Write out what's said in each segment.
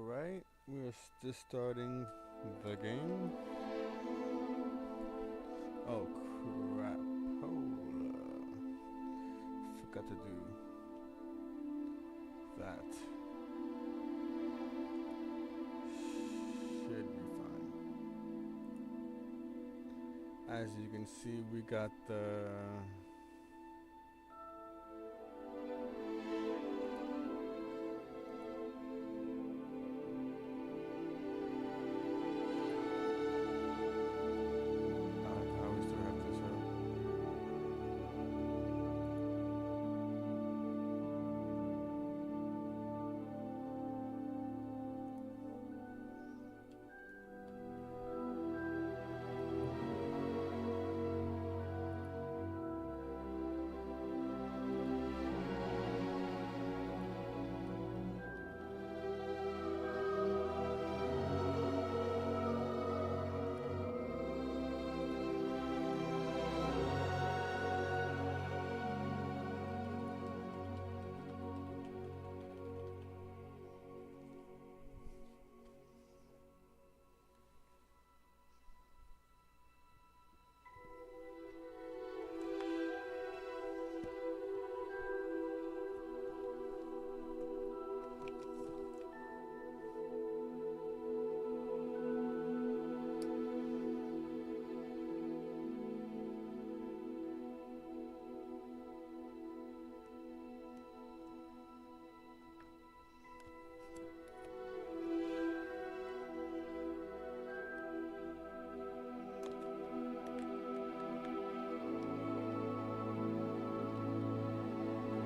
Alright, we're just starting the game. Oh crap. Hold Forgot to do that. Should be fine. As you can see, we got the how we still have this up.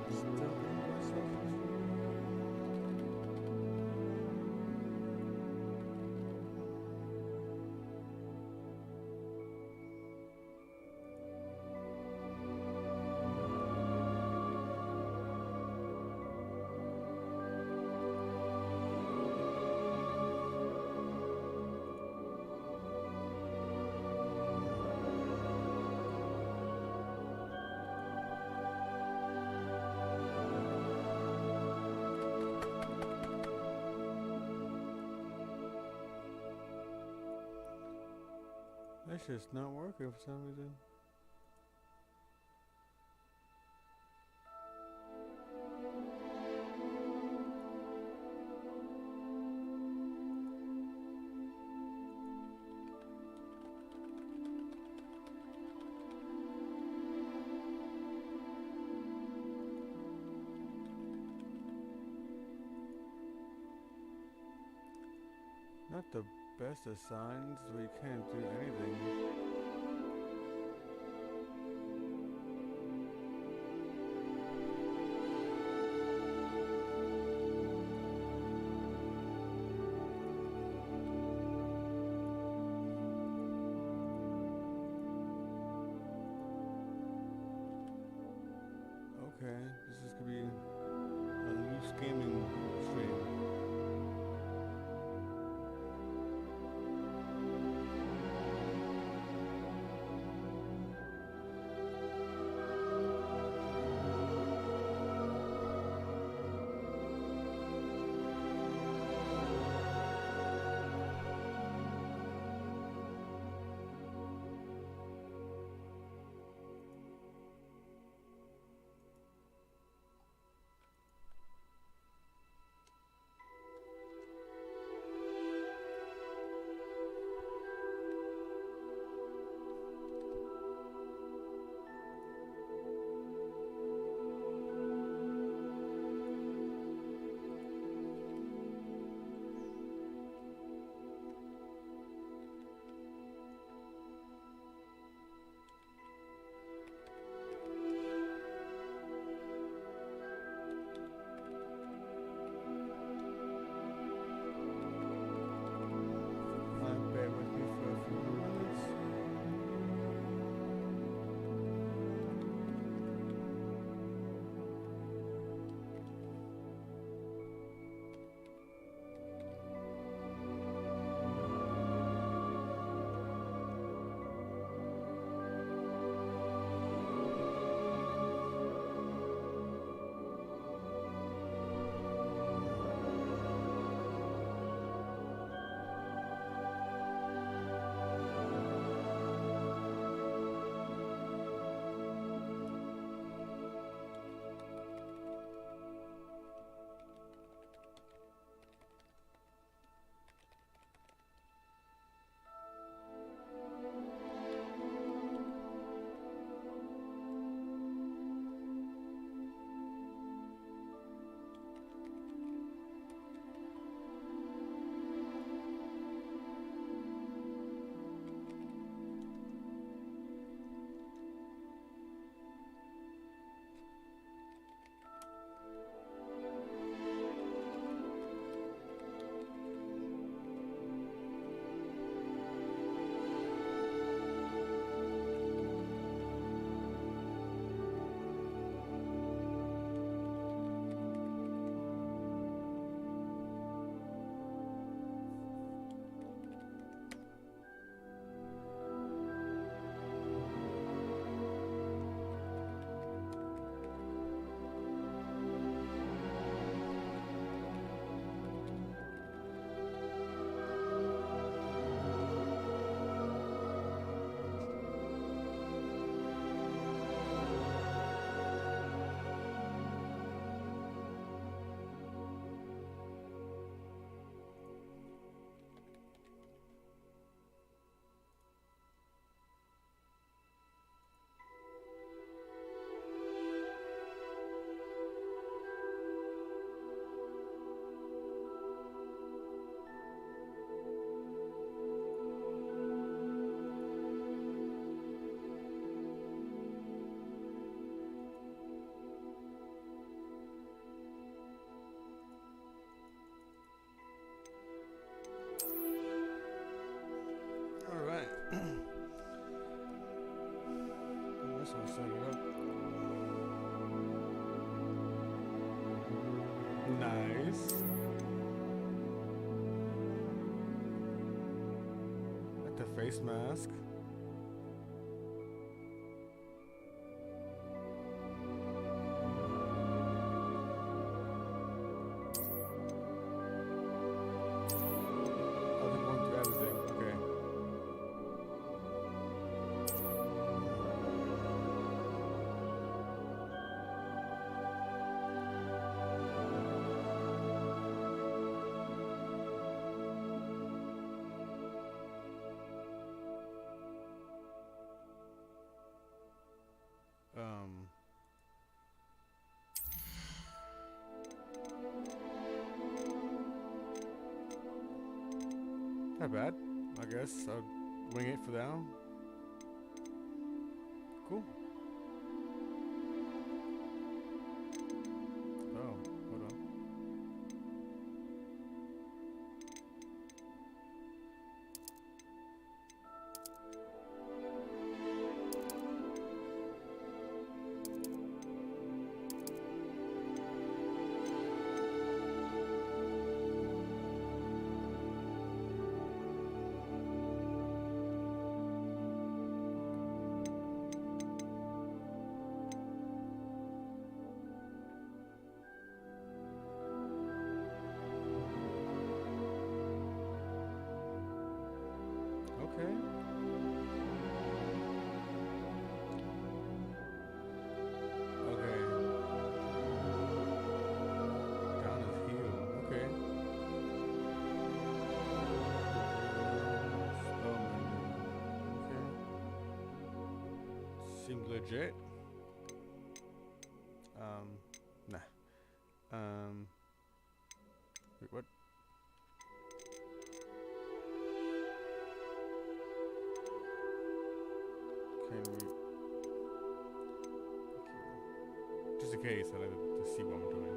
Still getting myself That's just not working for some reason. Not the best of signs. We can't do anything. Okay, this is gonna be a loose gaming stream. Nice. At the face mask. Oh, they're going through everything. Okay. Not bad. I guess I'll wing it for now. Cool. Oh, hold on. Okay. Okay. Down his heel. Okay. Spell menu. Okay. Seems legit. Nah. Wait, what? Can we? Just in case, I like to see what I'm doing.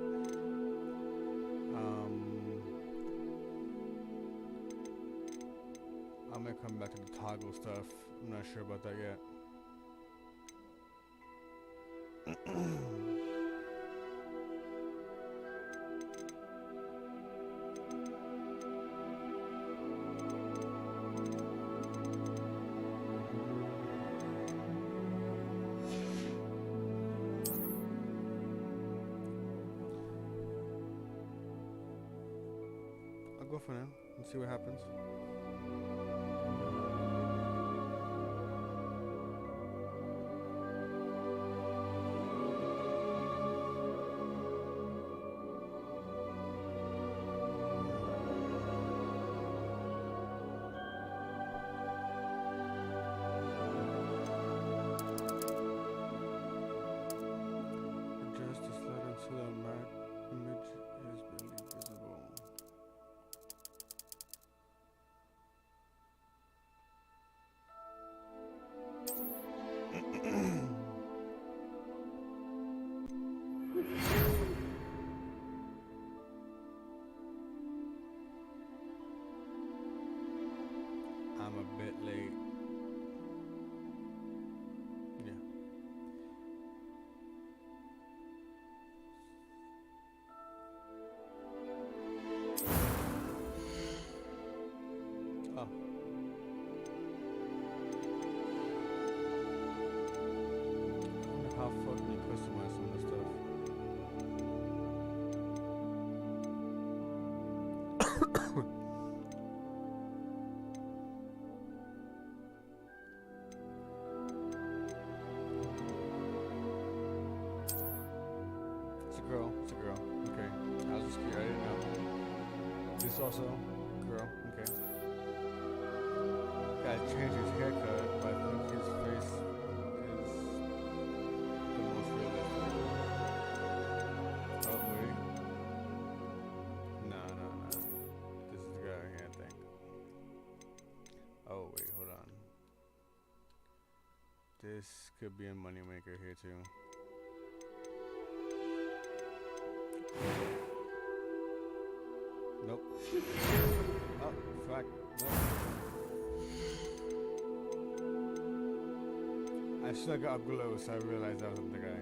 I'm gonna come back to the toggle stuff. I'm not sure about that yet. I'll go for now and see what happens. Adjust the slide until the image is barely visible. I'm a bit late. Yeah. Oh. How fucking you customize some of the stuff? It's a girl. It's a girl. Okay. I was just curious. I didn't know. This also girl. Okay. Gotta change his haircut, but I think his face is the most realistic. Oh wait. No. This is the guy I can't think. Oh wait, hold on. This could be a moneymaker here too. Nope. Oh, fuck. Nope. I should have got up close, so I realized that wasn't the guy.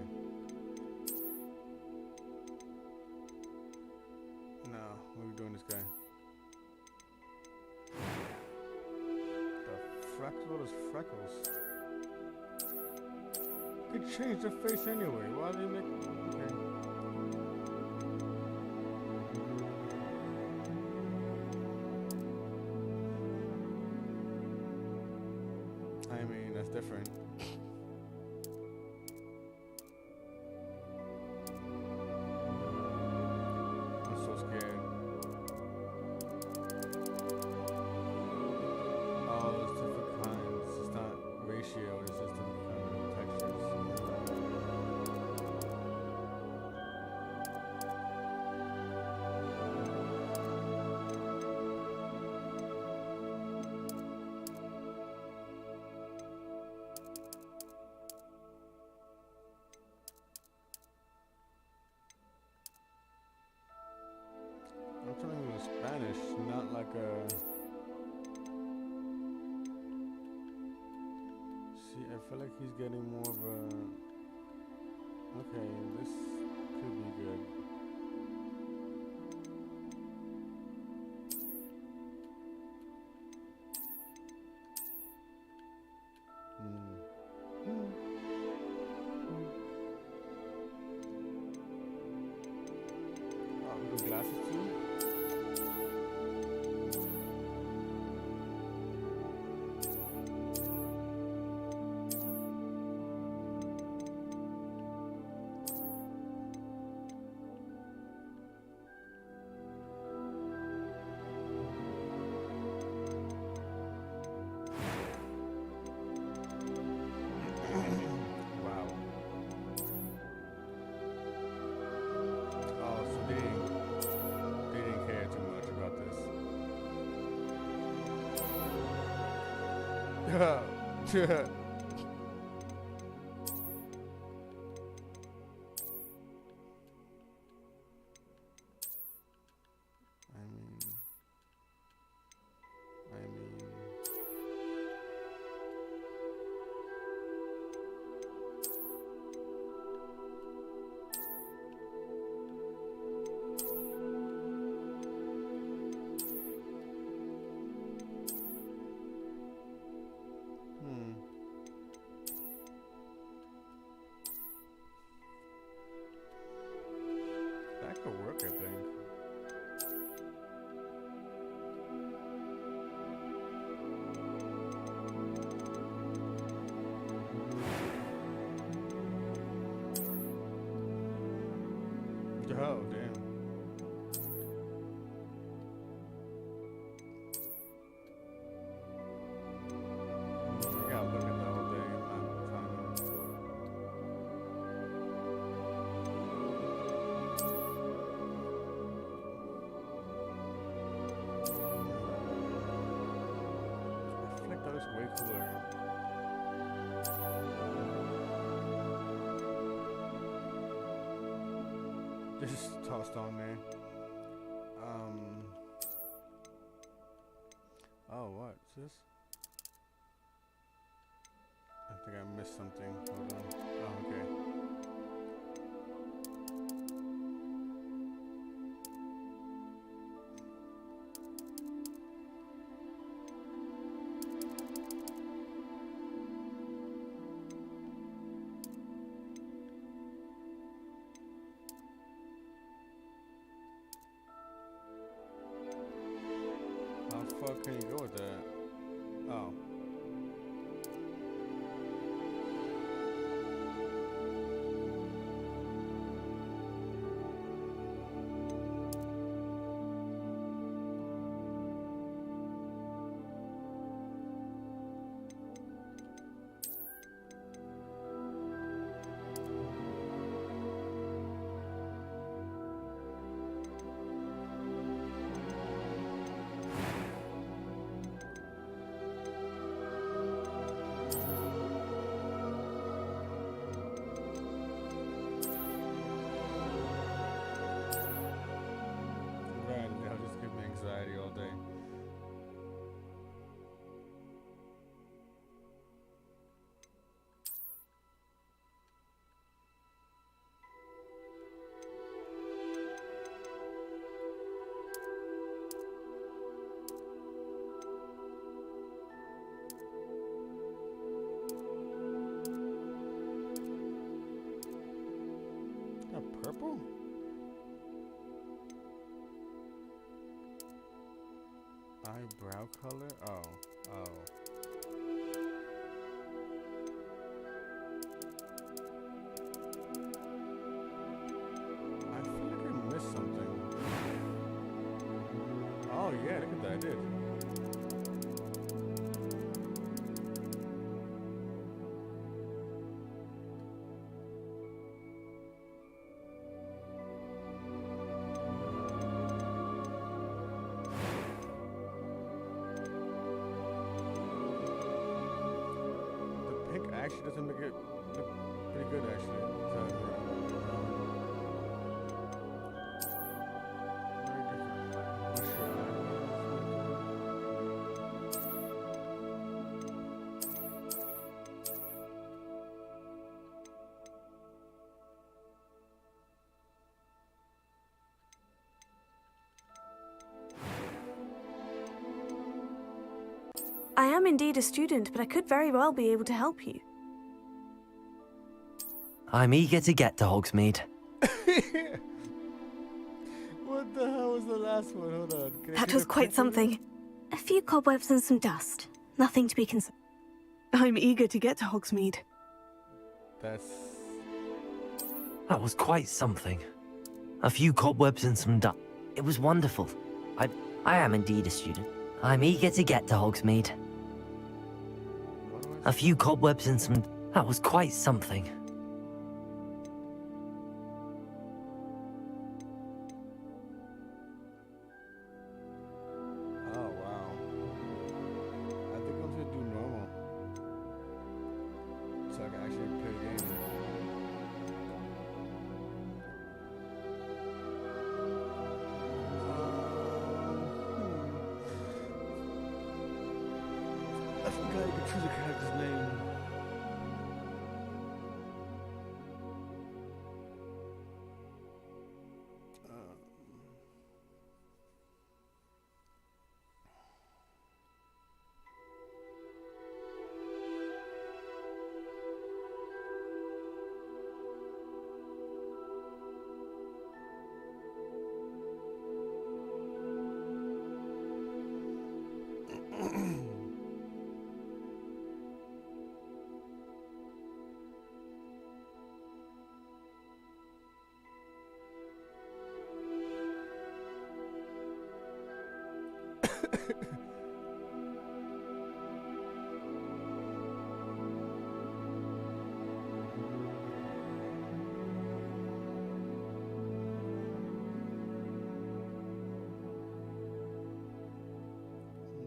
doing this guy? The freckles? What is freckles? You could change the face anyway. Why do you make? Okay. I mean, that's different. I'm so scared. Oh, it's different kinds. It's not ratio. It's just different kind of textures. I'm telling you in Spanish, not like a. See, I feel like he's getting more of a. Okay, this could be good. Oh, we do glasses too? Wow. Oh, so they didn't care too much about this. I mean. That could work, I think. Oh, damn. I gotta look at the whole thing. I'm not trying to. I feel like that looks way cooler. Just tossed on there. Oh, what's this? I think I missed something. Hold on. Oh, okay. How far can you go with that? Oh. that purple? Eyebrow color? Oh. I feel like I missed something. Oh yeah, look at that, I did. Actually doesn't make it look pretty good actually. Very I am indeed a student, but I could very well be able to help you. I'm eager to get to Hogsmeade. What the hell was the last one? Hold on. That was quite something. A few cobwebs and some dust. Nothing to be concerned. I'm eager to get to Hogsmeade. That was quite something. A few cobwebs and some dust. It was wonderful. I am indeed a student. I'm eager to get to Hogsmeade. A few cobwebs and some... That was quite something. choose a character's name.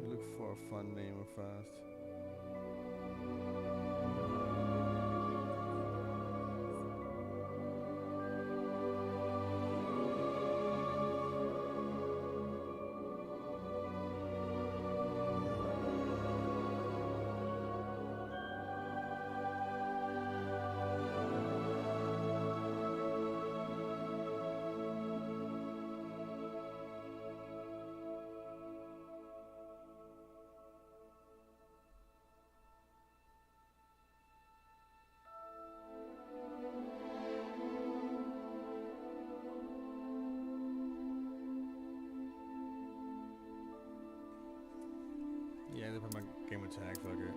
Look for a fun name fast. Yeah, they put my game attack, fuck it.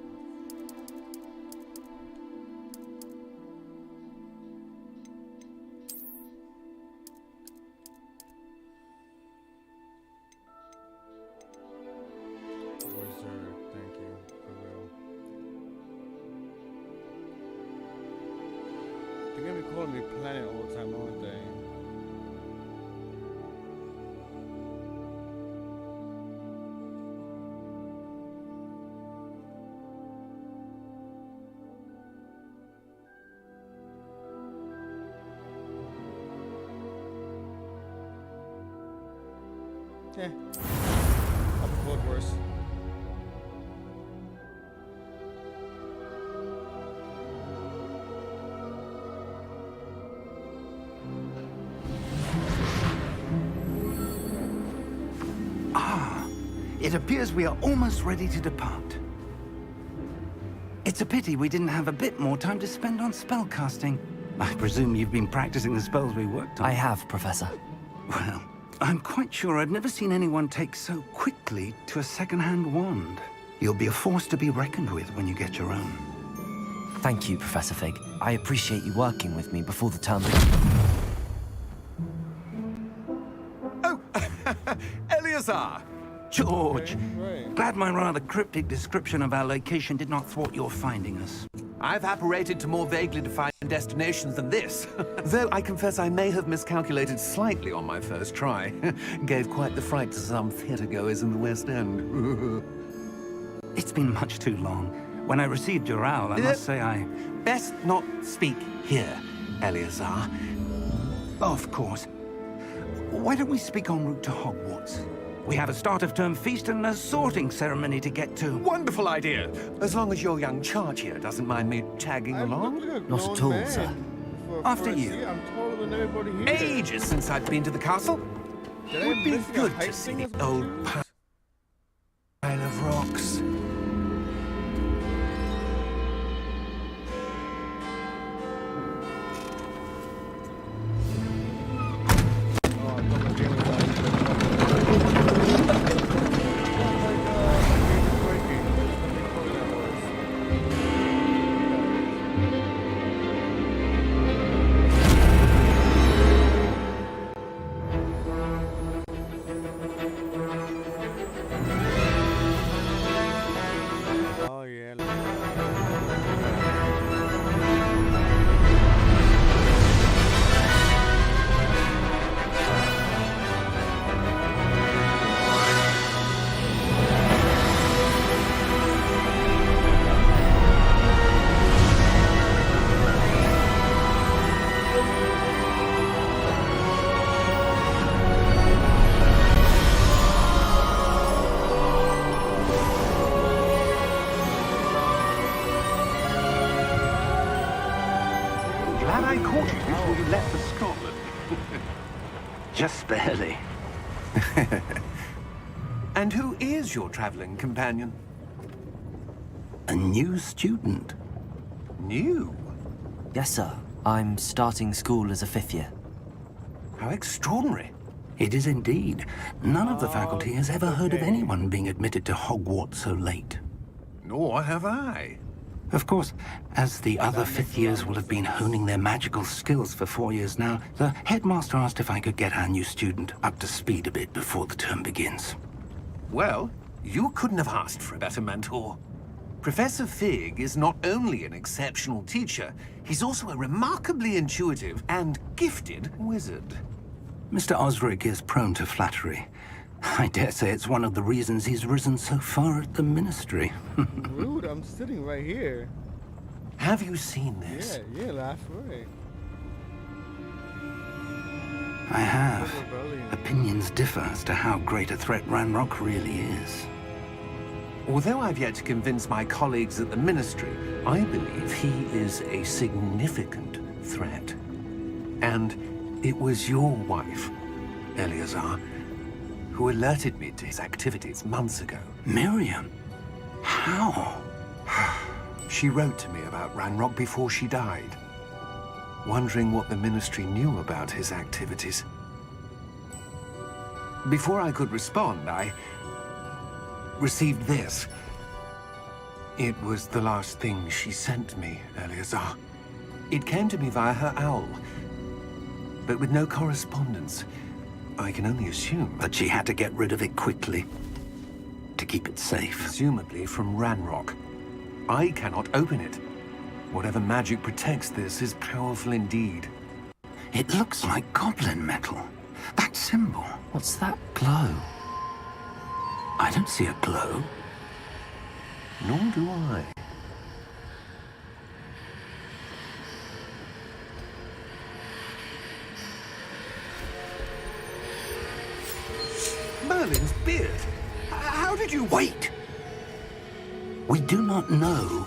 Wizard, thank you, for real. They're gonna be calling me Planet all the time, aren't they? Yeah. I'll be called worse. Ah, it appears we are almost ready to depart. It's a pity we didn't have a bit more time to spend on spellcasting. I presume you've been practicing the spells we worked on. I have, Professor. Well, I'm quite sure I've never seen anyone take so quickly to a second-hand wand. You'll be a force to be reckoned with when you get your own. Thank you, Professor Fig. I appreciate you working with me before the term begins. Oh, Eleazar! George, Right. glad my rather cryptic description of our location did not thwart your finding us. I've apparated to more vaguely defined destinations than this. Though I confess I may have miscalculated slightly on my first try. Gave quite the fright to some theatre-goers in the West End. It's been much too long. When I received your owl, I must say I... Best not speak here, Eleazar. Of course. Why don't we speak en route to Hogwarts? We have a start-of-term feast and a sorting ceremony to get to. Wonderful idea! As long as your young charge here doesn't mind me tagging along. Not at all, sir. After a you. seat, I'm taller than everybody here. Ages since I've been to the castle. Did I Would be miss a good height to see thing the as old well? pile of rocks. Oh, I thought my game was out. Oh yeah. Glad I caught you before you left for Scotland. Just barely. And who is your traveling companion? A new student. New? Yes, sir. I'm starting school as a 5th year. How extraordinary. It is indeed. None of the faculty has ever heard of anyone being admitted to Hogwarts so late. Nor have I. Of course, as the other 5th years will have been honing their magical skills for 4 years now, the headmaster asked if I could get our new student up to speed a bit before the term begins. Well, you couldn't have asked for a better mentor. Professor Fig is not only an exceptional teacher, he's also a remarkably intuitive and gifted wizard. Mr. Osric is prone to flattery. I dare say it's one of the reasons he's risen so far at the Ministry. Rude, I'm sitting right here. Have you seen this? Yeah, that's right. I have. Rebellion. Opinions differ as to how great a threat Ranrock really is. Although I've yet to convince my colleagues at the Ministry, I believe he is a significant threat. And it was your wife, Eleazar, who alerted me to his activities months ago. Miriam? How? She wrote to me about Ranrock before she died, wondering what the Ministry knew about his activities. Before I could respond, I received this. It was the last thing she sent me, Eleazar. It came to me via her owl, but with no correspondence. I can only assume But she had to get rid of it quickly to keep it safe. presumably from Ranrock. I cannot open it. Whatever magic protects this is powerful indeed. It looks like goblin metal. That symbol. What's that glow? I don't see a glow. Nor do I. Merlin's beard. How did you... Wait! We do not know.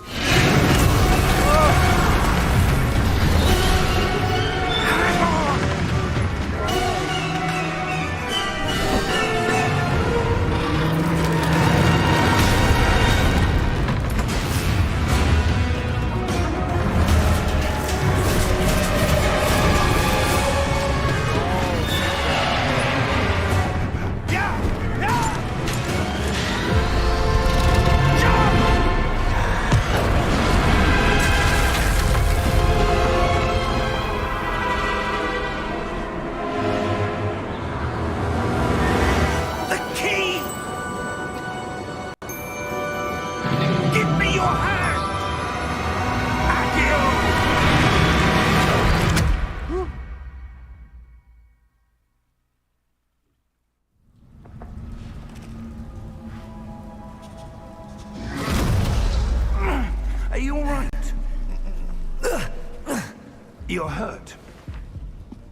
You're hurt.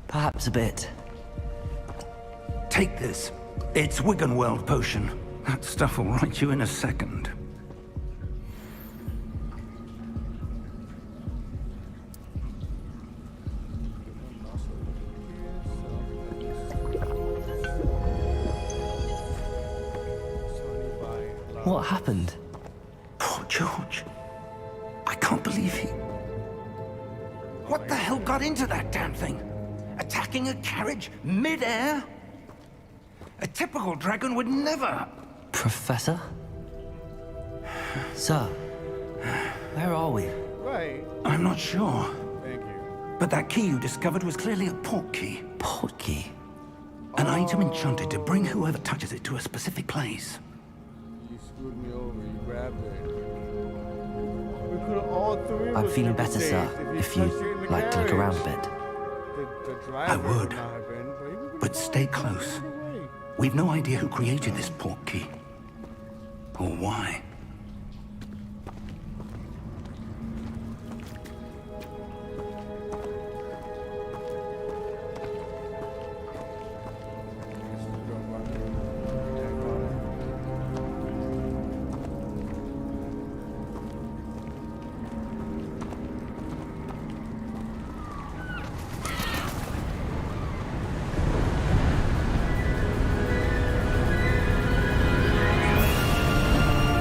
Perhaps a bit. Take this. It's Wiggenweld potion. That stuff will right you in a second. What happened? Poor George. I can't believe he... What the hell got into that damn thing? Attacking a carriage mid-air? A typical dragon would never... Professor? Sir, where are we? Right. I'm not sure. Thank you. But that key you discovered was clearly a port key. Port key? An item enchanted to bring whoever touches it to a specific place. You screwed me over. You grabbed it. We could have all three of I'm us feeling never better, saved sir, you if you'd touched it in the like to look around a carriage. bit. The driver I would. not have been, but he would've But gone stay the close. other way. We've no idea who created this port key. Or why.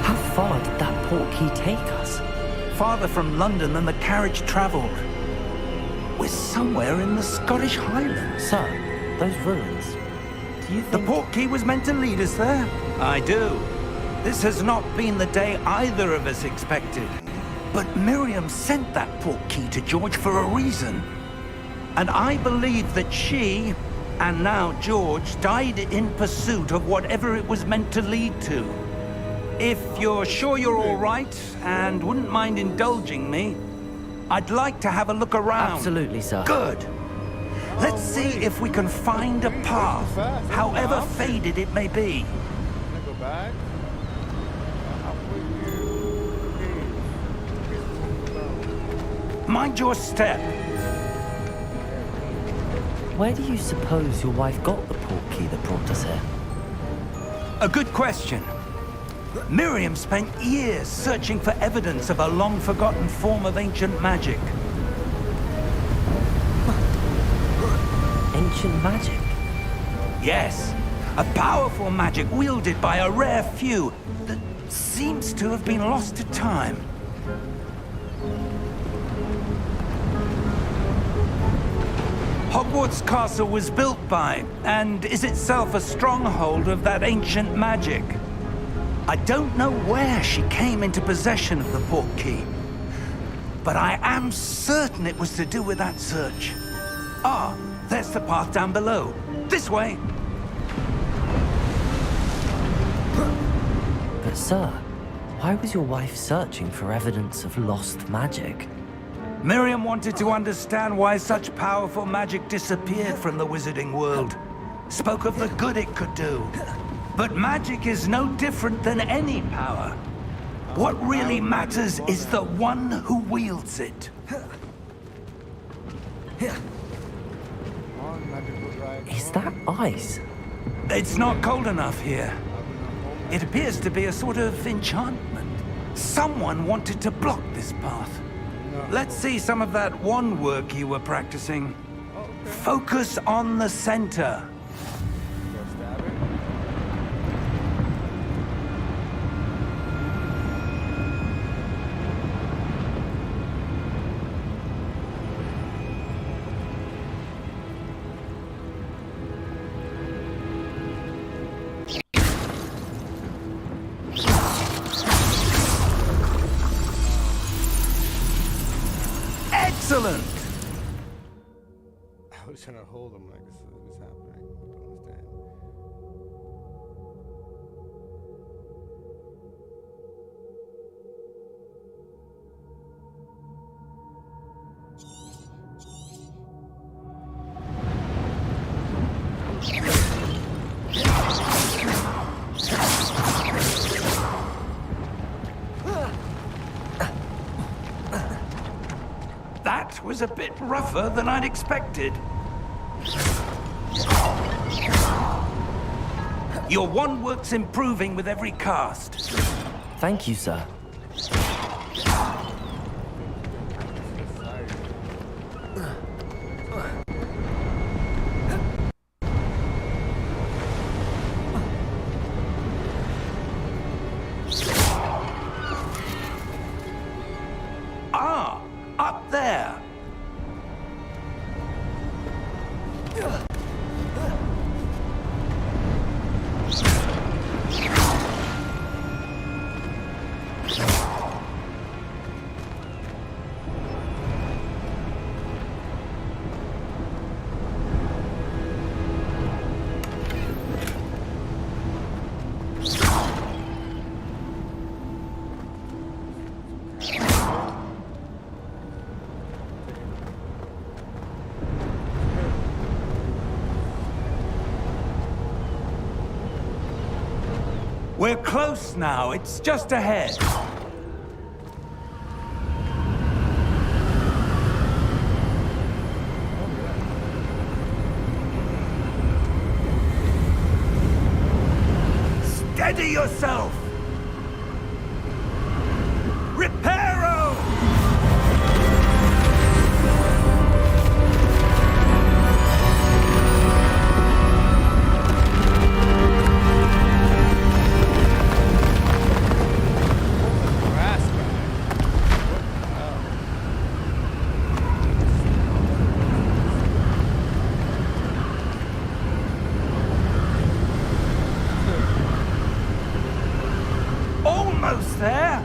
How far did that port key take us? Farther from London than the carriage travelled. We're somewhere in the Scottish Highlands. Sir, those ruins. Do you The think... port key was meant to lead us there? I do. This has not been the day either of us expected. But Miriam sent that port key to George for a reason. And I believe that she, and now George, died in pursuit of whatever it was meant to lead to. If you're sure you're all right, and wouldn't mind indulging me, I'd like to have a look around. Absolutely, sir. Good. Let's see if we can find a path, however faded it may be. Can I go back? I'll put you. Okay. Mind your step. Where do you suppose your wife got the port key that brought us here? A good question. Miriam spent years searching for evidence of a long-forgotten form of ancient magic. Ancient magic? Yes, a powerful magic wielded by a rare few that seems to have been lost to time. Hogwarts Castle was built by, and is itself a stronghold of that ancient magic. I don't know where she came into possession of the port key, but I am certain it was to do with that search. Ah, there's the path down below. This way. But sir, why was your wife searching for evidence of lost magic? Miriam wanted to understand why such powerful magic disappeared from the wizarding world. Spoke of the good it could do. But magic is no different than any power. What really matters is the one who wields it. Is that ice? It's not cold enough here. It appears to be a sort of enchantment. Someone wanted to block this path. Let's see some of that wand work you were practicing. Focus on the center. Excellent! I was trying to hold him like this is happening. I don't understand. That was was a bit rougher than I'd expected. Your wand work's improving with every cast. Thank you, sir. Ah, up there. We're close now. It's just ahead. Steady yourself! Reparo! Grass guy. Almost there!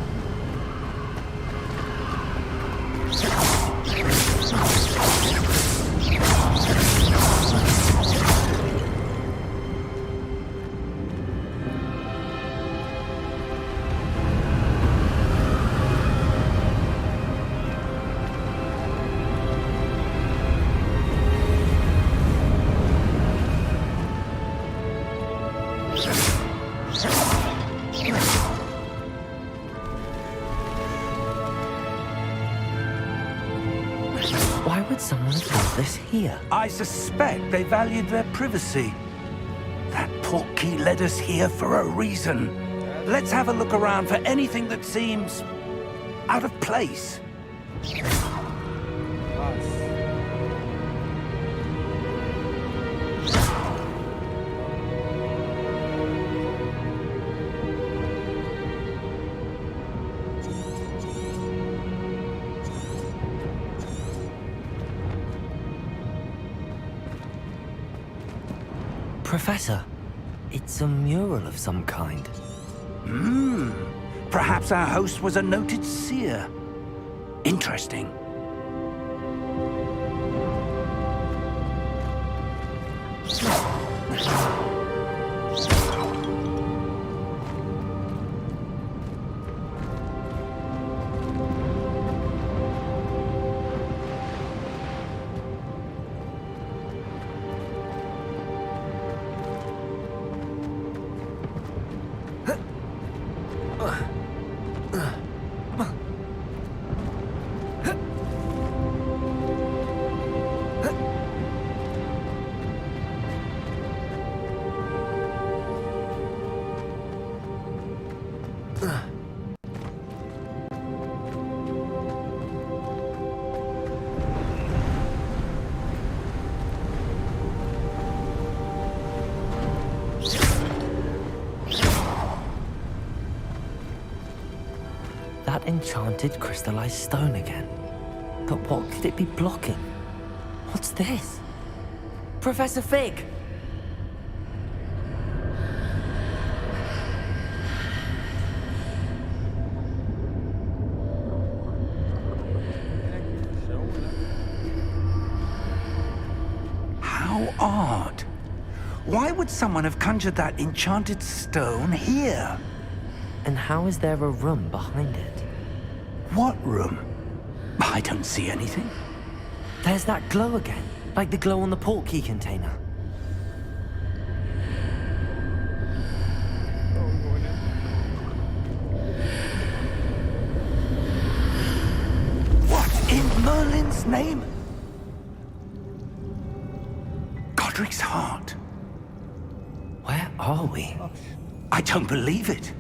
Why would someone have left this here? I suspect they valued their privacy. That portkey led us here for a reason. Let's have a look around for anything that seems out of place. Professor, it's a mural of some kind. Perhaps our host was a noted seer. Interesting. That enchanted crystallized stone again. But what could it be blocking? What's this? Professor Fig! How odd. Why would someone have conjured that enchanted stone here? And how is there a room behind it? What room? I don't see anything. There's that glow again, like the glow on the portkey container. What in Merlin's name? Godric's heart. Where are we? I don't believe it.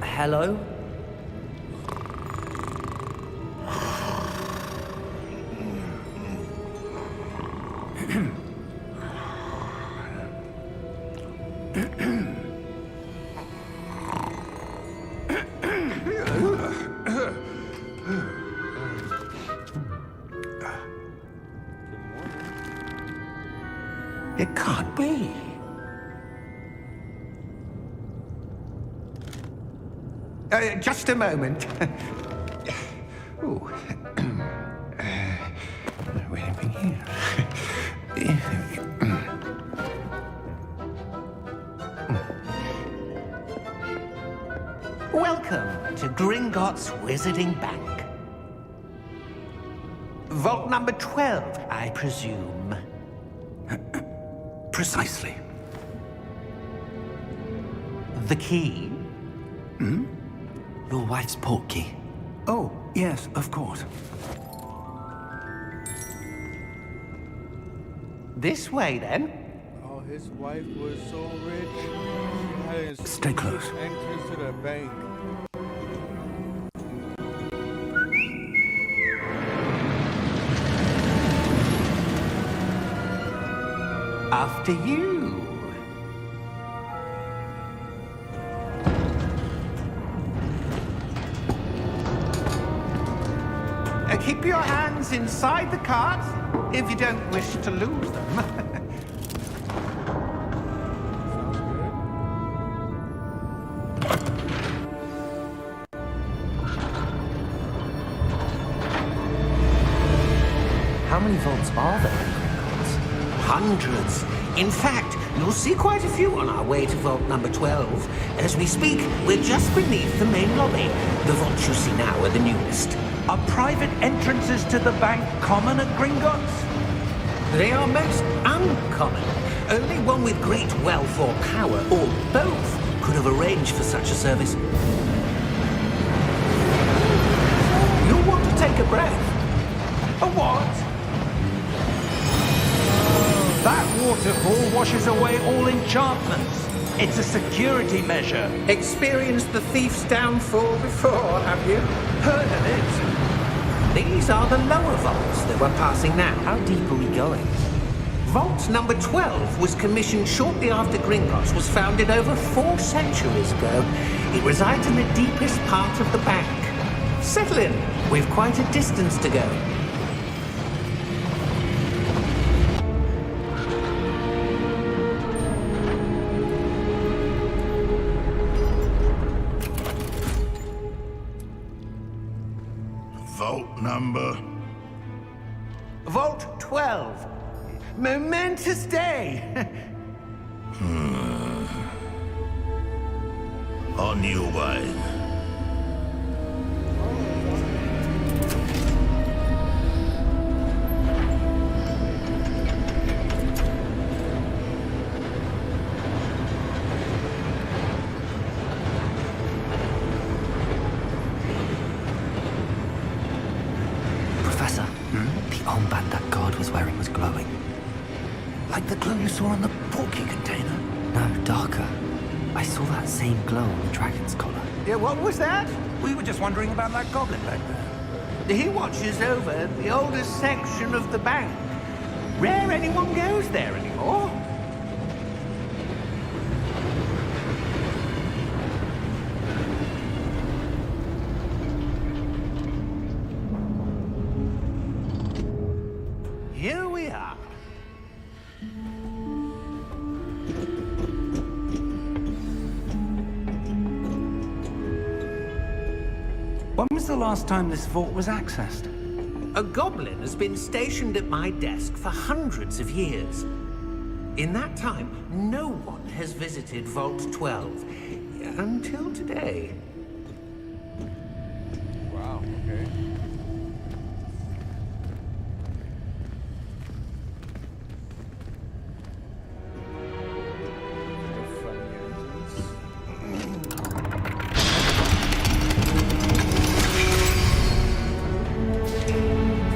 Hello? It can't be. Just a moment. Ooh. Wait a minute. Welcome to Gringotts Wizarding Bank. Vault number 12, I presume. Precisely. The key? Your wife's portkey. Oh, yes, of course. This way, then. Oh, his wife was so rich. She had his Stay close. entrance to the bank. After you. Keep your hands inside the cart if you don't wish to lose them. How many vaults are there in Gringotts? Hundreds. In fact, you'll see quite a few on our way to vault number 12. As we speak, we're just beneath the main lobby. The vaults you see now are the newest. Are private entrances to the bank common at Gringotts? They are most uncommon. Only one with great wealth or power, or both, could have arranged for such a service. You'll want to take a breath. A what? That waterfall washes away all enchantments. It's a security measure. Experienced the thief's downfall before, have you? Heard of it? These are the lower vaults that we're passing now. How deep are we going? Vault number 12 was commissioned shortly after Gringotts was founded over 4 centuries ago. It resides in the deepest part of the bank. Settle in. We've quite a distance to go. Vault number? Vault 12. Momentous day. On your way. Professor, the armband that guard was wearing was glowing. Like the glow you saw on the portkey container. No, darker. I saw that same glow on the dragon's collar. Yeah, what was that? We were just wondering about that goblin back there. He watches over the oldest section of the bank. Rare anyone goes there anymore. Here we are. When was the last time this vault was accessed? A goblin has been stationed at my desk for hundreds of years. In that time, no one has visited Vault 12 until today. Wow, okay.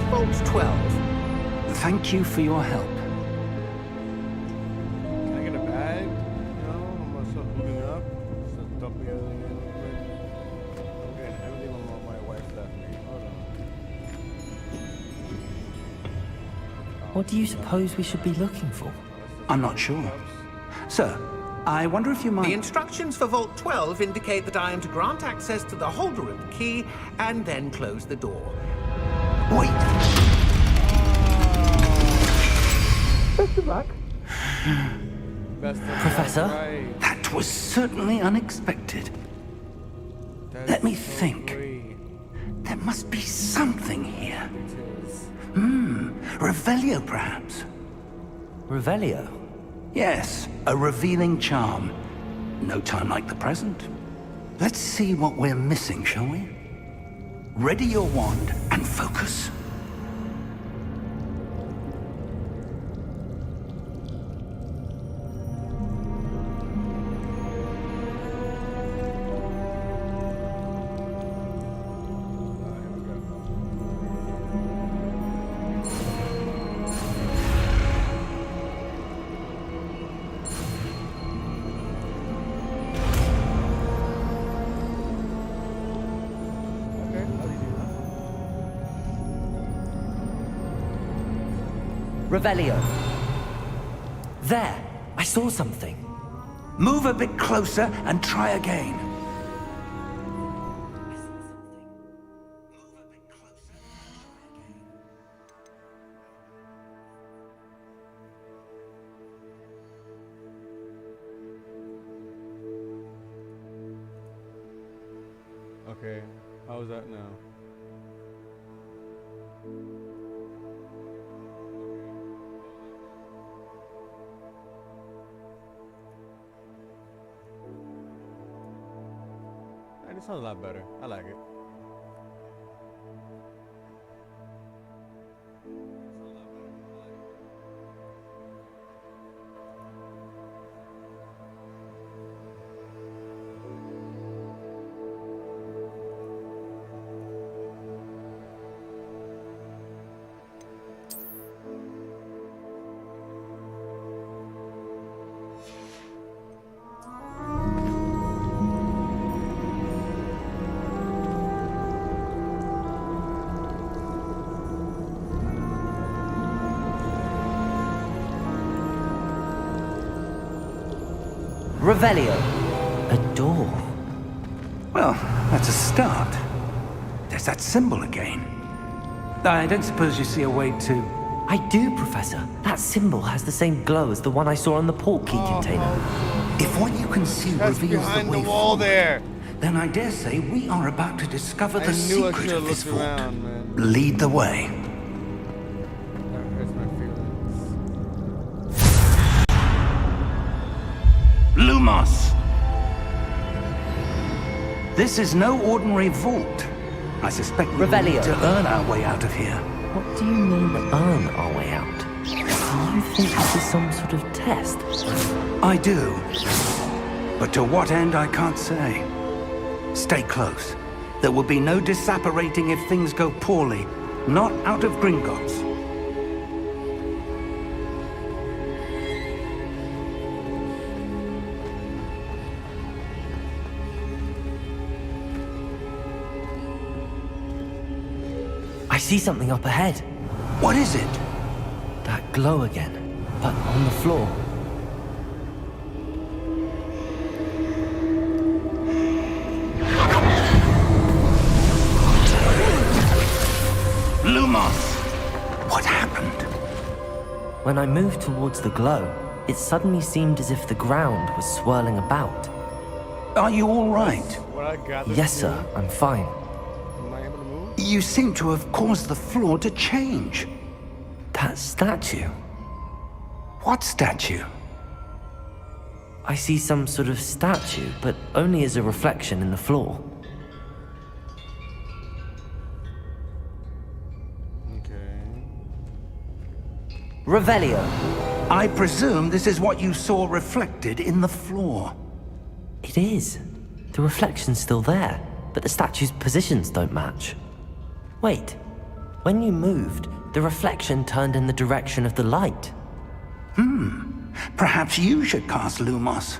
Vault 12. Thank you for your help. Can I get a bag? No, I'm gonna start moving up. Start dumping everything in real quick. I'm getting everything my wife left me. Hold on. What do you suppose we should be looking for? I'm not sure. Sir, I wonder if you The might... instructions for Vault 12 indicate that I am to grant access to the holder of the key and then close the door. Wait! Best of luck. Best of luck, Professor? right. That was certainly unexpected. That's Let me so think. great. There must be something here. It is. Revelio, perhaps? Revelio? Yes, a revealing charm. No time like the present. Let's see what we're missing, shall we? Ready your wand and focus. Revelio. There! I saw something. Move a bit closer and try again. Okay, how's that now? It sounds a lot better. I like it. Revelio. A door. Well, that's a start. There's that symbol again. I don't suppose you see a way to... I do, Professor. That symbol has the same glow as the one I saw on the port key container. If what you can see That's reveals behind the the way wall forward, there. then I dare say we are about to discover I the knew I secret should have of this looked vault. around, man. Lead the way. That hurts my feelings. Lumos! This is no ordinary vault. I suspect we will Revelio. need to earn our way out of here. What do you mean, earn our way out? Do you think this is some sort of test? I do. But to what end, I can't say. Stay close. There will be no disapparating if things go poorly. Not out of Gringotts. I see something up ahead. What is it? That glow again, but on the floor. Lumos! What happened? When I moved towards the glow, it suddenly seemed as if the ground was swirling about. Are you all right? What I got. Yes, sir, I'm fine. Am I able to move? You seem to have caused the floor to change. That statue. What statue? I see some sort of statue, but only as a reflection in the floor. Okay. Revelio. I presume this is what you saw reflected in the floor. It is. The reflection's still there, but the statue's positions don't match. Wait. When you moved, the reflection turned in the direction of the light. Perhaps you should cast Lumos.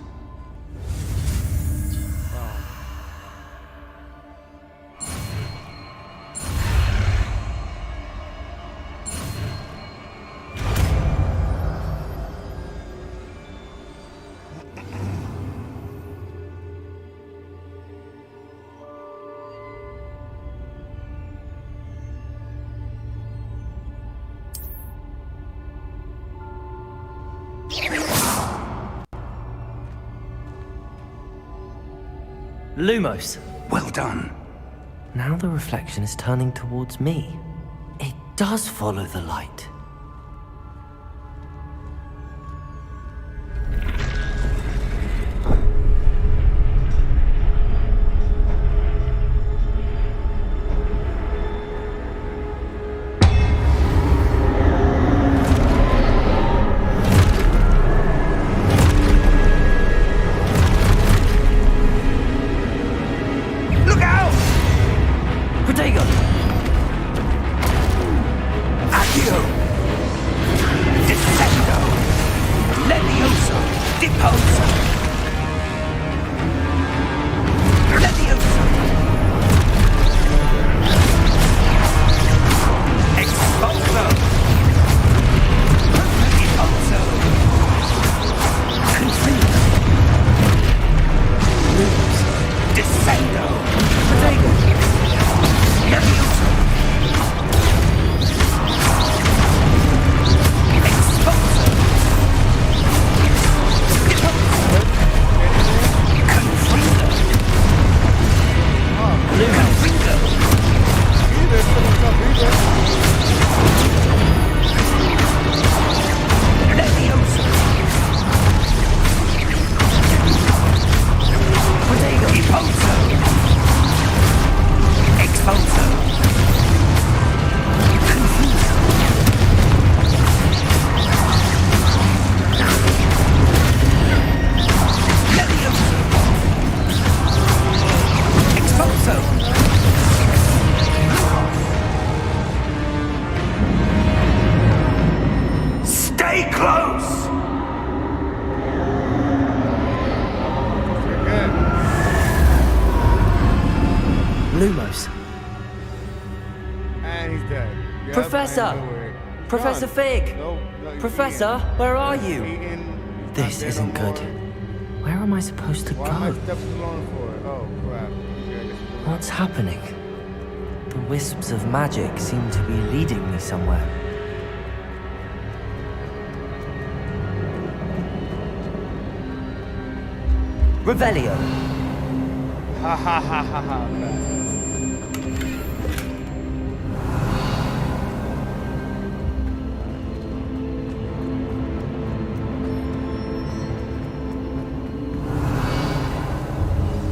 Lumos. Well done. Now the reflection is turning towards me. It does follow the light. Lumos. And he's dead. Yep, Professor! I knew it. Professor John. Fig! No, he's Professor, eating. where are He's you? eating. He's This not isn't dead no good. more. Where am I supposed to Why am I go? stepping along for it? Oh, crap. Okay, I guess we're What's happening? The wisps of magic seem to be leading me somewhere. Revelio. Ha ha ha ha ha. Bastards.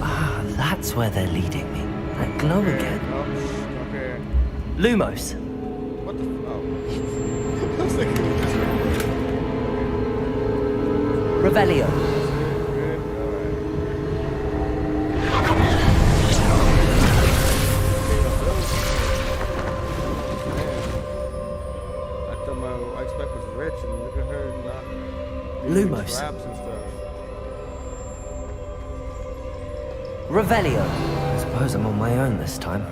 Ah, that's where they're leading me. That glow again. Oh, okay. Lumos. What the? Oh. I was like, Revelio. good. I thought my ex-wife was rich, and look at her not doing Lumos. traps and stuff. Revelio. I suppose I'm on my own this time.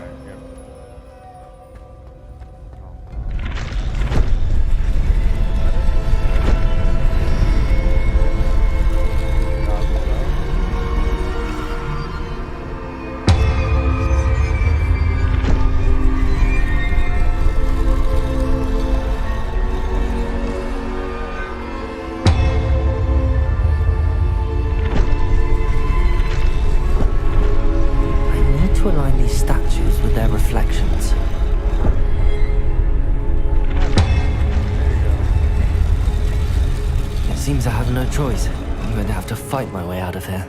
I need to align these statues with their reflections. no choice. I'm going to have to fight my way out of here.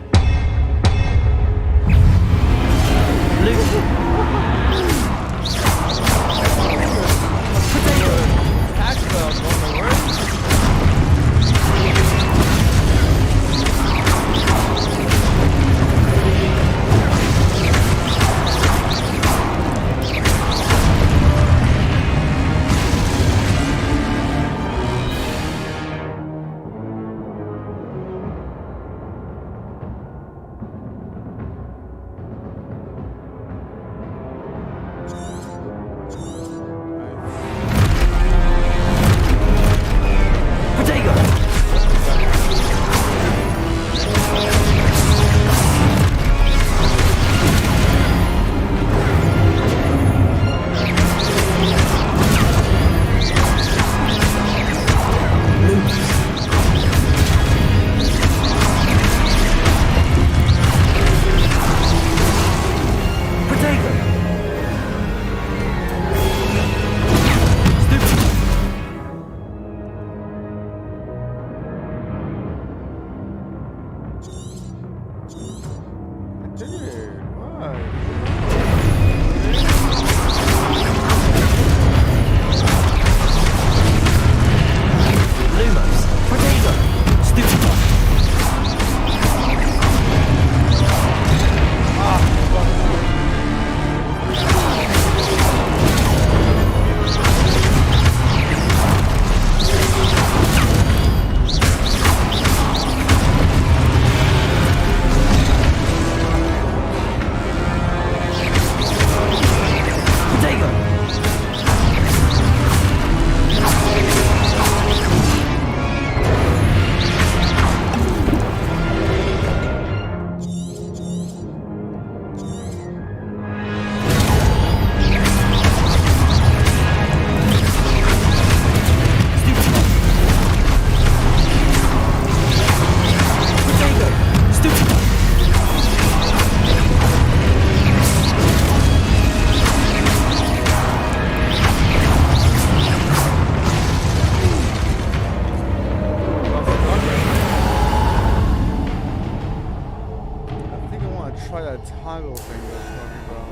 toggle thing that's talking about.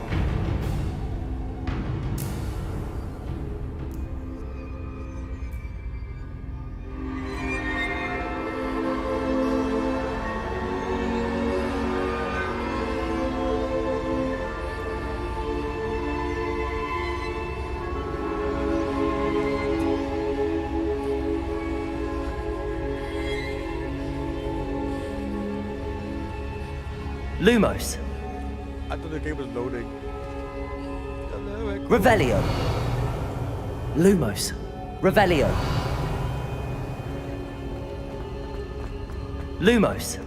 Lumos. I thought the game was loading. Revelio. Lumos. Revelio. Lumos.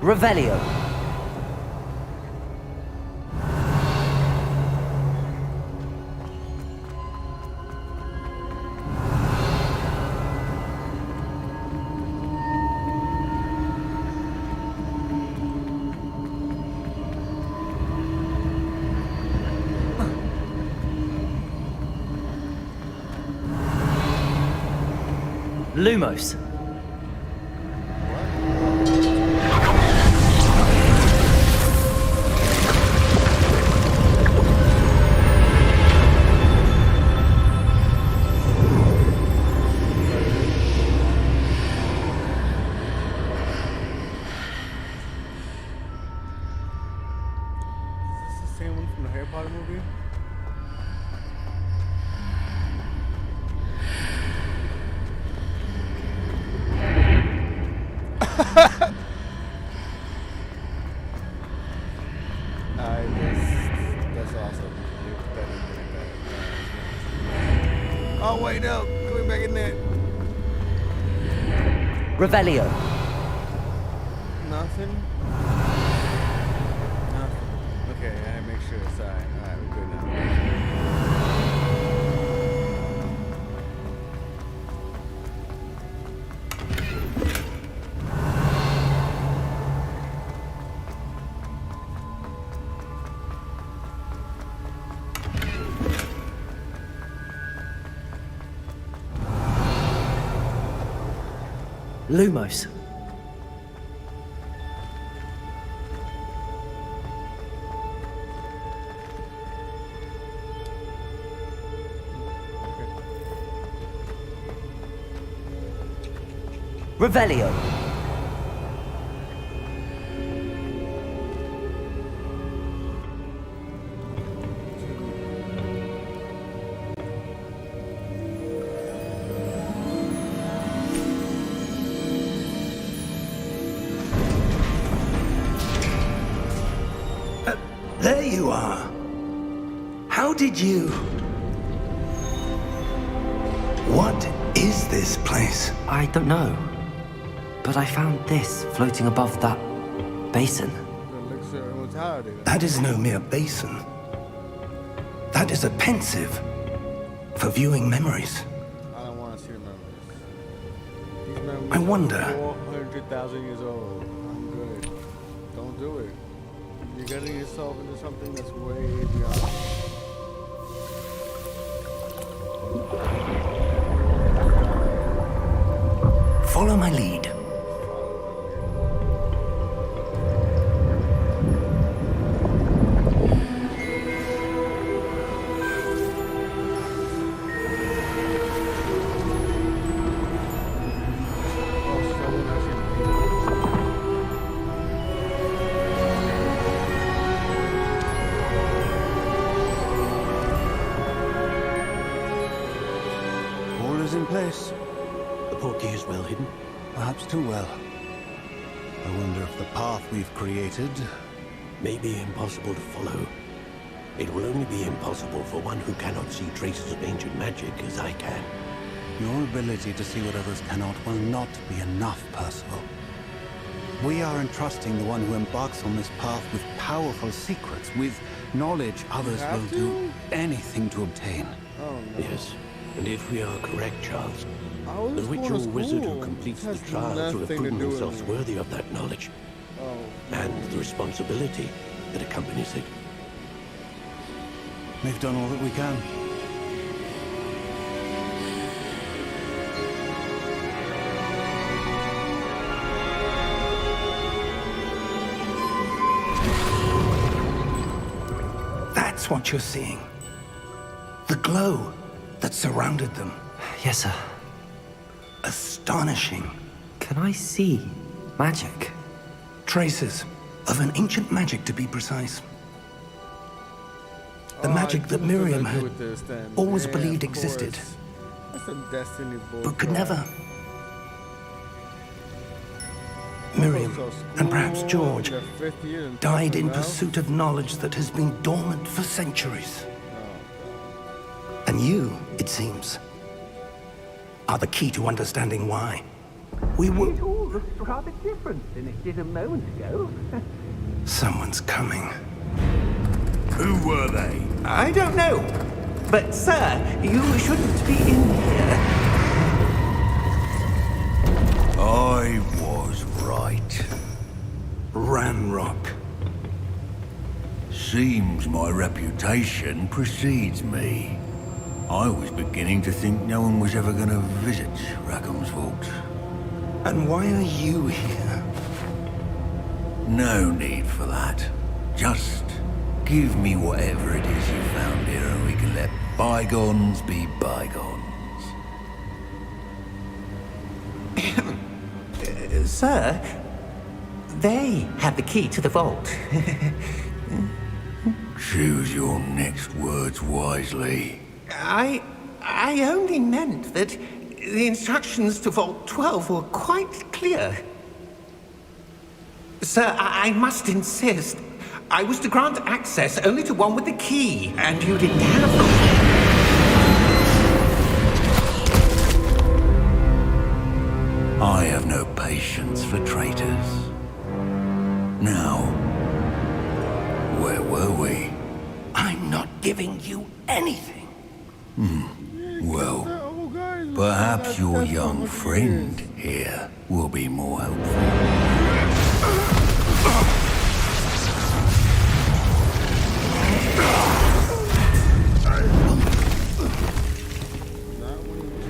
Revelio. Lumos. Is this the same one from the Harry Potter movie? That's awesome. Oh wait, no, going back in there. Revelio. Nothing. Nothing. Okay, I had to make sure it's alright. Alright, we're good now. Lumos. Revelio. There you are. How did you... What is this place? I don't know. But I found this floating above that basin. The elixir of immortality. That is no mere basin. That is a pensive for viewing memories. I don't want to see the memories. These memories I wonder. are 400,000 years old. I'm good. Don't do it. You're getting yourself into something that's way beyond. Follow my lead. All is in place. The portkey is well hidden. Perhaps too well. I wonder if the path we've created may be impossible to follow. It will only be impossible for one who cannot see traces of ancient magic as I can. Your ability to see what others cannot will not be enough, Percival. We are entrusting the one who embarks on this path with powerful secrets, with knowledge others will do anything to obtain. Oh, no. Yes, and if we are correct, Charles, I was the just going ritual to wizard school. who completes It the has trials will have nothing to proven do with themselves me. worthy of that knowledge, Oh. and the responsibility that accompanies it. We've done all that we can. That's what you're seeing. The glow that surrounded them. Yes, sir. Astonishing. Can I see magic? Traces of an ancient magic, to be precise. The Oh, magic I that do Miriam something had with this, then. always Yeah, believed of course. existed, That's some destiny bullcrap. but could never. Miriam, So and perhaps school, George, their 5th year and died in something else? pursuit of knowledge that has been dormant for centuries. Oh, And you, it seems, are the key to understanding why. We were... It all looks rather different than it did a moment ago. Someone's coming. Who were they? I don't know. But, sir, you shouldn't be in here. I was right. Ranrock. Seems my reputation precedes me. I was beginning to think no one was ever going to visit Rackham's Vault. And why are you here? No need for that. Just give me whatever it is you found here and we can let bygones be bygones. Sir, they have the key to the vault. Choose your next words wisely. I only meant that the instructions to Vault 12 were quite clear. Sir, I must insist. I was to grant access only to one with the key, and you didn't have them. I have no patience for traitors. Now, where were we? I'm not giving you anything. Well, oh, guys, perhaps your that's young what it friend is. here will be more helpful. Not when you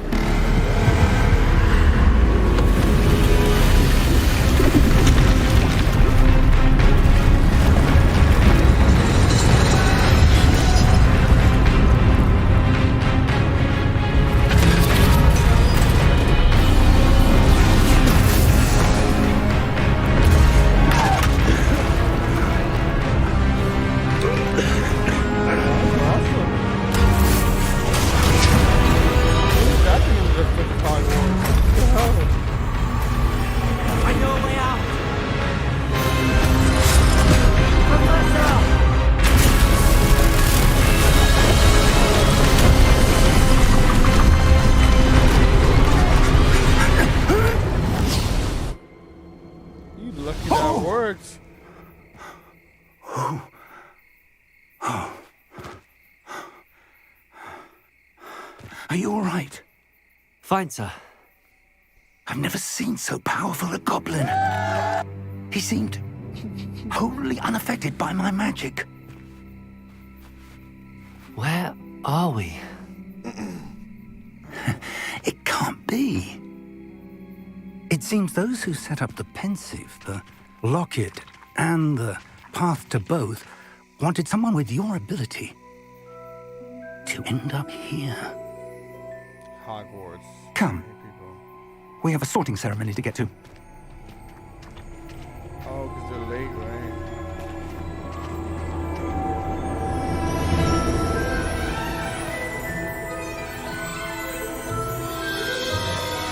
Lucky that works. Are you all right? Fine, sir. I've never seen so powerful a goblin. He seemed wholly unaffected by my magic. Where are we? It can't be. It seems those who set up the pensive, the locket, and the path to both wanted someone with your ability to end up here. Hogwarts. Come. People. We have a sorting ceremony to get to. Oh, because they're late, right?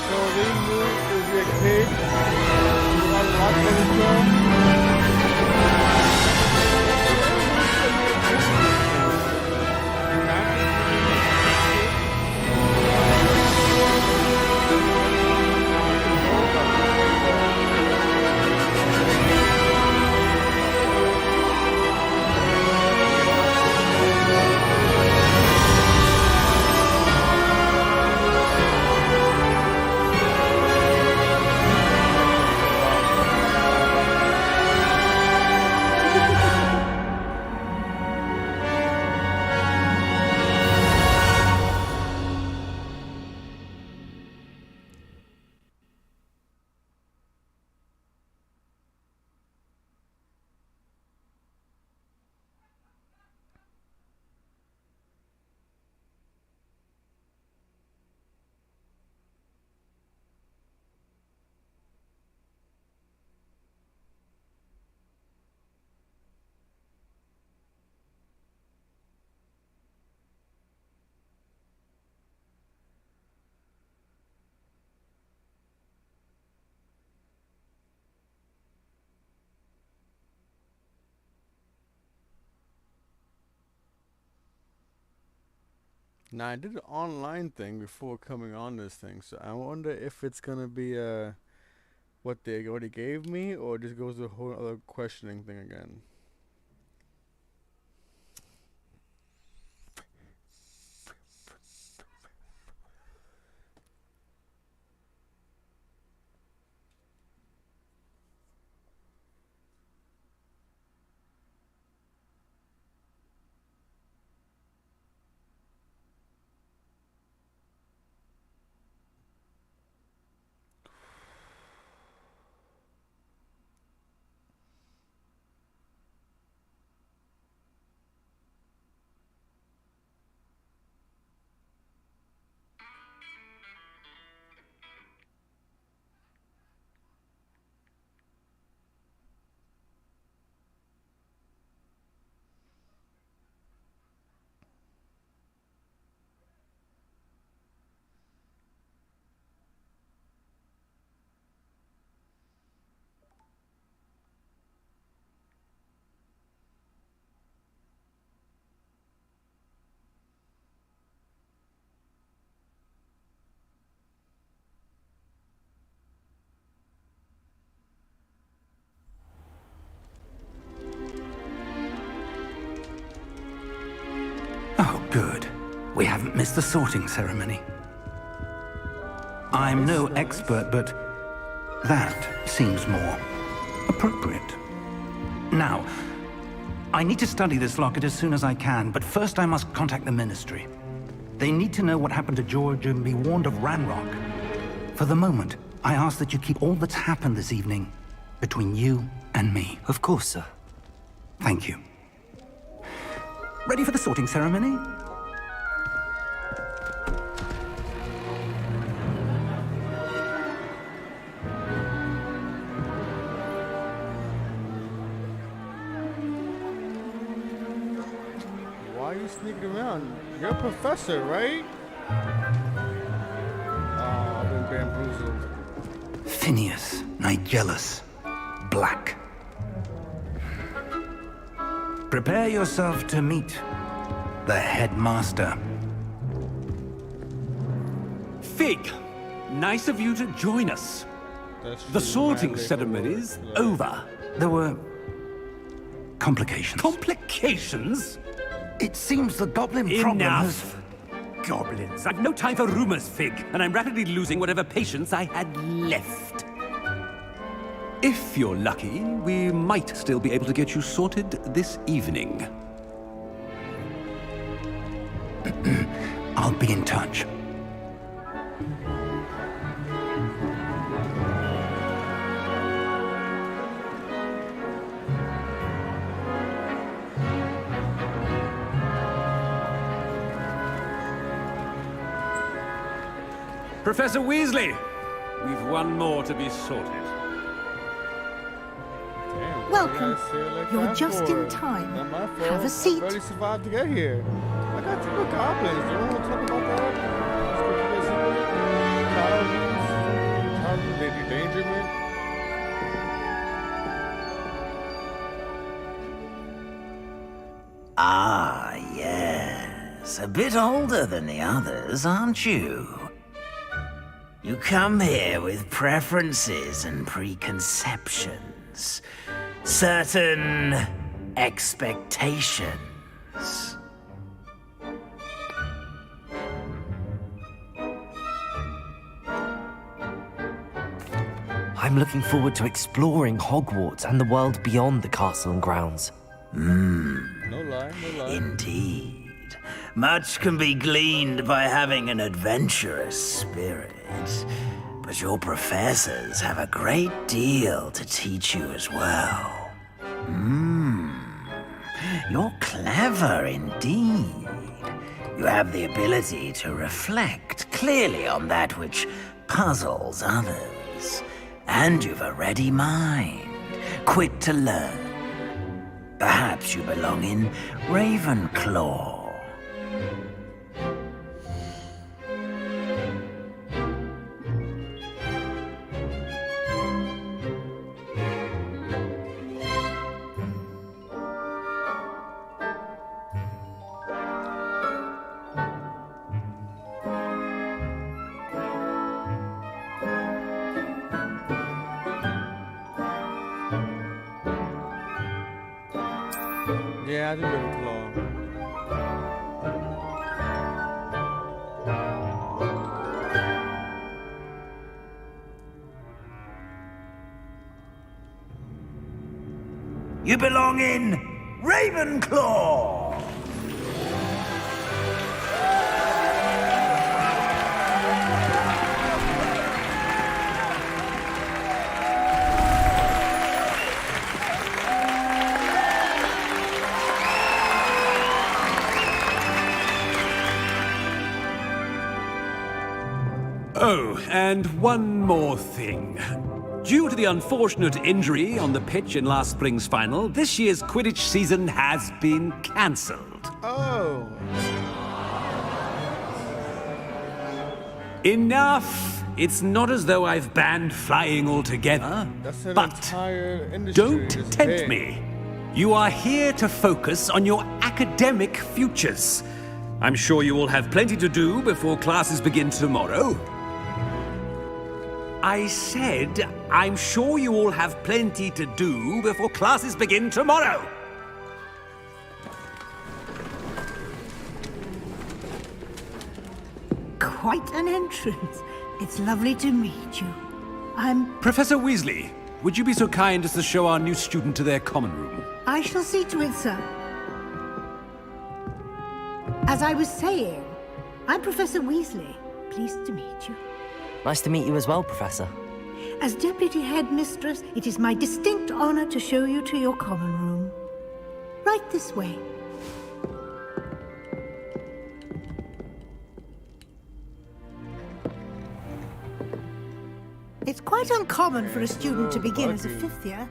So they knew it would be a kid. You unlock the door. Now I did an online thing before coming on this thing, so I wonder if it's gonna be what they already gave me, or just goes to a whole other questioning thing again. Oh, good. We haven't missed the sorting ceremony. I'm no expert, but that seems more appropriate. Now, I need to study this locket as soon as I can, but first I must contact the Ministry. They need to know what happened to George and be warned of Ranrock. For the moment, I ask that you keep all that's happened this evening between you and me. Of course, sir. Thank you. Ready for the sorting ceremony? Why are you sneaking around? You're a professor, right? Oh, I've been bamboozled. Phineas, Nigellus, Black. Prepare yourself to meet the headmaster. Fig, nice of you to join us. The sorting ceremony's over. There were complications. Complications? It seems the goblin problem has... Goblins. I've no time for rumors, Fig, and I'm rapidly losing whatever patience I had left. If you're lucky, we might still be able to get you sorted this evening. I'll be in touch. Professor Weasley, we've one more to be sorted. Damn, Welcome. why did I say it like You're that just for? in time. Not my fault. Have a seat. I barely survived to get here. I got two more goblins. You don't want to talk about that? They endangerment. Ah, yes. A bit older than the others, aren't you? You come here with preferences and preconceptions. Certain expectations. I'm looking forward to exploring Hogwarts and the world beyond the castle and grounds. No lie, no lie. Indeed. Much can be gleaned by having an adventurous spirit. But your professors have a great deal to teach you as well. You're clever indeed. You have the ability to reflect clearly on that which puzzles others. And you've a ready mind, quick to learn. Perhaps you belong in Ravenclaw. Yeah, I do Ravenclaw. You belong in Ravenclaw! Oh, and one more thing. Due to the unfortunate injury on the pitch in last spring's final, this year's Quidditch season has been cancelled. Oh. Enough! It's not as though I've banned flying altogether, That's an but entire industry. don't just tempt hit. me. You are here to focus on your academic futures. I'm sure you will have plenty to do before classes begin tomorrow. I said, I'm sure you all have plenty to do before classes begin tomorrow. Quite an entrance. It's lovely to meet you. I'm... Professor Weasley, would you be so kind as to show our new student to their common room? I shall see to it, sir. As I was saying, I'm Professor Weasley. Pleased to meet you. Nice to meet you as well, Professor. As Deputy Headmistress, it is my distinct honor to show you to your common room. Right this way. It's quite uncommon for a student to begin as a fifth year.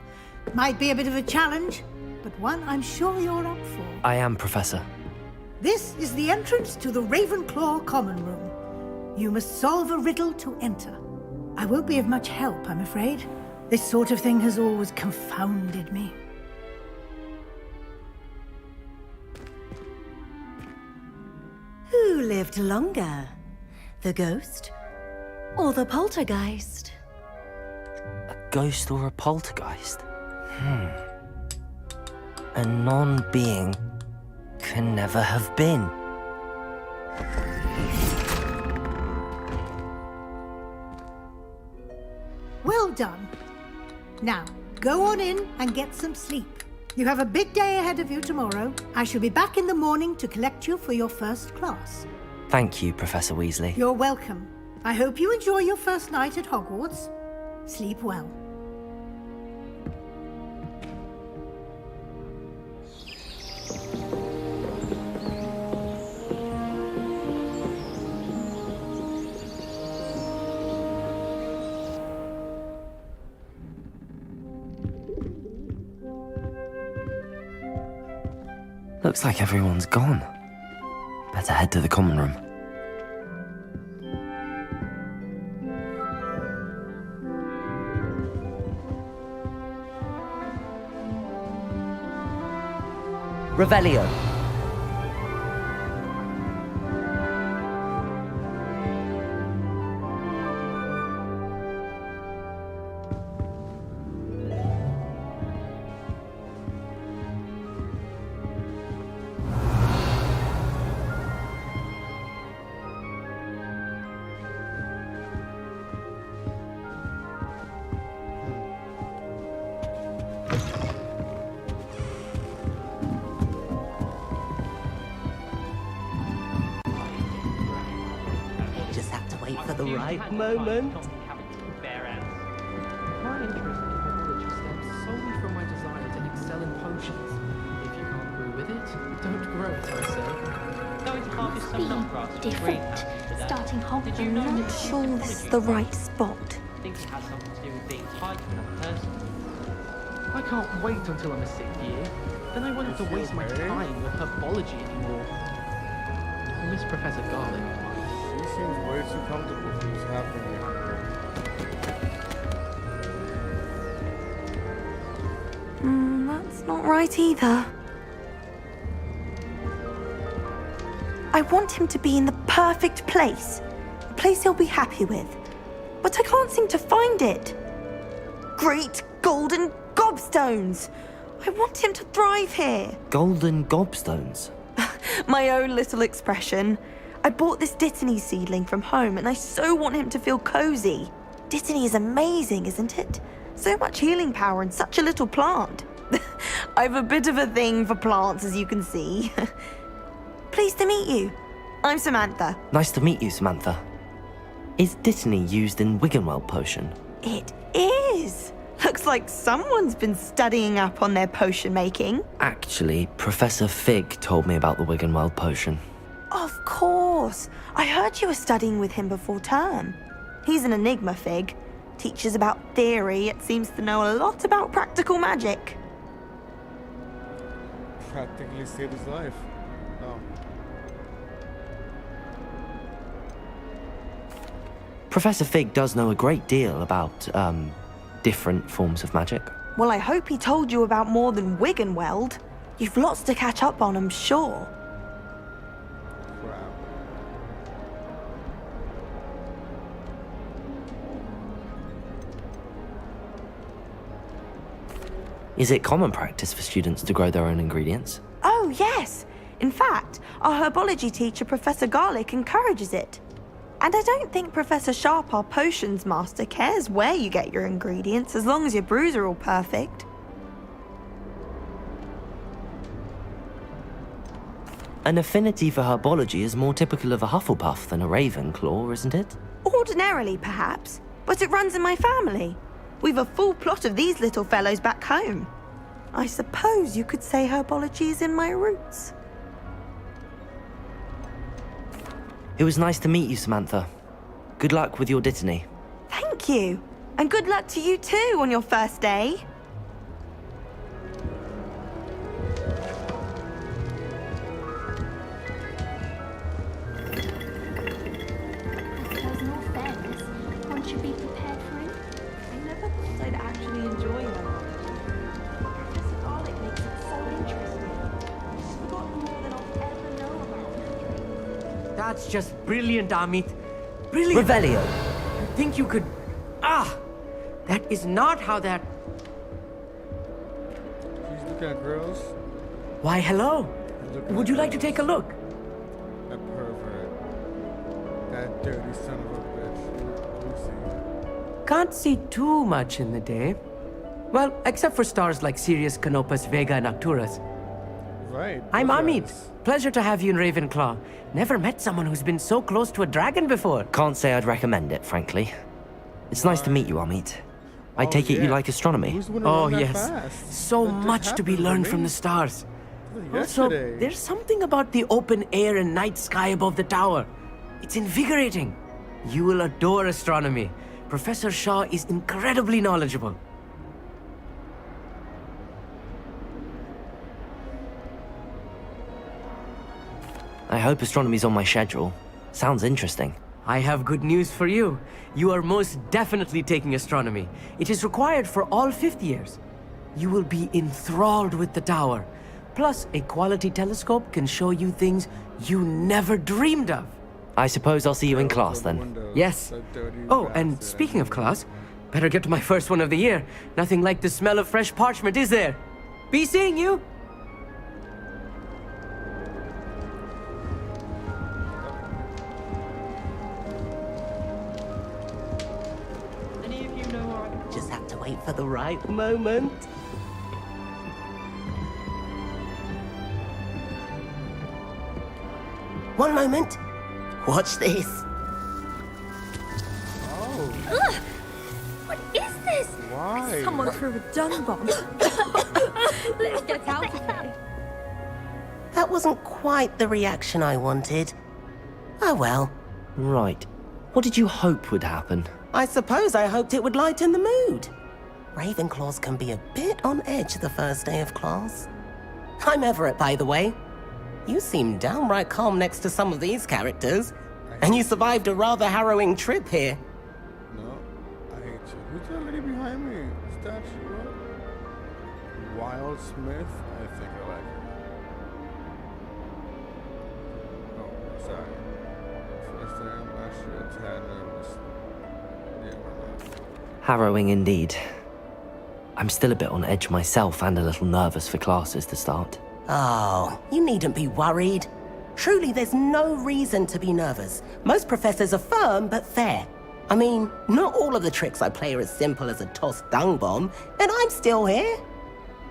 Might be a bit of a challenge, but one I'm sure you're up for. I am, Professor. This is the entrance to the Ravenclaw common room. You must solve a riddle to enter. I won't be of much help, I'm afraid. This sort of thing has always confounded me. Who lived longer? The ghost or the poltergeist? ghost or a poltergeist? A non-being can never have been. Well done. Now, go on in and get some sleep. You have a big day ahead of you tomorrow. I shall be back in the morning to collect you for your first class. Thank you, Professor Weasley. You're welcome. I hope you enjoy your first night at Hogwarts. Sleep well. Looks like everyone's gone. Better head to the common room. Revelio. Just have to wait for the right moment. My interest in biology stems solely from my desire to excel in potions. If you can't grow with it, don't grow it, I say. Going to harvest some nutgrass from the greenhouse today. Starting Hogwarts. Did you know I'm not that sure this is the right spot. I think it has something to do with being tied to another person. I can't wait until I'm a sixth year. Then I won't have to waste my time with herbology anymore. I miss Professor Garlic. She seems way too comfortable with what's happening here. That's not right either. I want him to be in the perfect place. A place he'll be happy with. But I can't seem to find it. Great golden gobstones! I want him to thrive here. Golden gobstones. My own little expression. I bought this Dittany seedling from home and I so want him to feel cozy. Dittany is amazing, isn't it? So much healing power in such a little plant. I've a bit of a thing for plants, as you can see. Pleased to meet you. I'm Samantha. Nice to meet you, Samantha. Is Dittany used in Wiggenweld potion? It is. Looks like someone's been studying up on their potion making. Actually, Professor Fig told me about the Wiggenweld potion. Of course. I heard you were studying with him before term. He's an enigma, Fig. Teaches about theory, yet seems to know a lot about practical magic. Practically saved his life. Oh. Professor Fig does know a great deal about, different forms of magic. Well, I hope he told you about more than Wiggenweld. You've lots to catch up on, I'm sure. Crap. Is it common practice for students to grow their own ingredients? Oh, yes. In fact, our herbology teacher, Professor Garlic, encourages it. And I don't think Professor Sharp, our potions master, cares where you get your ingredients, as long as your brews are all perfect. An affinity for herbology is more typical of a Hufflepuff than a Ravenclaw, isn't it? Ordinarily, perhaps, but it runs in my family. We've a full plot of these little fellows back home. I suppose you could say herbology is in my roots. It was nice to meet you, Samantha. Good luck with your Dittany. Thank you. And good luck to you too on your first day. There's no fairness. One should be prepared for it. I never thought I'd actually enjoy herbology. Professor Garlic makes it so interesting. I've forgotten more than I'll ever know about magic. That's just brilliant, Amit. Brilliant. Revelio. I think you could... That is not how that... She's looking at girls. Why, hello. Would you like to take a look? That pervert. That dirty son of a bitch. Let me see. Can't see too much in the day. Well, except for stars like Sirius, Canopus, Vega, and Arcturus. Right. I'm those Amit. guys. Pleasure to have you in Ravenclaw. Never met someone who's been so close to a dragon before. Can't say I'd recommend it, frankly. It's nice to meet you, Amit. I take it you like astronomy. Who's the one who Oh, run that yes. fast? So That just much to be happened learned me. from the stars. Also, Yesterday. there's something about the open air and night sky above the tower. It's invigorating. You will adore astronomy. Professor Shaw is incredibly knowledgeable. I hope astronomy's on my schedule. Sounds interesting. I have good news for you. You are most definitely taking astronomy. It is required for all fifth years. You will be enthralled with the tower. Plus, a quality telescope can show you things you never dreamed of. I suppose I'll see you in class then. Yes. Oh, and speaking of class, better get to my first one of the year. Nothing like the smell of fresh parchment, is there? Be seeing you! Any of you know where I can... Just have to wait for the right moment. One moment. Watch this. Oh. What is this? Why? Someone threw a dung bomb. Let's get out of here. That wasn't quite the reaction I wanted. Oh well. Right. What did you hope would happen? I suppose I hoped it would lighten the mood. Ravenclaws can be a bit on edge the first day of class. I'm Everett, by the way. You seem downright calm next to some of these characters. And you survived a rather harrowing trip here. No, I hate you. Who's that lady behind me? Statue, what? Wild Smith? I think I like her. Oh, sorry. First time, actually a tad nervous. Yeah, why not? Harrowing indeed. I'm still a bit on edge myself and a little nervous for classes to start. Oh, you needn't be worried. Truly, there's no reason to be nervous. Most professors are firm but fair. I mean, not all of the tricks I play are as simple as a tossed dung bomb, and I'm still here.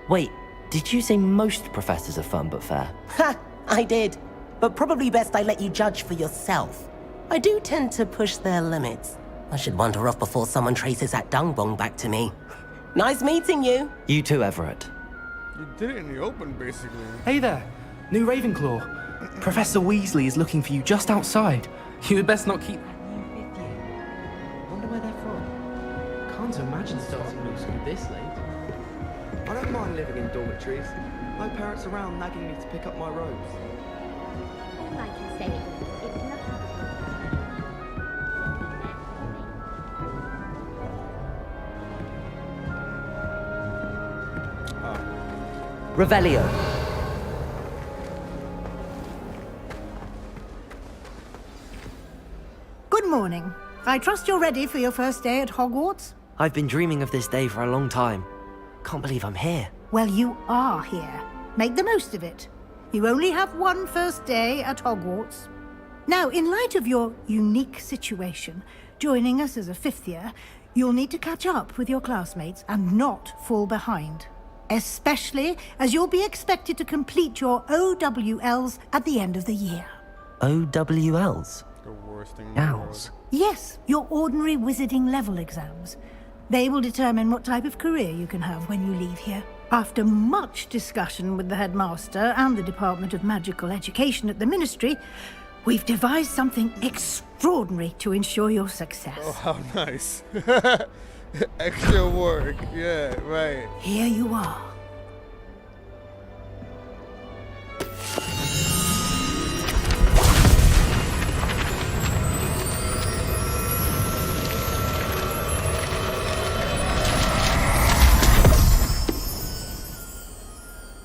Wait, did you say most professors are fun but fair? Ha, I did. But probably best I let you judge for yourself. I do tend to push their limits. I should wander off before someone traces that dung bomb back to me. Nice meeting you. You too, Everett. You did it in the open, basically. Hey there, new Ravenclaw. Professor Weasley is looking for you just outside. You had best not keep... Wonder where they're from. Can't imagine starting middle school this late. I don't mind living in dormitories. No parents around nagging me to pick up my robes. All I can say is nothing. Revelio. Good morning. I trust you're ready for your first day at Hogwarts? I've been dreaming of this day for a long time. Can't believe I'm here. Well, you are here. Make the most of it. You only have one first day at Hogwarts. Now, in light of your unique situation, joining us as a fifth year, you'll need to catch up with your classmates and not fall behind. Especially as you'll be expected to complete your OWLs at the end of the year. OWLs? The worst thing in the world. Owls? Yes, your ordinary wizarding level exams. They will determine what type of career you can have when you leave here. After much discussion with the headmaster and the Department of Magical Education at the Ministry, we've devised something extraordinary to ensure your success. Oh, how nice. Extra work. Yeah, right. Here you are.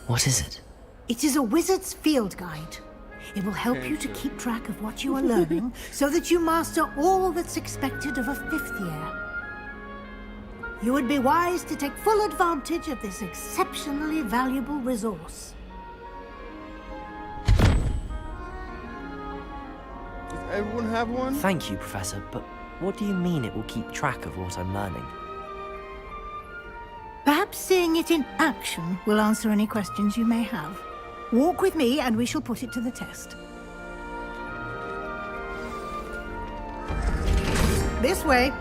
What is it? It is a wizard's field guide. It will help you to keep track of what you are learning so that you master all that's expected of a fifth year. You would be wise to take full advantage of this exceptionally valuable resource. Does everyone have one? Thank you, Professor, but what do you mean it will keep track of what I'm learning? Perhaps seeing it in action will answer any questions you may have. Walk with me and we shall put it to the test. This way.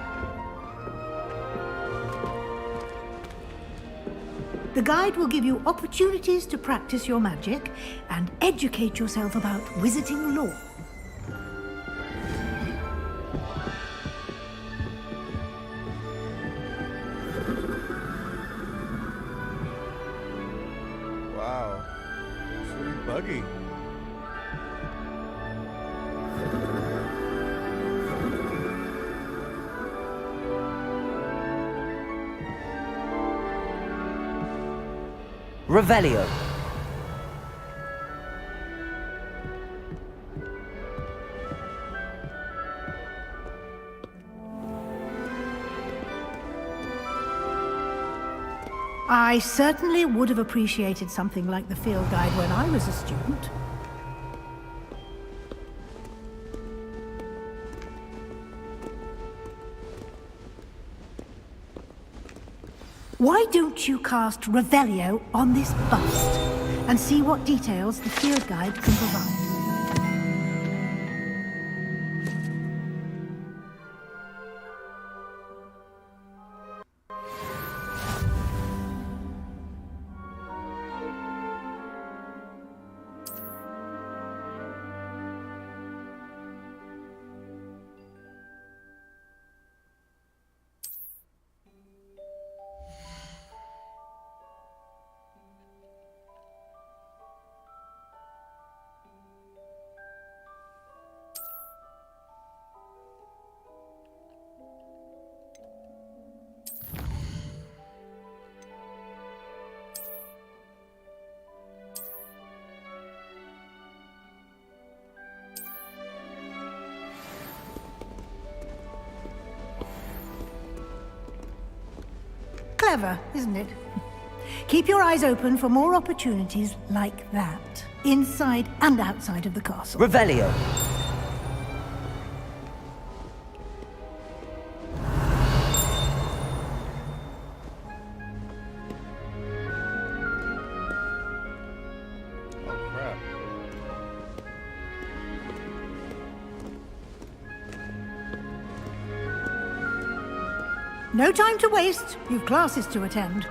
The guide will give you opportunities to practice your magic and educate yourself about wizarding lore. Wow. It's really buggy. Revelio. I certainly would have appreciated something like the field guide when I was a student. Why don't you cast Revelio on this bust and see what details the field guide can provide? Clever, isn't it? Keep your eyes open for more opportunities like that, inside and outside of the castle. Revelio. Oh crap. No time to waste. You've classes to attend.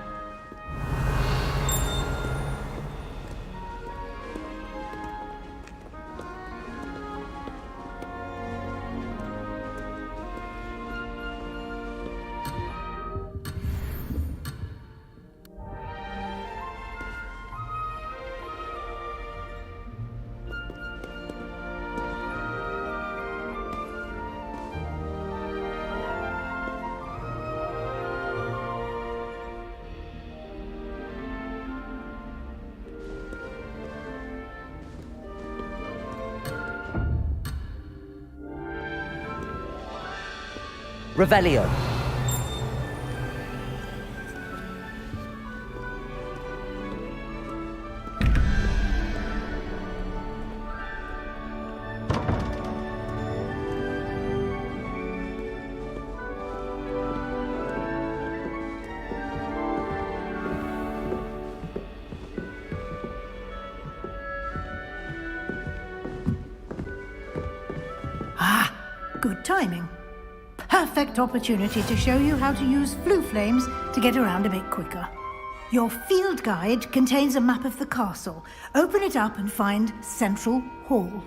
Revelio. Ah, good timing. Perfect opportunity to show you how to use flue flames to get around a bit quicker. Your field guide contains a map of the castle. Open it up and find Central Hall.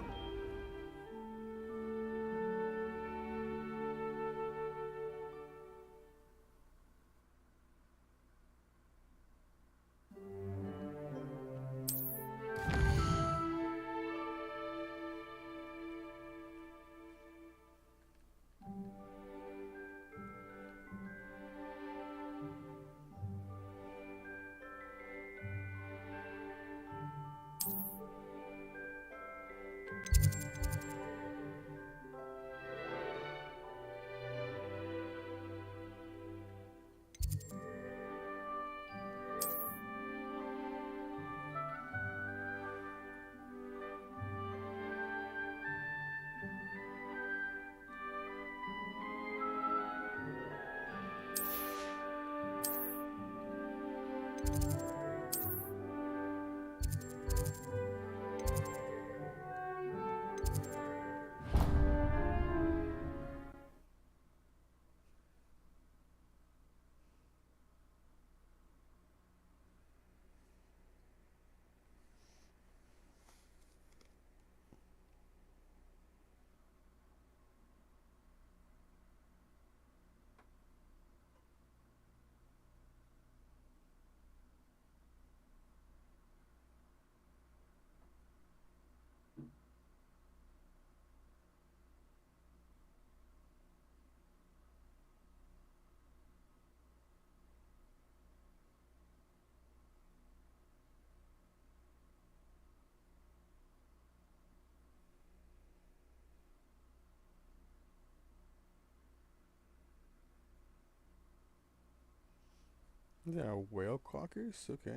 There are whale clockers? Okay.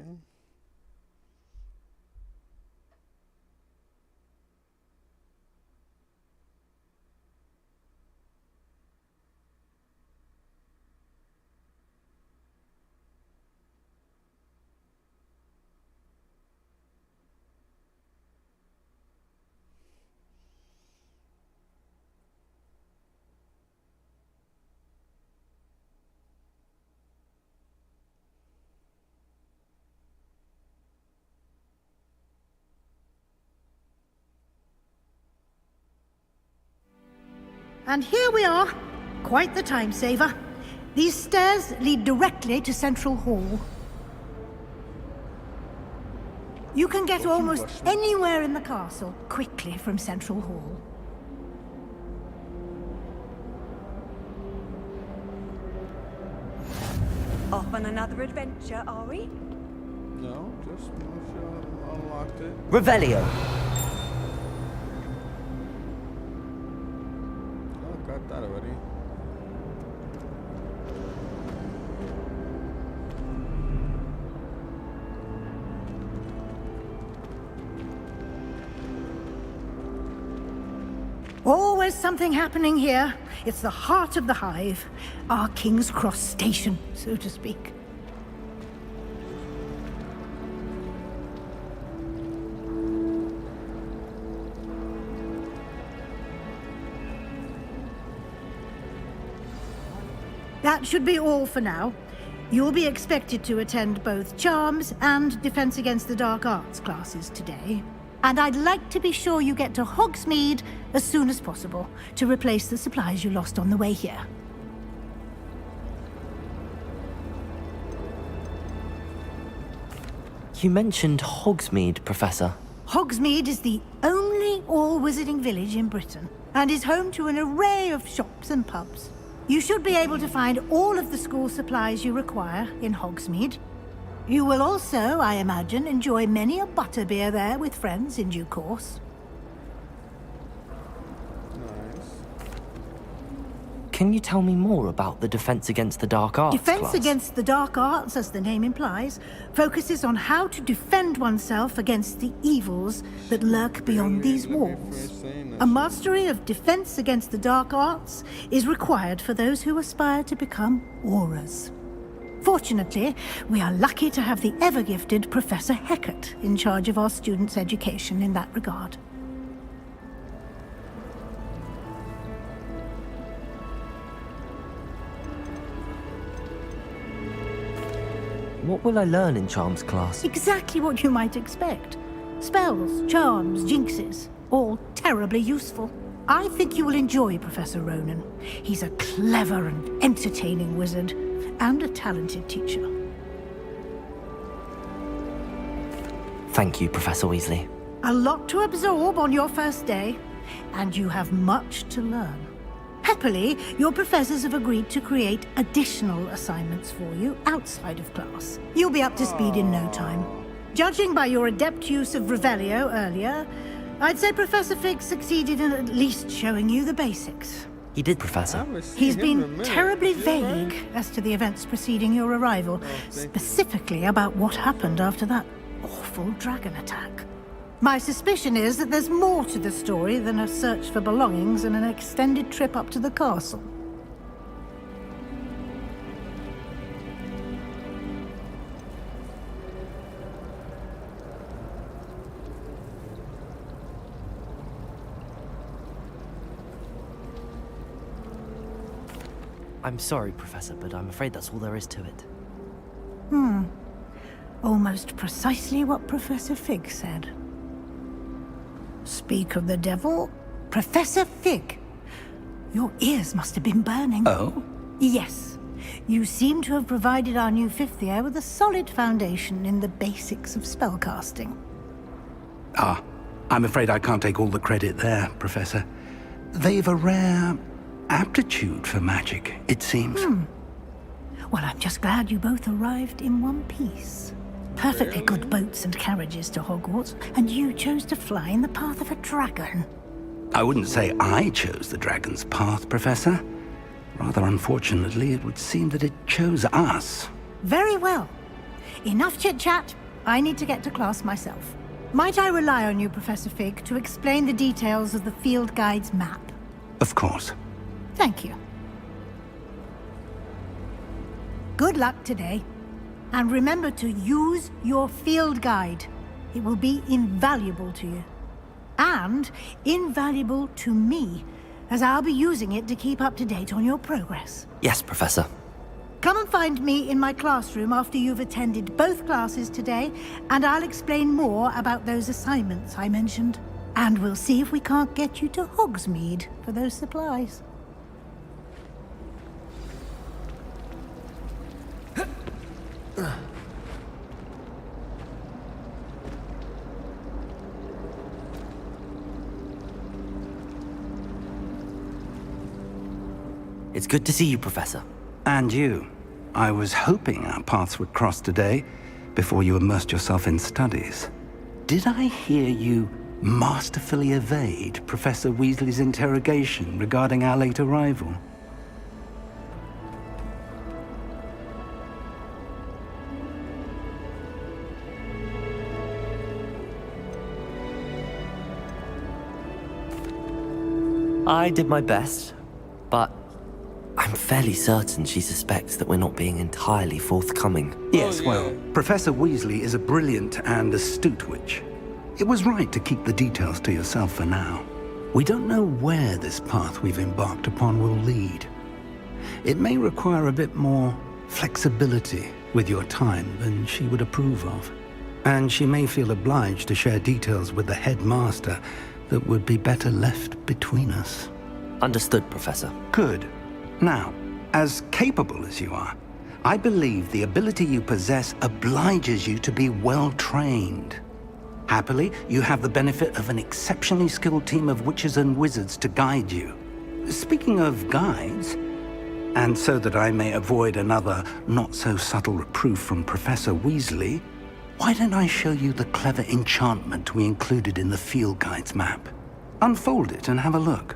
And here we are. Quite the time saver. These stairs lead directly to Central Hall. You can get almost anywhere in the castle quickly from Central Hall. Off on another adventure, are we? No, just make sure I unlocked it. Revelio. Oh, got that already. Always something happening here. It's the heart of the hive. Our King's Cross station, so to speak. That should be all for now. You'll be expected to attend both Charms and Defense Against the Dark Arts classes today. And I'd like to be sure you get to Hogsmeade as soon as possible to replace the supplies you lost on the way here. You mentioned Hogsmeade, Professor. Hogsmeade is the only all-wizarding village in Britain and is home to an array of shops and pubs. You should be able to find all of the school supplies you require in Hogsmeade. You will also, I imagine, enjoy many a butterbeer there with friends in due course. Can you tell me more about the Defense Against the Dark Arts Defense class? Against the Dark Arts, as the name implies, focuses on how to defend oneself against the evils that lurk beyond these walls. A mastery of Defense Against the Dark Arts is required for those who aspire to become Aurors. Fortunately, we are lucky to have the ever-gifted Professor Hecat in charge of our students' education in that regard. What will I learn in Charms class? Exactly what you might expect. Spells, charms, jinxes, all terribly useful. I think you will enjoy Professor Ronan. He's a clever and entertaining wizard, and a talented teacher. Thank you, Professor Weasley. A lot to absorb on your first day, and you have much to learn. Happily, your professors have agreed to create additional assignments for you outside of class. You'll be up to speed in no time. Judging by your adept use of Revelio earlier, I'd say Professor Fig succeeded in at least showing you the basics. He did, Professor. He's been terribly vague as to the events preceding your arrival, specifically about what happened after that awful dragon attack. My suspicion is that there's more to the story than a search for belongings and an extended trip up to the castle. I'm sorry, Professor, but I'm afraid that's all there is to it. Almost precisely what Professor Fig said. Speak of the devil, Professor Fig. Your ears must have been burning. Oh? Yes. You seem to have provided our new fifth year with a solid foundation in the basics of spellcasting. Ah, I'm afraid I can't take all the credit there, Professor. They've a rare aptitude for magic, it seems. Well, I'm just glad you both arrived in one piece. Perfectly good boats and carriages to Hogwarts, and you chose to fly in the path of a dragon. I wouldn't say I chose the dragon's path, Professor. Rather unfortunately, it would seem that it chose us. Very well. Enough chit-chat. I need to get to class myself. Might I rely on you, Professor Fig, to explain the details of the field guide's map? Of course. Thank you. Good luck today. And remember to use your field guide. It will be invaluable to you. And invaluable to me, as I'll be using it to keep up to date on your progress. Yes, Professor. Come and find me in my classroom after you've attended both classes today, and I'll explain more about those assignments I mentioned. And we'll see if we can't get you to Hogsmeade for those supplies. It's good to see you, Professor. And you. I was hoping our paths would cross today, before you immersed yourself in studies. Did I hear you masterfully evade Professor Weasley's interrogation regarding our late arrival? I did my best, but I'm fairly certain she suspects that we're not being entirely forthcoming. Yes, well, Professor Weasley is a brilliant and astute witch. It was right to keep the details to yourself for now. We don't know where this path we've embarked upon will lead. It may require a bit more flexibility with your time than she would approve of. And she may feel obliged to share details with the headmaster that would be better left between us. Understood, Professor. Good. Now, as capable as you are, I believe the ability you possess obliges you to be well-trained. Happily, you have the benefit of an exceptionally skilled team of witches and wizards to guide you. Speaking of guides, and so that I may avoid another not-so-subtle reproof from Professor Weasley, why don't I show you the clever enchantment we included in the field guide's map? Unfold it and have a look.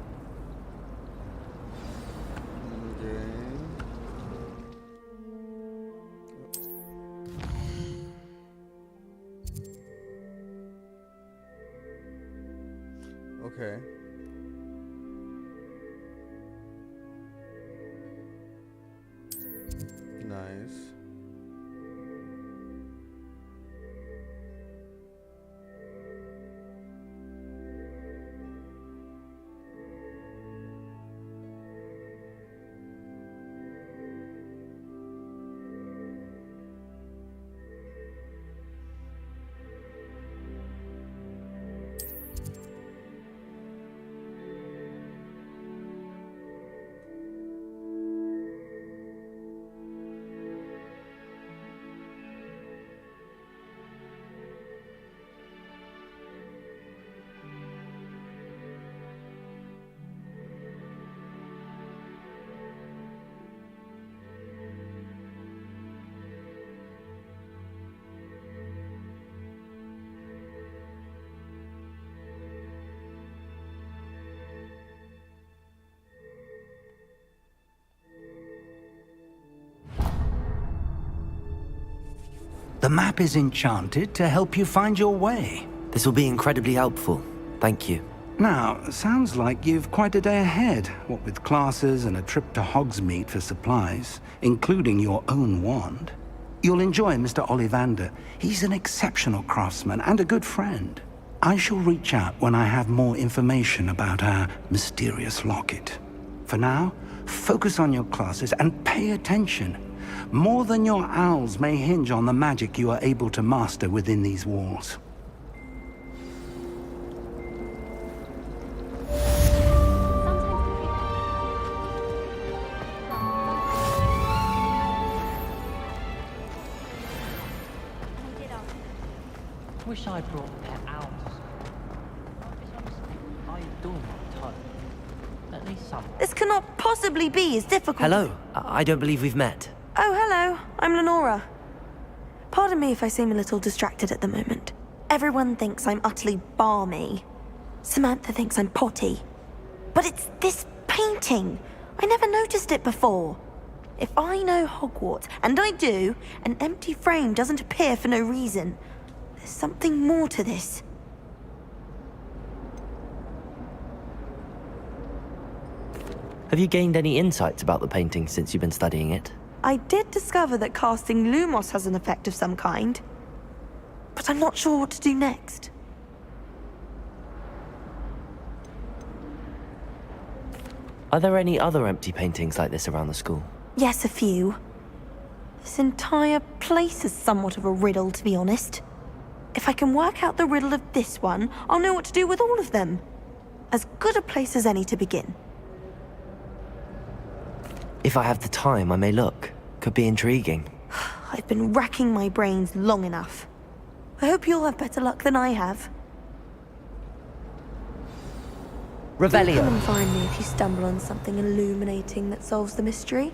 Okay. Nice. The map is enchanted to help you find your way. This will be incredibly helpful. Thank you. Now, sounds like you've quite a day ahead, what with classes and a trip to Hogsmeade for supplies, including your own wand. You'll enjoy Mr. Ollivander. He's an exceptional craftsman and a good friend. I shall reach out when I have more information about our mysterious locket. For now, focus on your classes and pay attention. More than your owls may hinge on the magic you are able to master within these walls. Wish I brought pet owls. I adore my toe. At least some. This cannot possibly be as difficult. Hello. I don't believe we've met. Oh, hello. I'm Lenora. Pardon me if I seem a little distracted at the moment. Everyone thinks I'm utterly balmy. Samantha thinks I'm potty. But it's this painting. I never noticed it before. If I know Hogwarts, and I do, an empty frame doesn't appear for no reason. There's something more to this. Have you gained any insights about the painting since you've been studying it? I did discover that casting Lumos has an effect of some kind, but I'm not sure what to do next. Are there any other empty paintings like this around the school? Yes, a few. This entire place is somewhat of a riddle, to be honest. If I can work out the riddle of this one, I'll know what to do with all of them. As good a place as any to begin. If I have the time, I may look. Could be intriguing. I've been racking my brains long enough. I hope you'll have better luck than I have. Revelio. Come and find me if you stumble on something illuminating that solves the mystery.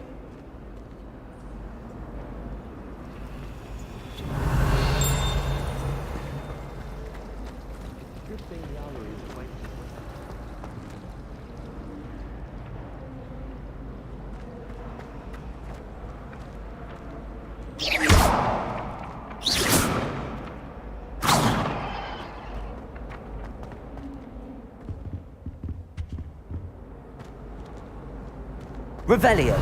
Revelio.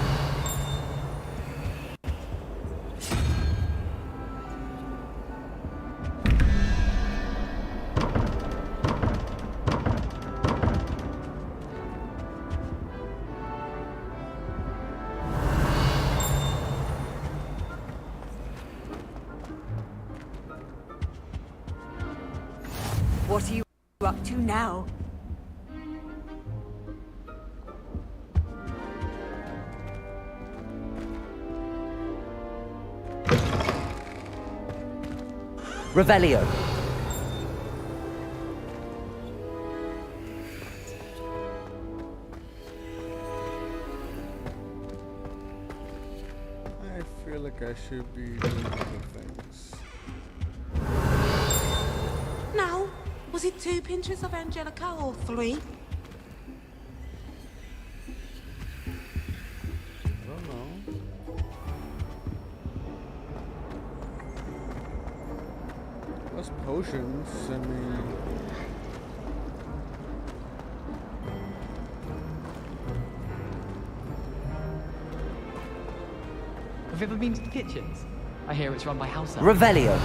What are you up to now? Revelio. I feel like I should be doing other things. Now, was it 2 pinches of Angelica or 3? I don't know. Plus potions, I mean... Have you ever been to the kitchens? I hear it's run by house elves. Revelio.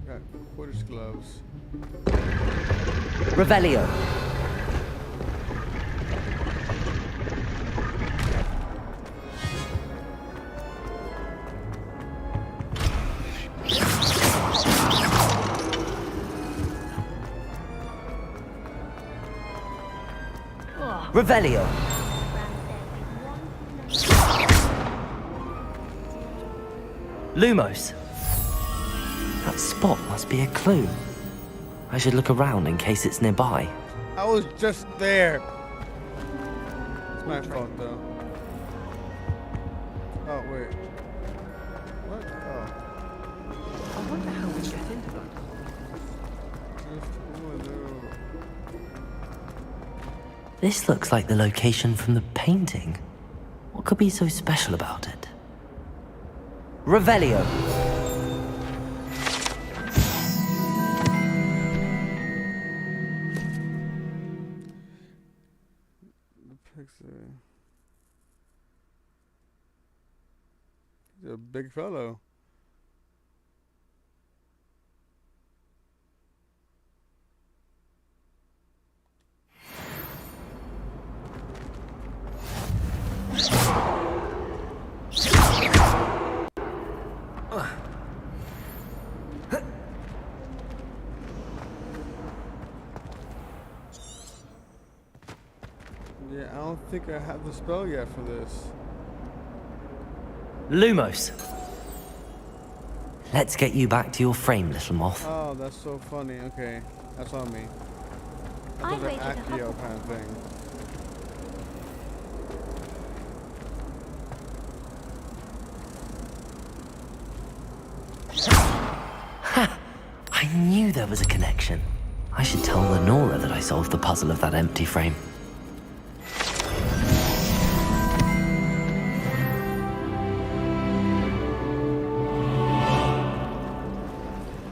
Got Quidditch gloves. Revelio. Revelio. Lumos. That spot must be a clue. I should look around in case it's nearby. I was just there. It's my fault though. Oh wait. What? Oh. I wonder how we get into that. This looks like the location from the painting. What could be so special about it? Revelio. He's a big fellow. Yeah, I don't think I have the spell yet for this. Lumos. Let's get you back to your frame, little moth. Oh, that's so funny. Okay, that's on me. I That's an waited a Accio Hogwarts. kind of thing. Ha! I knew there was a connection. I should tell Lenora that I solved the puzzle of that empty frame.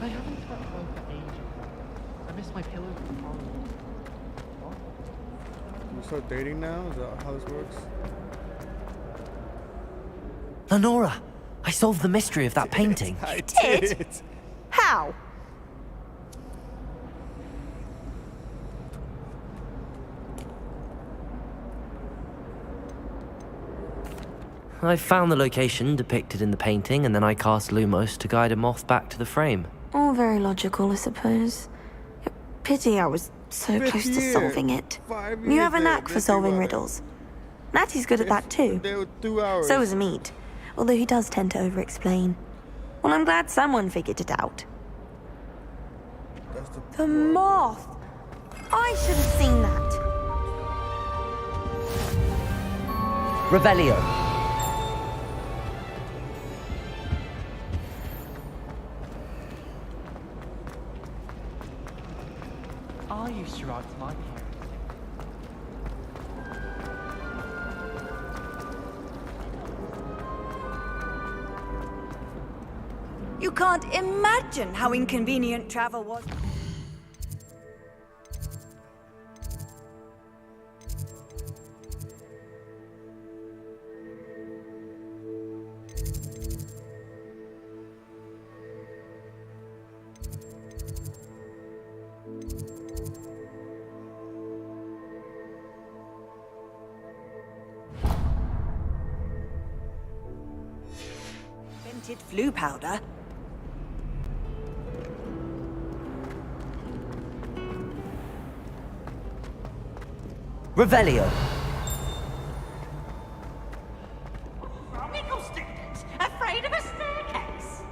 I haven't slept well for ages. I miss my pillow from home. What? You start dating now? Is that how this works? Lenora, I solved the mystery of that painting. I did? How? I found the location depicted in the painting, and then I cast Lumos to guide a moth back to the frame. All very logical, I suppose. Pity I was so Fifth close to year. solving it. 5 You years have a there, knack for think solving about it. riddles. Natty's good at that too. They were 2 hours. So is Meat, although he does tend to over-explain. Well, I'm glad someone figured it out. That's The moth! I should have seen that. Revelio. I used to write to my parents. You can't imagine how inconvenient travel was. Invented flu powder. Revelio. Wigglestick, afraid of a staircase.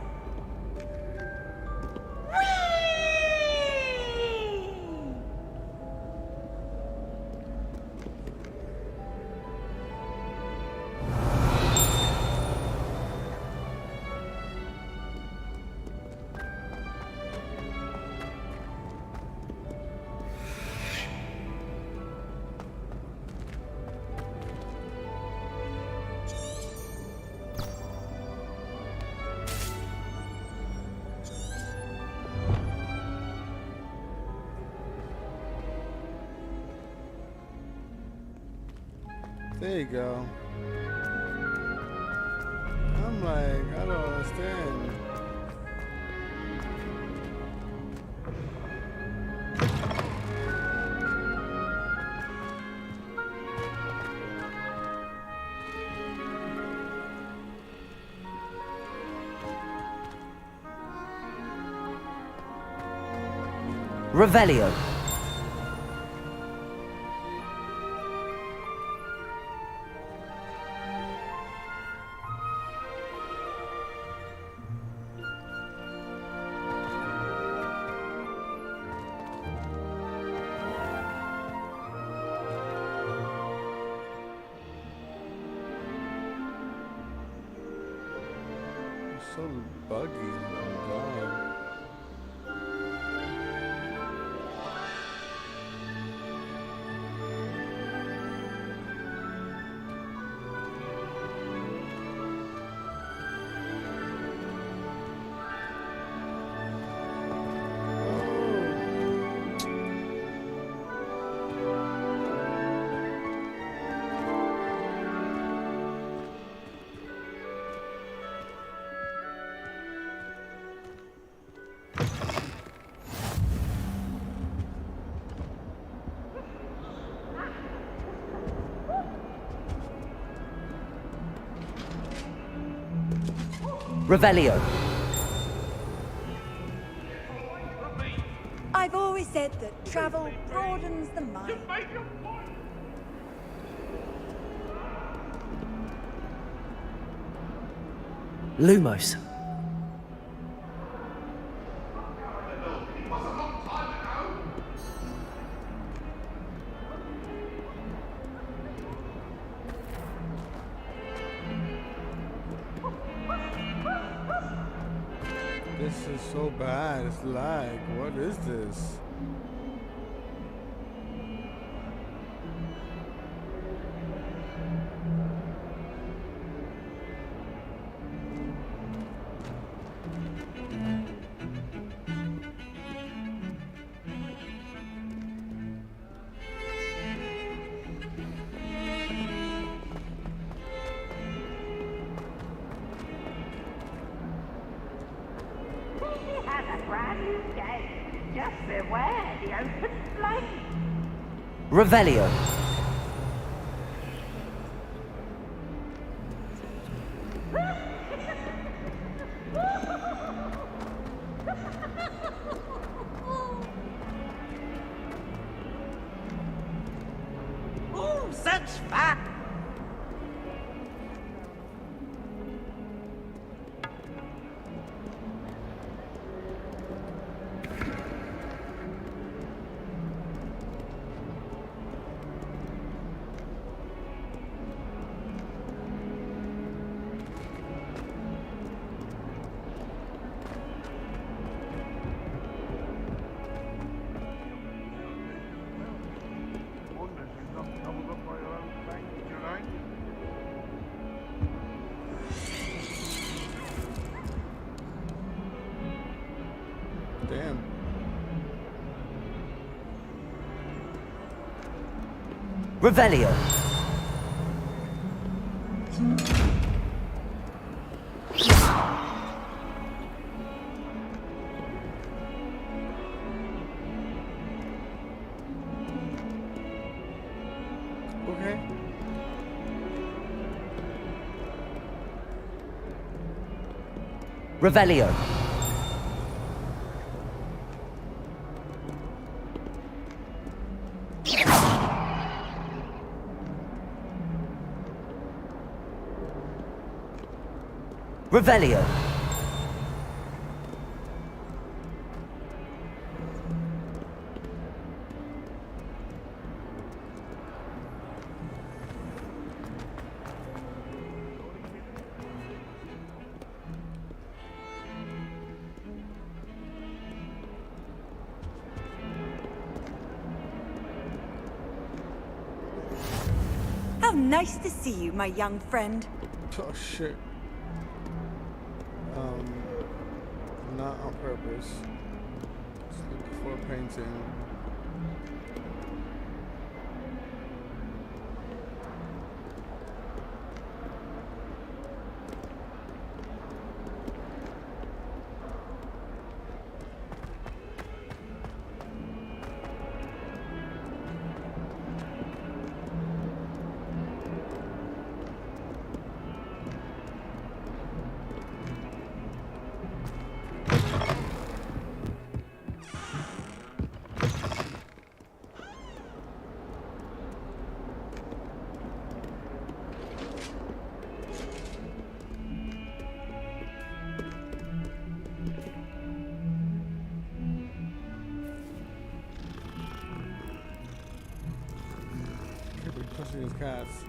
There you go. I'm like, I don't understand. Revelio. It's so buggy. Oh god. Revelio. I've always said that travel broadens the mind. Lumos. This is so bad. It's lag. What is this? Revelio. Oh, such fun! Damn. Revelio. Okay. Revelio. Revelio. How nice to see you, my young friend. Oh shit. Not on purpose. Just looking for a painting. Pushing his cats.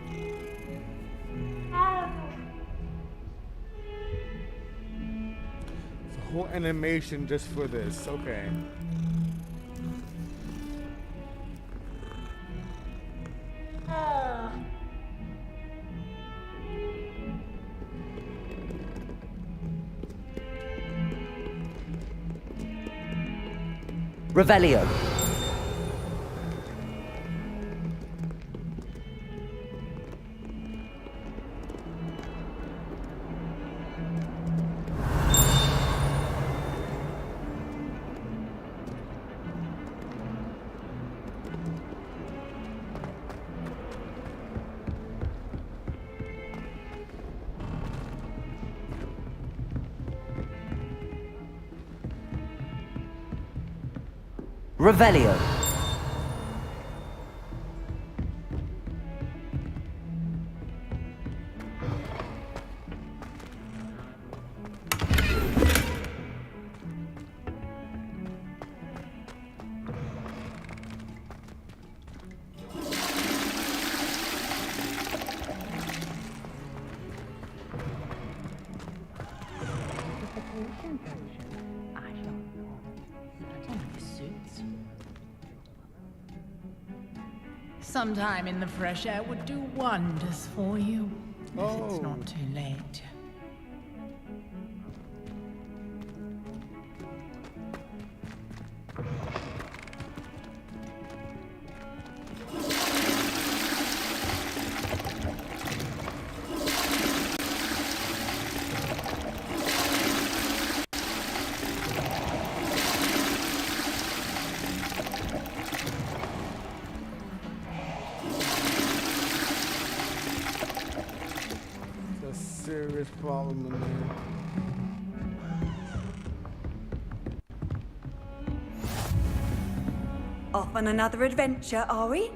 It's a whole animation just for this. Okay. Revelio. Revelio. Some time in the fresh air would do wonders for you. If it's not too late. Serious problem in there. Off on another adventure, are we?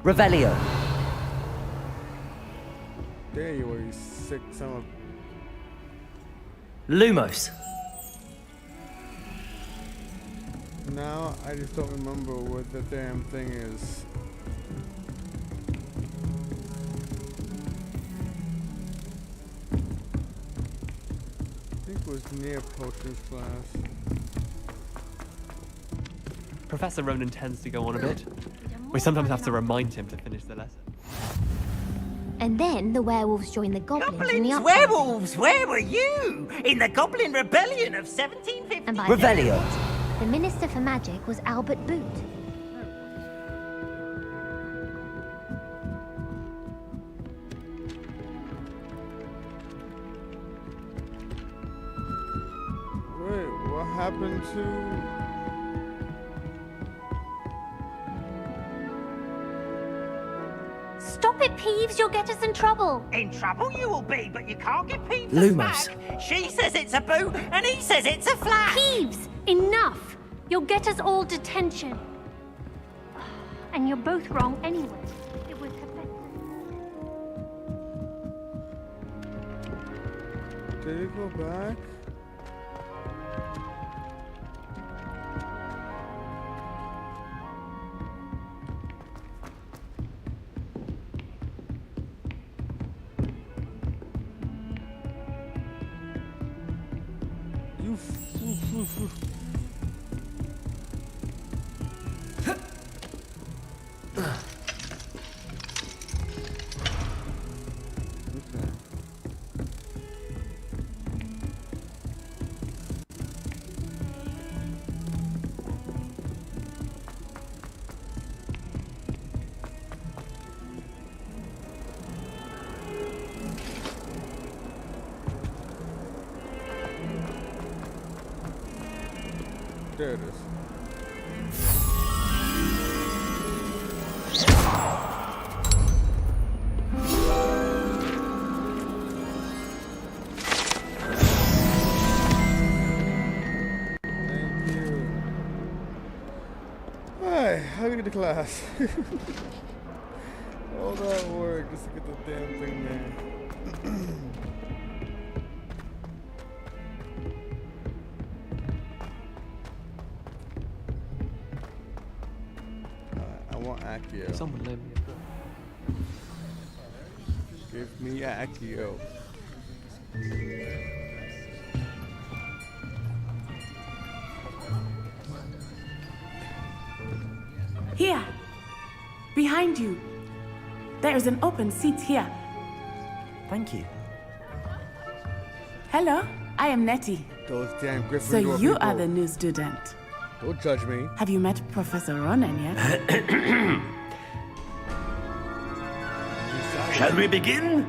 Revelio. There you are, you sick son of... Lumos. Now I just don't remember what the damn thing is. I think it was near potions class. Professor Ronan tends to go on a bit. We sometimes have to remind him to finish the lesson. And then the werewolves joined the goblins in the uplands. Werewolves! Where were you? In the Goblin Rebellion of 1750? And by Revelio. the Minister for Magic was Albert Boot. Wait, what happened to... Stop it, Peeves, you'll get us in trouble. In trouble you will be, but you can't get Peeves Lumos. back. She says it's a boo, and he says it's a flat. Peeves, enough. You'll get us all detention. And you're both wrong anyway. It was her Did it go back? There it is. Thank you. Alright, how do we get to class? All that work just to get the damn thing there. I want Accio. Someone lend me a book. Give me Accio. Here! Behind you! There is an open seat here. Thank you. Hello, I am Nettie. Those damn Gryffindor So you people. are the new student. Don't judge me. Have you met Professor Ronan yet? Shall we begin?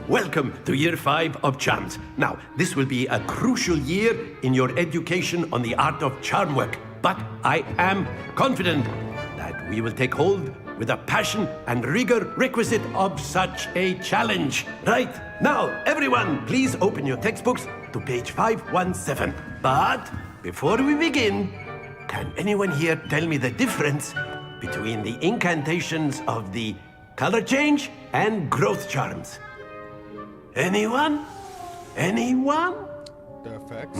Welcome to year 5 of charms. Now, this will be a crucial year in your education on the art of charm work, but I am confident that we will take hold with the passion and rigor requisite of such a challenge. Right, now, everyone, please open your textbooks to page 517. But before we begin, can anyone here tell me the difference between the incantations of the color change and growth charms? Anyone? Anyone? The effects?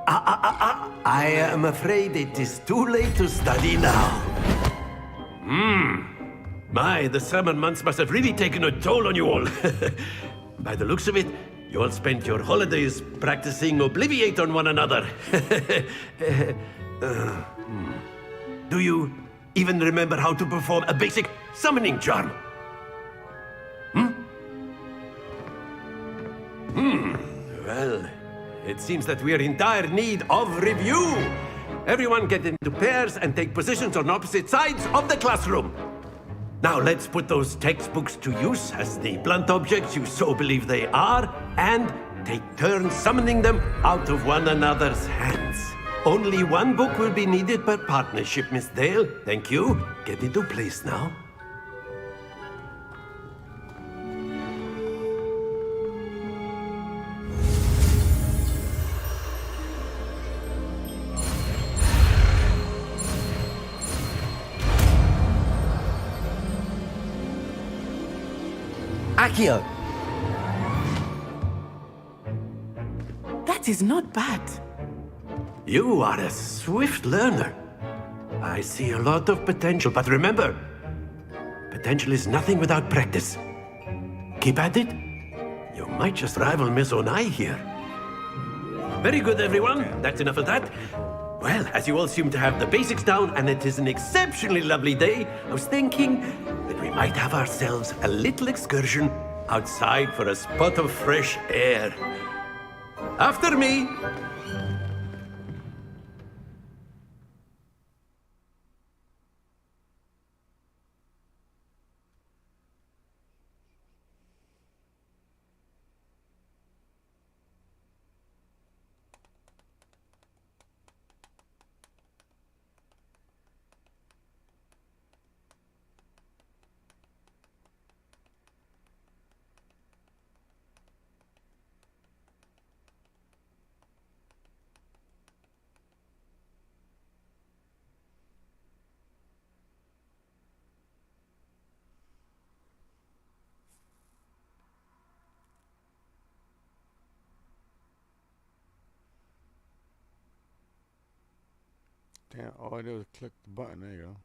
I am afraid it is too late to study now. My, the summer months must have really taken a toll on you all. By the looks of it, you all spent your holidays practicing Obliviate on one another. Do you even remember how to perform a basic summoning charm? Well, it seems that we are in dire need of review. Everyone get into pairs and take positions on opposite sides of the classroom. Now let's put those textbooks to use as the blunt objects you so believe they are, and take turns summoning them out of one another's hands. Only one book will be needed per partnership, Miss Dale. Thank you. Get into place now. Accio! That is not bad. You are a swift learner. I see a lot of potential, but remember, potential is nothing without practice. Keep at it. You might just rival Miss Onai here. Very good, everyone. That's enough of that. Well, as you all seem to have the basics down, and it is an exceptionally lovely day, I was thinking that we might have ourselves a little excursion outside for a spot of fresh air. After me! Damn, all I did was click the button. There you go.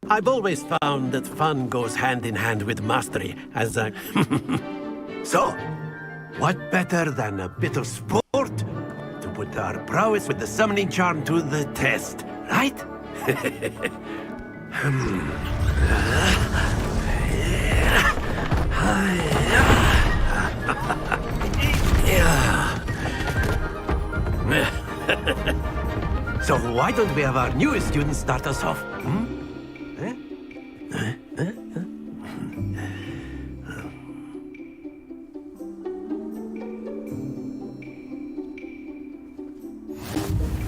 I've always found that fun goes hand in hand with mastery, as a... So, what better than a bit of sport to put our prowess with the summoning charm to the test, right? So why don't we have our newest student start us off?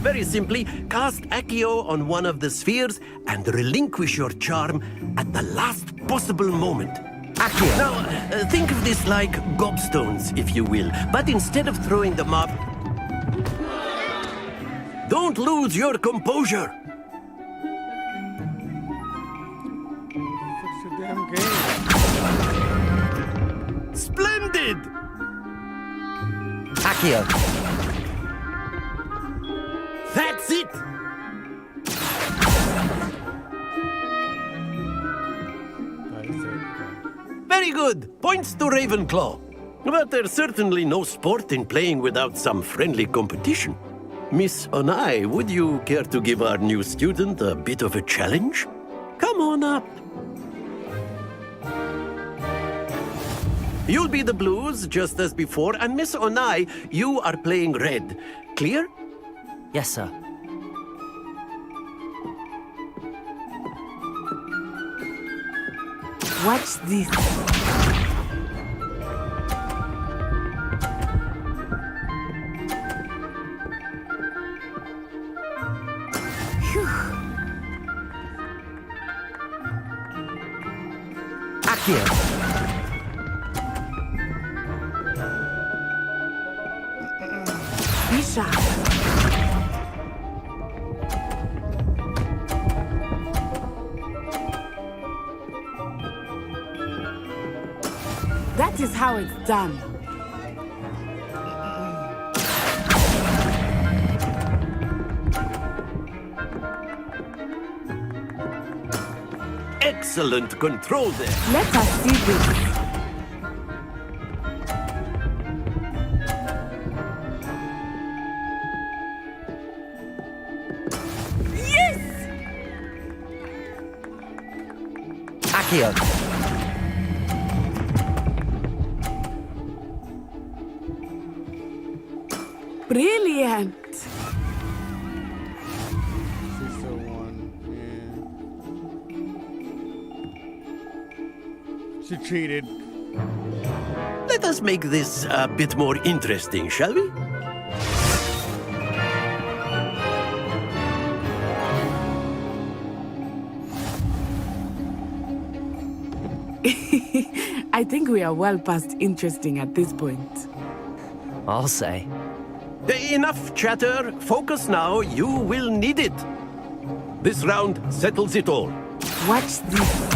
Very simply, cast Accio on one of the spheres and relinquish your charm at the last possible moment. Accio! Now, think of this like gobstones, if you will, but instead of throwing them up, don't lose your composure! What's the damn game? Splendid! Accio! That's it! Very good! Points to Ravenclaw. But there's certainly no sport in playing without some friendly competition. Miss Onai, would you care to give our new student a bit of a challenge? Come on up. You'll be the blues, just as before, and Miss Onai, you are playing red. Clear? Yes, sir. Watch this. Phew. Akio. Be sharp. That is how it's done. Excellent control there. Let us see this. Yes! Akio. Brilliant. She's still one. Yeah. She cheated. Let us make this a bit more interesting, shall we? I think we are well past interesting at this point. I'll say. Enough chatter. Focus now. You will need it. This round settles it all. Watch this.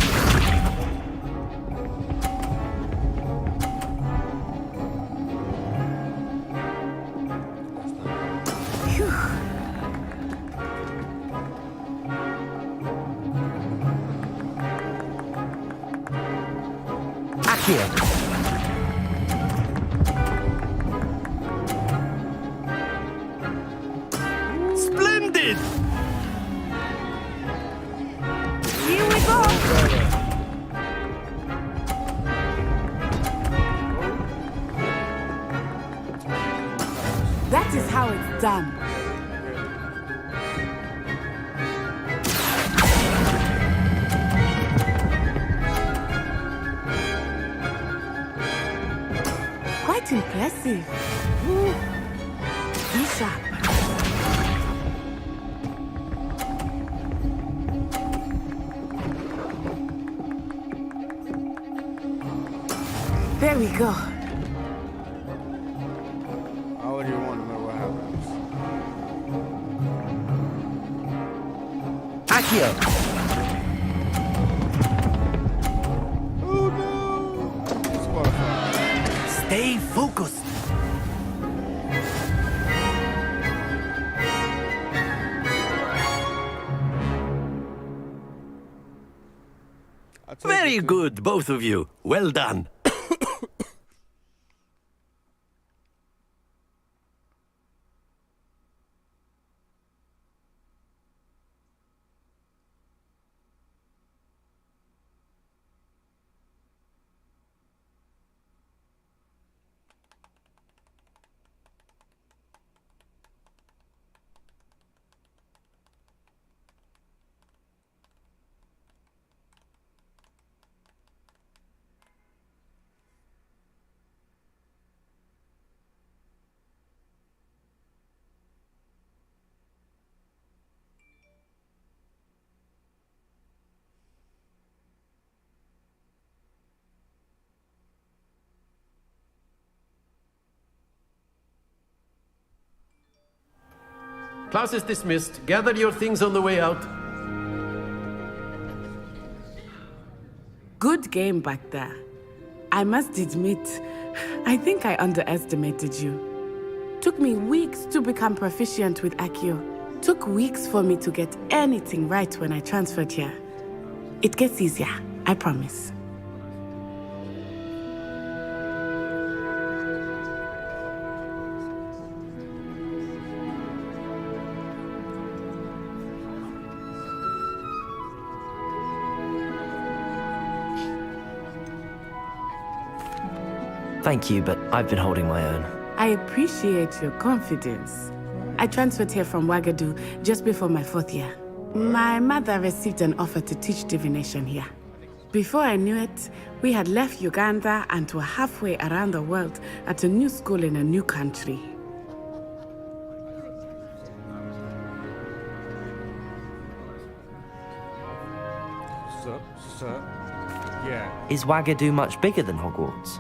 Akio. Splendid! Here we go! That is how it's done. Quite impressive. Be sharp. There we go. I already want to know what happens. Akio. Oh no! Disqualified. Stay focused. Very good, both of you. Well done. Class is dismissed. Gather your things on the way out. Good game back there. I must admit, I think I underestimated you. Took me weeks to become proficient with Akio. Took weeks for me to get anything right when I transferred here. It gets easier, I promise. Thank you, but I've been holding my own. I appreciate your confidence. I transferred here from Wagadu just before my 4th year. My mother received an offer to teach divination here. Before I knew it, we had left Uganda and were halfway around the world at a new school in a new country. Yeah. Is Wagadu much bigger than Hogwarts?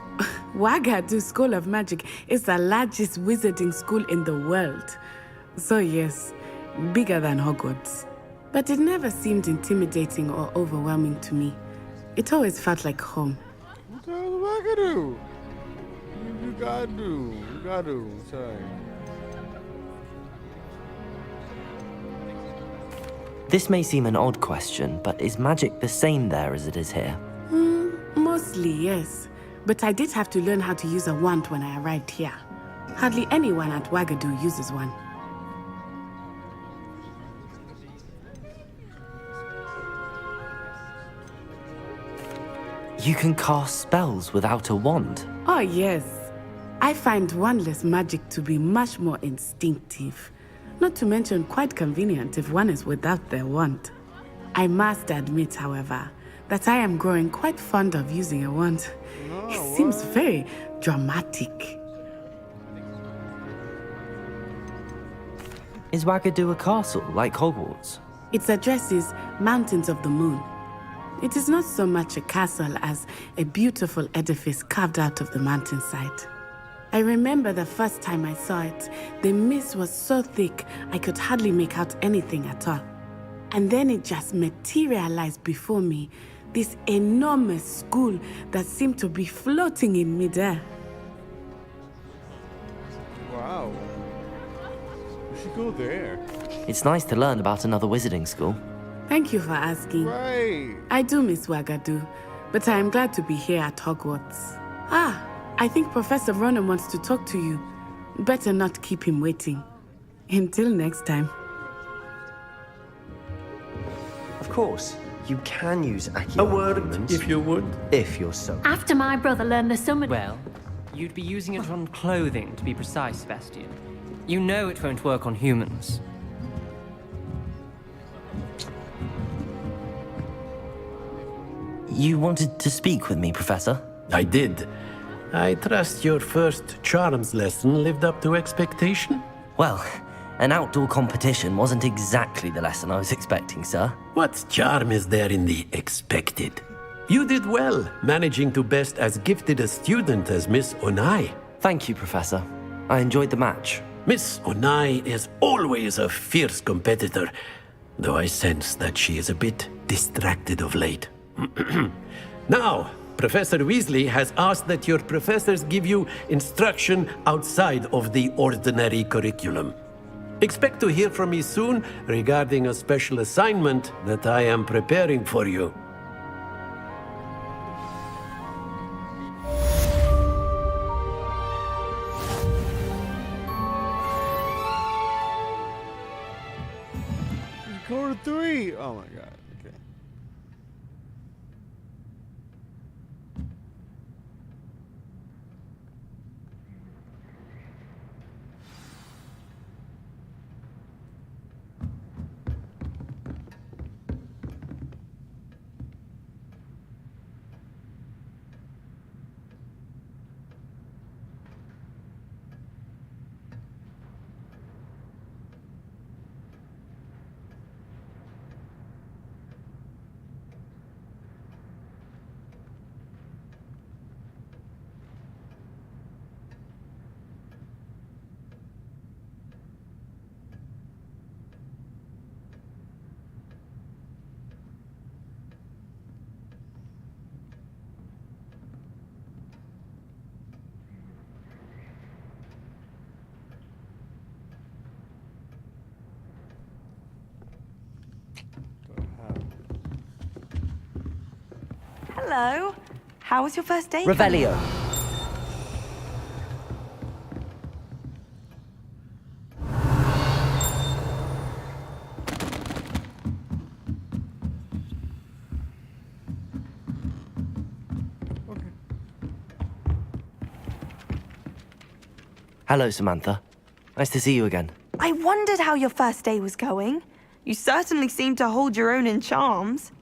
Wagadu School of Magic is the largest wizarding school in the world. So yes, bigger than Hogwarts. But it never seemed intimidating or overwhelming to me. It always felt like home. What the hell is Wagadu? You gotta do. Sorry. This may seem an odd question, but is magic the same there as it is here? Mostly, yes. But I did have to learn how to use a wand when I arrived here. Hardly anyone at Wagadu uses one. You can cast spells without a wand? Oh, yes. I find wandless magic to be much more instinctive. Not to mention quite convenient if one is without their wand. I must admit, however, that I am growing quite fond of using a wand. It seems very dramatic. Is Wagadu a castle, like Hogwarts? Its address is Mountains of the Moon. It is not so much a castle as a beautiful edifice carved out of the mountainside. I remember the first time I saw it, the mist was so thick I could hardly make out anything at all. And then it just materialized before me, this enormous school that seemed to be floating in midair. Wow. We should go there. It's nice to learn about another wizarding school. Thank you for asking. Right. I do miss Wagadu, but I am glad to be here at Hogwarts. I think Professor Ronan wants to talk to you. Better not keep him waiting. Until next time. Of course, you can use Accio. A word, if you would. If you're so. After my brother learned the summon... Well, you'd be using it on clothing, to be precise, Sebastian. You know it won't work on humans. You wanted to speak with me, Professor? I did. I trust your first charms lesson lived up to expectation? Well, an outdoor competition wasn't exactly the lesson I was expecting, sir. What charm is there in the expected? You did well, managing to best as gifted a student as Miss Onai. Thank you, Professor. I enjoyed the match. Miss Onai is always a fierce competitor, though I sense that she is a bit distracted of late. Now, Professor Weasley has asked that your professors give you instruction outside of the ordinary curriculum. Expect to hear from me soon regarding a special assignment that I am preparing for you. Go to 3. Oh my god. Okay. Hello. How was your first day? Revelio. Hello, Samantha. Nice to see you again. I wondered how your first day was going. You certainly seem to hold your own in charms.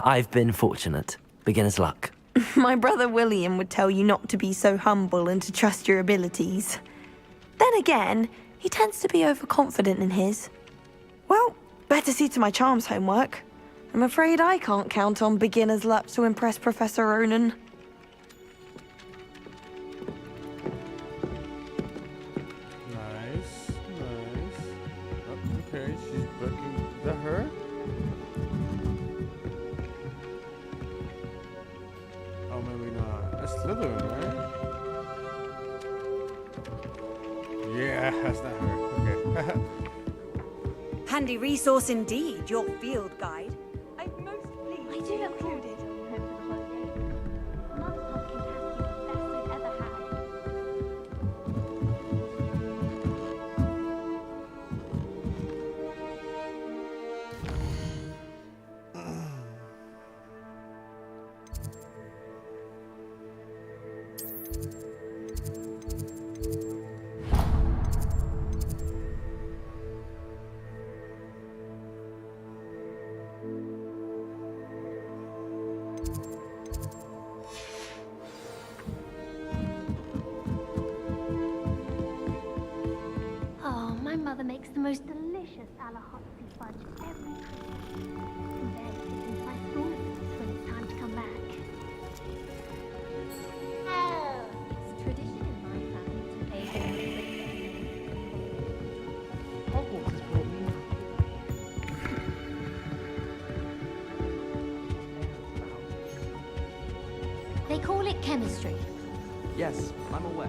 I've been fortunate. Beginner's luck. My brother William would tell you not to be so humble and to trust your abilities. Then again, he tends to be overconfident in his. Well, better see to my charms homework. I'm afraid I can't count on beginner's luck to impress Professor Ronan. Nice, nice. Oh, okay, she's booking. Is that her? Oh, maybe not. That's Slytherin, right? Yeah, that's not her. Okay. Handy resource indeed, your field guide. I'm most pleased. I do look forward to coming home for the holiday. Mum's pumpkin pasty was the best I've ever had. Oh, my mother makes the most delicious Alahotsi fudge every Christmas. And then it is my school when it's time to come back. It's tradition in my family to pay Hogwarts has brought me in. They call it chemistry. Yes, I'm aware.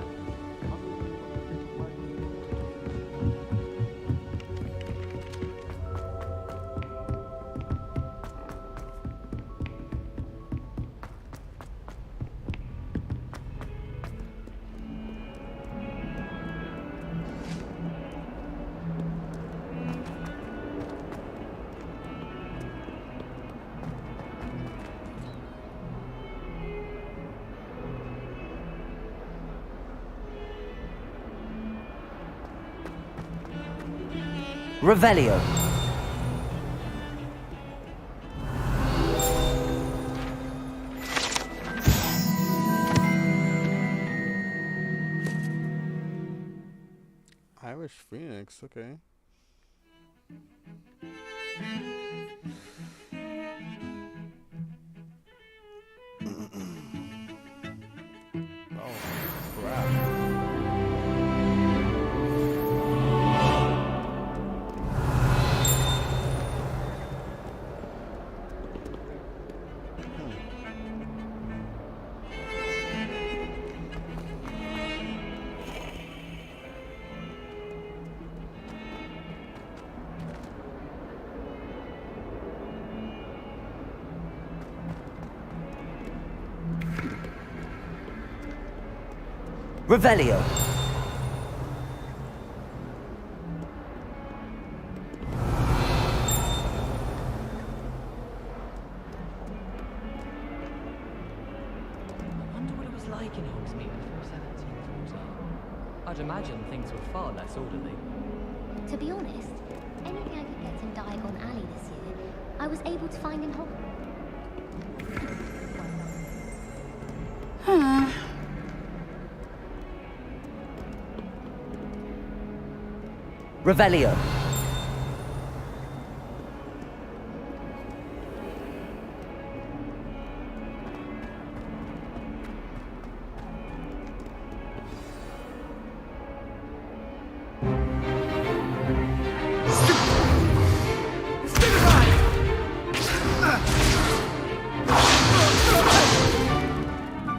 Revelio. Irish Phoenix, okay. Oh, crap. Revelio. Like in Hogsmeade before 1740. I'd imagine things were far less orderly. To be honest, anything I could get in Diagon Alley this year, I was able to find in Hogwarts. Revelio.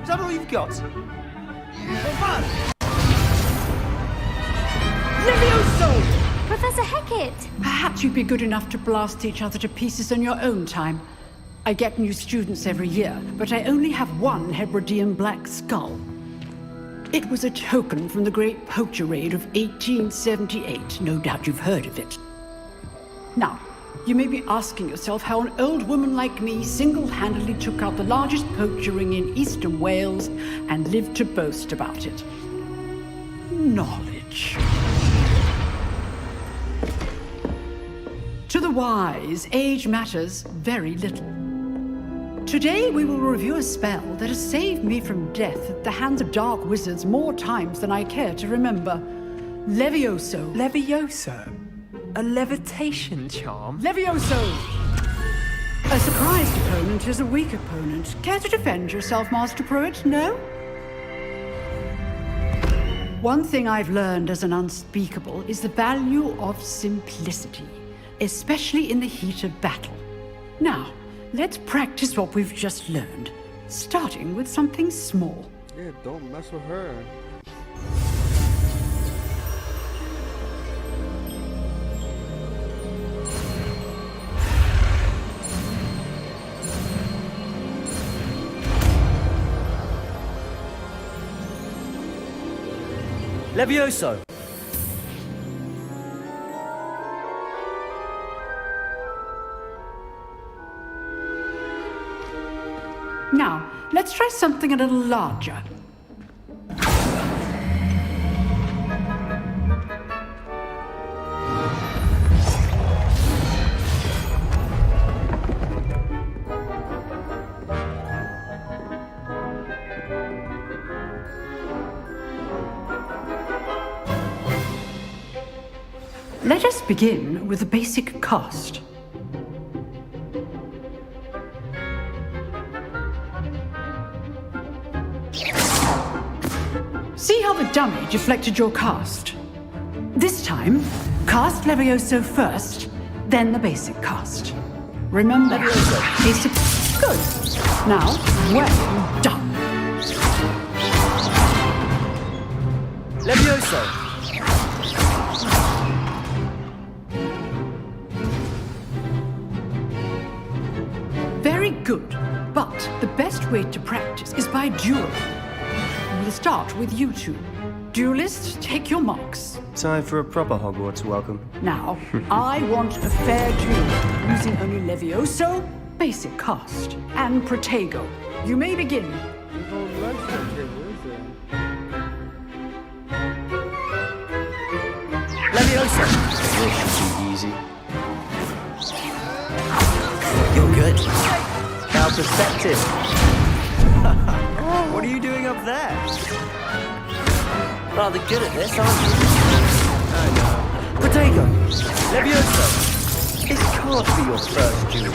Is that all you've got? Professor Hecat! Perhaps you'd be good enough to blast each other to pieces on your own time. I get new students every year, but I only have one Hebridean black skull. It was a token from the Great Poacher Raid of 1878. No doubt you've heard of it. Now, you may be asking yourself how an old woman like me single-handedly took out the largest poacher ring in eastern Wales and lived to boast about it. Knowledge. To the wise, age matters very little. Today we will review a spell that has saved me from death at the hands of dark wizards more times than I care to remember. Levioso. Levioso? A levitation charm? Levioso! A surprised opponent is a weak opponent. Care to defend yourself, Master Pruitt? No? One thing I've learned as an unspeakable is the value of simplicity, especially in the heat of battle. Now, let's practice what we've just learned, starting with something small. Yeah, don't mess with her. Levioso! Now, let's try something a little larger. Let us begin with a basic cast. See how the dummy deflected your cast? This time, cast Levioso first, then the basic cast. Remember, basic... Good. Now, well done. Levioso! Very good, but the best way to practice is by duel. We'll start with you two. Duelists, take your marks. Time for a proper Hogwarts welcome. Now, I want a fair duel, using only Levioso, basic cast, and Protego. You may begin. Levioso! This should be easy. You're good. Now perspective. What are you doing up there? Rather good at this, aren't you? I know. Protego! Levioso! This can't be your first duel.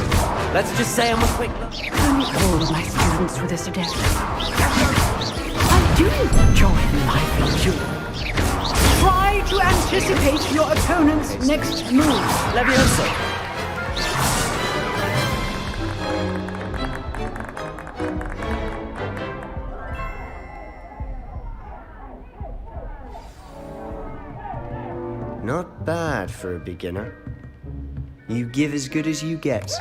Let's just say I'm a quick look. Only all of my students were this adept. I do enjoy a lively duel. Try to anticipate your opponent's next move. Levioso! Not bad for a beginner. You give as good as you get.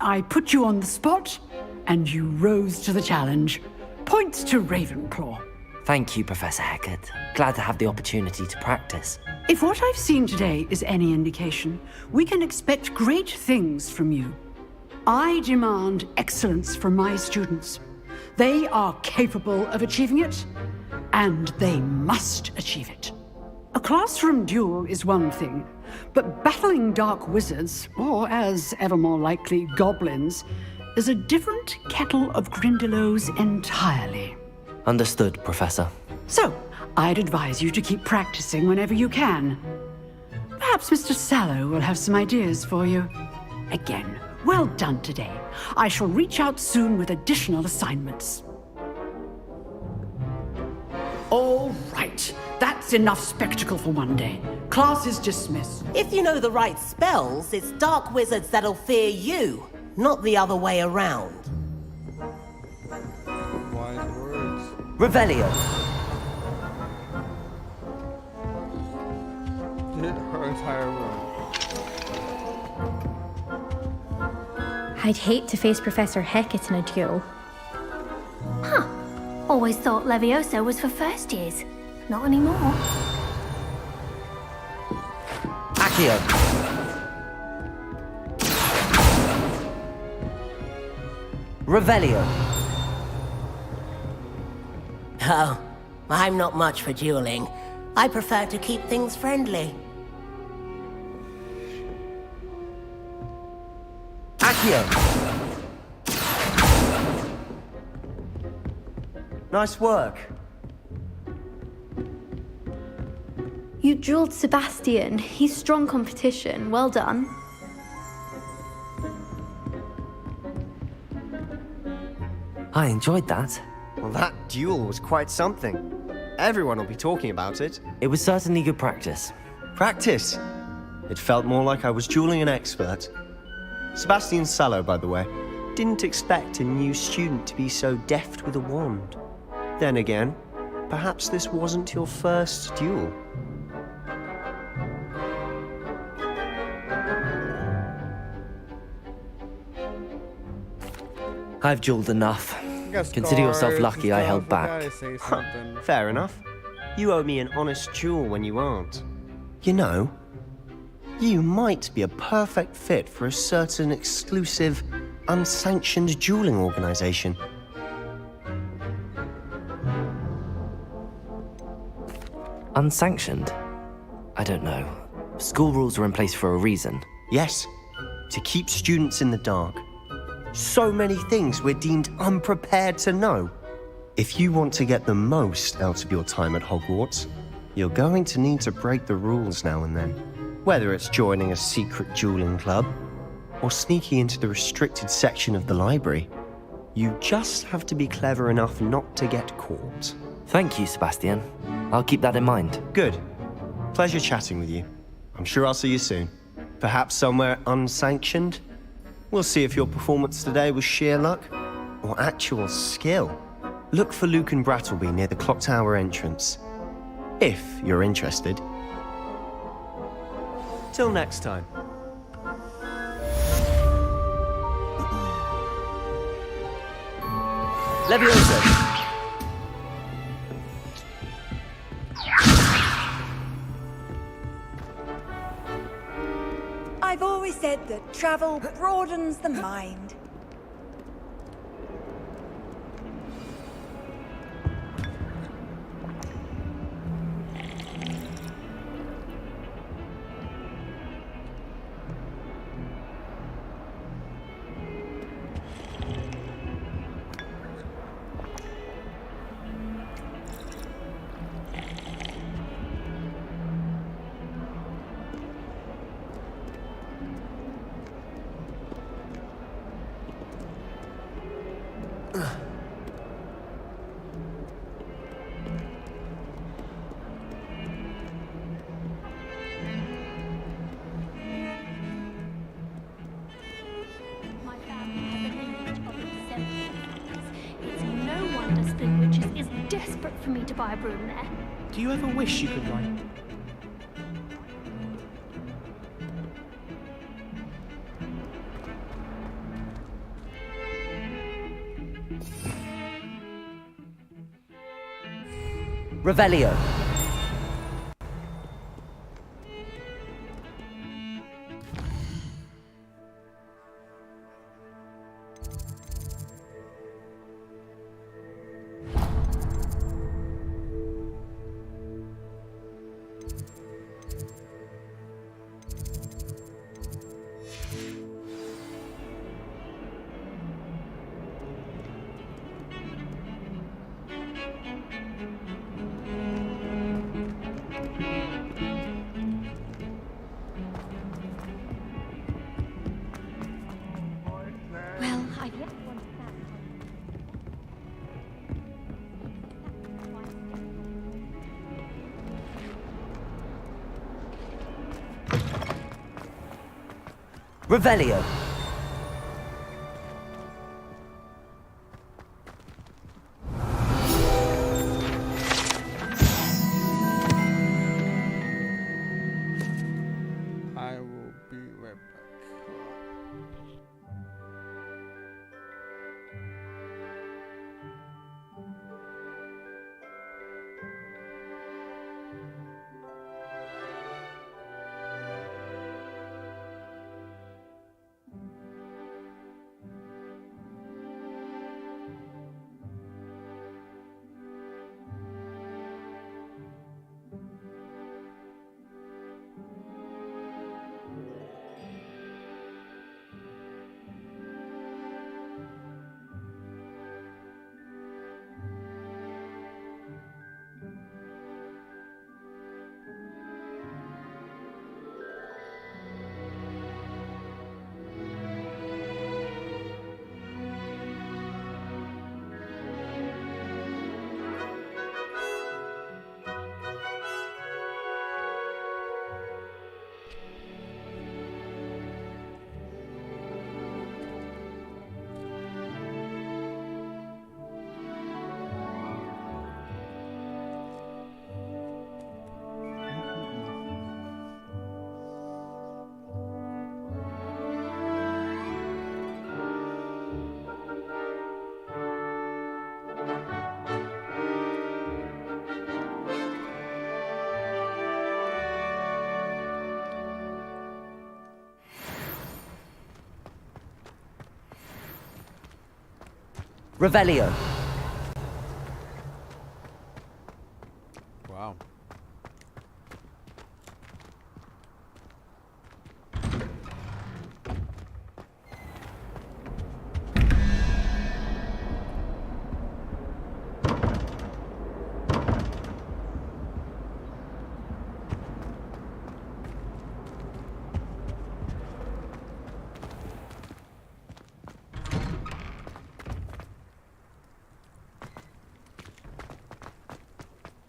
I put you on the spot, and you rose to the challenge. Points to Ravenclaw. Thank you, Professor Hecat. Glad to have the opportunity to practice. If what I've seen today is any indication, we can expect great things from you. I demand excellence from my students. They are capable of achieving it, and they must achieve it. A classroom duel is one thing, but battling dark wizards, or as ever more likely, goblins, is a different kettle of Grindylows entirely. Understood, Professor. So, I'd advise you to keep practicing whenever you can. Perhaps Mr. Sallow will have some ideas for you. Again, well done today. I shall reach out soon with additional assignments. All right, that's enough spectacle for one day. Class is dismissed. If you know the right spells, it's dark wizards that'll fear you, not the other way around. Wise words. Revelio. Hit her entire room. I'd hate to face Professor Hecat in a duel. Huh. Always thought Levioso was for first years. Not anymore. Accio. Revelio. Oh, I'm not much for dueling. I prefer to keep things friendly. Accio! Nice work. You dueled Sebastian. He's strong competition. Well done. I enjoyed that. Well, that duel was quite something. Everyone will be talking about it. It was certainly good practice. Practice? It felt more like I was dueling an expert. Sebastian Sallow, by the way. Didn't expect a new student to be so deft with a wand. Then again, perhaps this wasn't your first duel. I've dueled enough. Consider yourself lucky I held back. Fair enough. You owe me an honest duel when you aren't. You know, you might be a perfect fit for a certain exclusive, unsanctioned dueling organization. Unsanctioned? I don't know. School rules are in place for a reason. Yes, to keep students in the dark. So many things we're deemed unprepared to know. If you want to get the most out of your time at Hogwarts, you're going to need to break the rules now and then. Whether it's joining a secret dueling club, or sneaking into the restricted section of the library, you just have to be clever enough not to get caught. Thank you, Sebastian. I'll keep that in mind. Good. Pleasure chatting with you. I'm sure I'll see you soon. Perhaps somewhere unsanctioned? We'll see if your performance today was sheer luck or actual skill. Look for Luke and Brattleby near the clock tower entrance, if you're interested. Till next time. Leviosa! I've always said that travel broadens the mind. Desperate for me to buy a broom there. Do you ever wish you could write? Revelio. Well, I've yet to Revelio. I will be right back. Revelio. Wow.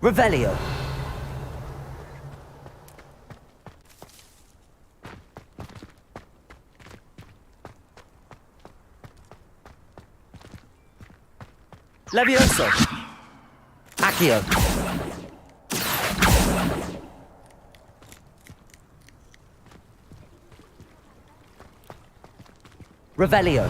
Revelio. Levioso. Accio. Revelio.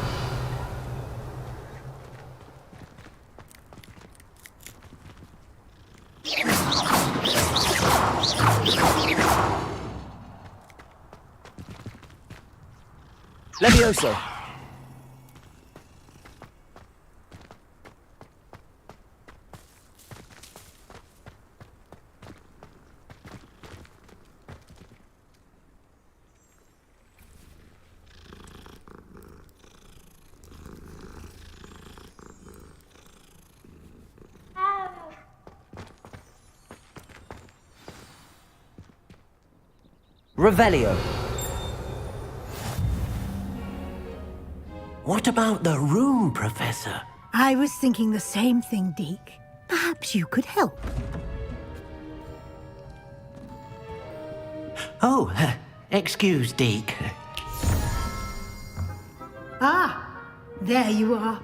Levioso. Revelio. What about the room, Professor? I was thinking the same thing, Deke. Perhaps you could help. Oh, excuse, Deke. Ah, there you are.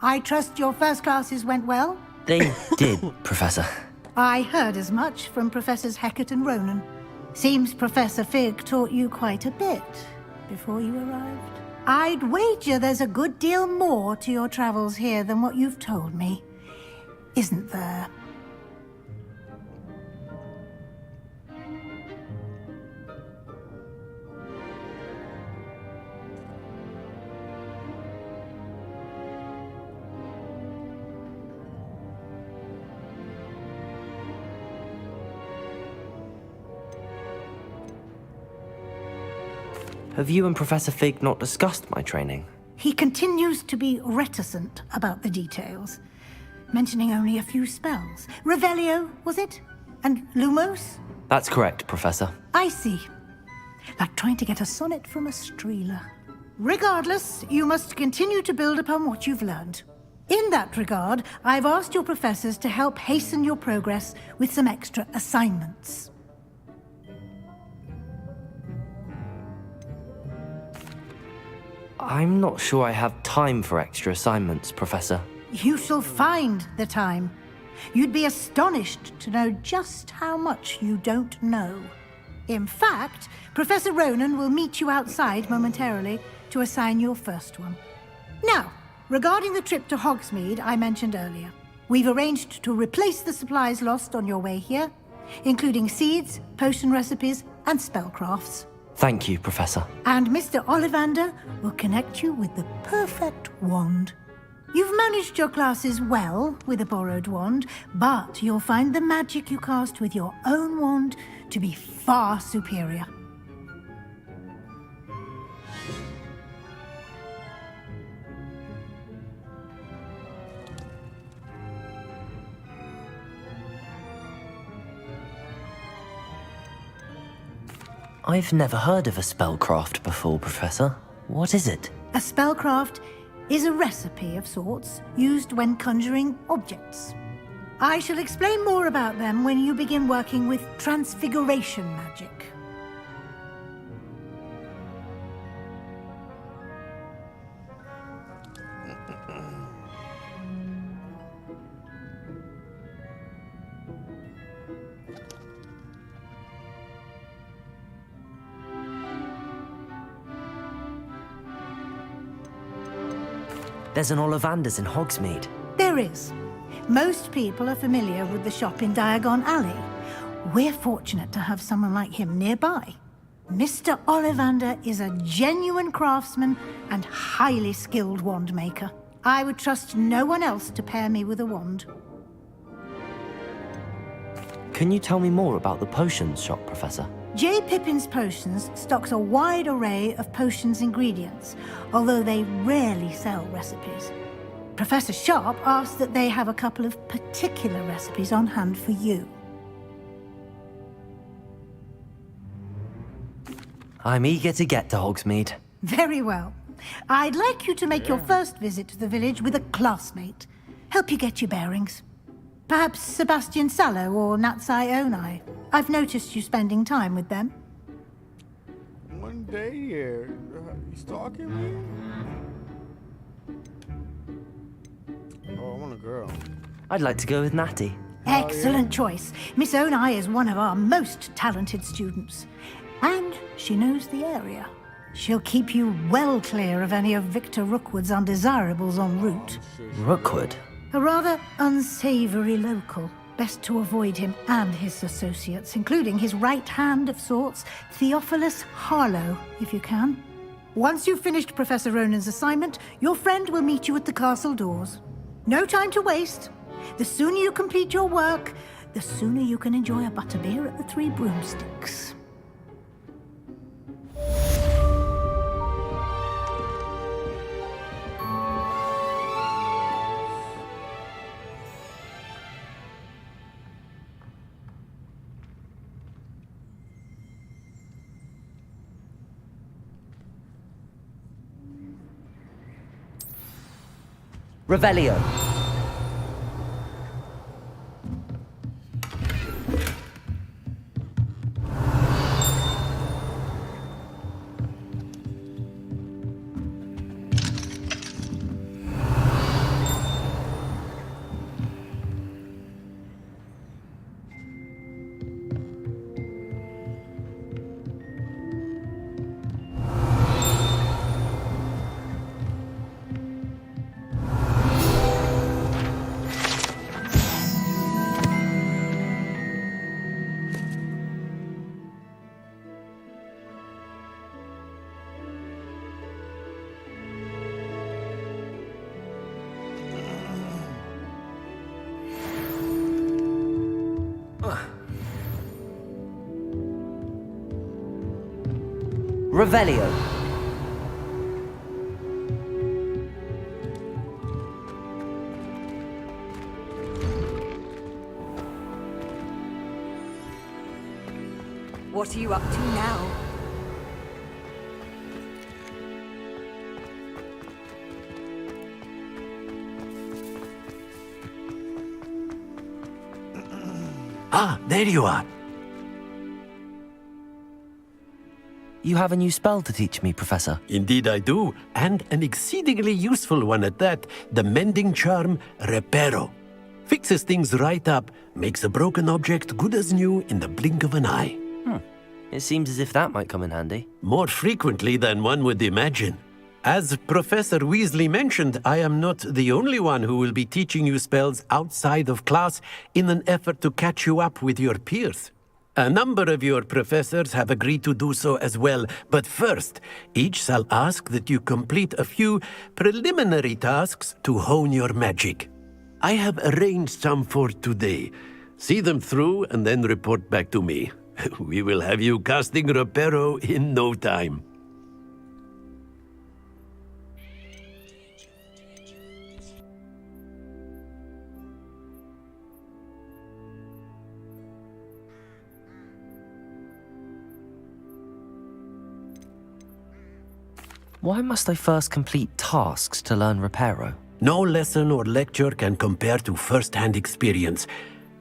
I trust your first classes went well? They did, Professor. I heard as much from Professors Hecat and Ronan. Seems Professor Fig taught you quite a bit before you arrived. I'd wager there's a good deal more to your travels here than what you've told me. Isn't there? Have you and Professor Fig not discussed my training? He continues to be reticent about the details, mentioning only a few spells. Revelio, was it? And Lumos? That's correct, Professor. I see. Like trying to get a sonnet from a streeler. Regardless, you must continue to build upon what you've learned. In that regard, I've asked your professors to help hasten your progress with some extra assignments. I'm not sure I have time for extra assignments, Professor. You shall find the time. You'd be astonished to know just how much you don't know. In fact, Professor Ronan will meet you outside momentarily to assign your first one. Now, regarding the trip to Hogsmeade I mentioned earlier, we've arranged to replace the supplies lost on your way here, including seeds, potion recipes, and spellcrafts. Thank you, Professor. And Mr. Ollivander will connect you with the perfect wand. You've managed your classes well with a borrowed wand, but you'll find the magic you cast with your own wand to be far superior. I've never heard of a spellcraft before, Professor. What is it? A spellcraft is a recipe of sorts used when conjuring objects. I shall explain more about them when you begin working with transfiguration magic. There's an Ollivander's in Hogsmeade. There is. Most people are familiar with the shop in Diagon Alley. We're fortunate to have someone like him nearby. Mr. Ollivander is a genuine craftsman and highly skilled wand maker. I would trust no one else to pair me with a wand. Can you tell me more about the potions shop, Professor? J. Pippin's Potions stocks a wide array of potions ingredients, although they rarely sell recipes. Professor Sharp asked that they have a couple of particular recipes on hand for you. I'm eager to get to Hogsmeade. Very well. I'd like you to make your first visit to the village with a classmate. Help you get your bearings. Perhaps Sebastian Sallow or Natsai Onai. I've noticed you spending time with them. One day here. You stalking me? Oh, I want a girl. I'd like to go with Natty. Excellent choice. Miss Onai is one of our most talented students. And she knows the area. She'll keep you well clear of any of Victor Rookwood's undesirables en route. Rookwood? A rather unsavory local. Best to avoid him and his associates, including his right hand of sorts, Theophilus Harlow, if you can. Once you've finished Professor Ronan's assignment, your friend will meet you at the castle doors. No time to waste. The sooner you complete your work, the sooner you can enjoy a butterbeer at the Three Broomsticks. Revelio. Revelio. What are you up to now? Ah, there you are. You have a new spell to teach me, Professor. Indeed I do, and an exceedingly useful one at that. The mending charm, Reparo. Fixes things right up, makes a broken object good as new in the blink of an eye. It seems as if that might come in handy. More frequently than one would imagine. As Professor Weasley mentioned, I am not the only one who will be teaching you spells outside of class in an effort to catch you up with your peers. A number of your professors have agreed to do so as well, but first, each shall ask that you complete a few preliminary tasks to hone your magic. I have arranged some for today. See them through and then report back to me. We will have you casting Reparo in no time. Why must I first complete tasks to learn Reparo? No lesson or lecture can compare to first-hand experience,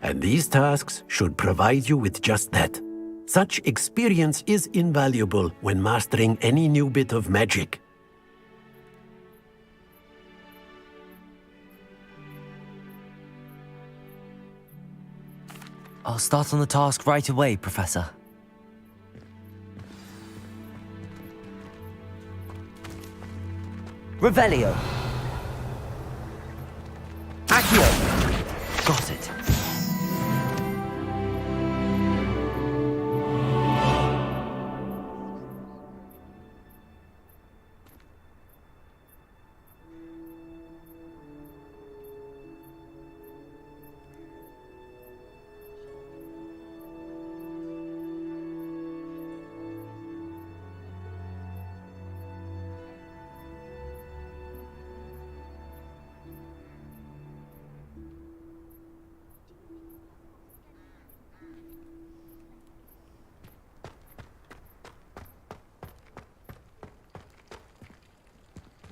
and these tasks should provide you with just that. Such experience is invaluable when mastering any new bit of magic. I'll start on the task right away, Professor. Revelio. Accio. Got it.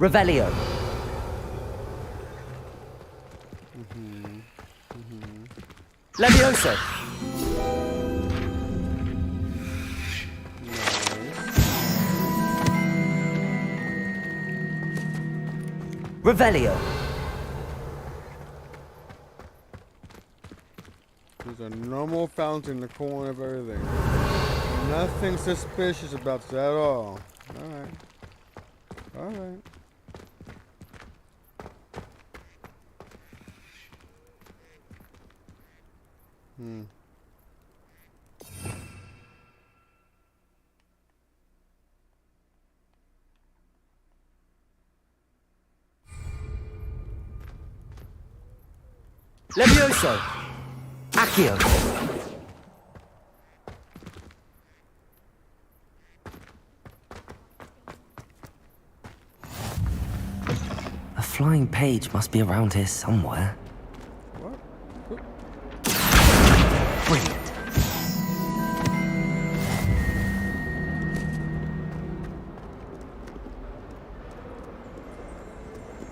Revelio. Levioso. Revelio. There's a normal fountain in the corner of everything. Nothing suspicious about this at all. Alright. Alright. Levioso. Accio. A flying page must be around here somewhere. Brilliant.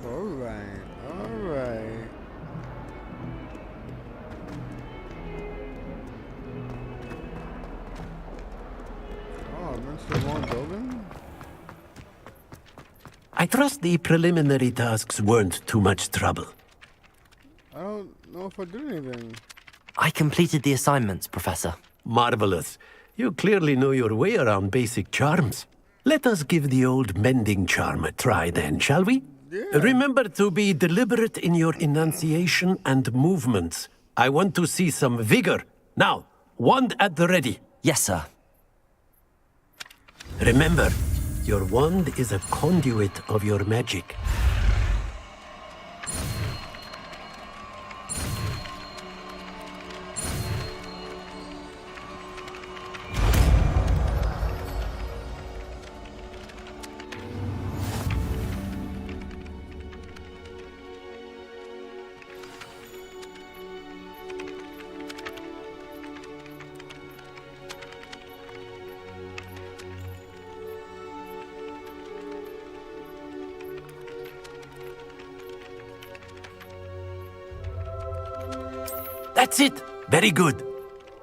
Alright, alright. Oh, I'm into the wrong building? I trust the preliminary tasks weren't too much trouble. I don't know if I did anything. I completed the assignments, Professor. Marvelous. You clearly know your way around basic charms. Let us give the old mending charm a try then, shall we? Yeah. Remember to be deliberate in your enunciation and movements. I want to see some vigor. Now, wand at the ready. Yes, sir. Remember, your wand is a conduit of your magic. That's it! Very good.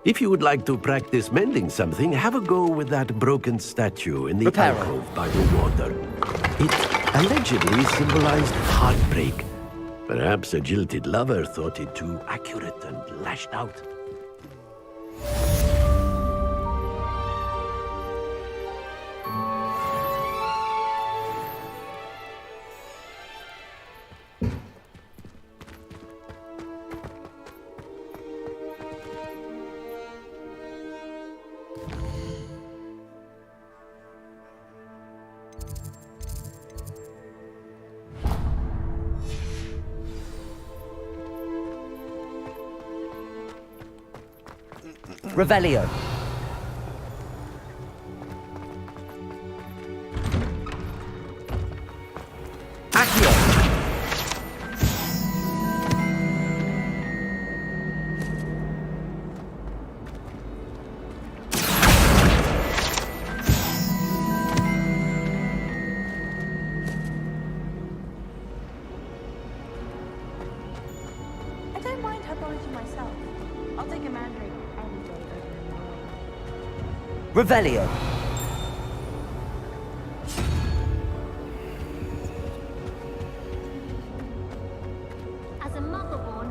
If you would like to practice mending something, have a go with that broken statue in the alcove by the water. It allegedly symbolized heartbreak. Perhaps a jilted lover thought it too accurate and lashed out. Revelio. Accio. I don't mind herbology myself. I'll take a mandrake any day. Revelio. As a mother-born,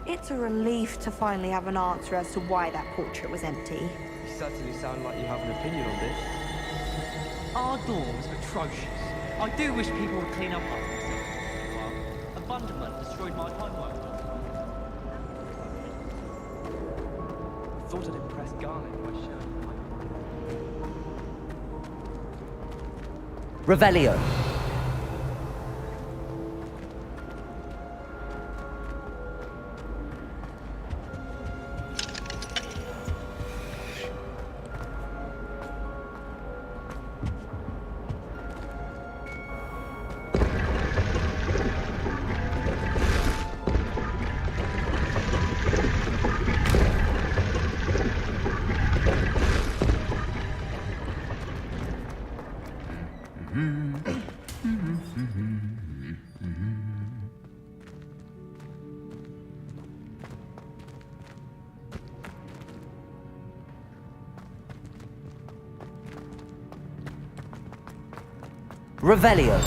It's a relief to finally have an answer as to why that portrait was empty. You certainly sound like you have an opinion on this. Our dorm was atrocious. I do wish people would clean up after themselves. Well, abandonment destroyed my homework. Thought I'd impress Garnet by showing my... Revelio. Revelio.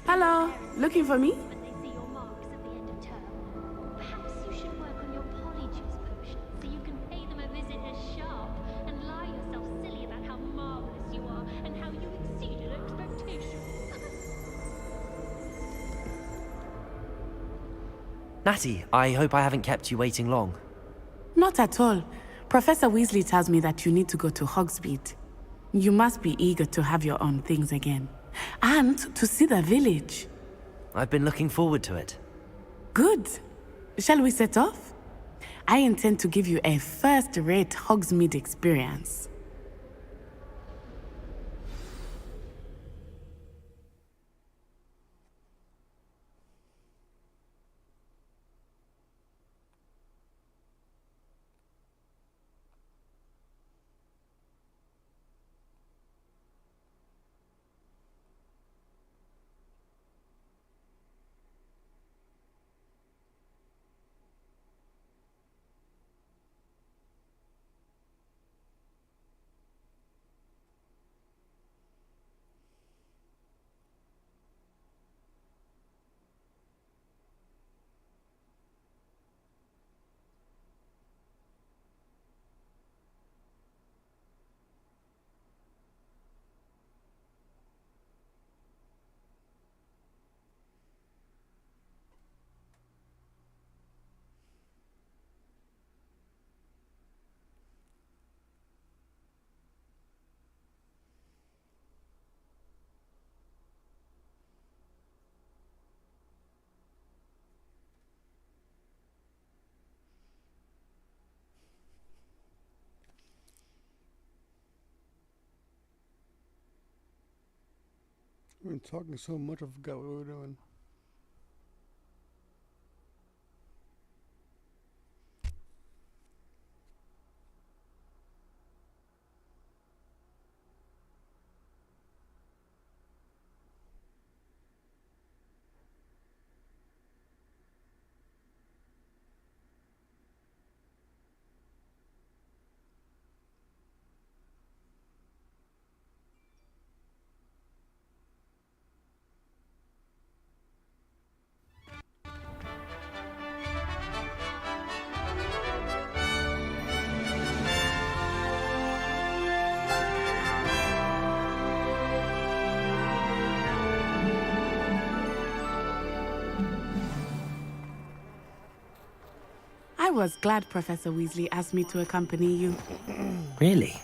Hello, looking for me? Natty, I hope I haven't kept you waiting long. Not at all. Professor Weasley tells me that you need to go to Hogsmeade. You must be eager to have your own things again. And to see the village. I've been looking forward to it. Good. Shall we set off? I intend to give you a first-rate Hogsmeade experience. We've been talking so much, I forgot what we were doing. I was glad Professor Weasley asked me to accompany you. Really?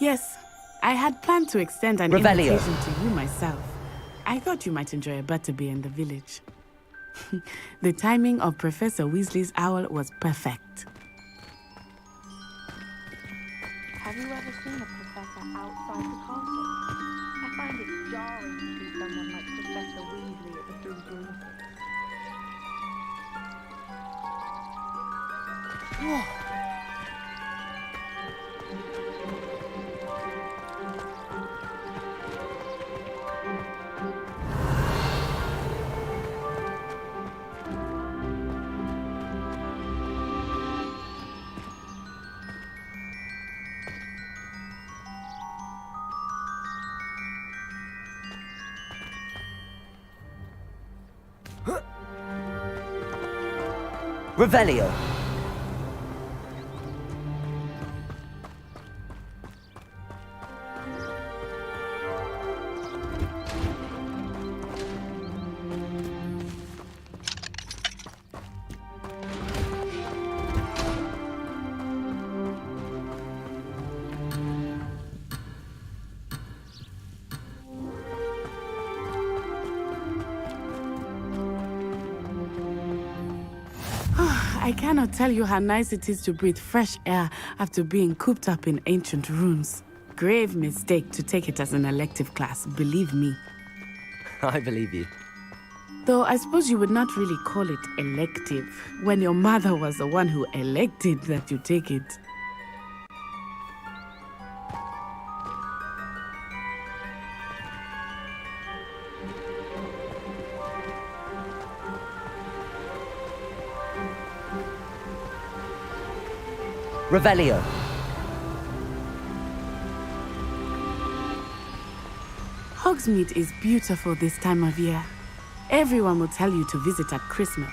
Yes, I had planned to extend an Revelio. invitation to you myself. I thought you might enjoy a butterbeer in the village. The timing of Professor Weasley's owl was perfect. Have you ever seen a professor outside the castle? I find it jarring to see someone like Professor Weasley at the Food Room. Revelio. I cannot tell you how nice it is to breathe fresh air after being cooped up in ancient ruins. Grave mistake to take it as an elective class, believe me. I believe you. Though I suppose you would not really call it elective when your mother was the one who elected that you take it. Revelio. Hogsmeade is beautiful this time of year. Everyone will tell you to visit at Christmas.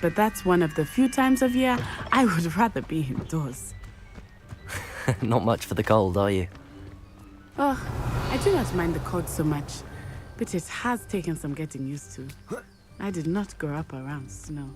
But that's one of the few times of year I would rather be indoors. Not much for the cold, are you? Oh, I do not mind the cold so much, but it has taken some getting used to. I did not grow up around snow.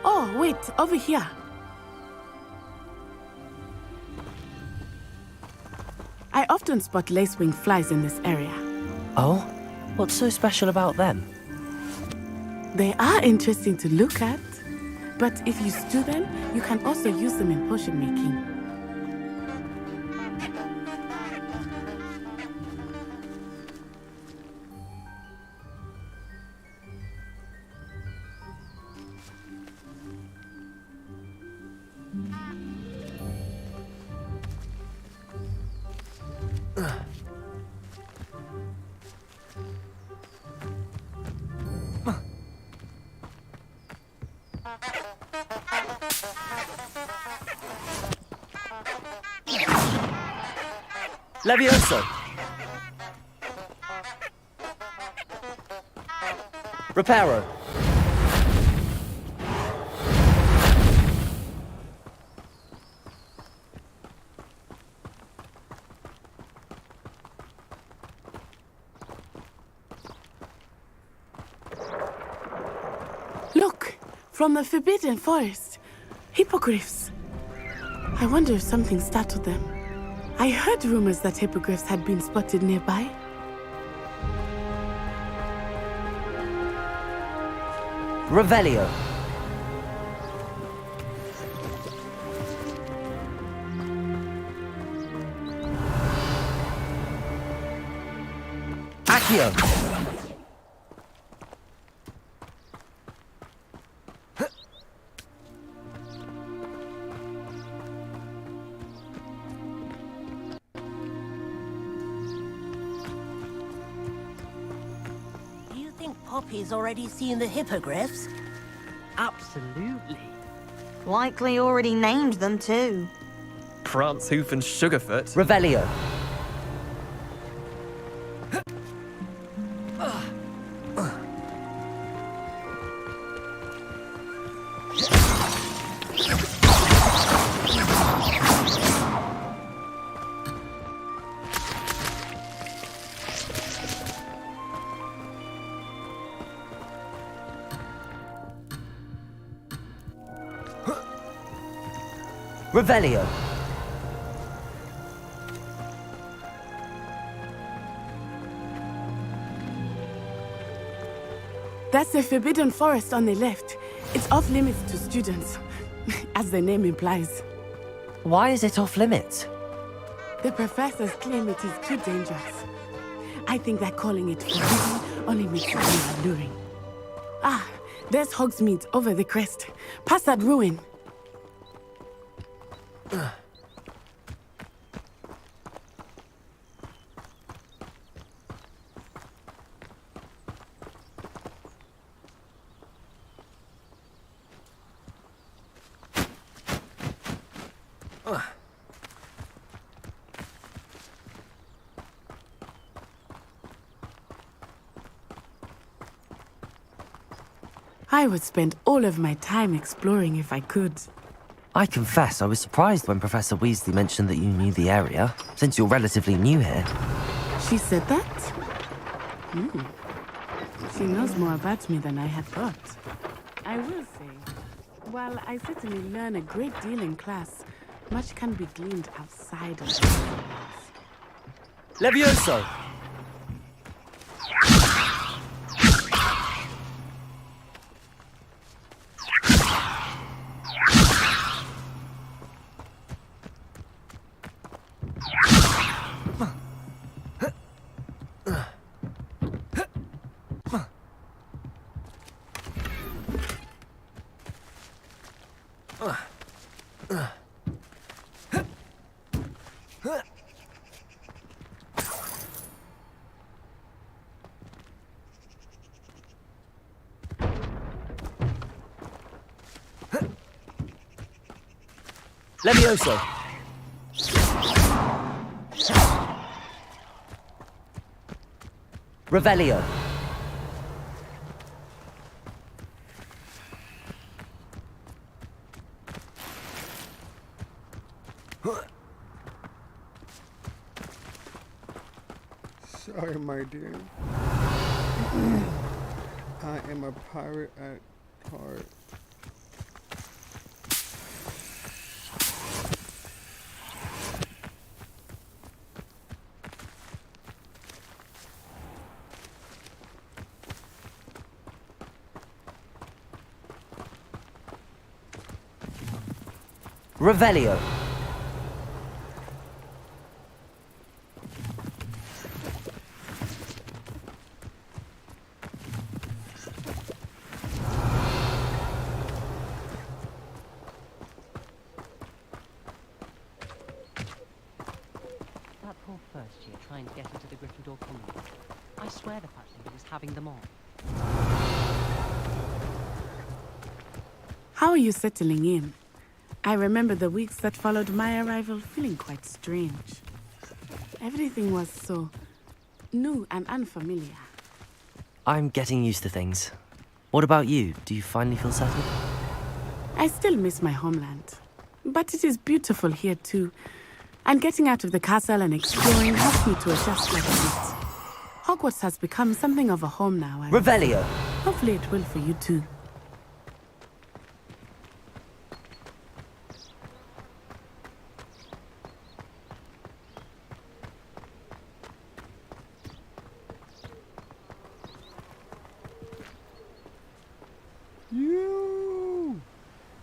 Oh, wait, over here. I often spot lacewing flies in this area. Oh? What's so special about them? They are interesting to look at, but if you stew them, you can also use them in potion making. Levioso! Reparo! Look! From the Forbidden Forest. Hippogriffs. I wonder if something startled them. I heard rumors that hippogriffs had been spotted nearby. Revelio. Accio. Poppy's already seen the hippogriffs? Absolutely. Likely already named them too. Prance, Hoof, and Sugarfoot. Revelio. Revelio. That's the Forbidden Forest on the left. It's off limits to students, as the name implies. Why is it off limits? The professors claim it is too dangerous. I think that calling it forbidden only makes it more alluring. Ah, there's Hogsmeade over the crest. Past that ruin. I would spend all of my time exploring if I could. I confess I was surprised when Professor Weasley mentioned that you knew the area, since you're relatively new here. She said that? She knows more about me than I had thought. I will say, while I certainly learn a great deal in class, much can be gleaned outside of the class. Levioso! Levioso! Revelio! Sorry, my dear. I am a pirate at heart. Revelio! That poor first year trying to get into the Gryffindor common room. I swear the faculty was having them on. How are you settling in? I remember the weeks that followed my arrival feeling quite strange. Everything was so new and unfamiliar. I'm getting used to things. What about you? Do you finally feel settled? I still miss my homeland. But it is beautiful here too. And getting out of the castle and exploring helps me to adjust like a bit. Hogwarts has become something of a home now. Revelio! Hopefully it will for you too.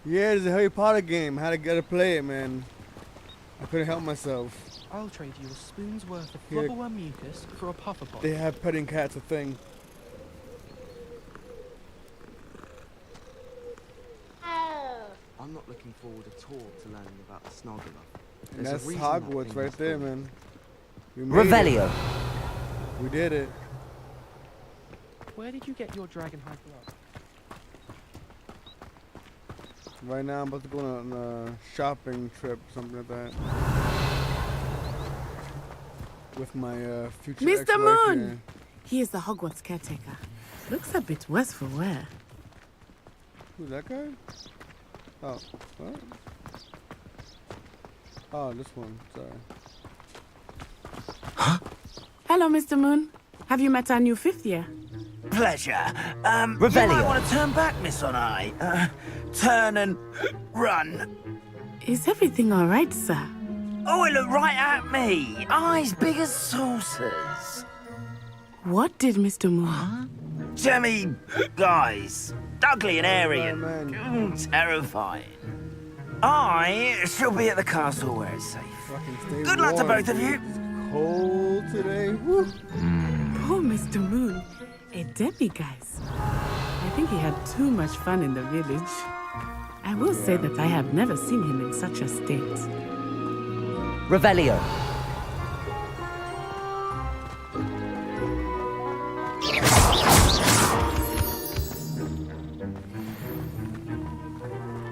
Yeah, it's a Harry Potter game. I had to get to play it, man. I couldn't help myself. I'll trade you a spoon's worth of Here. flubberworm mucus for a puffer pot. They have petting cats a thing. I'm not looking forward at all to learning about the Snoggler. And There's a that's reason that Hogwarts thing right was there, called. man. We made Revelio! it. We did it. Where did you get your dragon hide glove? Right now I'm about to go on a shopping trip, something like that. With my future Mr. ex-wife Moon! here. He is the Hogwarts caretaker. Looks a bit worse for wear. Who's that guy? Oh, what? Oh, this one. Sorry. Hello, Mr. Moon. Have you met our new fifth year? Pleasure. You Revelio. might want to turn back, Miss Onai. Turn and run. Is everything all right, sir? Oh, it looked right at me. Eyes big as saucers. What did Mr. Moon? Jemmy, guys. Ugly and airy and terrifying. I shall be at the castle where it's safe. Good luck to both of you. It's cold today. Woo. Poor Mr. Moon. A demiguise. I think he had too much fun in the village. I will say that I have never seen him in such a state. Revelio!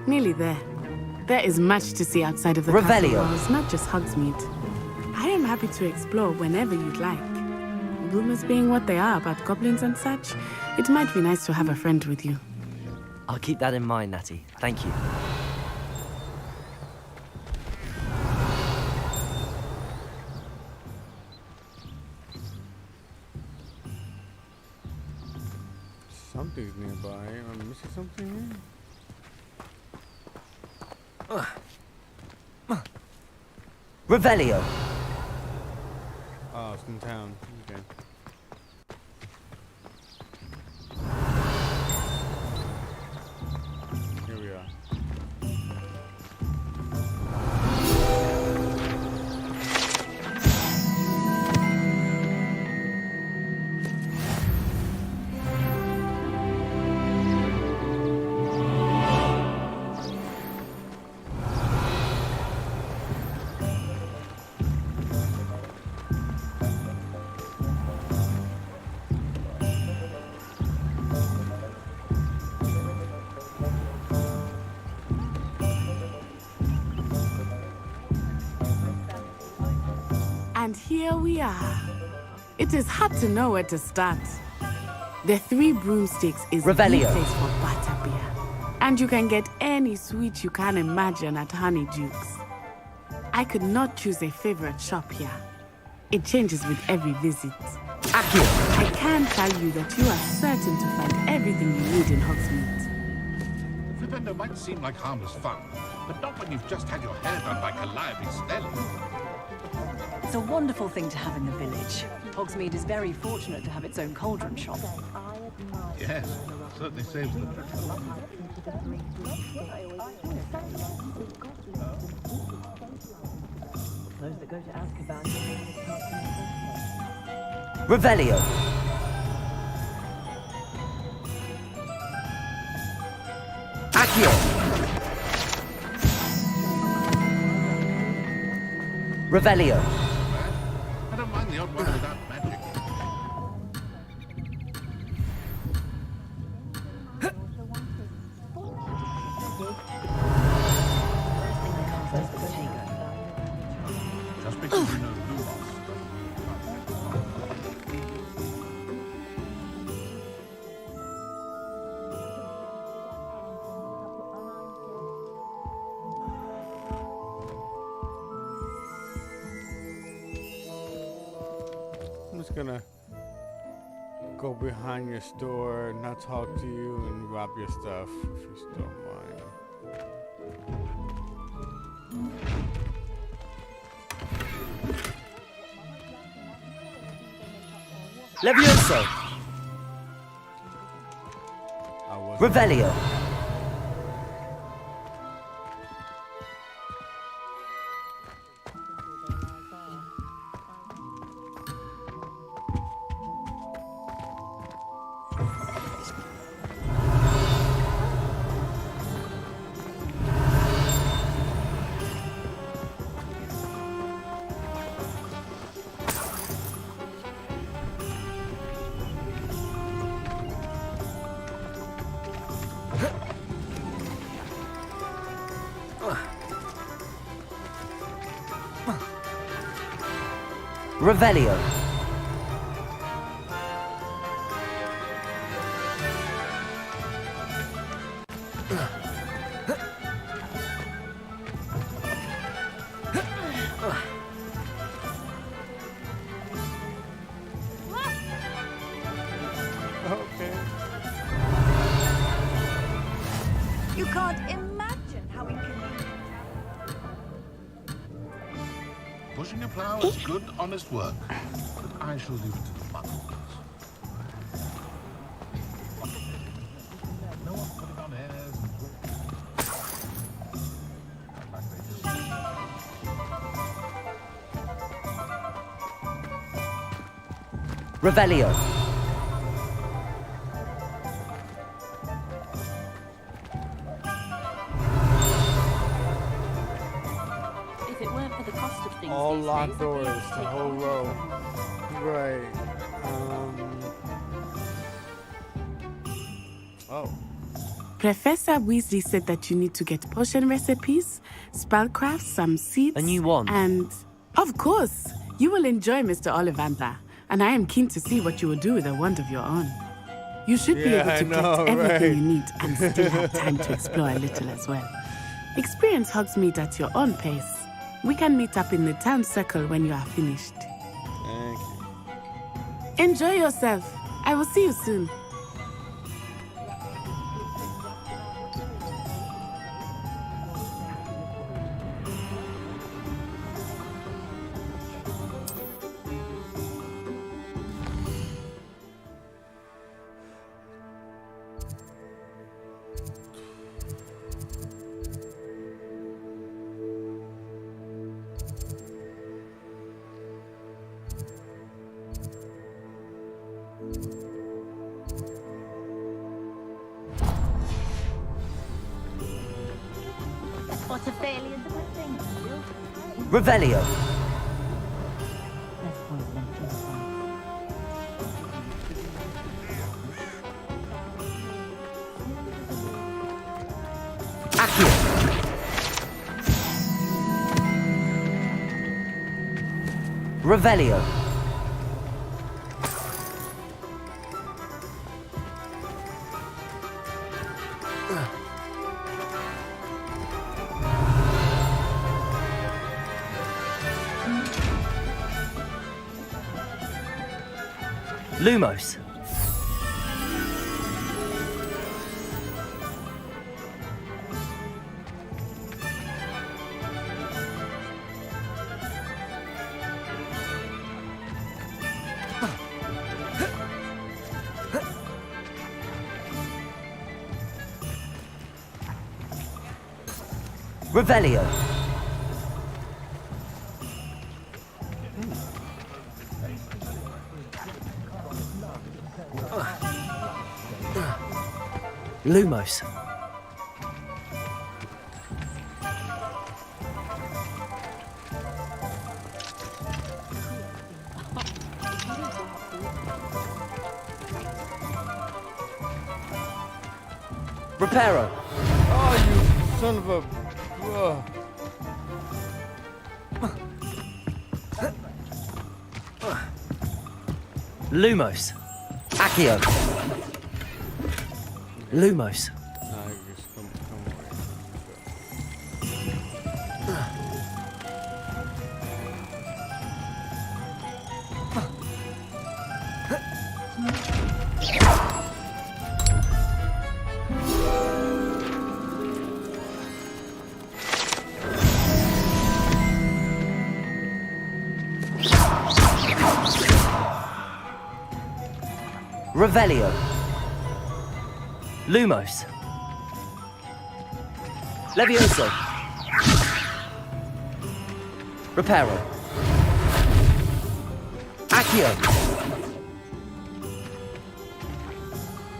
Nearly there. There is much to see outside of the Revelio. castle walls, not just Hogsmeade. I am happy to explore whenever you'd like. Rumors being what they are about goblins and such, it might be nice to have a friend with you. I'll keep that in mind, Natty. Thank you. Something's nearby. I'm missing something here. Revelio. Oh, it's in town. Okay. Here we are. And here we are. It is hard to know where to start. The Three Broomsticks is Revelio. the place for butterbeer. And you can get any sweet you can imagine at Honeydukes. I could not choose a favorite shop here. It changes with every visit. Akio. I can tell you that you are certain to find everything you need in Hogsmeade. Flipendo might seem like harmless fun, but not when you've just had your hair done by Calliope Stelly. It's a wonderful thing to have in the village. Hogsmeade is very fortunate to have its own cauldron shop. Yes, certainly saves the trip. Those that go to Azkaban. Revelio. Akio. Revelio. I don't mind the odd one without magic. Just because you know who lost. I'm just gonna go behind your store, not talk to you, and rob your stuff if you don't mind. Levioso. Revelio. Revelio. Okay. You can't imagine how inconvenient. Pushing a plough is good, honest work, but I shall leave it to the buckles. No one putting on airs and... Revelio. If it weren't for the cost of things All these locked days, doors, I'd the be able to take whole on row. everything. Right. Oh. Professor Weasley said that you need to get potion recipes, spellcraft, some seeds. A new wand. And, of course, you will enjoy Mr. Ollivander. And I am keen to see what you will do with a wand of your own. You should be Yeah, able I to know, get everything right? you need and still have time to explore a little as well. Experience Hogsmeade at your own pace. We can meet up in the town circle when you are finished. Thank you. Enjoy yourself. I will see you soon. What a failure the good thing. Revelio. Accio. Revelio. Lumos. Revelio. Lumos. Reparo. Oh, you son of a... Ugh. Lumos. Accio. Lumos. Nah, you just come away. Revelio. Lumos. Levioso. Reparo. Accio.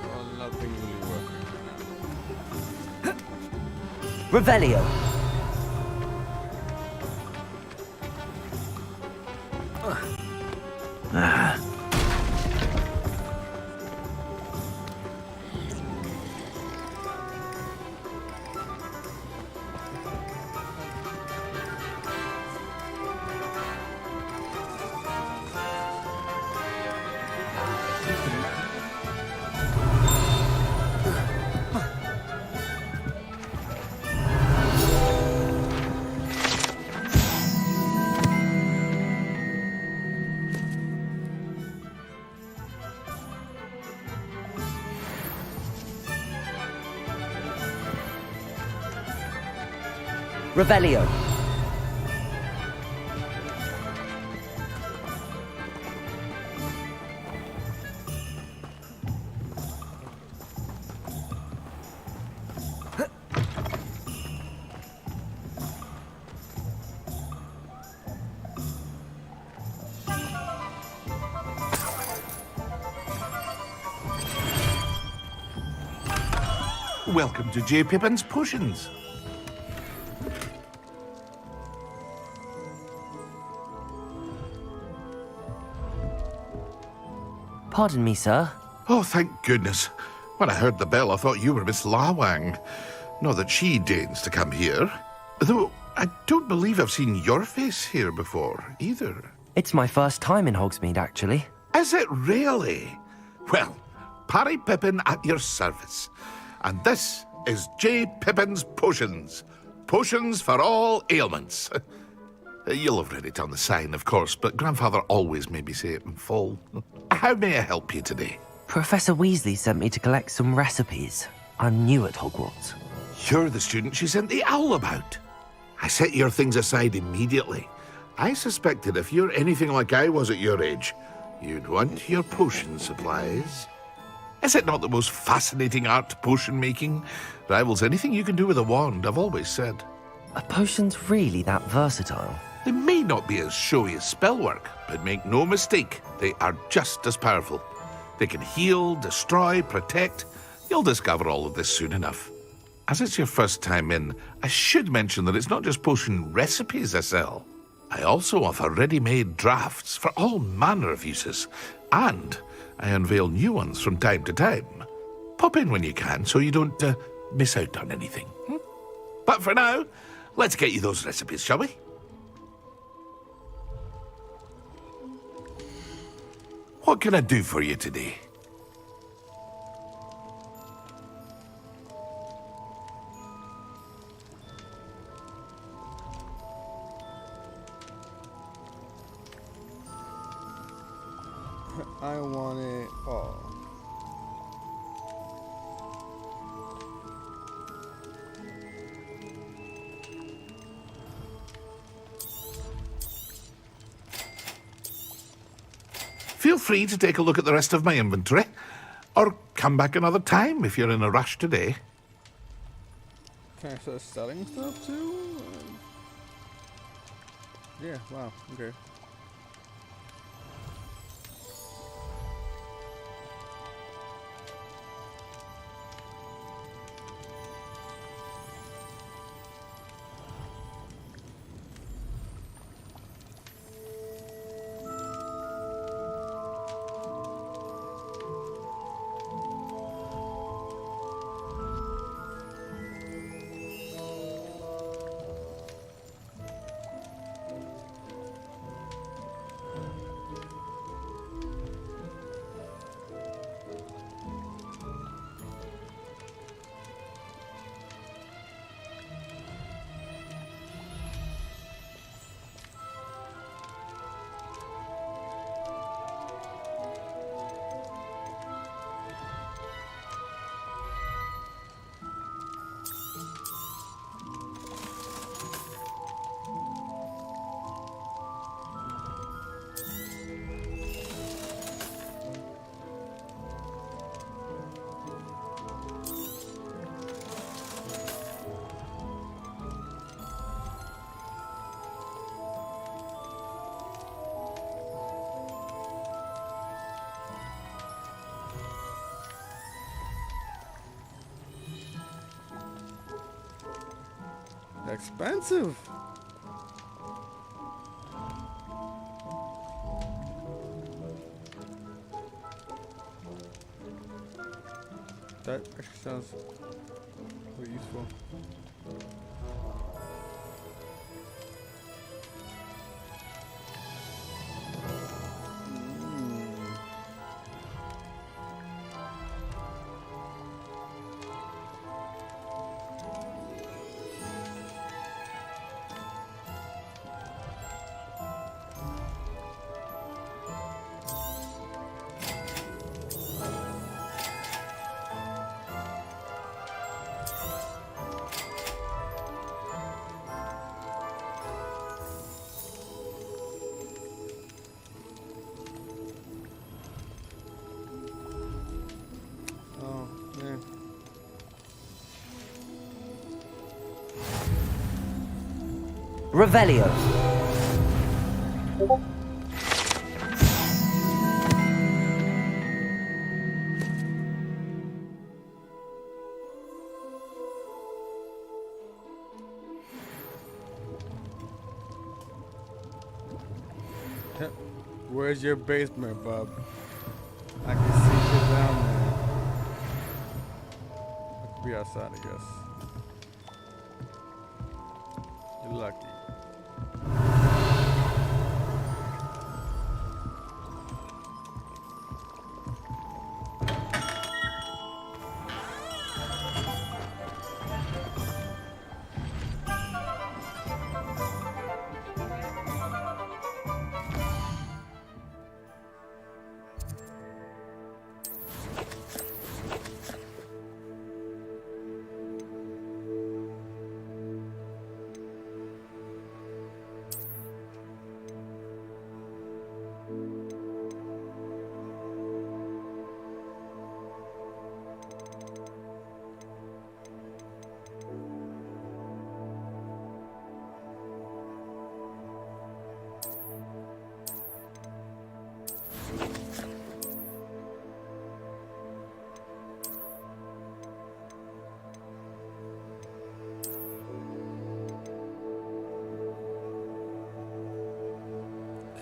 Oh, nothing really working. Revelio. Revelio. Welcome to J. Pippin's Potions. Pardon me, sir. Oh, thank goodness. When I heard the bell, I thought you were Miss Lawang. Not that she deigns to come here. Though I don't believe I've seen your face here before, either. It's my first time in Hogsmeade, actually. Is it really? Well, Parry Pippin at your service. And this is J. Pippin's Potions. Potions for all ailments. You'll have read it on the sign, of course, but Grandfather always made me say it in full. How may I help you today? Professor Weasley sent me to collect some recipes. I'm new at Hogwarts. You're the student she sent the owl about. I set your things aside immediately. I suspected if you're anything like I was at your age, you'd want your potion supplies. Is it not the most fascinating art, potion making? Rivals anything you can do with a wand, I've always said. Are potions really that versatile? They may not be as showy as spellwork, but make no mistake, they are just as powerful. They can heal, destroy, protect. You'll discover all of this soon enough. As it's your first time in, I should mention that it's not just potion recipes I sell. I also offer ready-made drafts for all manner of uses, and I unveil new ones from time to time. Pop in when you can so you don't miss out on anything. But for now, let's get you those recipes, shall we? What can I do for you today? I want it all. Feel free to take a look at the rest of my inventory, or come back another time if you're in a rush today. Can I start selling stuff too? Yeah, wow, okay. Expensive. That actually sounds really useful. Revelio. Where's your basement, bub? I can see you down there. I could be outside, I guess. You're lucky.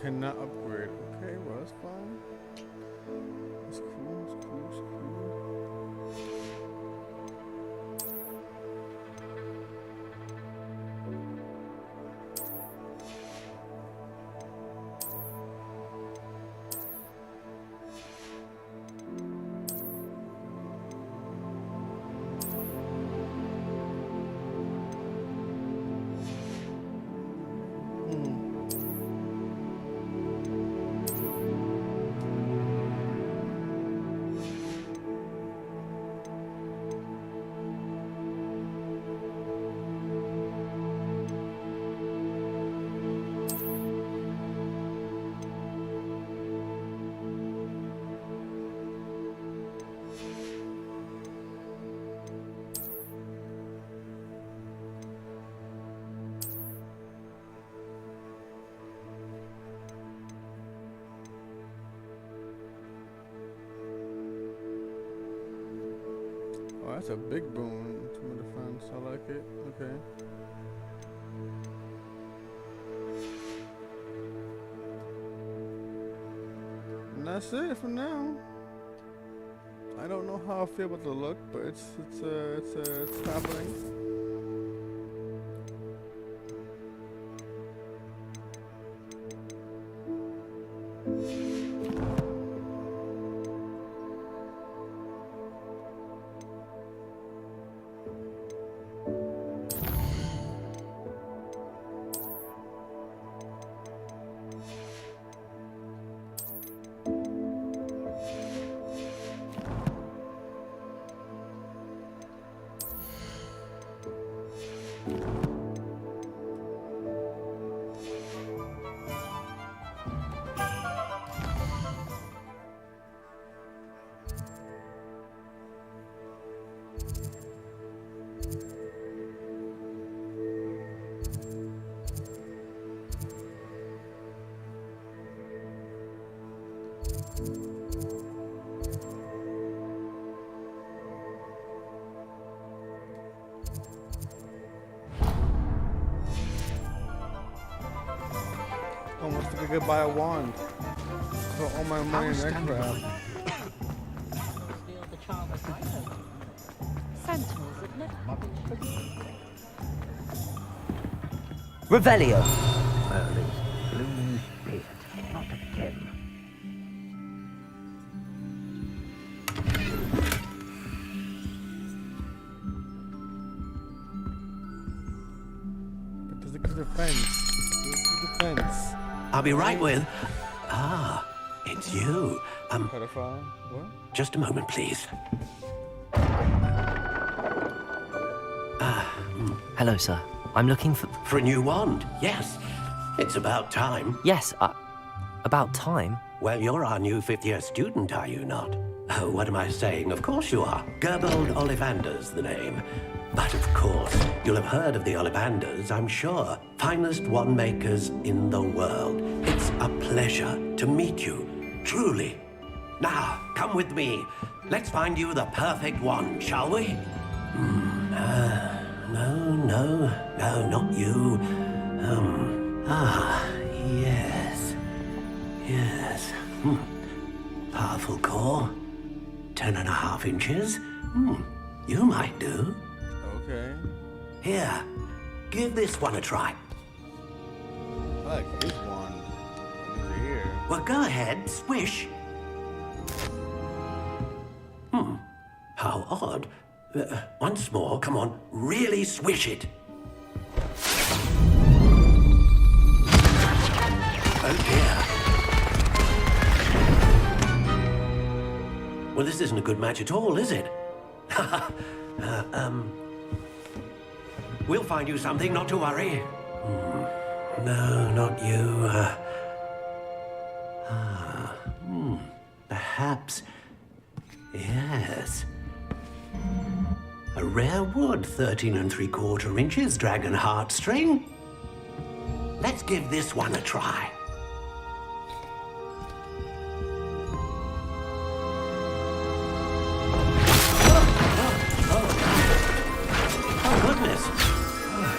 Cannot upgrade. Okay, well that's fine. That's cool. That's cool. That's cool. Oh, that's a big boon to my defense. I like it. Okay. And that's it for now. I don't know how I feel about the look, but it's happening. Almost like I could buy a wand. Put all my money in that crap. Revelio. Well, it's blue spirit, not again. But there's a good defense. Defense. I'll be right with. Ah, it's you. Pedophile? What? Just a moment, please. Hello, sir. I'm looking for a new wand. Yes, it's about time. Yes, about time. Well, you're our new fifth-year student, are you not? Oh, what am I saying? Of course you are. Gerbold Ollivander's the name. But of course, you'll have heard of the Ollivanders, I'm sure. Finest wand makers in the world. It's a pleasure to meet you, truly. Now, come with me. Let's find you the perfect wand, shall we? No, not you. Yes. Powerful core. 10.5 inches. You might do. Okay. Here, give this one a try. I like his wand. Over here. Well, go ahead, swish. How odd. Once more, come on, really swish it. Oh dear. Well, this isn't a good match at all, is it? We'll find you something, not to worry. No, not you. Perhaps. Yes. A rare wood, 13 3/4 inches, dragon heartstring. Let's give this one a try. Oh, goodness.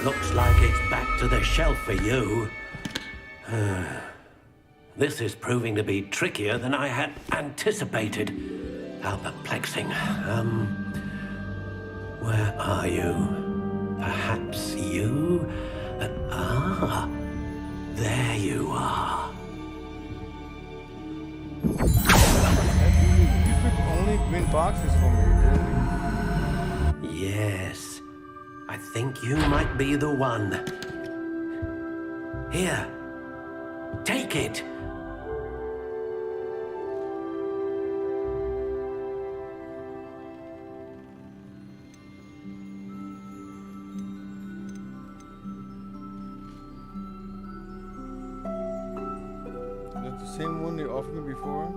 Looks like it's back to the shelf for you. This is proving to be trickier than I had anticipated. How perplexing. Where are you? Perhaps you? There you are. You picked only green boxes for me, didn't you? Yes. I think you might be the one. Here. Take it. That's the same one they offered me before.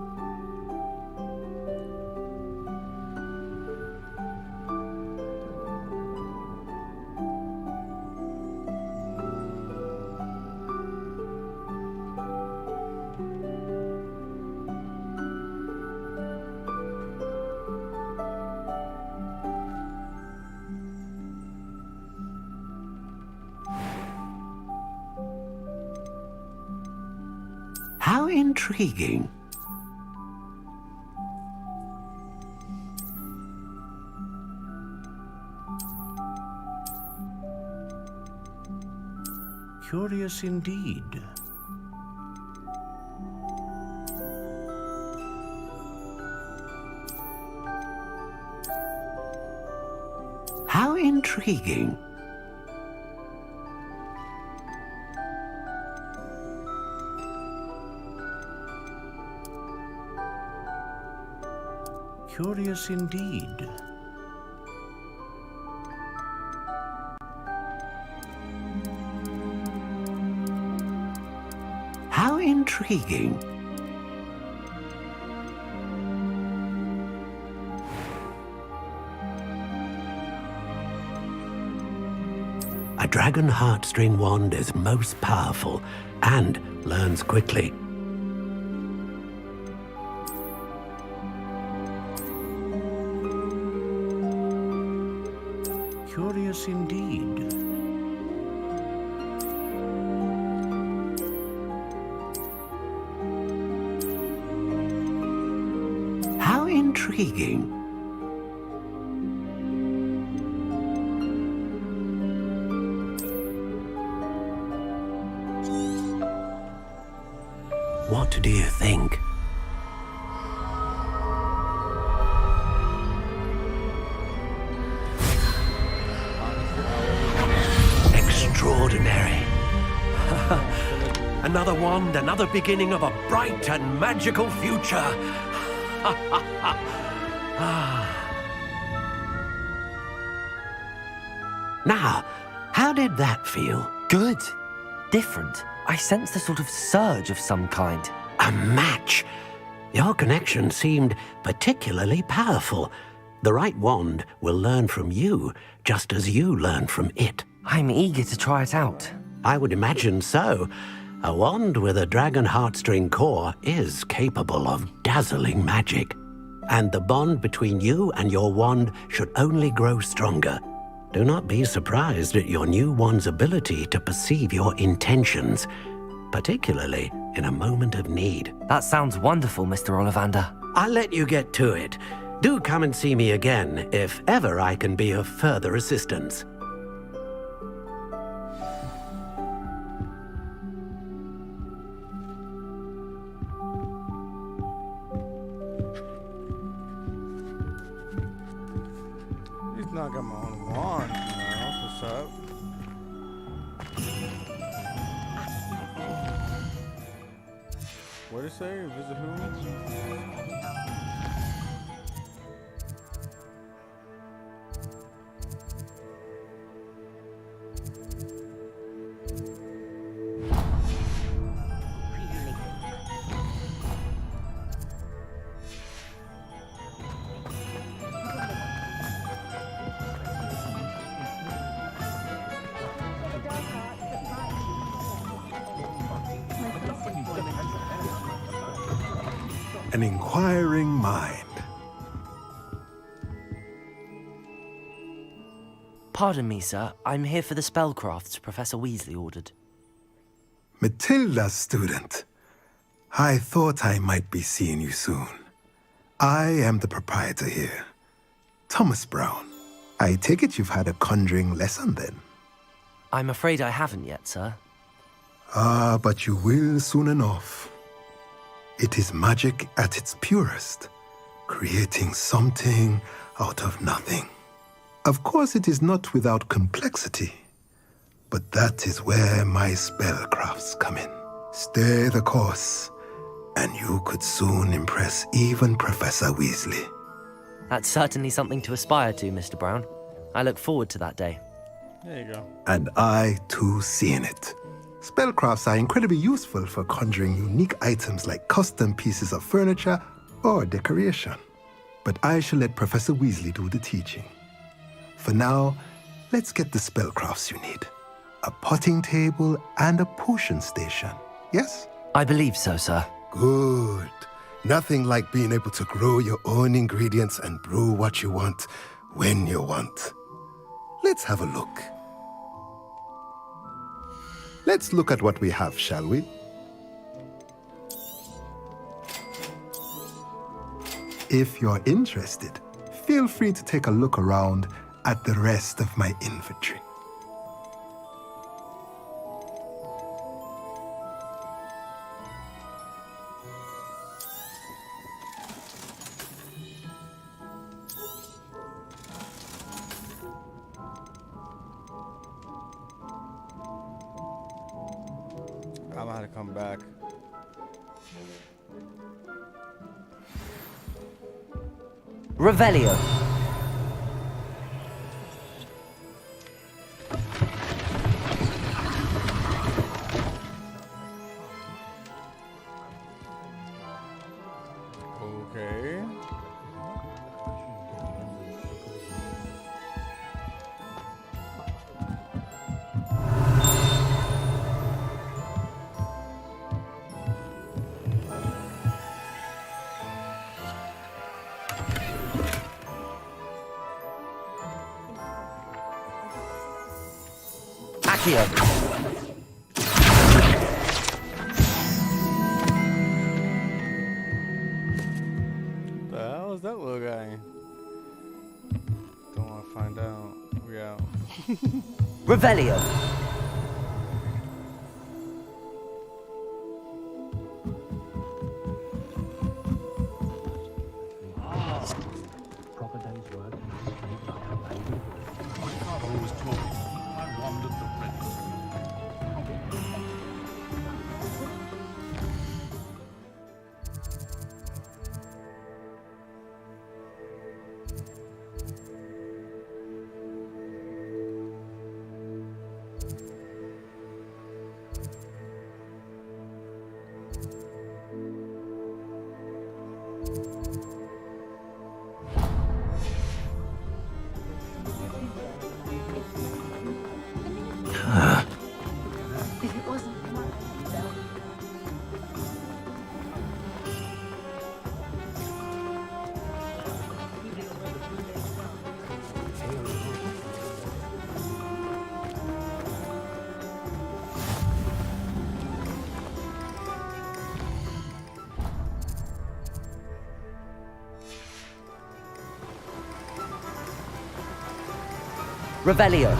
How intriguing. Curious indeed. How intriguing. Curious indeed. How intriguing. A dragon heartstring wand is most powerful and learns quickly. Curious indeed. How intriguing. What do you think? Extraordinary. Another wand, another beginning of a bright and magical future. Now, how did that feel? Good. Different. I sensed a sort of surge of some kind. A match. Your connection seemed particularly powerful. The right wand will learn from you, just as you learn from it. I'm eager to try it out. I would imagine so. A wand with a dragon heartstring core is capable of dazzling magic. And the bond between you and your wand should only grow stronger. Do not be surprised at your new wand's ability to perceive your intentions, particularly in a moment of need. That sounds wonderful, Mr. Ollivander. I'll let you get to it. Do come and see me again if ever I can be of further assistance. He's not got my own wand, you know. What's up? What did it say? Visit who? An inquiring mind. Pardon me, sir. I'm here for the spellcrafts Professor Weasley ordered. Matilda's student. I thought I might be seeing you soon. I am the proprietor here, Thomas Brown. I take it you've had a conjuring lesson then? I'm afraid I haven't yet, sir. Ah, but you will soon enough. It is magic at its purest, creating something out of nothing. Of course, it is not without complexity, but that is where my spellcrafts come in. Stay the course, and you could soon impress even Professor Weasley. That's certainly something to aspire to, Mr. Brown. I look forward to that day. There you go. And I, too, see in it. Spellcrafts are incredibly useful for conjuring unique items like custom pieces of furniture or decoration. But I shall let Professor Weasley do the teaching. For now, let's get the spellcrafts you need. A potting table and a potion station, yes? I believe so, sir. Good. Nothing like being able to grow your own ingredients and brew what you want when you want. Let's have a look. Let's look at what we have, shall we? If you're interested, feel free to take a look around at the rest of my inventory. I'm gonna have to come back. Revelio. Okay. Accio. The hell is that little guy? Don't want to find out. We out. Revelio. Proper day's work. I can't always talk. I wandered the If it wasn't for my... Revelio.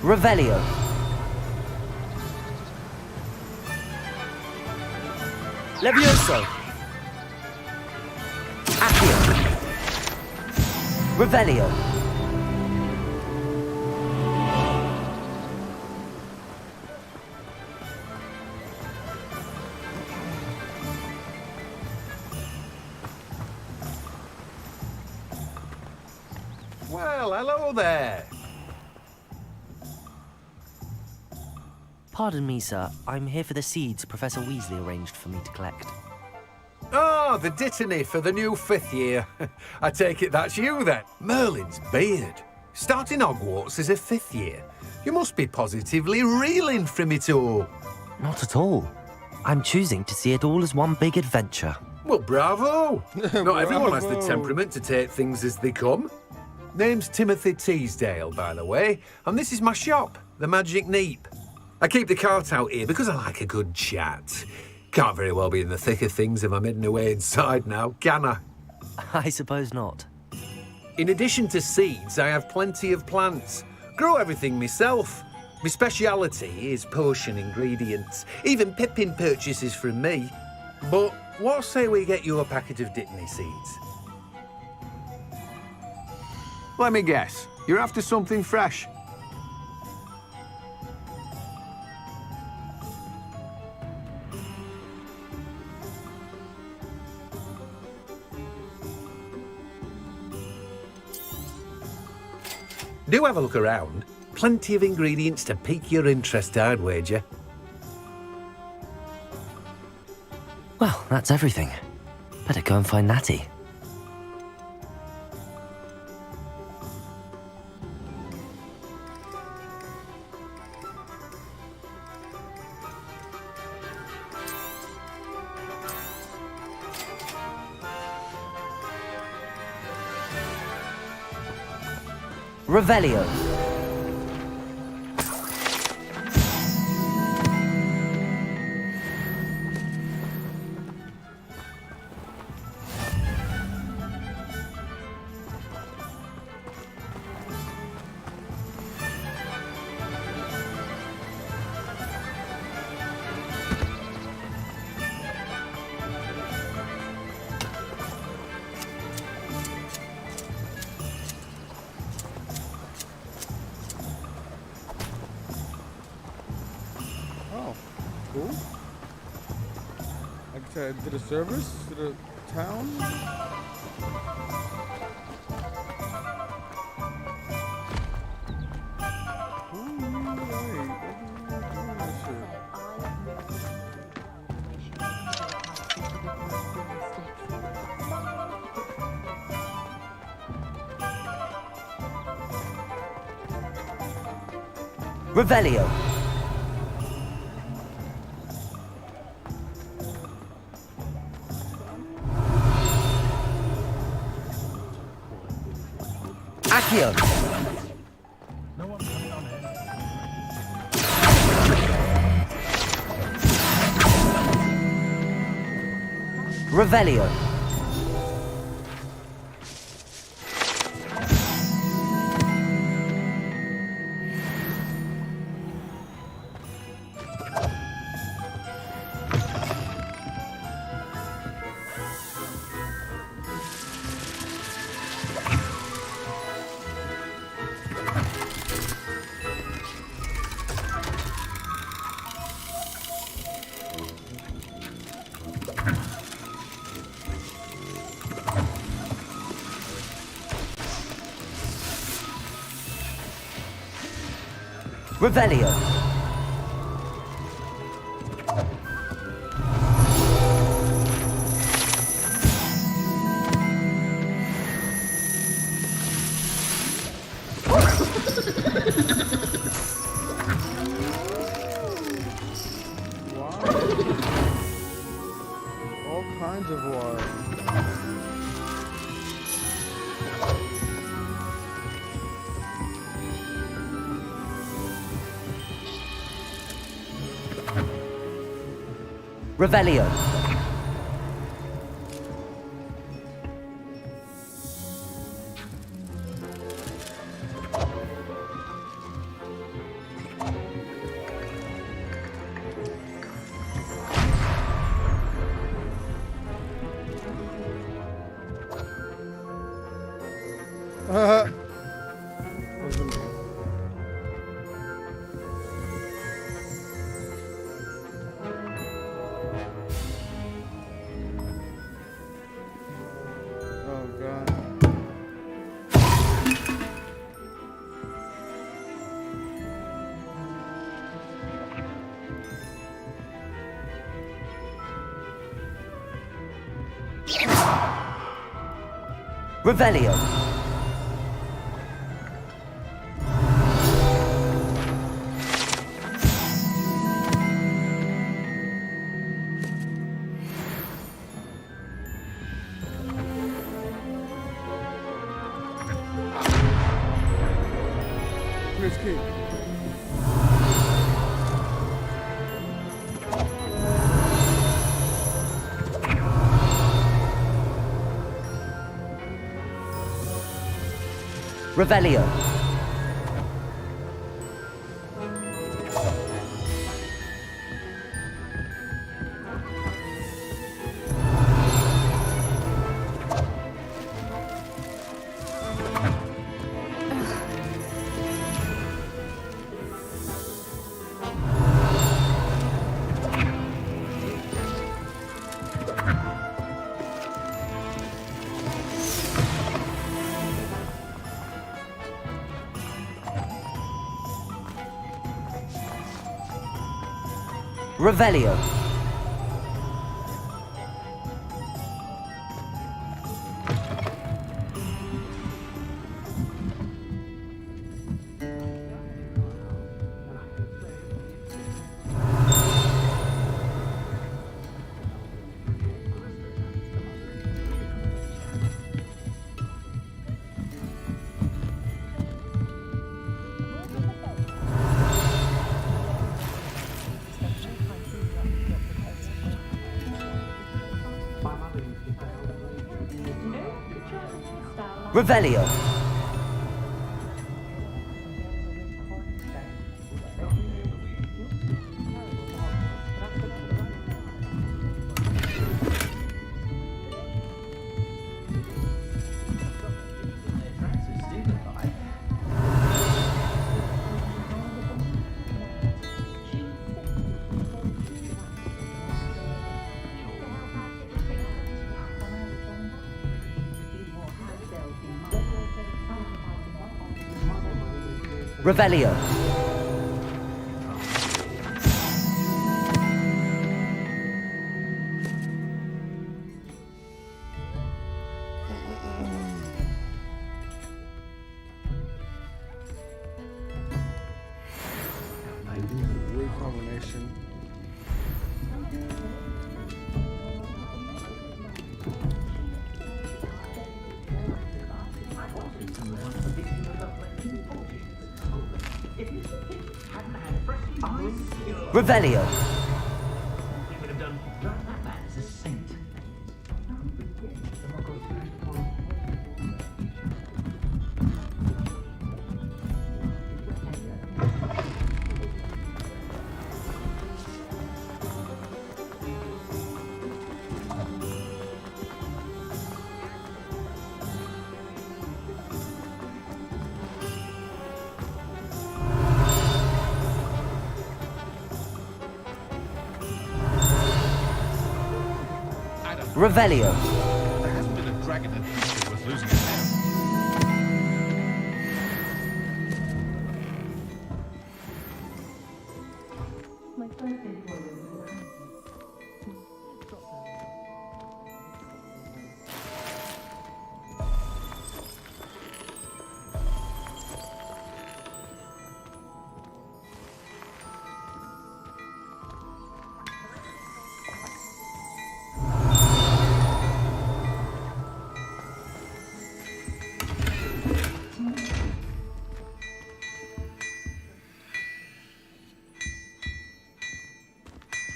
Revelio. Levioso. Accio. Revelio. Well, hello there. Pardon me, sir. I'm here for the seeds Professor Weasley arranged for me to collect. Oh, the dittany for the new 5th year. I take it that's you then. Merlin's beard. Starting Hogwarts as a 5th year. You must be positively reeling from it all. Not at all. I'm choosing to see it all as one big adventure. Well, bravo! Not everyone has the Bravo. temperament to take things as they come. Name's Timothy Teasdale, by the way, and this is my shop, the Magic Neep. I keep the cart out here because I like a good chat. Can't very well be in the thick of things if I'm hidden away inside now, can I? I suppose not. In addition to seeds, I have plenty of plants. Grow everything myself. My speciality is potion ingredients. Even Pippin purchases from me. But what say we get you a packet of Dittany seeds? Let me guess. You're after something fresh. Do have a look around. Plenty of ingredients to pique your interest, I'd wager. Well, that's everything. Better go and find Natty. Revelio. Oh, cool. Like I said, did a service to the town. Revelio. Accio. Revelio. Revelio. All kinds of water. Revelio. Wasn't me. Oh god. Revelio. escape. Revelio. Revelio. Revelio. Revelio. Weird combination. Revelio. Revelio. There hasn't been a dragon in history worth losing a head.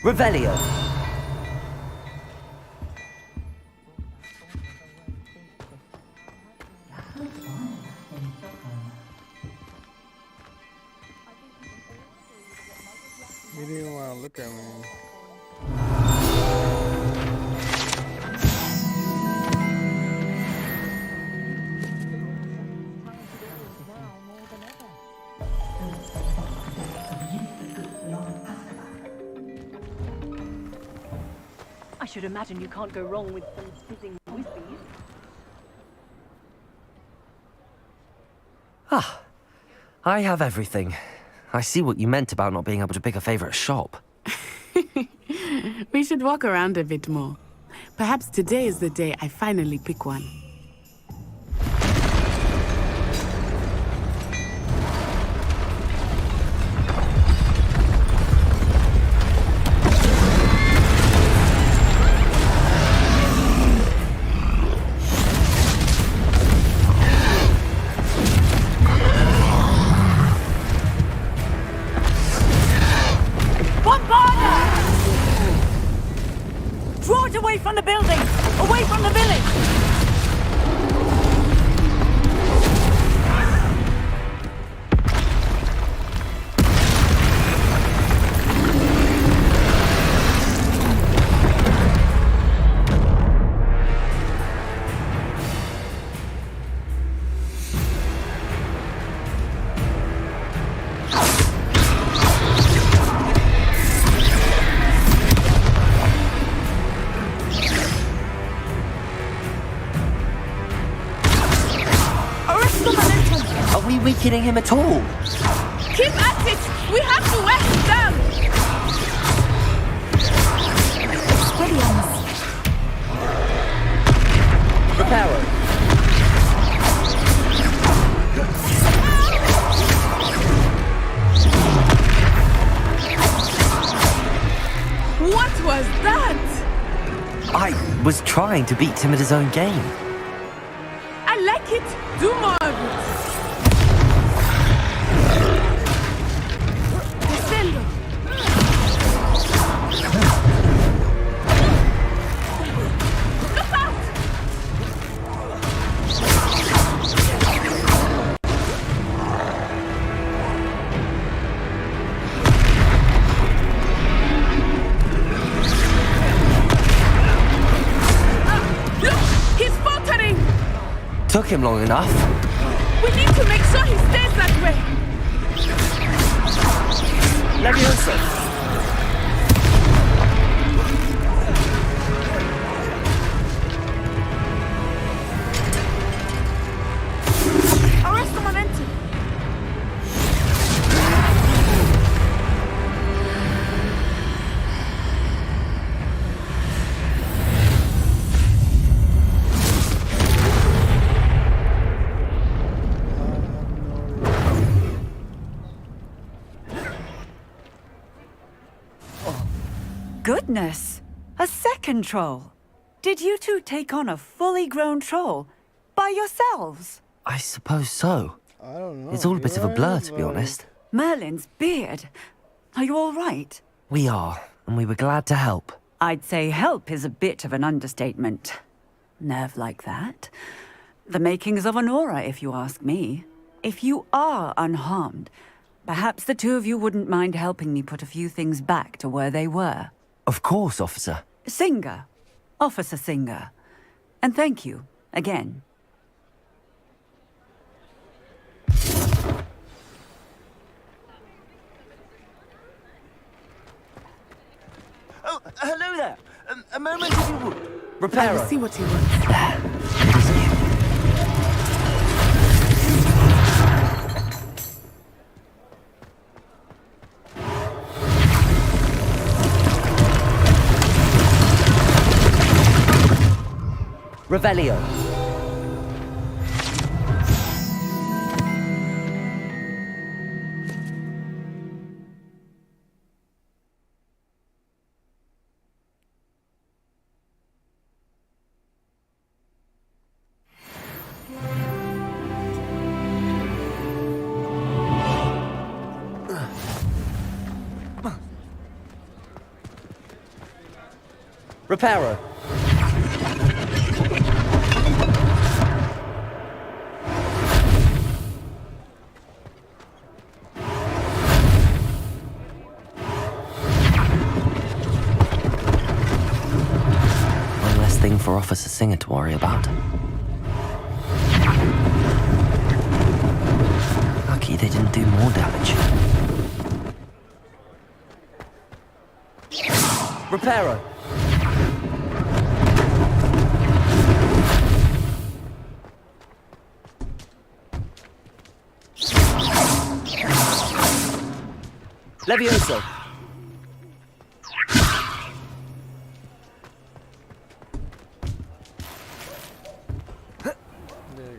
Revelio. He didn't want to look at me. I should imagine you can't go wrong with some fizzing whizzies. Ah, I have everything. I see what you meant about not being able to pick a favorite shop. We should walk around a bit more. Perhaps today is the day I finally pick one. buildings! Away from the village! Are we weakening him at all? Keep at it! We have to wear him down! Expelliarmus. Reparo. What was that? I was trying to beat him at his own game. I like it. Do more of it. Descendo. Look out! Look! He's faltering! Took him long enough. We need to make sure he stays that way. Leviosa. Arrest the momentum! Goodness! A second troll! Did you two take on a fully grown troll? By yourselves? I suppose so. I don't know. It's all a bit of a blur, to be honest. Merlin's beard. Are you all right? We are, and we were glad to help. I'd say help is a bit of an understatement. Nerve like that. The makings of an aura, if you ask me. If you are unharmed, perhaps the two of you wouldn't mind helping me put a few things back to where they were. Of course, officer. Singer. Officer Singer. And thank you, again. Oh, hello there. A moment if you would. Reparo. I will see what he wants. Revelio. Reparo. One less thing for Officer Singer to worry about. Lucky they didn't do more damage. Reparo. Levioso.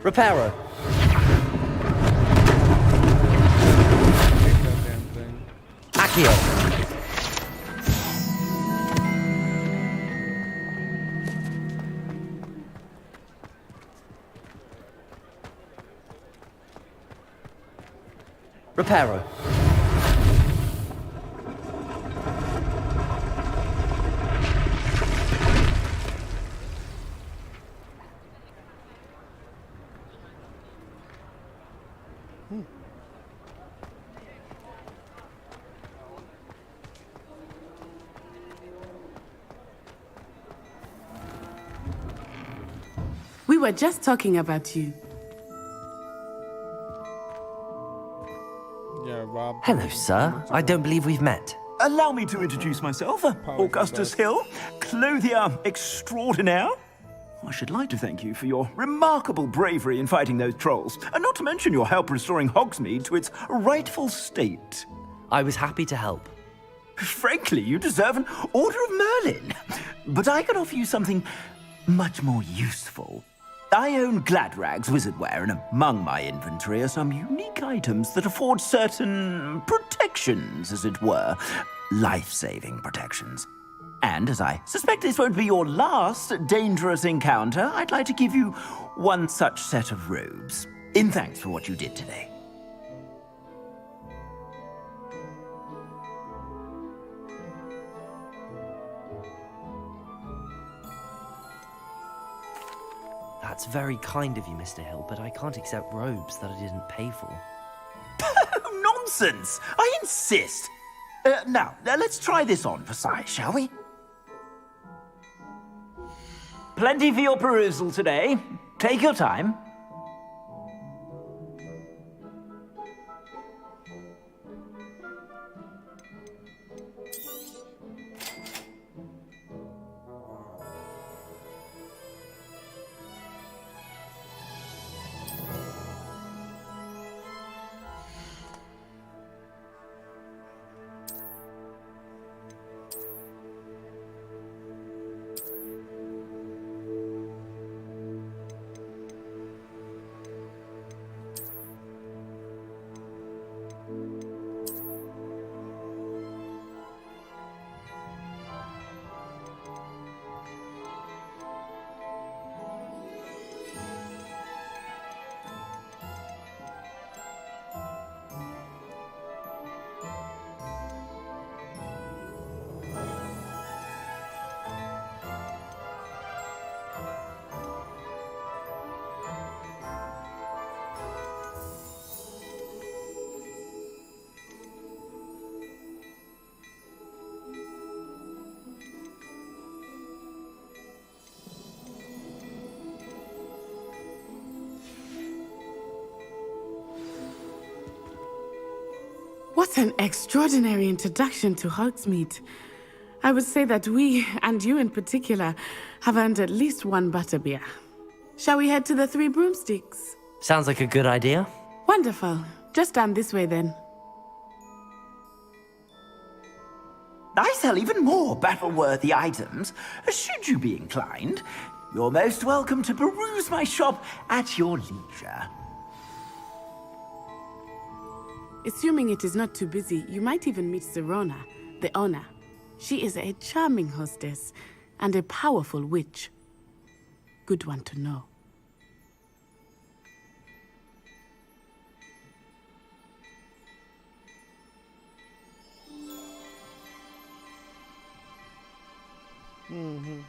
Reparo. Accio. Reparo. We were just talking about you. Yeah, Rob. Hello, sir. I don't believe we've met. Allow me to introduce myself. Augustus Hill, clothier extraordinaire. I should like to thank you for your remarkable bravery in fighting those trolls, and not to mention your help restoring Hogsmeade to its rightful state. I was happy to help. Frankly, you deserve an Order of Merlin. But I can offer you something much more useful. I own Gladrag's wizardware, and among my inventory are some unique items that afford certain protections, as it were. Life-saving protections. And as I suspect this won't be your last dangerous encounter, I'd like to give you one such set of robes, in thanks for what you did today. That's very kind of you, Mr. Hill, but I can't accept robes that I didn't pay for. Nonsense! I insist! Now, let's try this on for size, shall we? Plenty for your perusal today. Take your time. What an extraordinary introduction to Hogsmeade. I would say that we, and you in particular, have earned at least one butterbeer. Shall we head to the Three Broomsticks? Sounds like a good idea. Wonderful. Just down this way then. I sell even more battle-worthy items, should you be inclined. You're most welcome to peruse my shop at your leisure. Assuming it is not too busy, you might even meet Serona, the owner. She is a charming hostess and a powerful witch. Good one to know. Mm-hmm.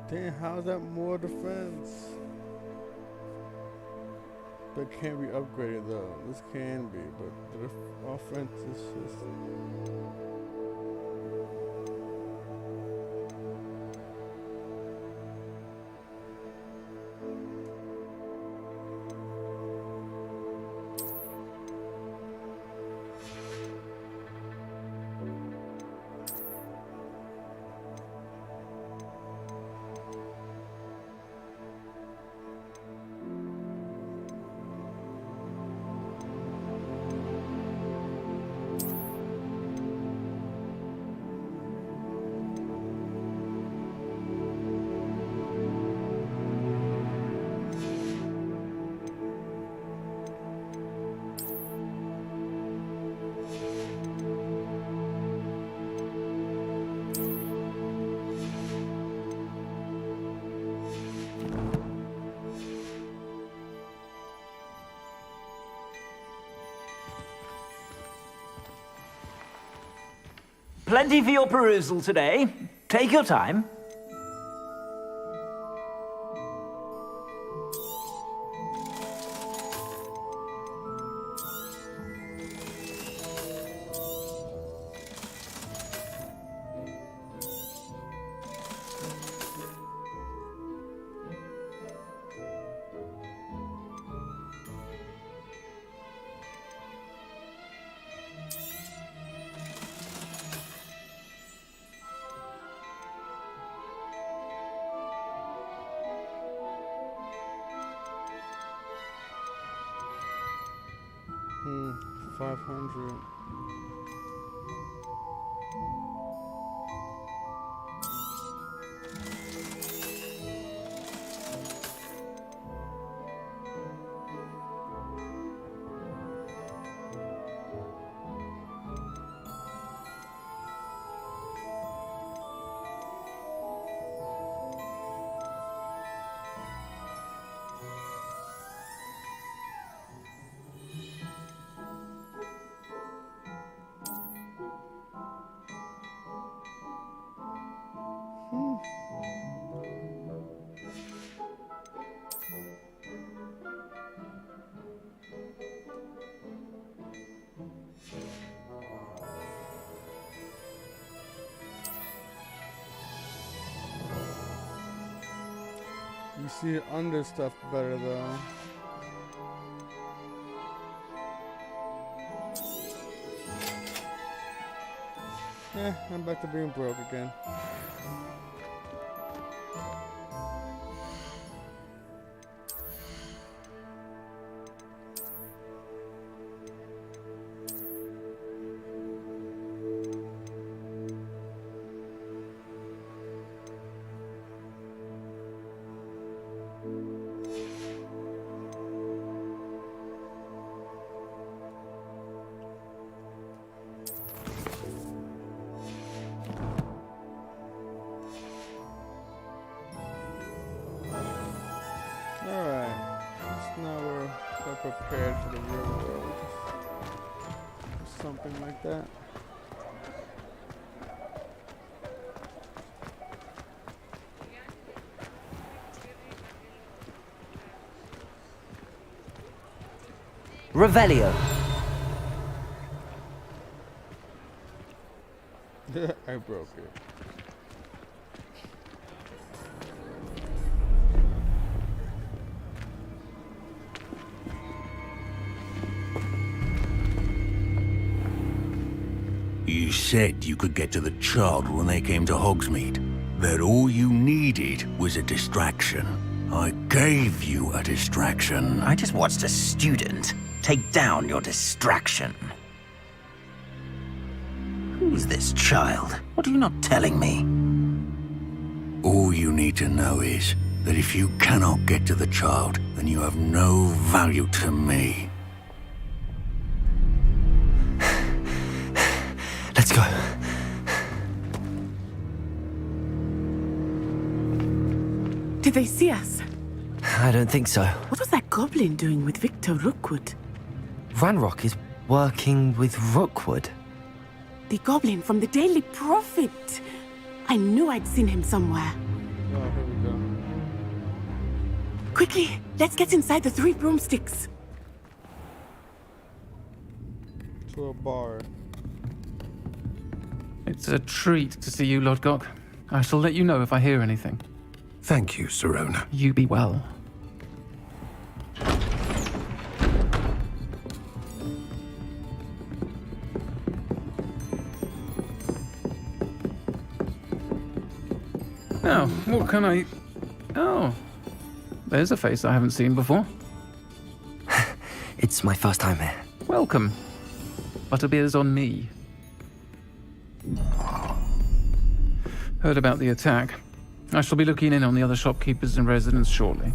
Damn, how's that more defense? But can't be upgraded though. This can be, but the offense is just... Plenty for your perusal today. Take your time. Hmm, 500. You see under stuff better though. Yeah, I'm back to being broke again. Prepared for the real world. Something like that. Revelio. I broke it. You said you could get to the child when they came to Hogsmeade. That all you needed was a distraction. I gave you a distraction. I just watched a student take down your distraction. Who's this child? What are you not telling me? All you need to know is that if you cannot get to the child, then you have no value to me. Let's go. Did they see us? I don't think so. What was that goblin doing with Victor Rookwood? Ranrock is working with Rookwood. The goblin from the Daily Prophet. I knew I'd seen him somewhere. Oh, here we go. Quickly, let's get inside the 3 broomsticks. To a bar. It's a treat to see you, Lodgok. I shall let you know if I hear anything. Thank you, Sirona. You be well. Now, what can I... Oh, there's a face I haven't seen before. It's my first time here. Welcome. Butterbeer's on me. Heard about the attack. I shall be looking in on the other shopkeepers and residents shortly.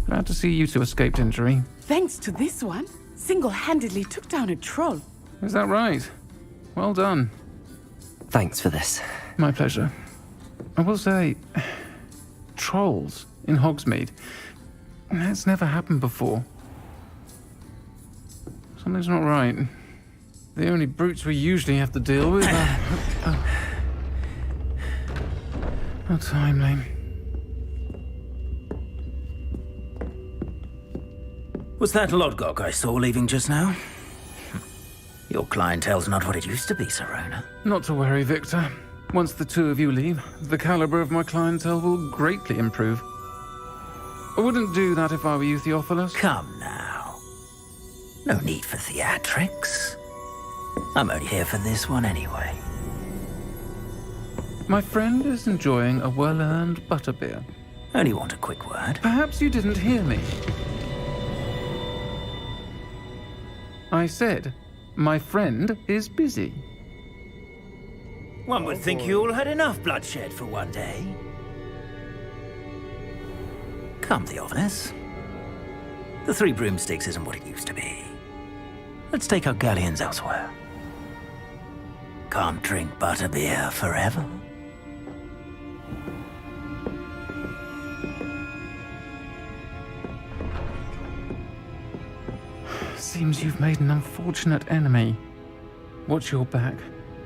Glad to see you two escaped injury. Thanks to this one, single-handedly took down a troll. Is that right? Well done. Thanks for this. My pleasure. I will say, trolls in Hogsmeade. That's never happened before. Something's not right. The only brutes we usually have to deal with are... How timely. Was that Lodgok I saw leaving just now? Your clientele's not what it used to be, Serona. Not to worry, Victor. Once the two of you leave, the caliber of my clientele will greatly improve. I wouldn't do that if I were you, Theophilus. Come now. No need for theatrics. I'm only here for this one anyway. My friend is enjoying a well-earned butterbeer. Only want a quick word. Perhaps you didn't hear me. I said, my friend is busy. One would think you all had enough bloodshed for one day. Come, Theophilus. The Three Broomsticks isn't what it used to be. Let's take our galleons elsewhere. Can't drink butterbeer forever. Seems you've made an unfortunate enemy. Watch your back.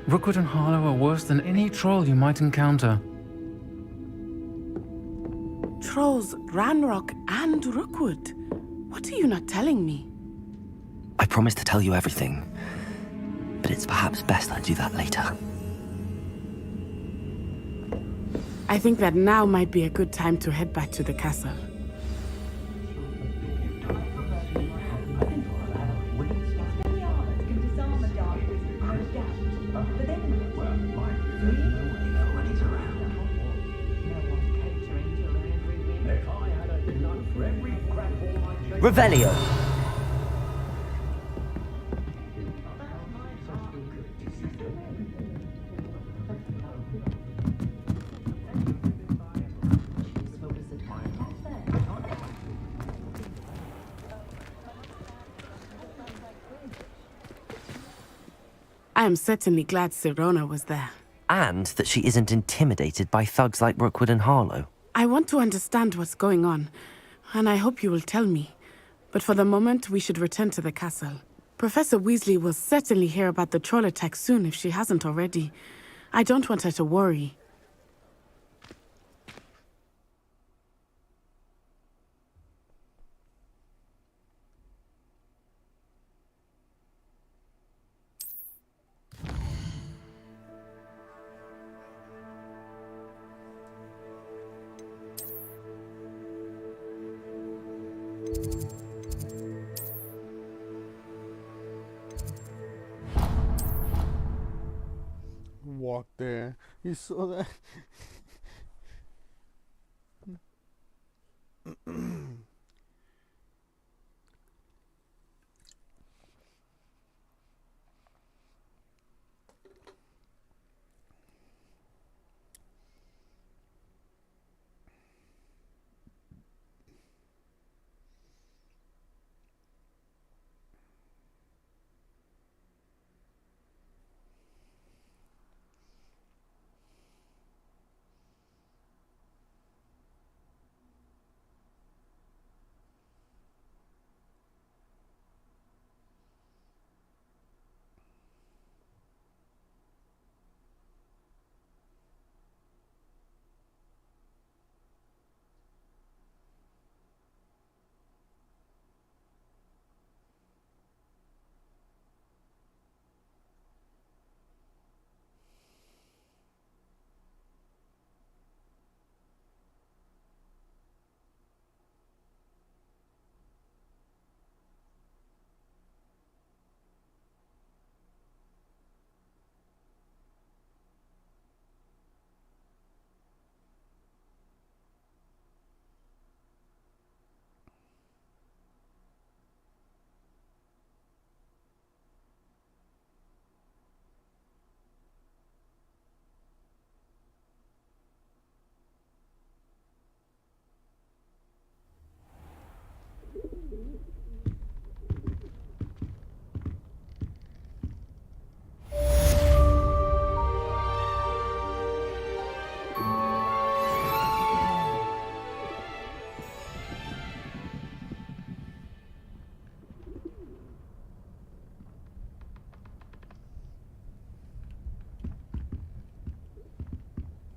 Rookwood and Harlow are worse than any troll you might encounter. Trolls, Ranrock, and Rookwood. What are you not telling me? I promised to tell you everything, but it's perhaps best I do that later. I think that now might be a good time to head back to the castle. Revelio! I am certainly glad Serona was there. And that she isn't intimidated by thugs like Rookwood and Harlow. I want to understand what's going on, and I hope you will tell me. But for the moment, we should return to the castle. Professor Weasley will certainly hear about the troll attack soon if she hasn't already. I don't want her to worry. Walk there. You saw that?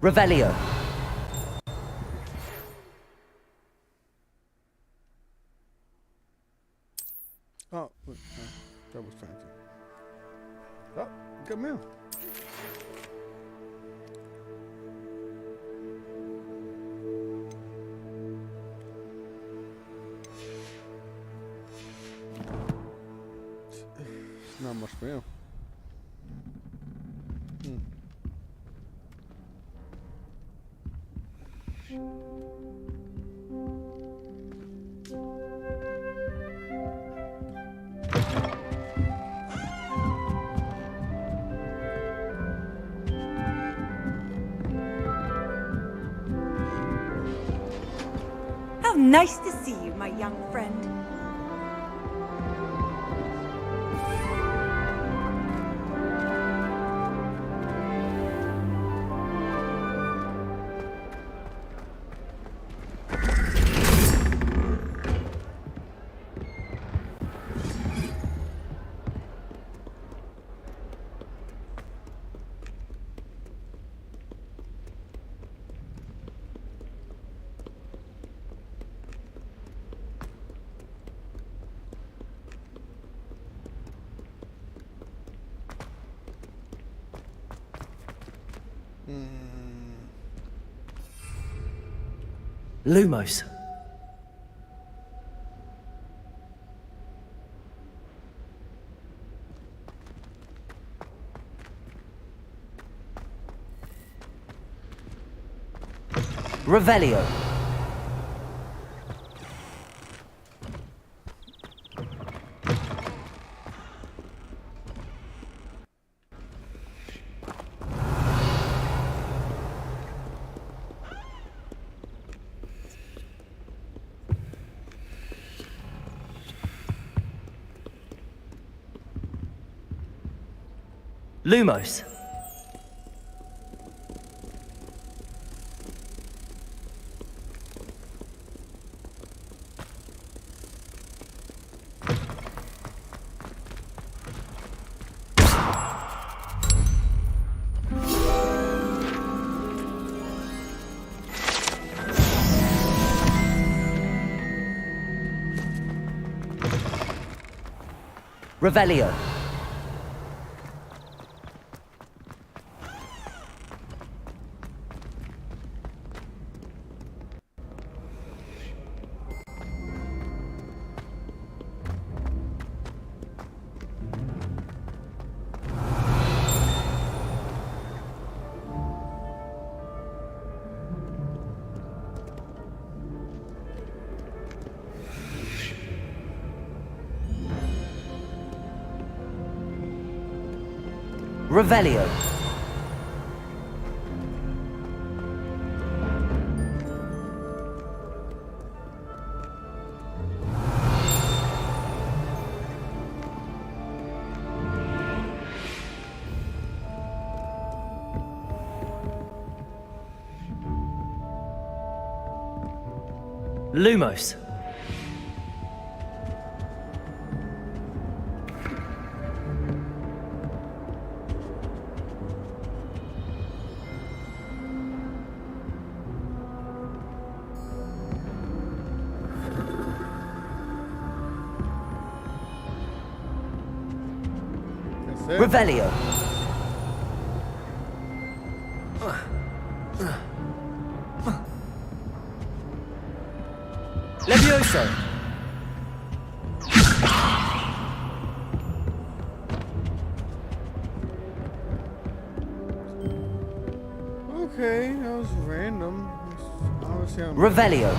Revelio! much mail. How nice to see you, my young friend. Lumos. Revelio. Lumos. Revelio. Revelio. Lumos. Revelio. Levioso. Okay, that was random. Obviously, Revelio.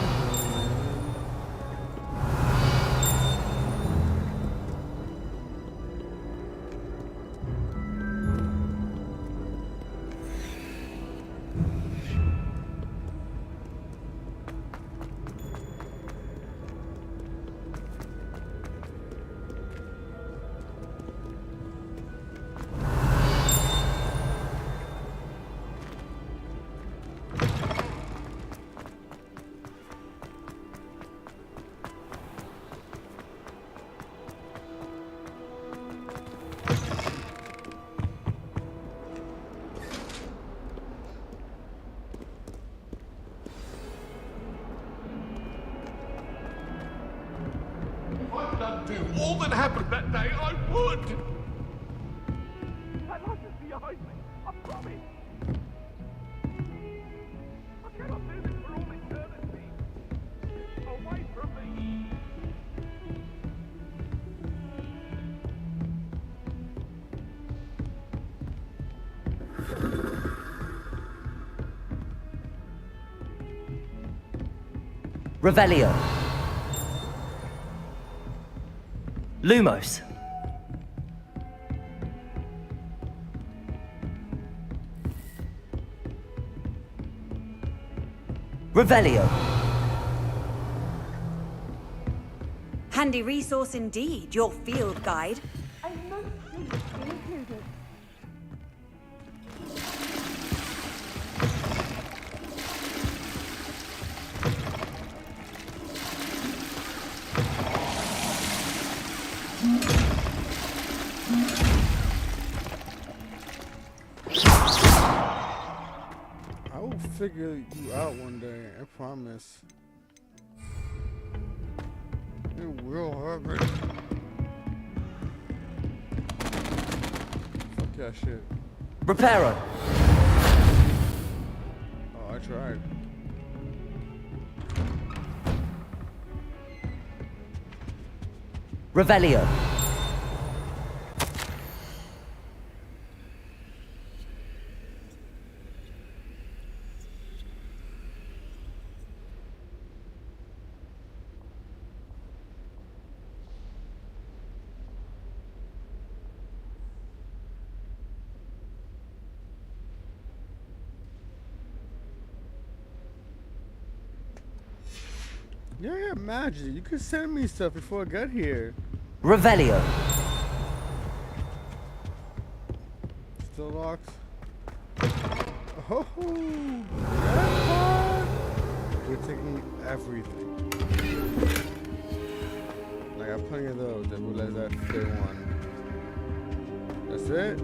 If I could undo all that happened that day, I would! That life is behind me, I promise! I cannot do this for all eternity! Away from me! Revelio. Lumos. Revelio. Handy resource indeed, your field guide. I will figure you out one day, I promise. It will happen. Fuck that shit. Reparo. Oh, I tried. Revelio. Yeah, magic. You could send me stuff before I got here. Revelio. Still locked. Oh, that part. You're taking everything. I got plenty of those. I realized that day one. That's it.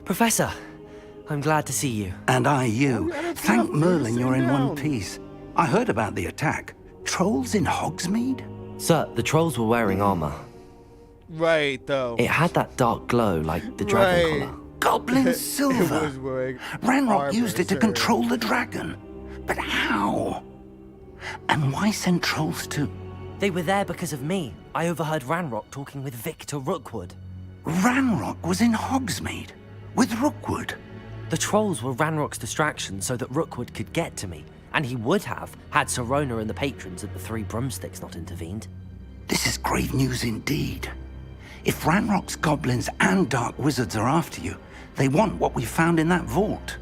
Professor, I'm glad to see you. And I you. Thank Merlin you're in one piece. I heard about the attack. Trolls in Hogsmeade? Sir, the trolls were wearing armor. Right, though. It had that dark glow like the dragon collar. Goblin silver. Ranrock used it to control the dragon. But how? And why send trolls too? They were there because of me. I overheard Ranrock talking with Victor Rookwood. Ranrock was in Hogsmeade? With Rookwood? The trolls were Ranrock's distraction so that Rookwood could get to me. And he would have, had Sirona and the patrons at the Three Broomsticks not intervened. This is grave news indeed. If Ranrock's goblins and dark wizards are after you, they want what we found in that vault.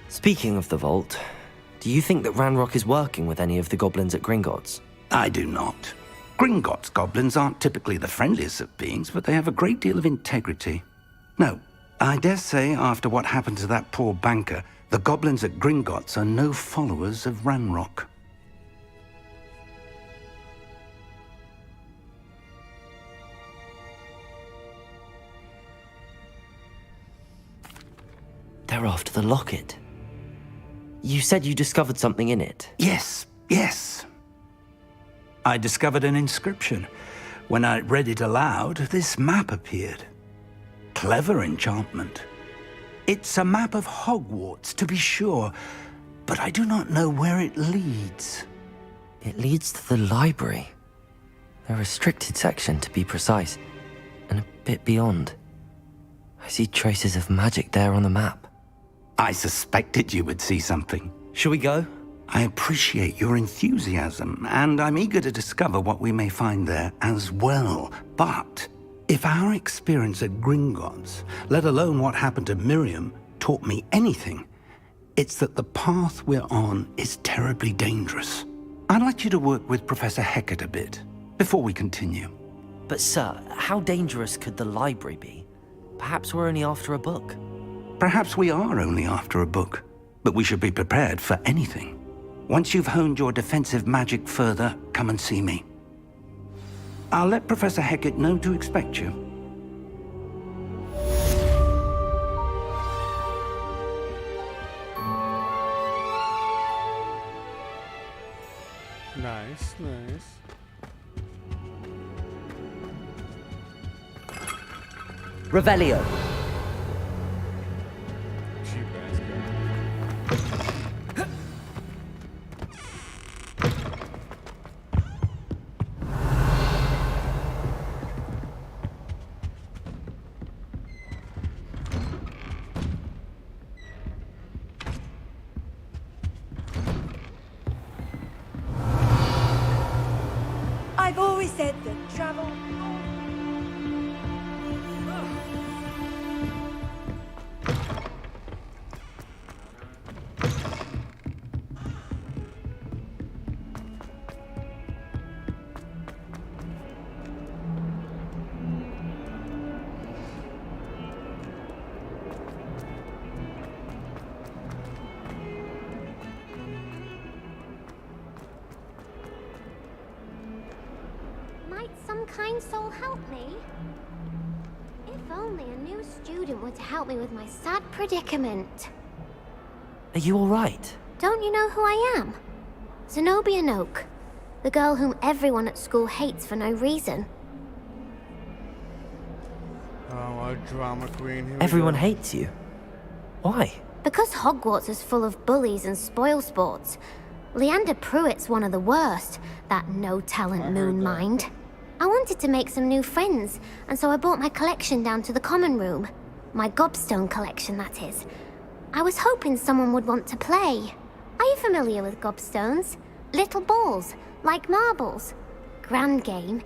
Speaking of the vault, do you think that Ranrock is working with any of the goblins at Gringotts? I do not. Gringotts goblins aren't typically the friendliest of beings, but they have a great deal of integrity. No, I dare say after what happened to that poor banker, the goblins at Gringotts are no followers of Ranrock. They're after the locket. You said you discovered something in it. Yes. I discovered an inscription. When I read it aloud, this map appeared. Clever enchantment. It's a map of Hogwarts, to be sure, but I do not know where it leads. It leads to the library. A restricted section, to be precise, and a bit beyond. I see traces of magic there on the map. I suspected you would see something. Shall we go? I appreciate your enthusiasm, and I'm eager to discover what we may find there as well. But if our experience at Gringotts, let alone what happened to Miriam, taught me anything, it's that the path we're on is terribly dangerous. I'd like you to work with Professor Hecat a bit, before we continue. But sir, how dangerous could the library be? Perhaps we're only after a book. Perhaps we are only after a book, but we should be prepared for anything. Once you've honed your defensive magic further, come and see me. I'll let Professor Hecat know to expect you. Nice, nice. Revelio. Cheap ass guy. I've always said that travel. Might some kind soul help me? If only a new student were to help me with my sad predicament. Are you alright? Don't you know who I am? Zenobia Noak, the girl whom everyone at school hates for no reason. Oh, a drama queen. Here we Everyone go. hates you. Why? Because Hogwarts is full of bullies and spoilsports. Leander Pruitt's one of the worst, that no-talent moon mind. I wanted to make some new friends, and so I brought my collection down to the common room. My gobstone collection, that is. I was hoping someone would want to play. Are you familiar with gobstones? Little balls, like marbles. Grand game.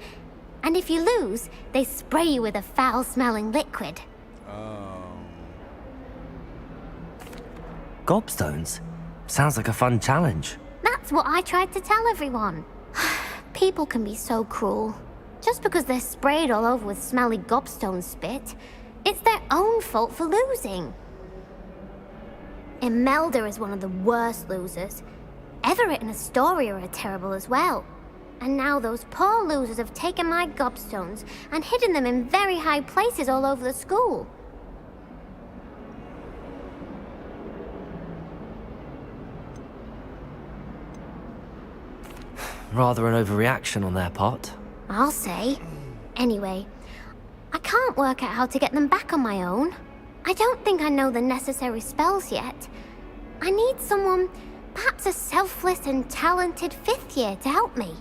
And if you lose, they spray you with a foul-smelling liquid. Gobstones? Sounds like a fun challenge. That's what I tried to tell everyone. People can be so cruel. Just because they're sprayed all over with smelly gobstone spit, it's their own fault for losing. Imelda is one of the worst losers. Everett and Astoria are terrible as well. And now those poor losers have taken my gobstones and hidden them in very high places all over the school. Rather an overreaction on their part. I'll say. Anyway, I can't work out how to get them back on my own. I don't think I know the necessary spells yet. I need someone, perhaps a selfless and talented fifth year to help me.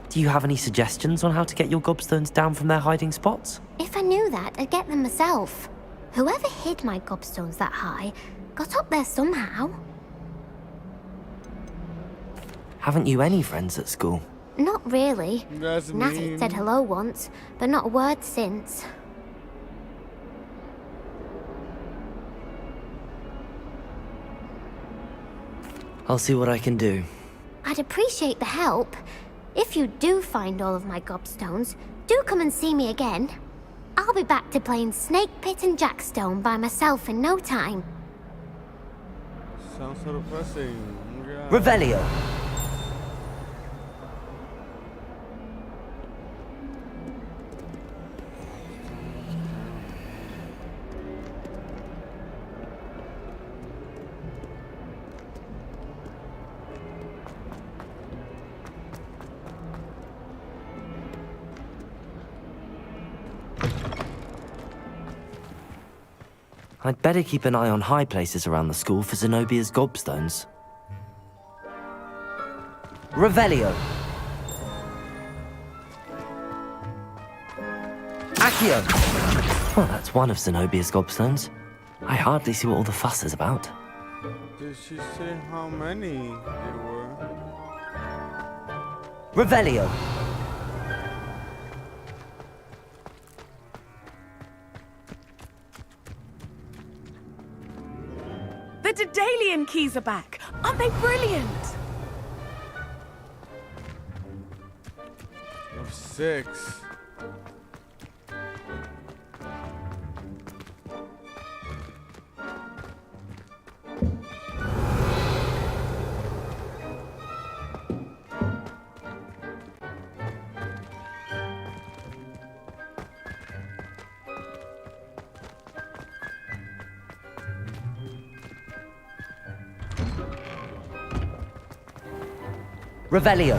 Do you have any suggestions on how to get your gobstones down from their hiding spots? If I knew that, I'd get them myself. Whoever hid my gobstones that high got up there somehow. Haven't you any friends at school? Not really. That's Natty mean. said hello once, but not a word since. I'll see what I can do. I'd appreciate the help. If you do find all of my gobstones, do come and see me again. I'll be back to playing Snake Pit and Jackstone by myself in no time. Sounds so depressing. Yeah. Revelio. I'd better keep an eye on high places around the school for Zenobia's gobstones. Revelio. Accio. Well, that's one of Zenobia's gobstones. I hardly see what all the fuss is about. Did she say how many there were? Revelio. The Daedalian keys are back. Aren't they brilliant? Of 6. Revelio.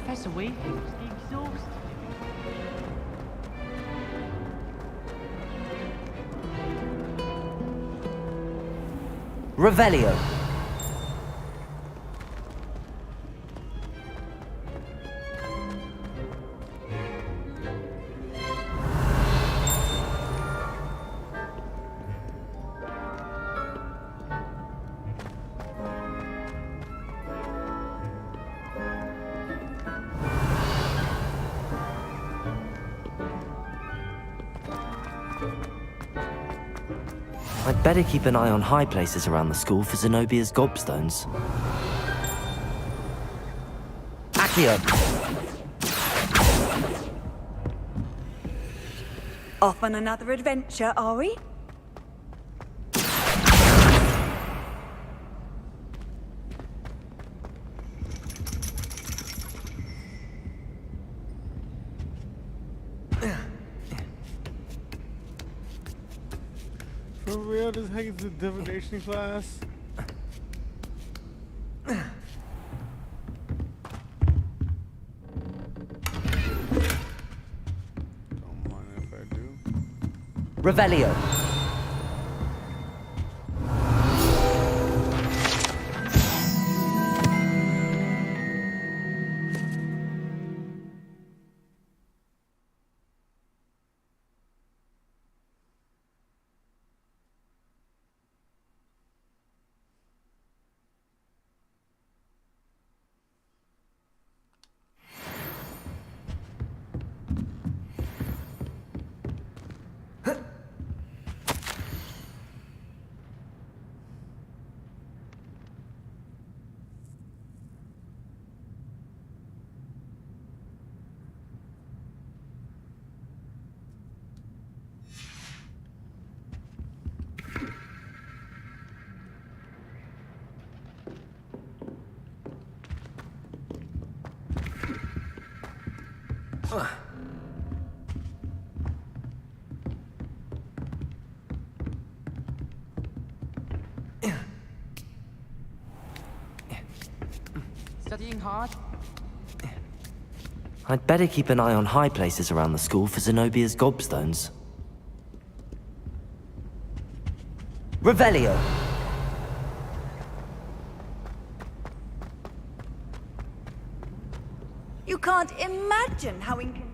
Professor Weaving must be exhausted. Revelio. I'd better keep an eye on high places around the school for Zenobia's gobstones. Accio! Off on another adventure, are we? For real, this heck is a divination class? Don't mind if I do. Revelio. Studying hard? I'd better keep an eye on high places around the school for Zenobia's gobstones. Revelio. You can't imagine how inconvenient.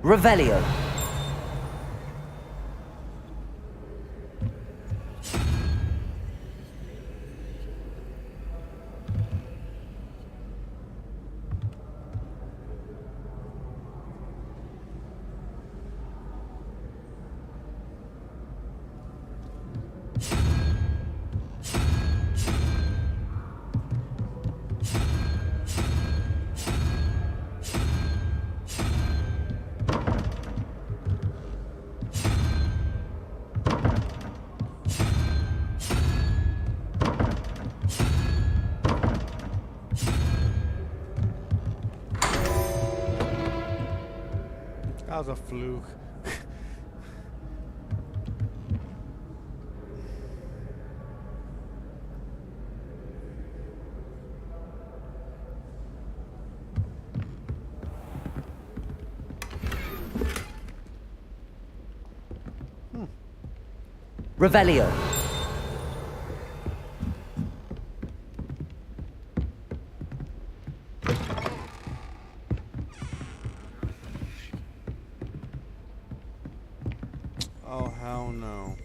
Revelio. That was a fluke. Revelio. Oh, hell no.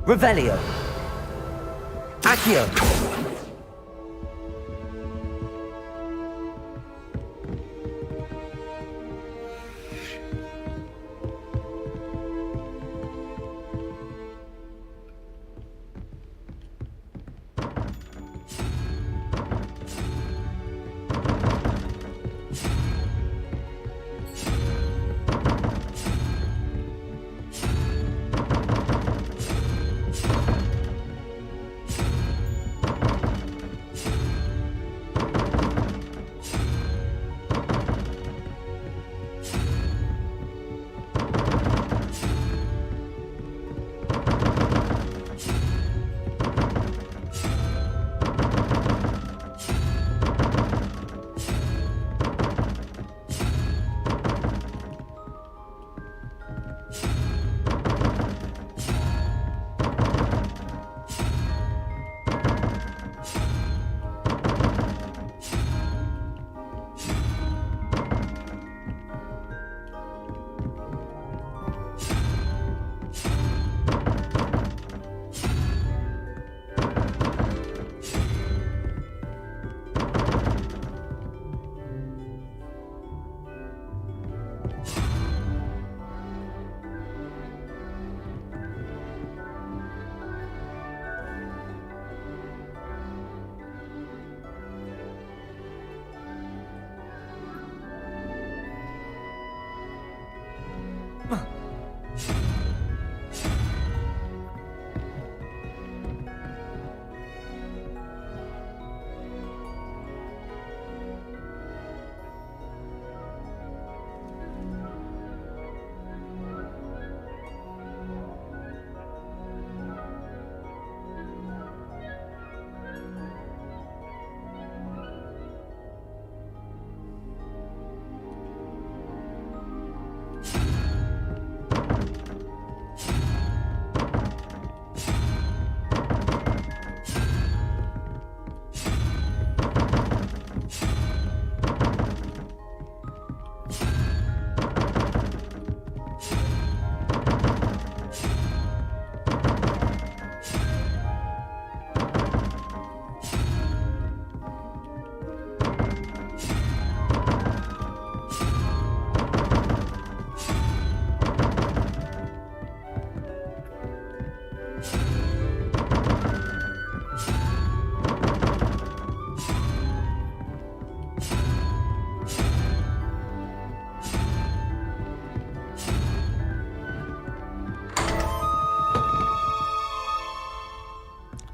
Revelio. Accio.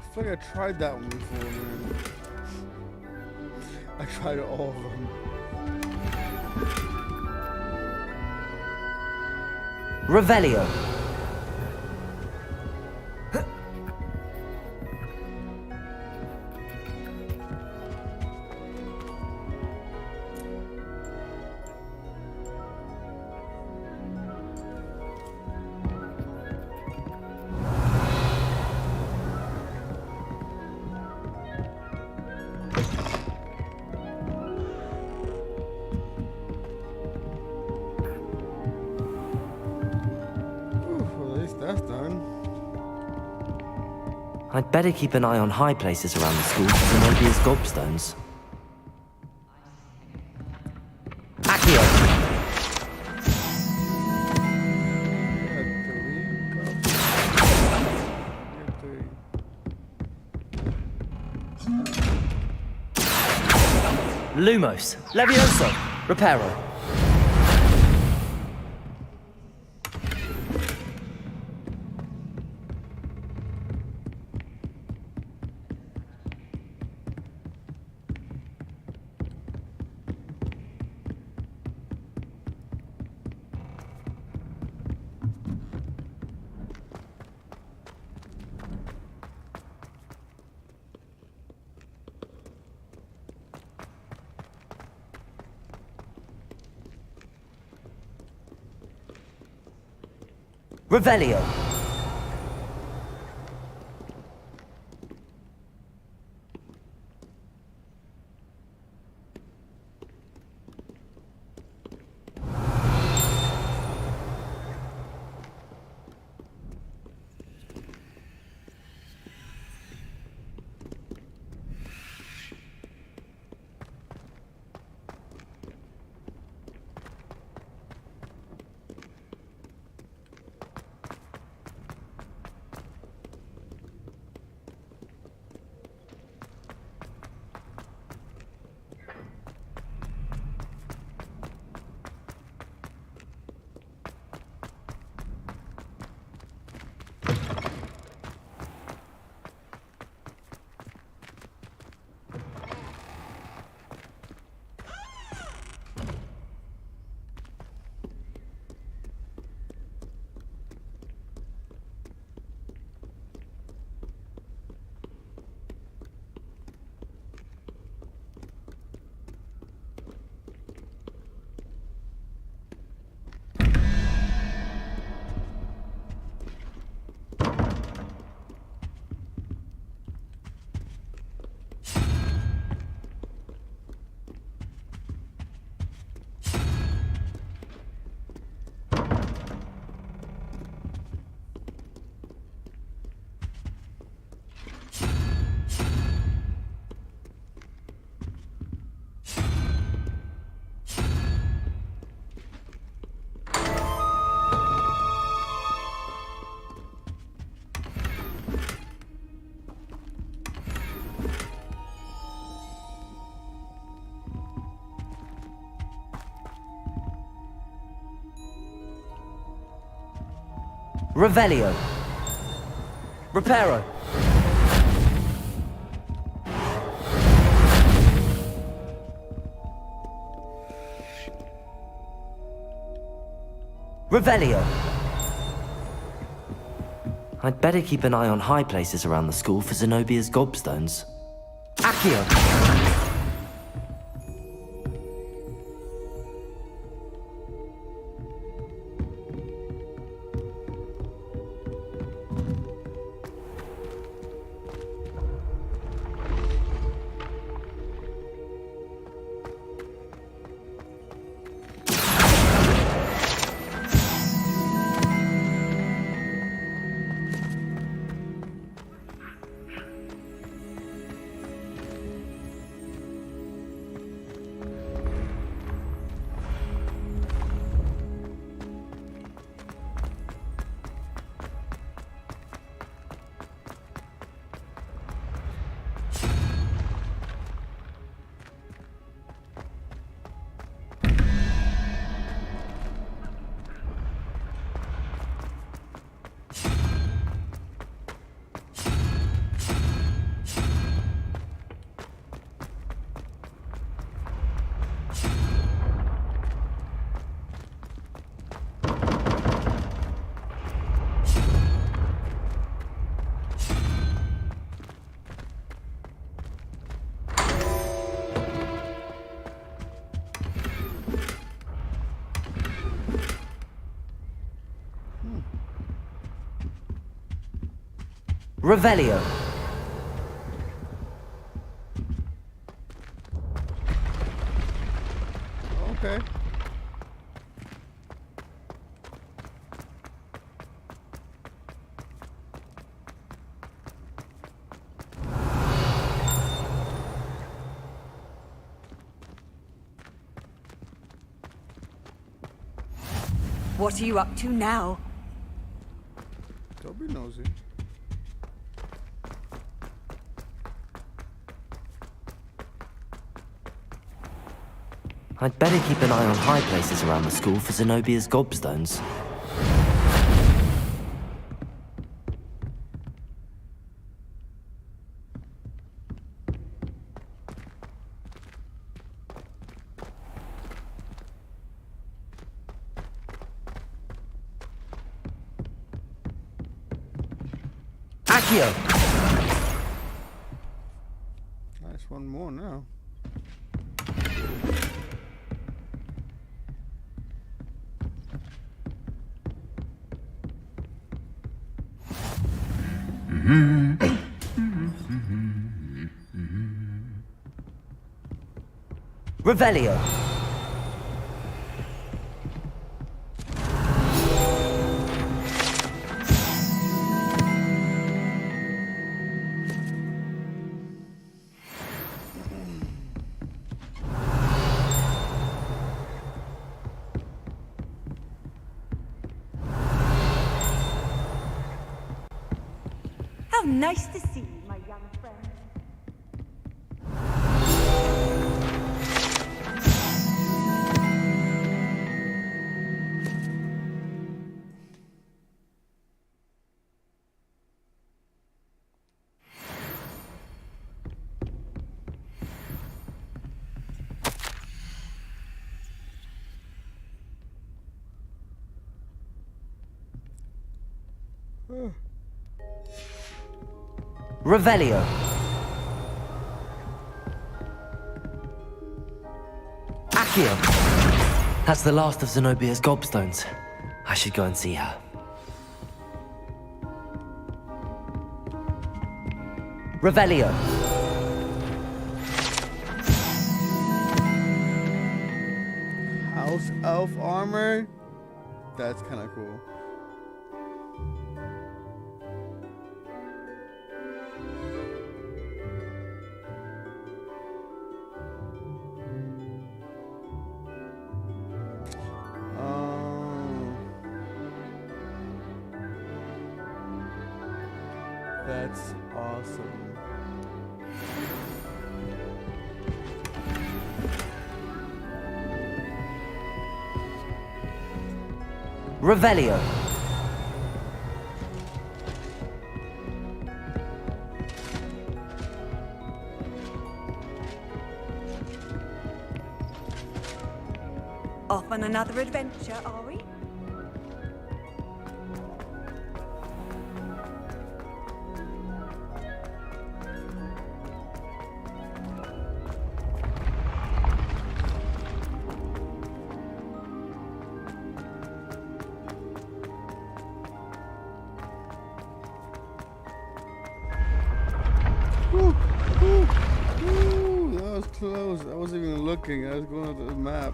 I feel like I tried that one before, man. I tried all of them. Revelio. That's done. I'd better keep an eye on high places around the school for Zenobia gobstones. Accio! Lumos, Levioso, Reparo. Revelio. Revelio. Reparo. Revelio. I'd better keep an eye on high places around the school for Zenobia's gobstones. Accio. Revelio. Okay. What are you up to now? Don't be nosy. I'd better keep an eye on high places around the school for Zenobia's gobstones. Accio! Nice, one more now. Revelio. How nice to see you, my young friend. Revelio. Accio. That's the last of Zenobia's gobstones. I should go and see her. Revelio. House elf armor? That's kind of cool. That's awesome. Revelio. Off on another adventure, are we? Ooh, that was close. I wasn't even looking. I was going at the map.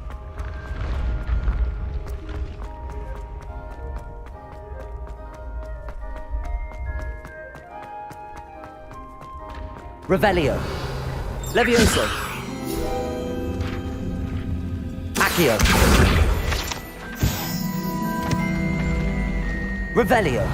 Revelio. Levioso. Accio. Revelio.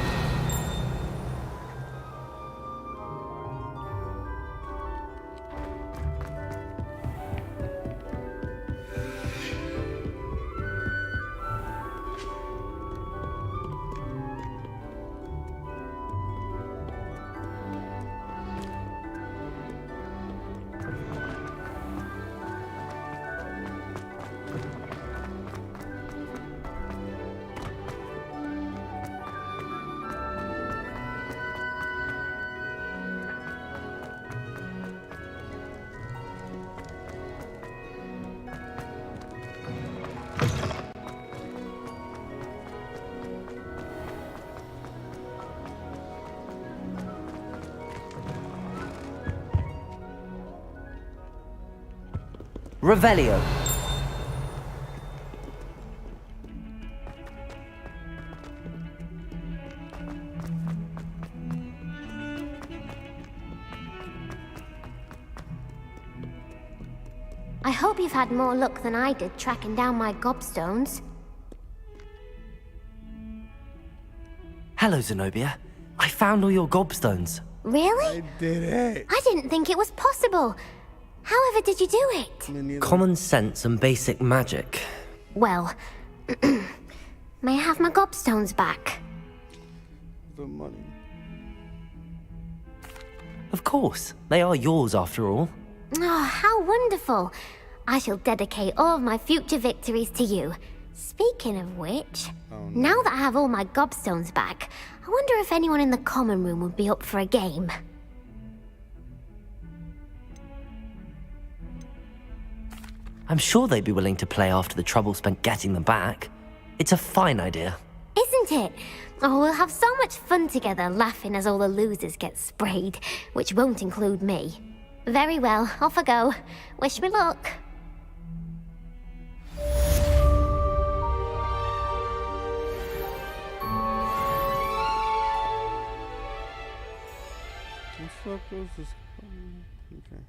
Revelio. I hope you've had more luck than I did tracking down my gobstones. Hello, Zenobia. I found all your gobstones. Really? I did it. I didn't think it was possible. However did you do it? Common sense and basic magic. Well, may I have my gobstones back? The money. Of course. They are yours after all. Oh, how wonderful. I shall dedicate all of my future victories to you. Speaking of which, now that I have all my gobstones back, I wonder if anyone in the common room would be up for a game. I'm sure they'd be willing to play after the trouble spent getting them back. It's a fine idea. Isn't it? Oh, we'll have so much fun together laughing as all the losers get sprayed, which won't include me. Very well, off I go. Wish me luck. What the fuck was this? Okay.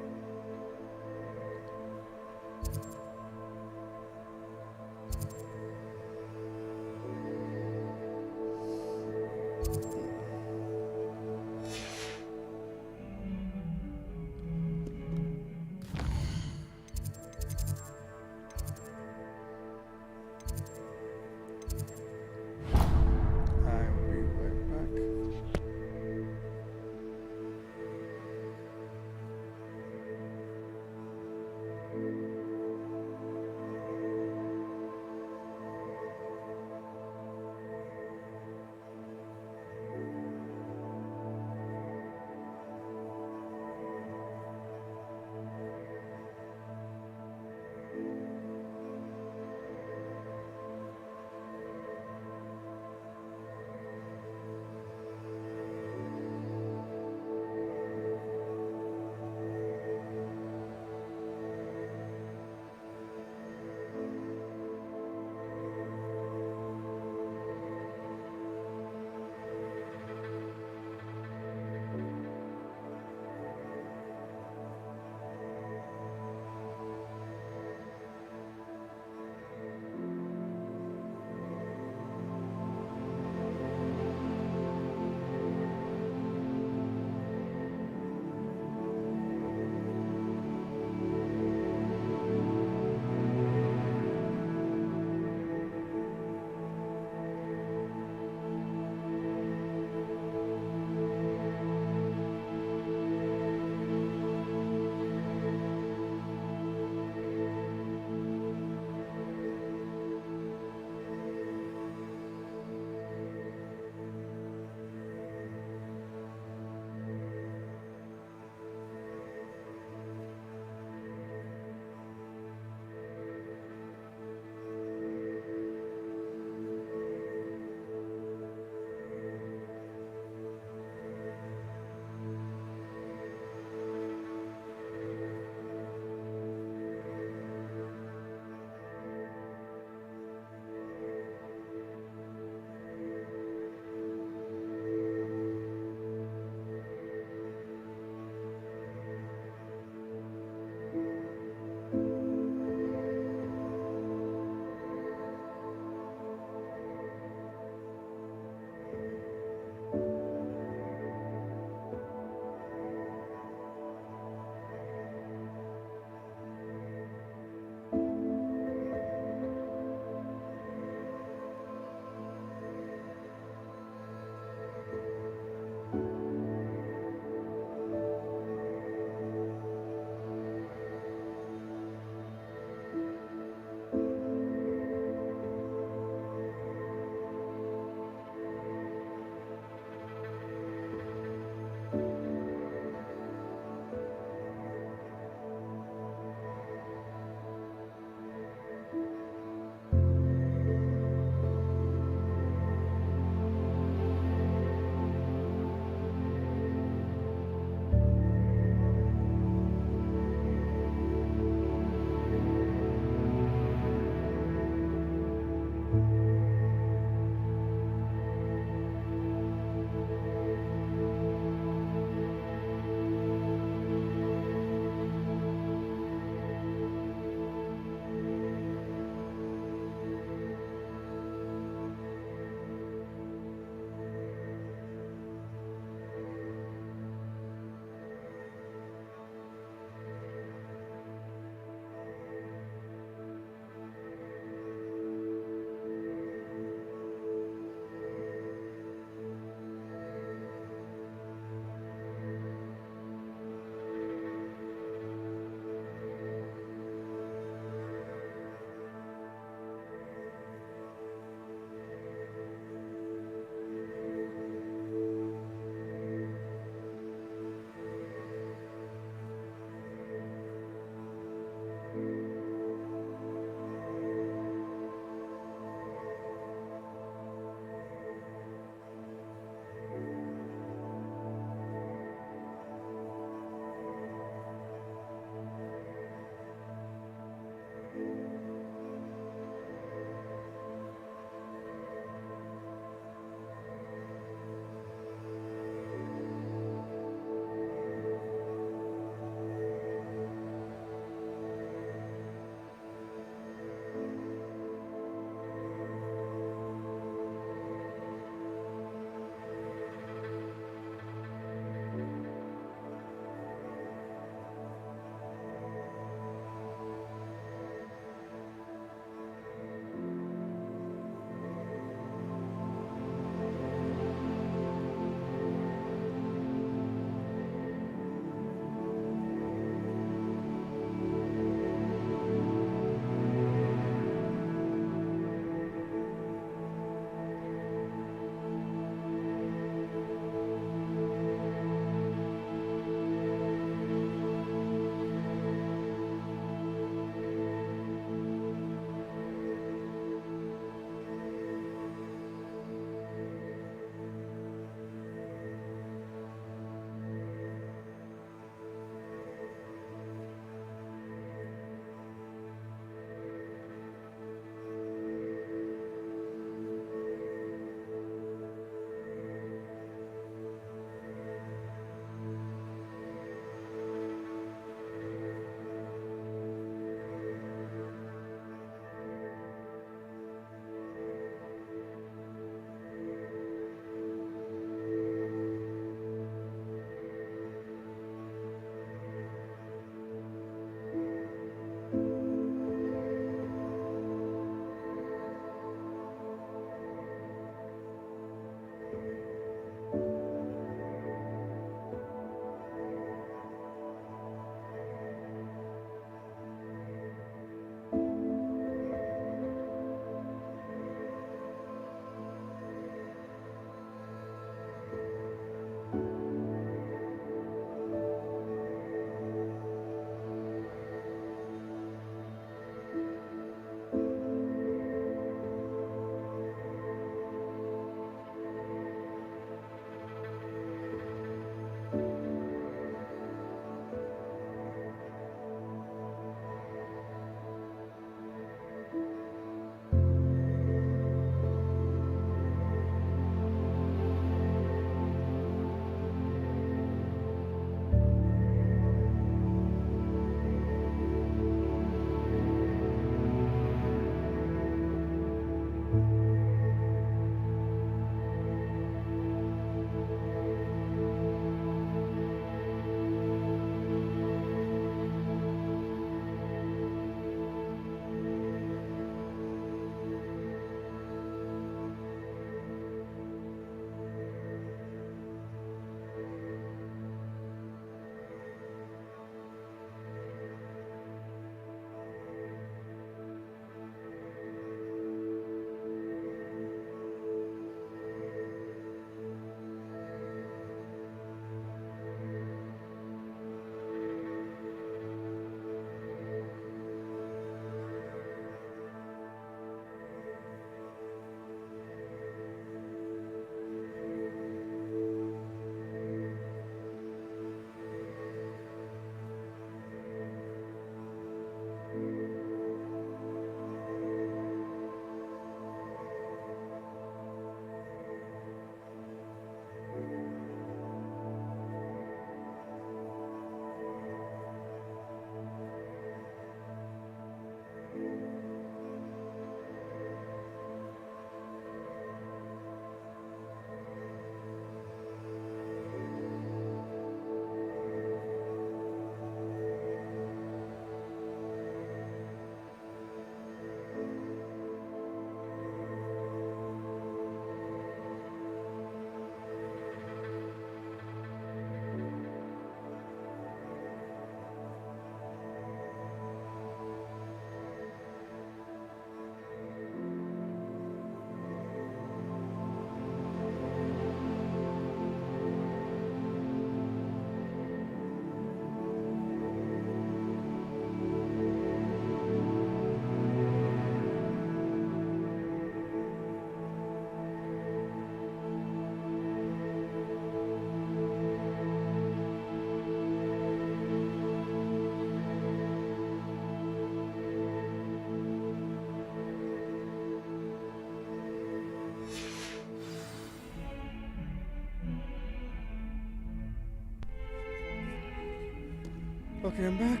Okay, I'm back.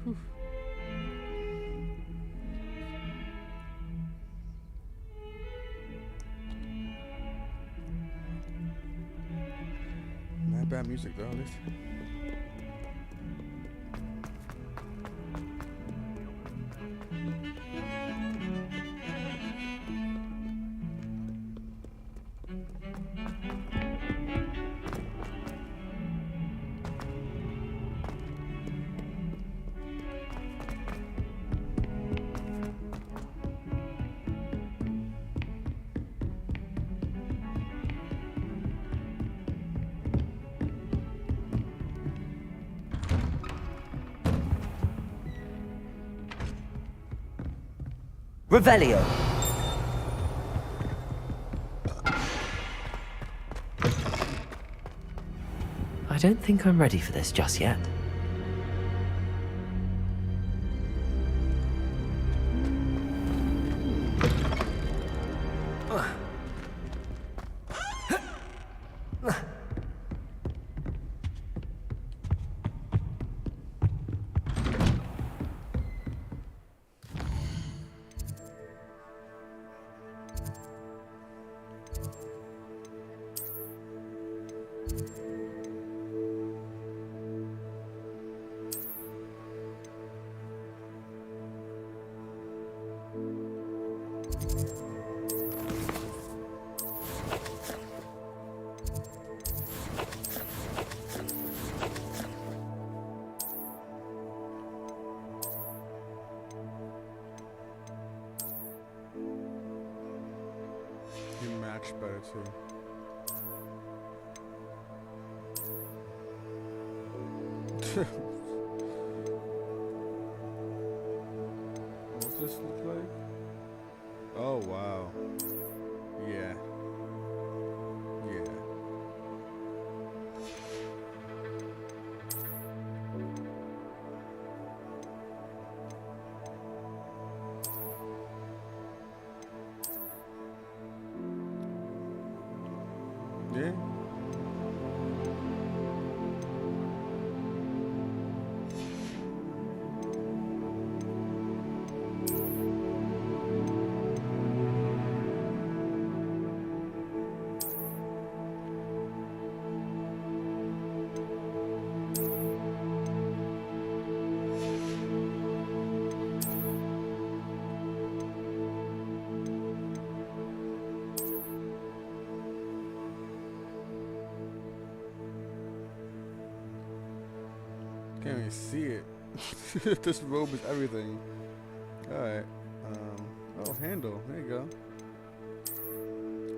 Whew. Not bad music though, at least. Revelio. I don't think I'm ready for this just yet. You match better too. What's this look like? Oh wow. Yeah. Yeah. Yeah. Can't even see it. This robe is everything. Alright. Oh, handle. There you go.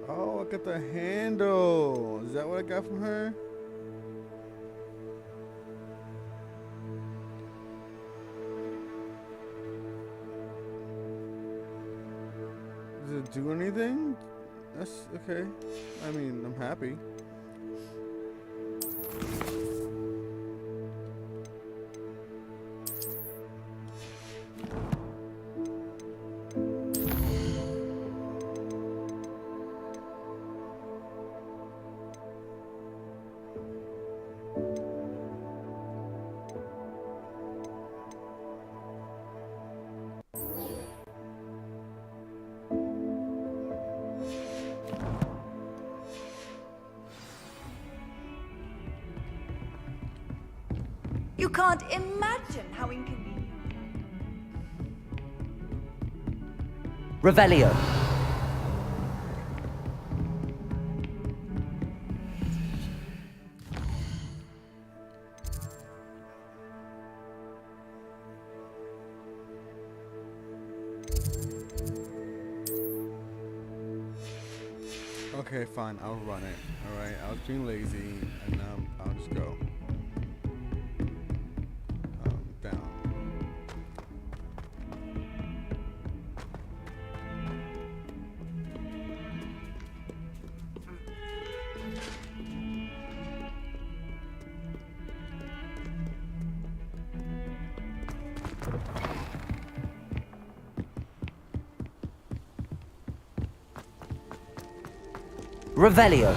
Oh, I got the handle. Is that what I got from her? Does it do anything? That's okay. I mean, I'm happy. You can't imagine how inconvenient. Revelio. Okay, fine. I'll run it. Alright, I was being lazy, and now I'll just go. Down. Revelio.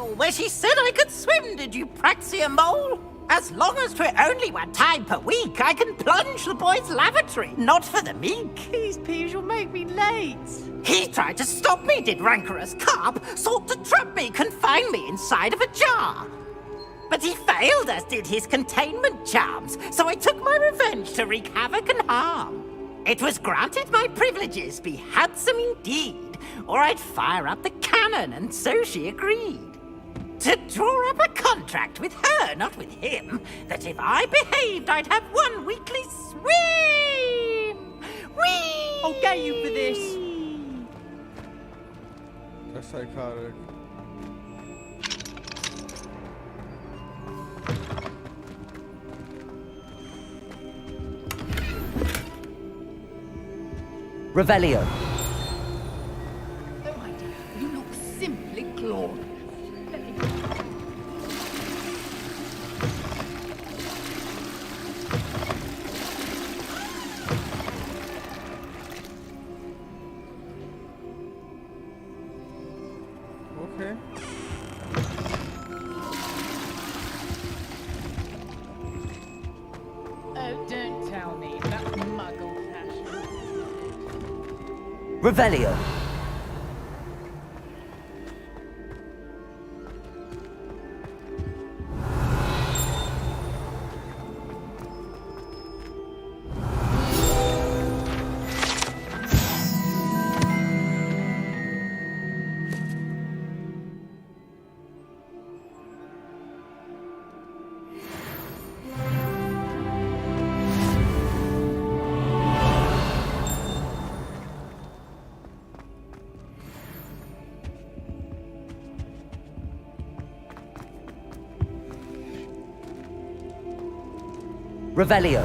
pool where she said I could swim, did you praxia mole? As long as 'twere only 1 time per week, I can plunge the boy's lavatory, not for the meek. These peeves will make me late. He tried to stop me, did rancorous carp, sought to trap me, confine me inside of a jar. But he failed, as did his containment charms, so I took my revenge to wreak havoc and harm. It was granted my privileges be handsome indeed, or I'd fire up the cannon, and so she agreed. To draw up a contract with her, not with him, that if I behaved, I'd have 1 weekly swim! Whee! I'll get you for this. That's psychotic. Revelio. Oh, my dear, you look simply glorious. Okay. Oh, don't tell me. That's muggle fashion. Revelio. Revelio.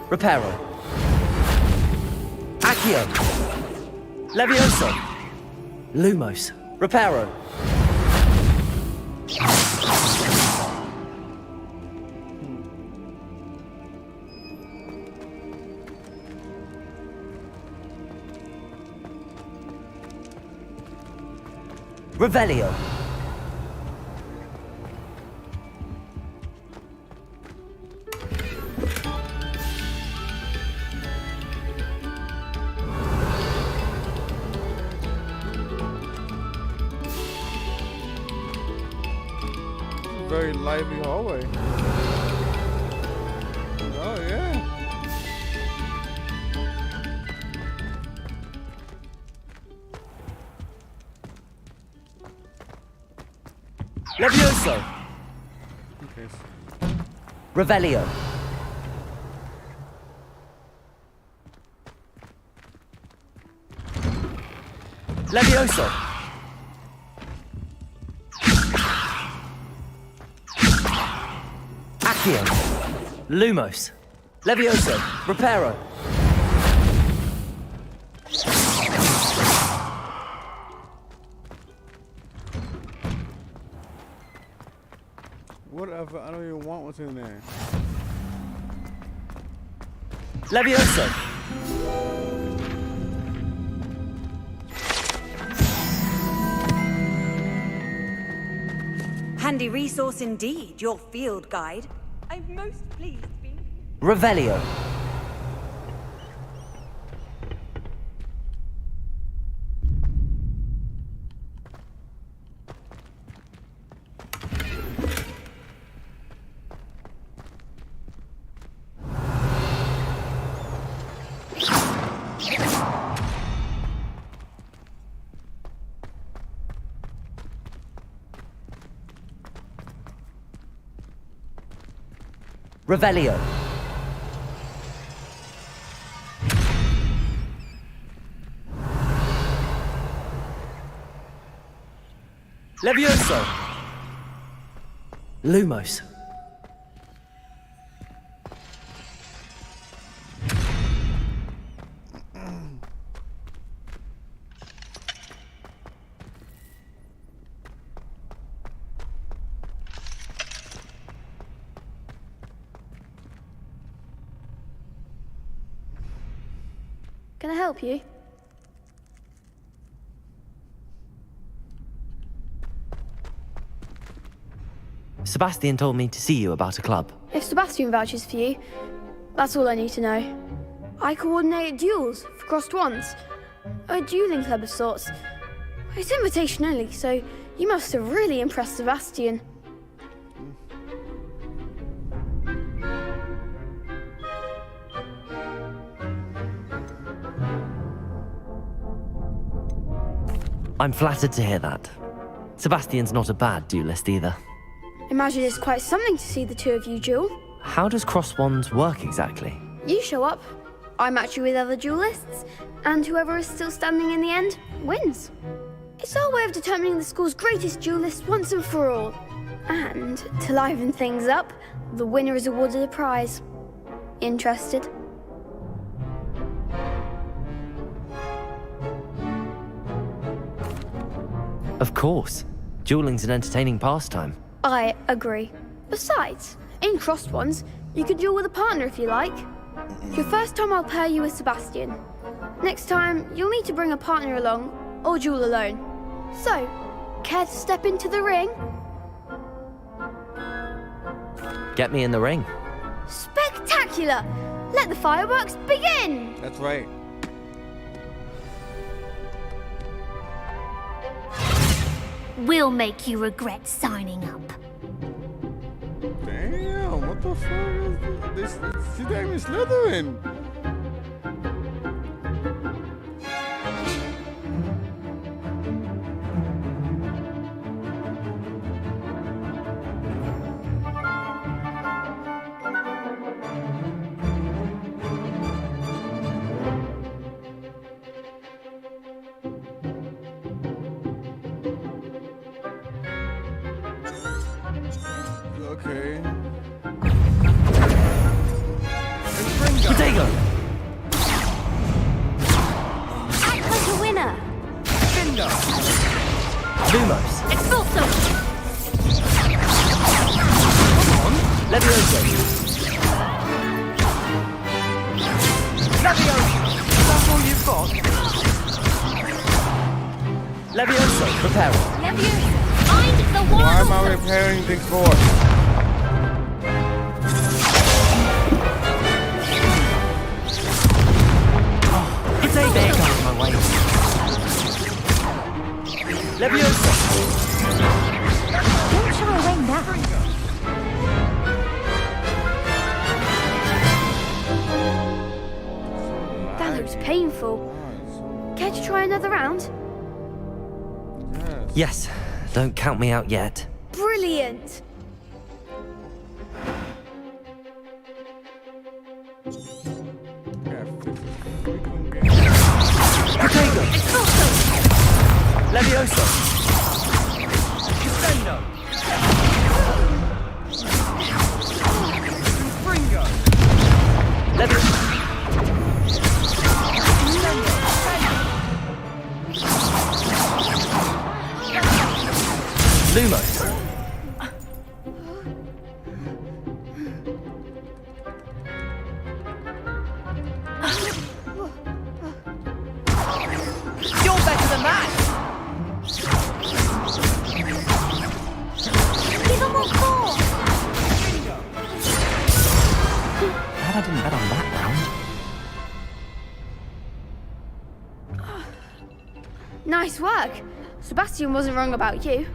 Reparo. Accio. Levioso. Lumos. Reparo. Revelio. Very lively hallway. Oh yeah. Levioso. Okay. Revelio. Levioso. Accio. Lumos. Levioso. Reparo. Whatever, I don't even want what's in there. Levioso. Handy resource indeed, your field guide. I'm most pleased to be. Revelio. Revelio. Levioso. Lumos. Can I help you? Sebastian told me to see you about a club. If Sebastian vouches for you, that's all I need to know. I coordinate duels for crossed wands. A dueling club of sorts. It's invitation only, so you must have really impressed Sebastian. I'm flattered to hear that. Sebastian's not a bad duelist either. Imagine it's quite something to see the two of you duel. How does cross wands work exactly? You show up, I match you with other duelists, and whoever is still standing in the end wins. It's our way of determining the school's greatest duelist once and for all. And to liven things up, the winner is awarded a prize. Interested? Of course. Dueling's an entertaining pastime. I agree. Besides, in crossed ones, you can duel with a partner if you like. Your first time I'll pair you with Sebastian. Next time, you'll need to bring a partner along, or duel alone. So, care to step into the ring? Get me in the ring. Spectacular! Let the fireworks begin! That's right. We'll make you regret signing up. Damn, what the fuck is this? She's not even Slytherin. Okay. Potato! Act like a winner! Bingo! Lumos! Expulso! Levioso! Levioso! That's all you've got? Levioso! Prepare. Levioso! Find the one! Why am I repairing things for? Potato! There goes my way. Levioso! Don't shy away now. That looks painful. Care to try another round? Yes, don't count me out yet. Brilliant! Potato! Levioso! Crescendo! Fringo! Levioso! Lumos! You're better than that! Give them all four! Glad I didn't bet on that round. Nice work. Sebastian wasn't wrong about you.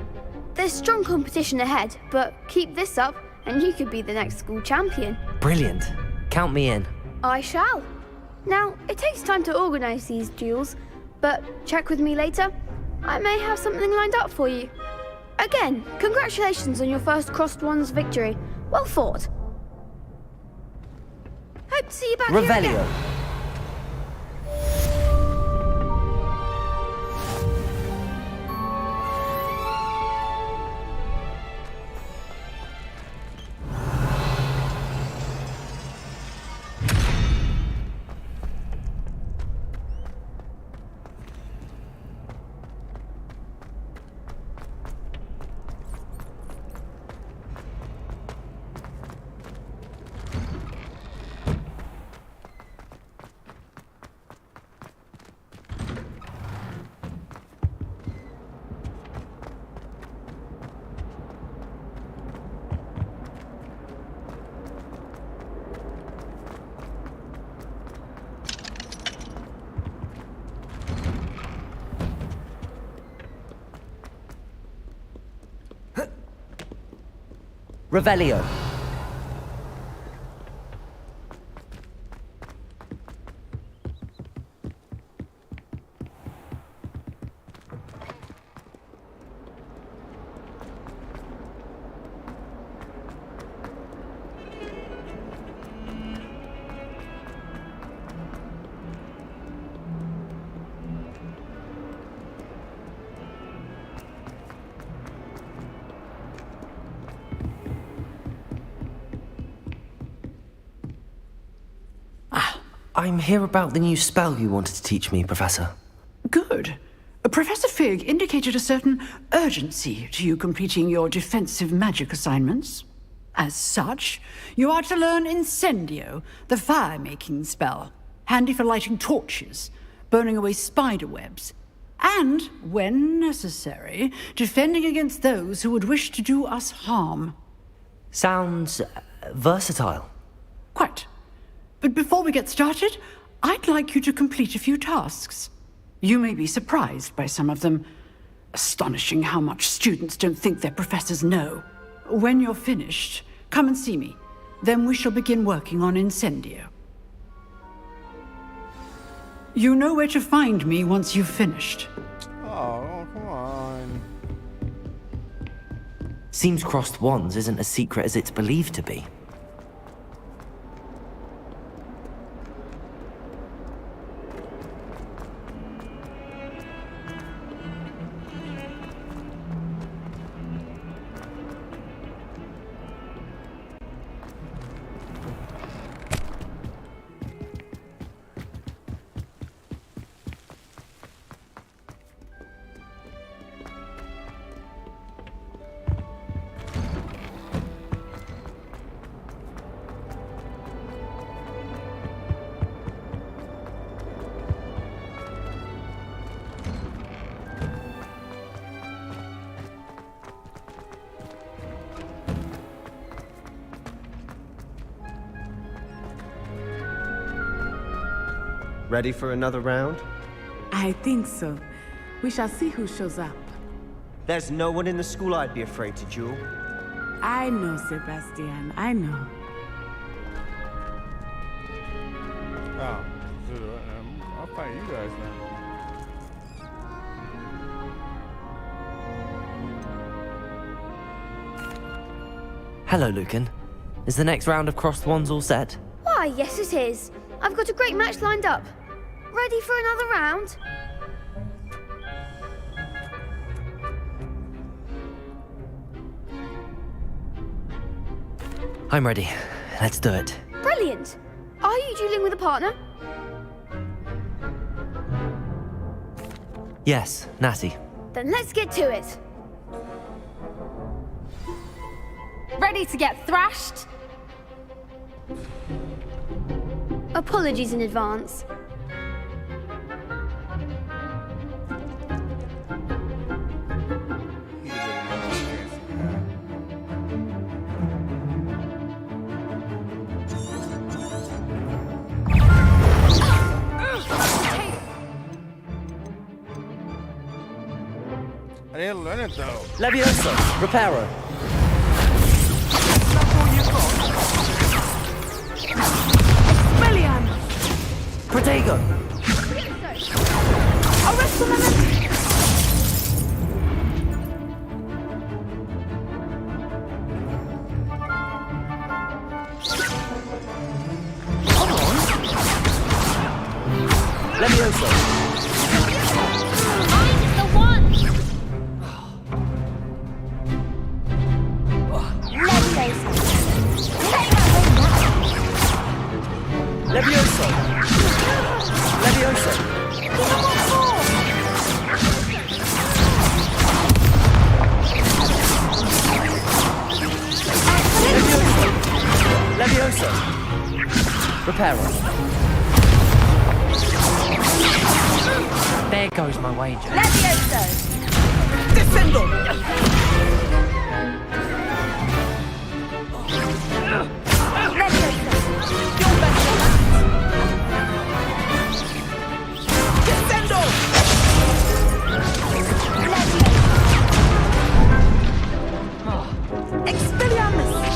There's strong competition ahead, but keep this up and you could be the next school champion. Brilliant. Count me in. I shall. Now, it takes time to organise these duels, but check with me later. I may have something lined up for you. Again, congratulations on your first crossed wands victory. Well fought. Hope to see you back here Revelio. again. Revelio. I'm here about the new spell you wanted to teach me, Professor. Good. Professor Fig indicated a certain urgency to you completing your defensive magic assignments. As such, you are to learn Incendio, the fire-making spell, handy for lighting torches, burning away spider webs, and, when necessary, defending against those who would wish to do us harm. Sounds versatile. Quite. But before we get started, I'd like you to complete a few tasks. You may be surprised by some of them. Astonishing how much students don't think their professors know. When you're finished, come and see me. Then we shall begin working on Incendio. You know where to find me once you've finished. Oh, come on. Seems crossed wands isn't as secret as it's believed to be. Ready for another round? I think so. We shall see who shows up. There's no one in the school I'd be afraid to duel. I know, Sebastian. I know. Oh, I'll fight you guys now. Hello, Lucan. Is the next round of crossed wands all set? Why, yes it is. I've got a great match lined up. Ready for another round? I'm ready. Let's do it. Brilliant. Are you dueling with a partner? Yes, Natty. Then let's get to it. Ready to get thrashed? Apologies in advance. I didn't learn it though. Levioso, Reparo. Expelliarmus! Protego! Levioso! I'm the one! Levioso! Levioso! Levioso! Reparo. There goes my wager. Levioso! Descendo! Expelliarmus!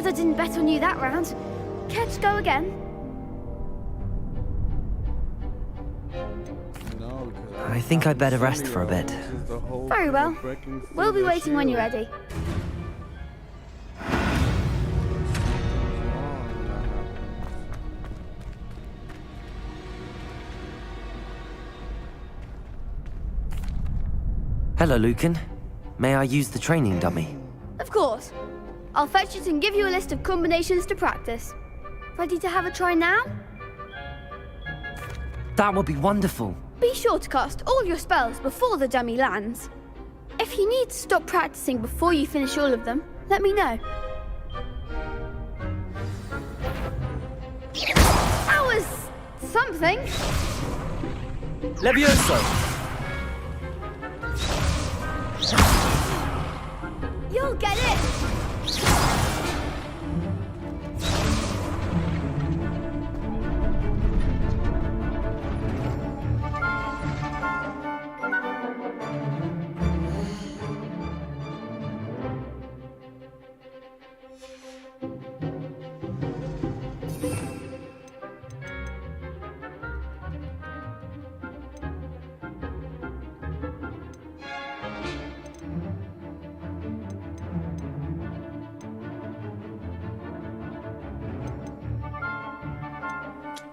Glad I didn't bet on you that round. Care to go again? No, I think I'd better rest for a bit. Very well. We'll be waiting when you're ready. Hello, Lucan. May I use the training dummy? Of course. I'll fetch it and give you a list of combinations to practice. Ready to have a try now? That would be wonderful. Be sure to cast all your spells before the dummy lands. If you need to stop practicing before you finish all of them, let me know. That was something. Levioso! You'll get it!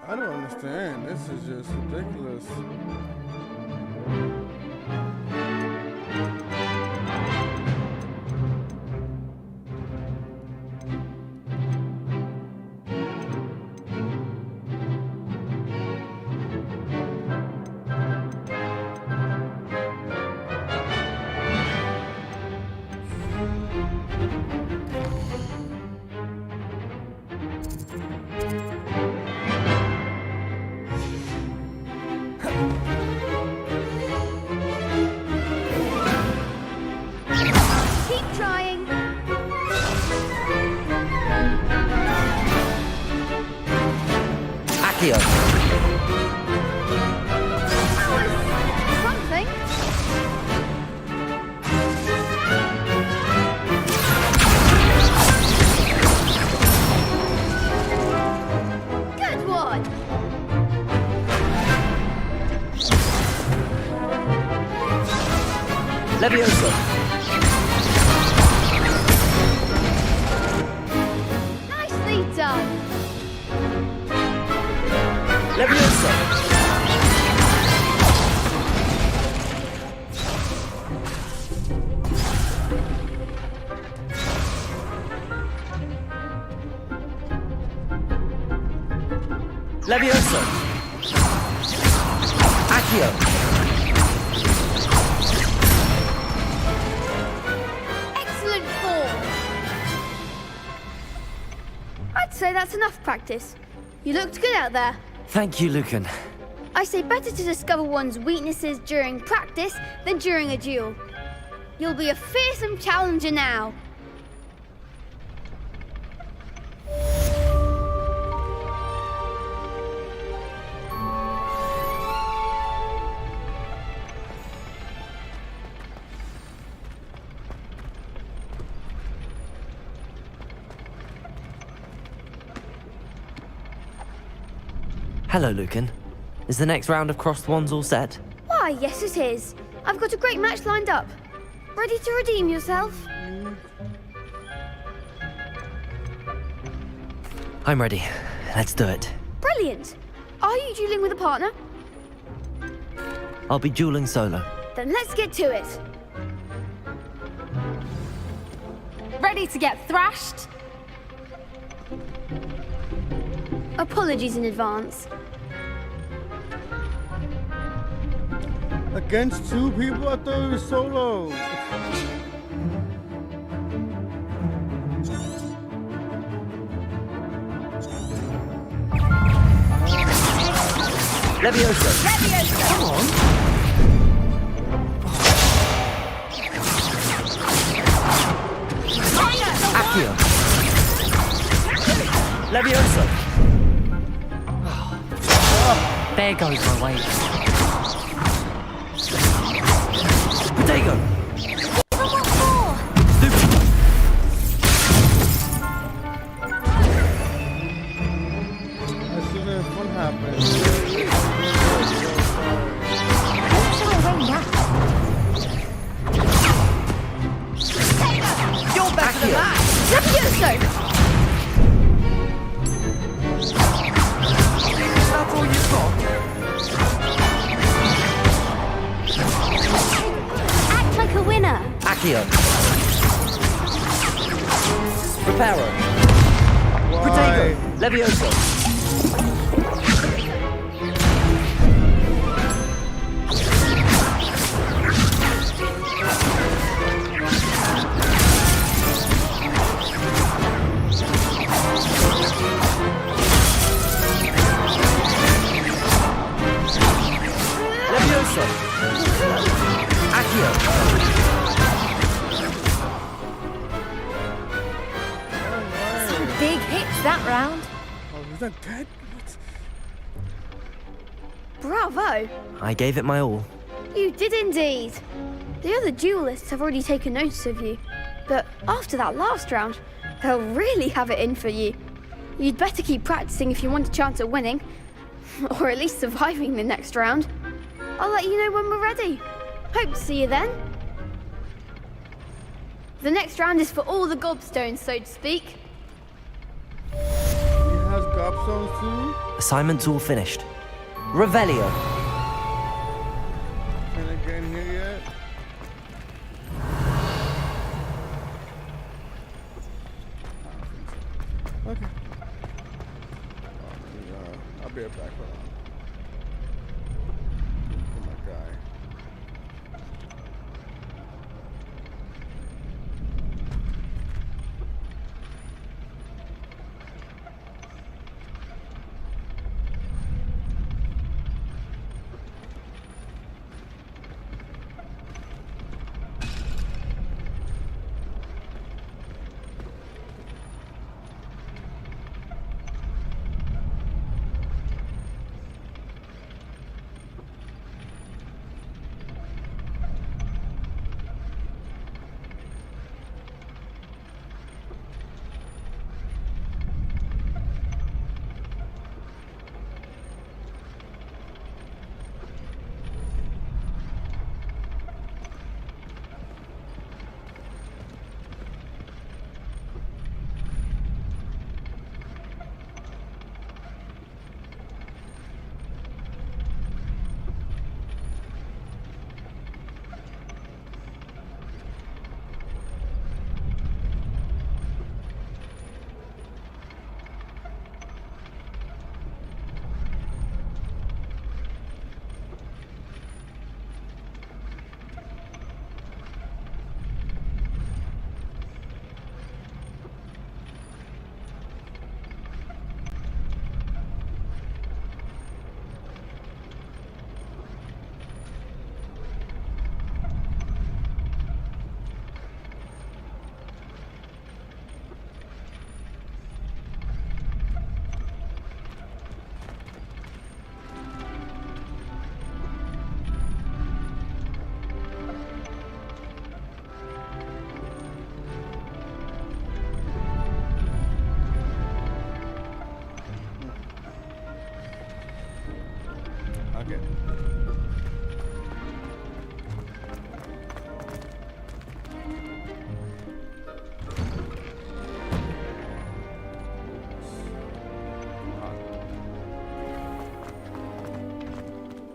I don't understand. This is just ridiculous. Something. Good one. Levioso! Nicely done. Levioso! Levioso! Accio! Excellent form. I'd say that's enough practice. You looked good out there. Thank you, Lucan. I say better to discover one's weaknesses during practice than during a duel. You'll be a fearsome challenger now. Hello, Lucan. Is the next round of crossed wands all set? Why, yes it is. I've got a great match lined up. Ready to redeem yourself? I'm ready. Let's do it. Brilliant. Are you dueling with a partner? I'll be dueling solo. Then let's get to it. Ready to get thrashed? Apologies in advance. Against two people? I thought it was solo. Levioso! Levioso! Come on! Accio! Levioso! There goes my weight. Potato! Accio. Levioso! That's all you've got? Act like a winner. Accio. Reparo. Protego. Levioso. Levioso. Accio. Some big hits that round. Oh, is that dead? Bravo! I gave it my all. You did indeed. The other duelists have already taken notice of you, but after that last round, they'll really have it in for you. You'd better keep practicing if you want a chance at winning, or at least surviving the next round. I'll let you know when we're ready. Hope to see you then. The next round is for all the gobstones, so to speak. He has gobstones too? Assignment's all finished. Revelio. Can I get in here yet? Okay. I'll be right back. Hold on. Look at my guy.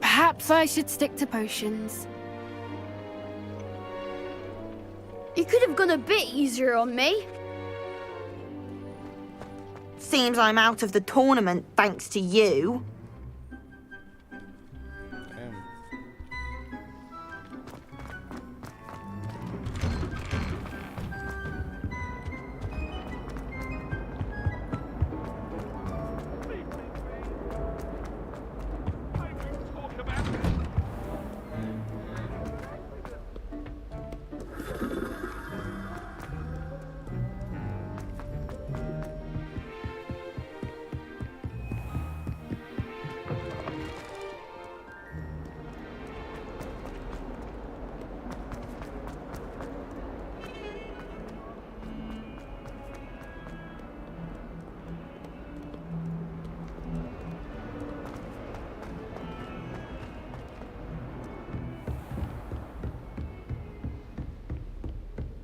Perhaps I should stick to potions. You could have gone a bit easier on me. Seems I'm out of the tournament thanks to you.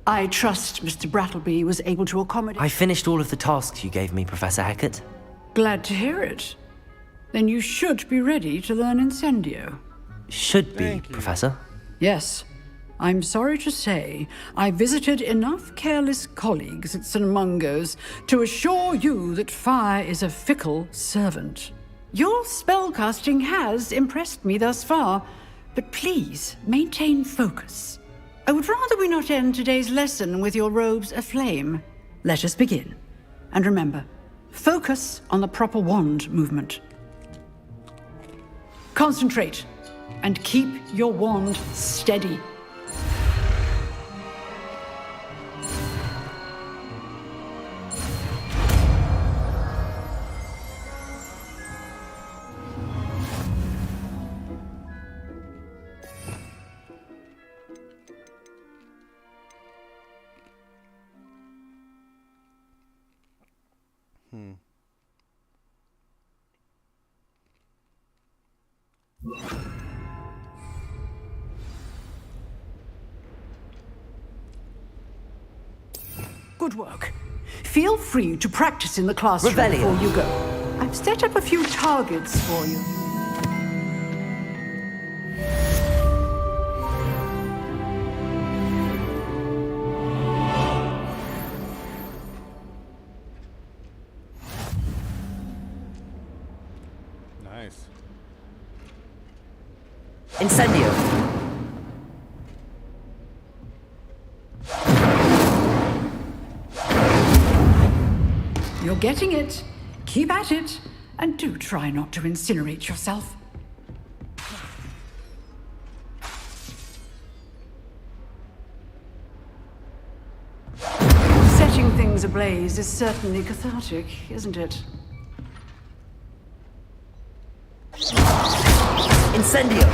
I trust Mr. Brattleby was able to accommodate... I finished all of the tasks you gave me, Professor Hecat. Glad to hear it. Then you should be ready to learn Incendio. Should be, Professor. Yes. I'm sorry to say, I visited enough careless colleagues at St. Mungo's to assure you that fire is a fickle servant. Your spellcasting has impressed me thus far, but please maintain focus. I would rather we not end today's lesson with your robes aflame. Let us begin. And remember, focus on the proper wand movement. Concentrate, and keep your wand steady. Good work. Feel free to practice in the classroom before you go. I've set up a few targets for you. Nice. Incendio. You're getting it. Keep at it. And do try not to incinerate yourself. Setting things ablaze is certainly cathartic, isn't it? Incendio.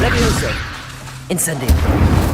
Levioso. Incendio.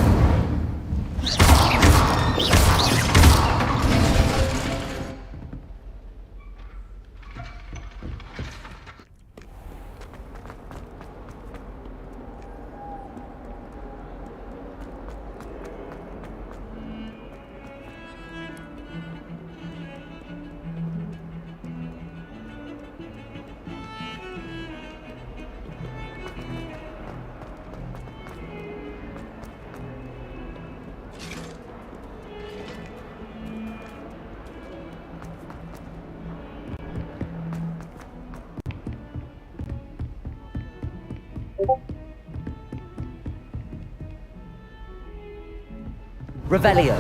Revelio.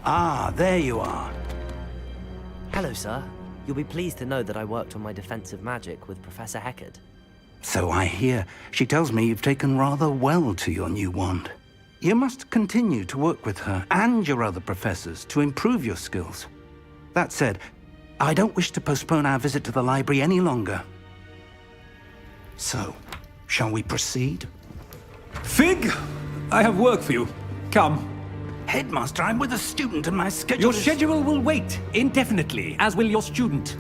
Ah, there you are. Hello, sir. You'll be pleased to know that I worked on my defensive magic with Professor Hecat. So I hear. She tells me you've taken rather well to your new wand. You must continue to work with her and your other professors to improve your skills. That said, I don't wish to postpone our visit to the library any longer. So, shall we proceed? Fig, I have work for you. Come. Headmaster, I'm with a student and my schedule Your schedule will wait indefinitely, as will your student.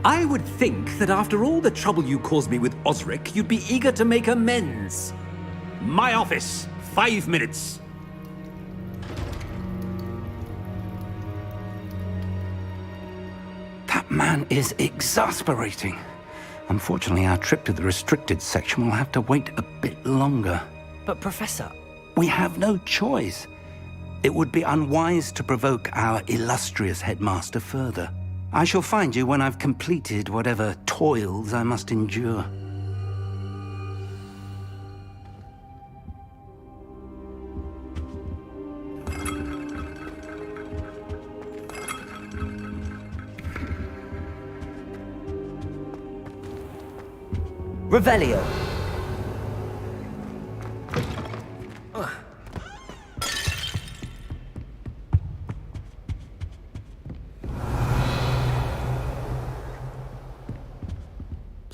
I would think that after all the trouble you caused me with Osric, you'd be eager to make amends. My office, 5 minutes. That man is exasperating. Unfortunately, our trip to the restricted section will have to wait a bit longer. But Professor... We have no choice. It would be unwise to provoke our illustrious headmaster further. I shall find you when I've completed whatever toils I must endure. Revelio.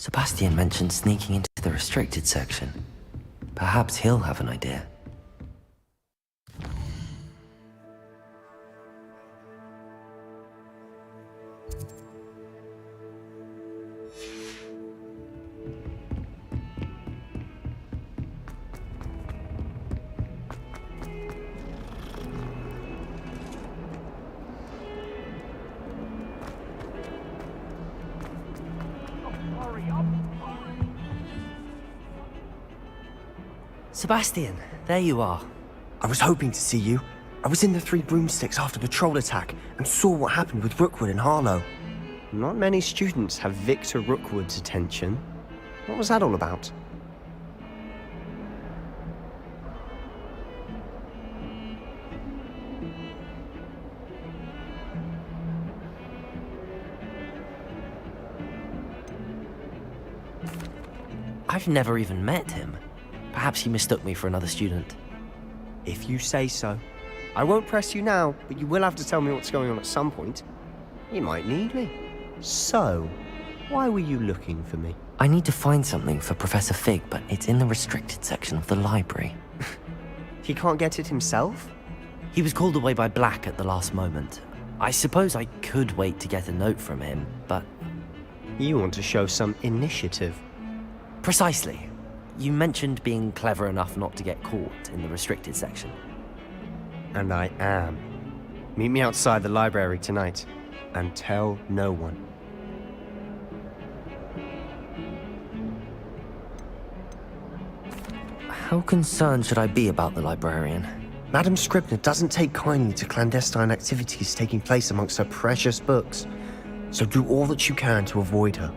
Sebastian mentioned sneaking into the restricted section. Perhaps he'll have an idea. Sebastian, there you are. I was hoping to see you. I was in the Three Broomsticks after the troll attack and saw what happened with Rookwood and Harlow. Not many students have Victor Rookwood's attention. What was that all about? I've never even met him. Perhaps he mistook me for another student. If you say so. I won't press you now, but you will have to tell me what's going on at some point. You might need me. So, why were you looking for me? I need to find something for Professor Fig, but it's in the restricted section of the library. He can't get it himself? He was called away by Black at the last moment. I suppose I could wait to get a note from him, but... You want to show some initiative. Precisely. You mentioned being clever enough not to get caught in the restricted section. And I am. Meet me outside the library tonight, and tell no one. How concerned should I be about the librarian? Madam Scribner doesn't take kindly to clandestine activities taking place amongst her precious books, so do all that you can to avoid her.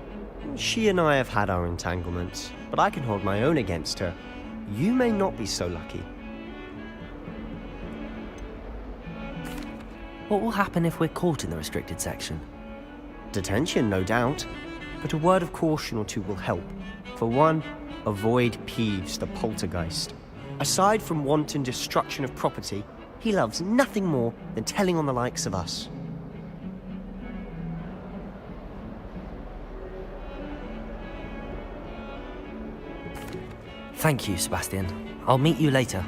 She and I have had our entanglements, but I can hold my own against her. You may not be so lucky. What will happen if we're caught in the restricted section? Detention, no doubt, but a word of caution or two will help. For one, avoid Peeves, the poltergeist. Aside from wanton destruction of property, he loves nothing more than telling on the likes of us. Thank you, Sebastian. I'll meet you later.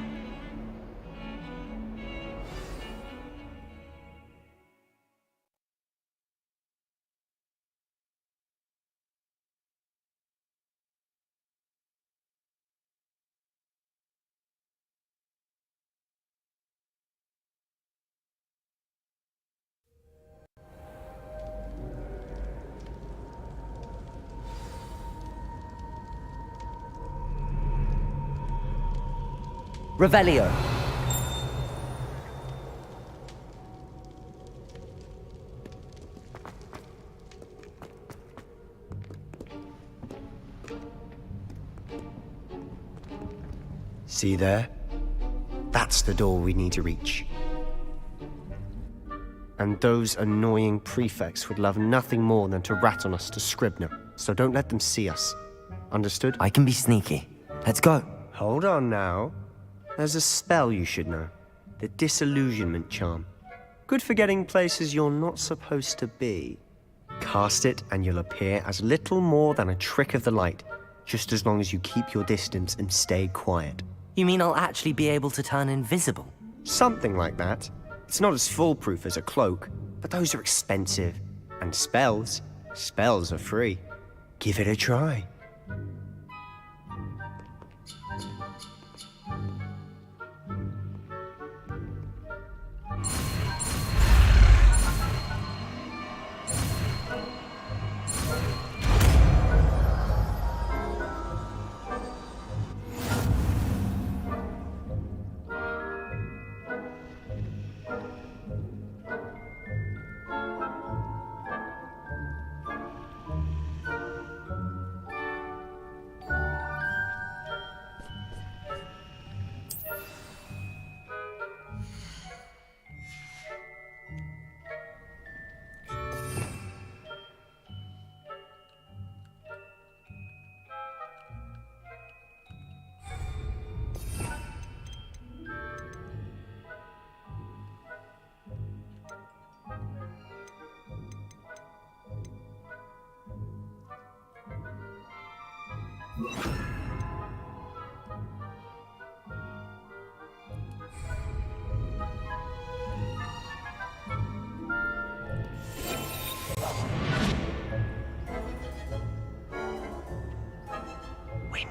Revelio. See there? That's the door we need to reach. And those annoying prefects would love nothing more than to rat on us to Scribner, so don't let them see us. Understood? I can be sneaky. Let's go. Hold on now. There's a spell you should know. The Disillusionment Charm. Good for getting places you're not supposed to be. Cast it and you'll appear as little more than a trick of the light, just as long as you keep your distance and stay quiet. You mean I'll actually be able to turn invisible? Something like that. It's not as foolproof as a cloak, but those are expensive. And spells are free. Give it a try. We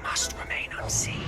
must remain unseen.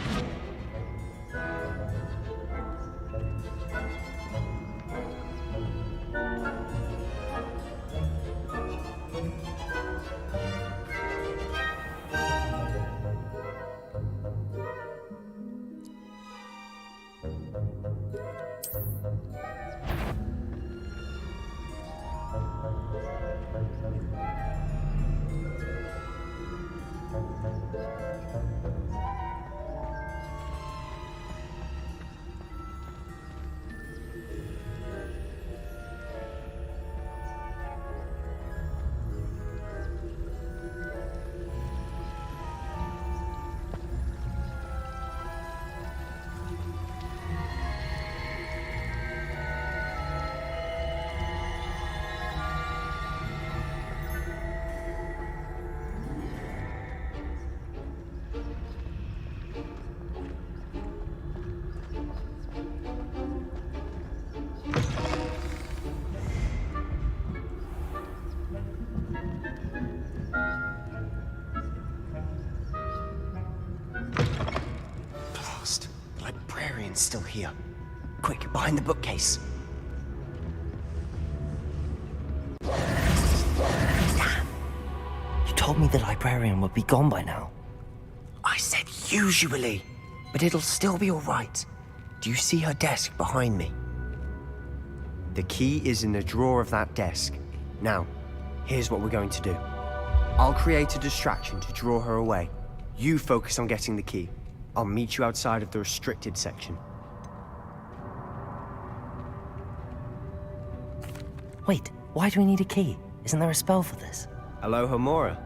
Blast. The librarian's still here. Quick, behind the bookcase. Damn. You told me the librarian would be gone by now. I said usually, but it'll still be all right. Do you see her desk behind me? The key is in the drawer of that desk. Now, here's what we're going to do. I'll create a distraction to draw her away. You focus on getting the key. I'll meet you outside of the restricted section. Wait, why do we need a key? Isn't there a spell for this? Alohomora.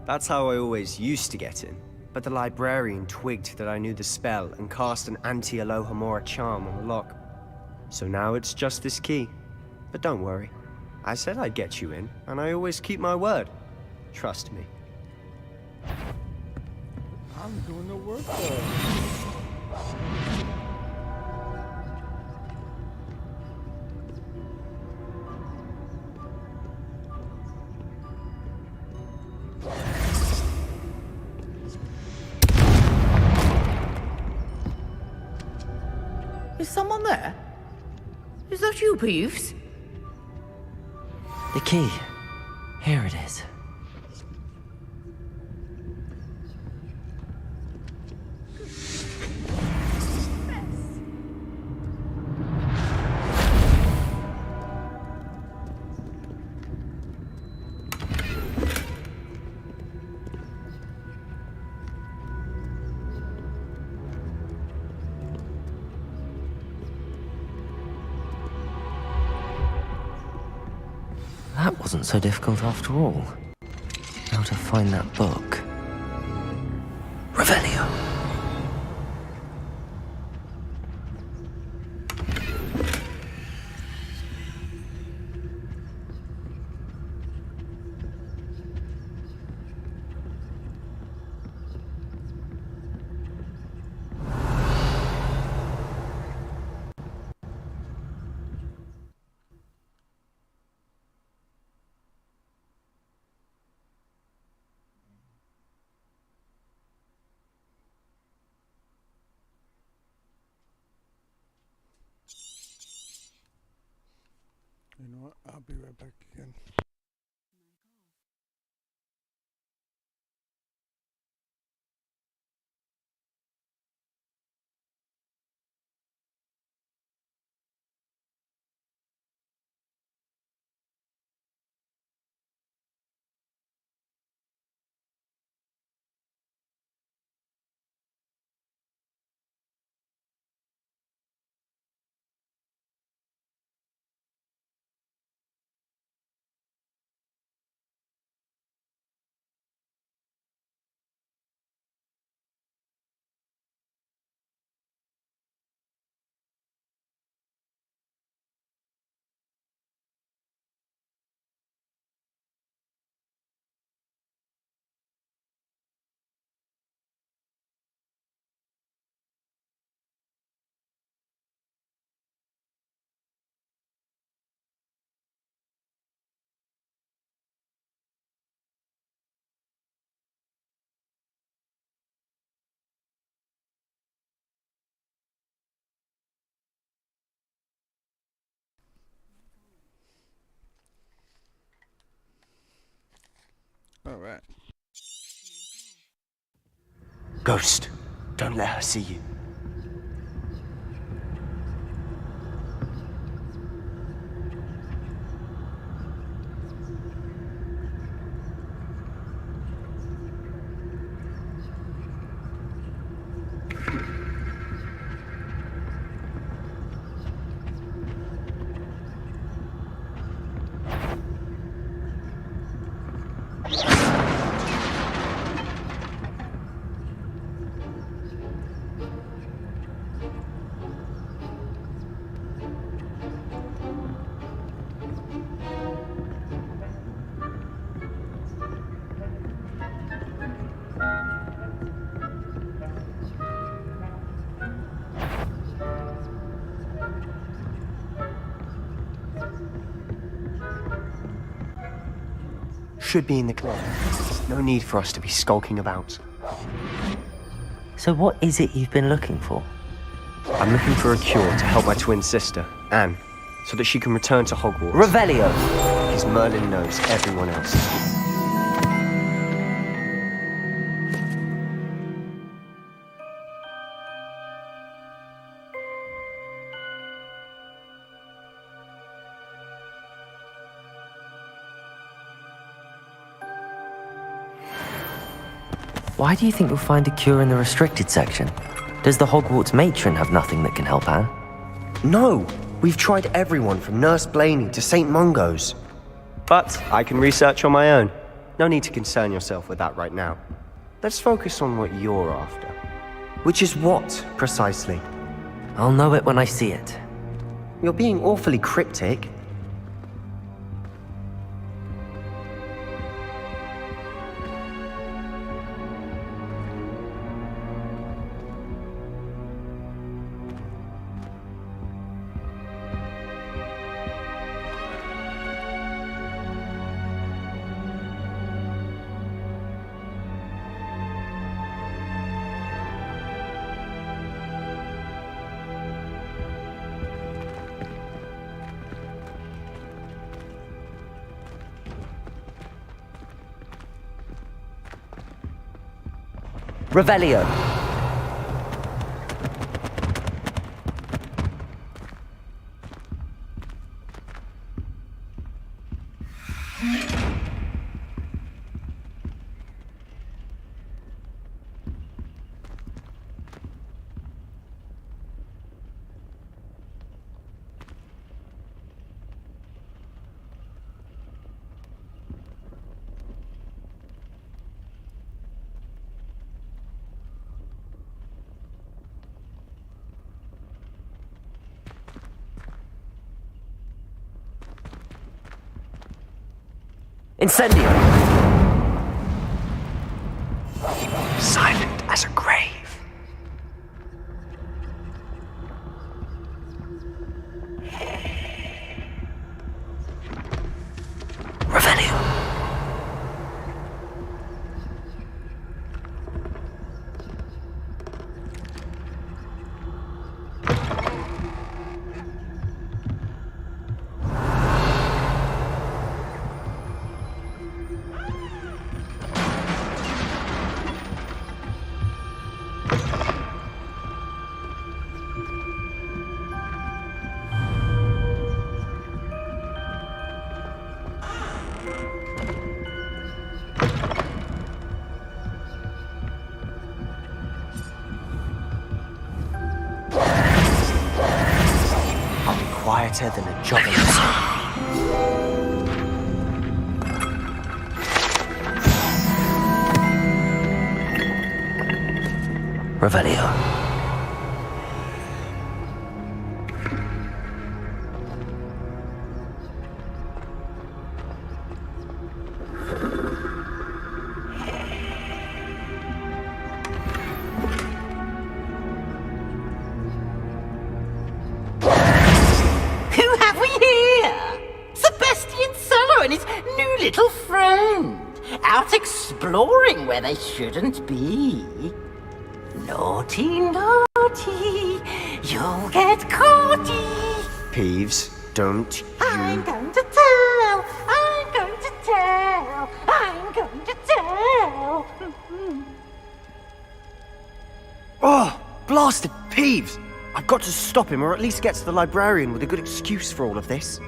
That's how I always used to get in. But the librarian twigged that I knew the spell and cast an anti-Alohomora charm on the lock. So now it's just this key. But don't worry. I said I'd get you in, and I always keep my word. Trust me. I'm doing the work Is someone there? Is that you, Peeves? The key. Here it is. That wasn't so difficult after all. How to find that book. Revelio. You know what? I'll be right back again. Alright. Ghost, don't let her see you. Should be in the clear. No need for us to be skulking about. So what is it you've been looking for? I'm looking for a cure to help my twin sister, Anne, so that she can return to Hogwarts. Revelio! Because Merlin knows everyone else. Why do you think you'll find a cure in the restricted section? Does the Hogwarts matron have nothing that can help Anne? No! We've tried everyone from Nurse Blaney to St. Mungo's. But I can research on my own. No need to concern yourself with that right now. Let's focus on what you're after. Which is what, precisely? I'll know it when I see it. You're being awfully cryptic. Revelio! Incendio! Silent as a grave. Revelio! Quieter than a jogging. Revelio. Little friend, out exploring where they shouldn't be. Naughty, naughty, you'll get caughty. Peeves, don't you... I'm going to tell, I'm going to tell, I'm going to tell. bastard Peeves! I've got to stop him, or at least get to the librarian with a good excuse for all of this.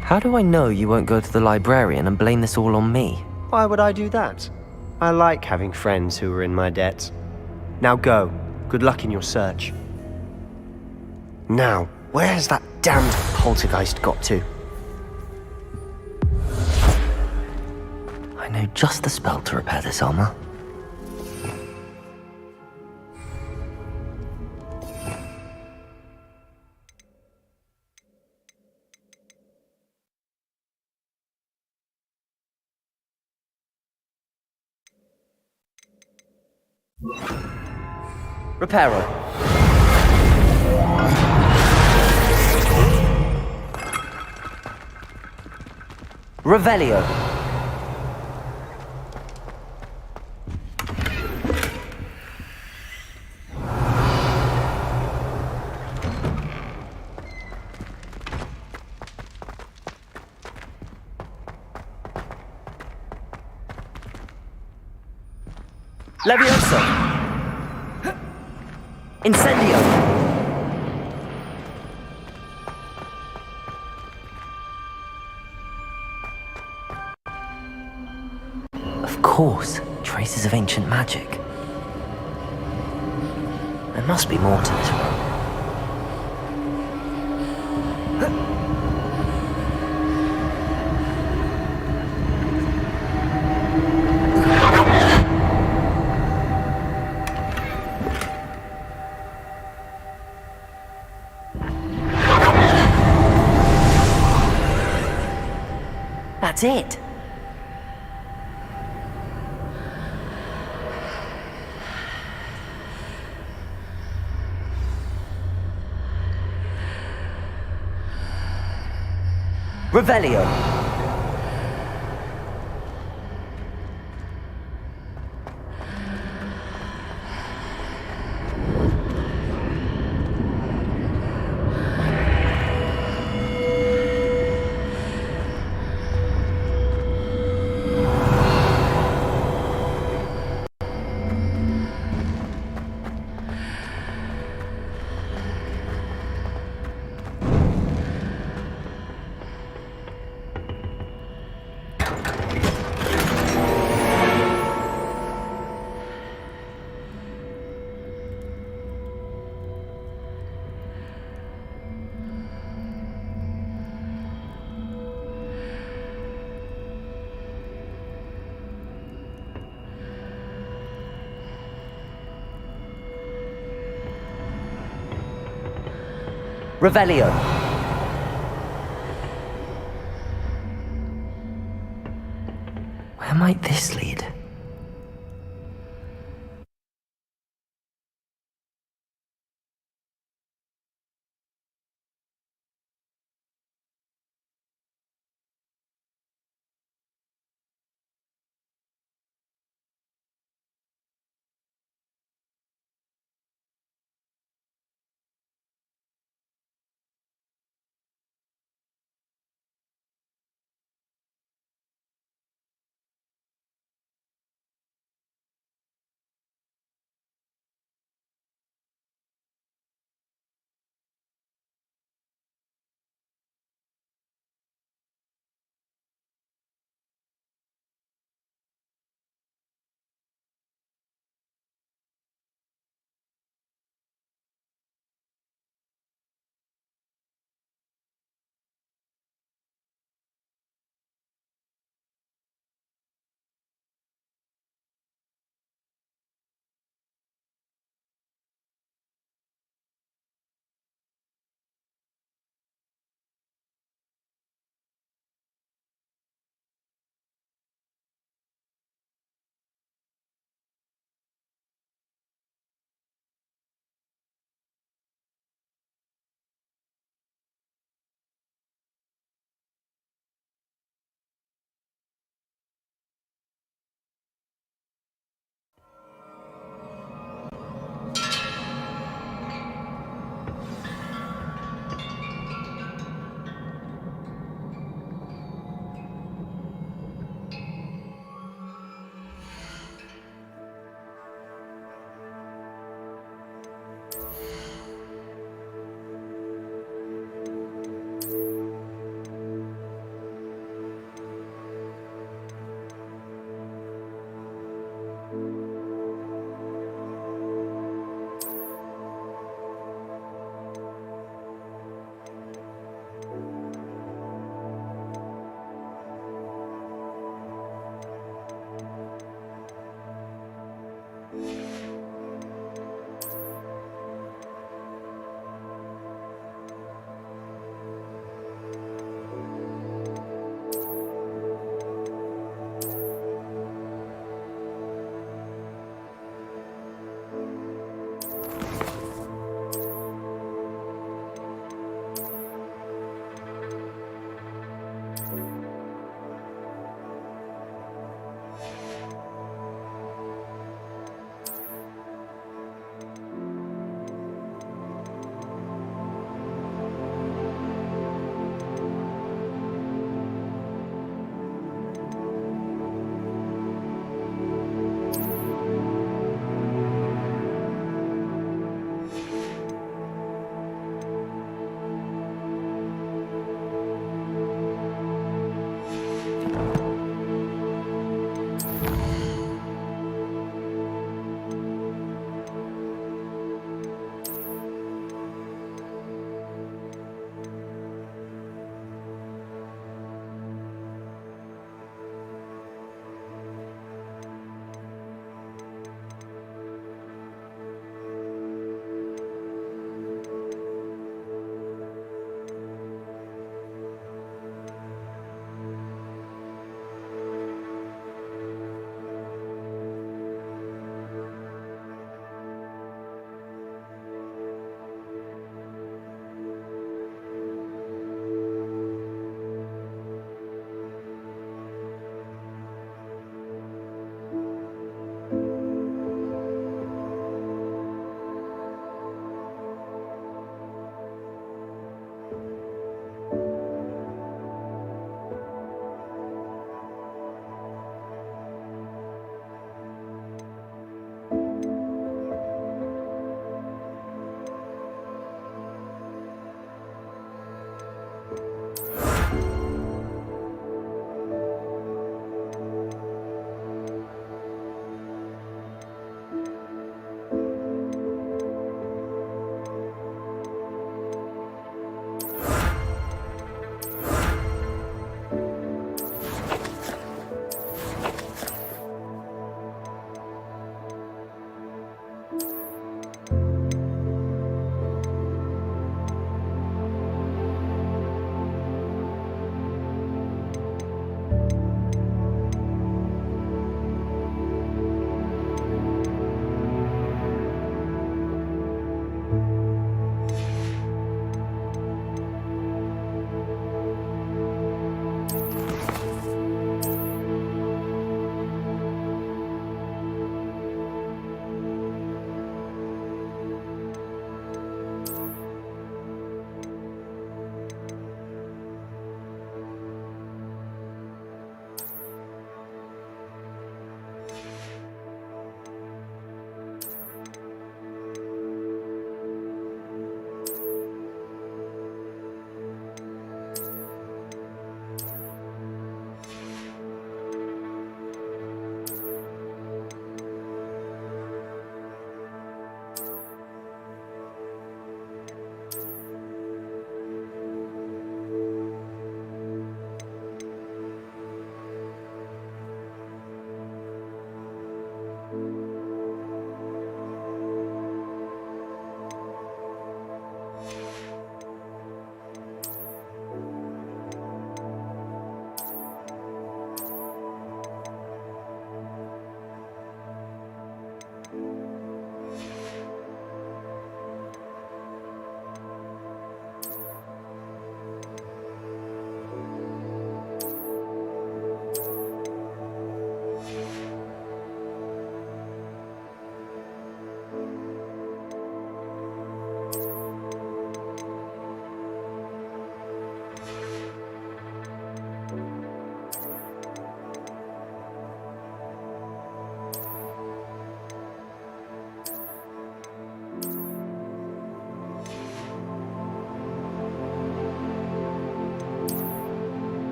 How do I know you won't go to the librarian and blame this all on me? Why would I do that? I like having friends who are in my debt. Now go. Good luck in your search. Now, where's that damned poltergeist got to? I know just the spell to repair this armor. Reparo. Revelio. Levioso. Incendio. Of course, traces of ancient magic. There must be more to this one. That's it. Revelio. Revelio. Where might this lead?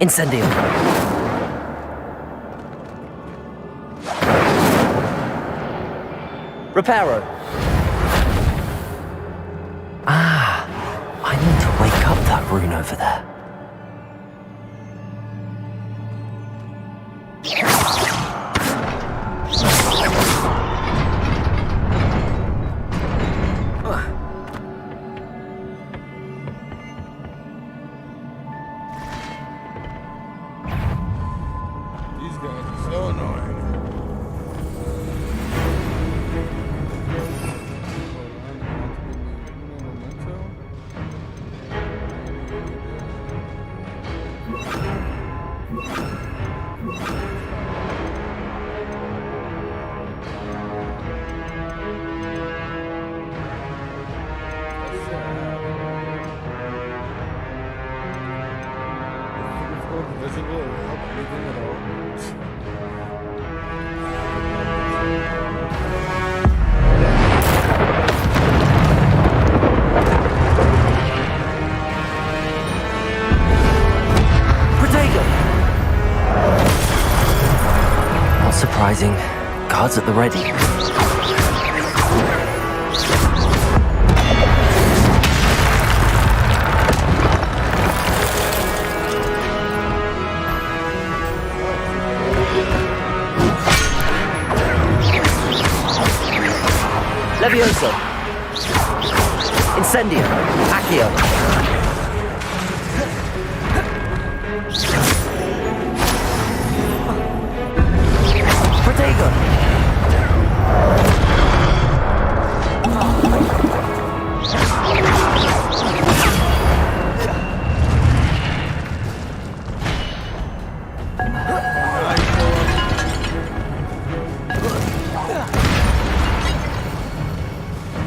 Incendio. Reparo. Ah, I need to wake up that rune over there. These guys are so annoying. Visible or help anything at all. Not surprising. Guards at the ready. Levioso. Incendio. Accio. Protego.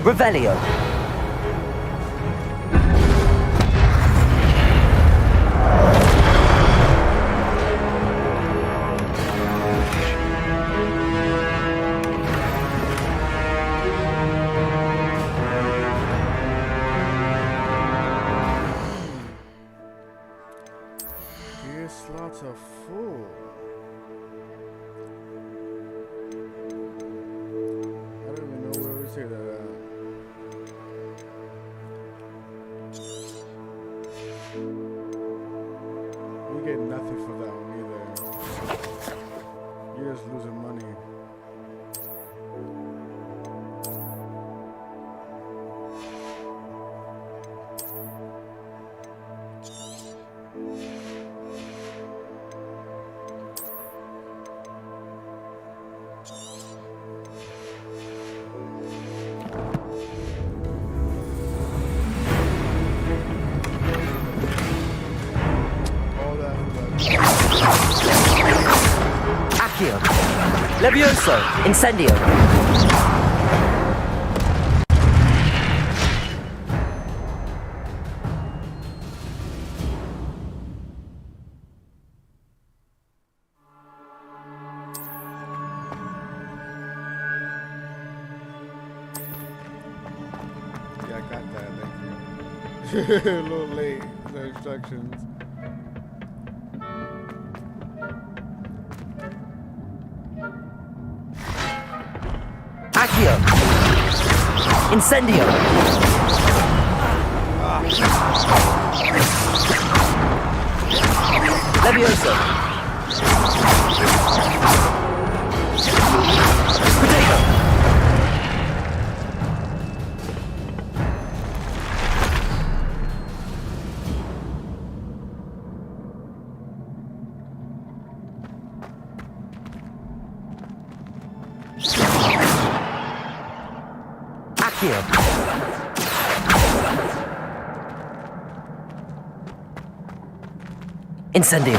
Revelio. These slots are full. I don't even know where we say that at. We get nothing for that one either. You're just losing money. Accio. Levioso. Incendio. Yeah, I got that, thank you. A little late, the instructions. Accio. Incendio. Levioso. Protego. Accio. Incendio.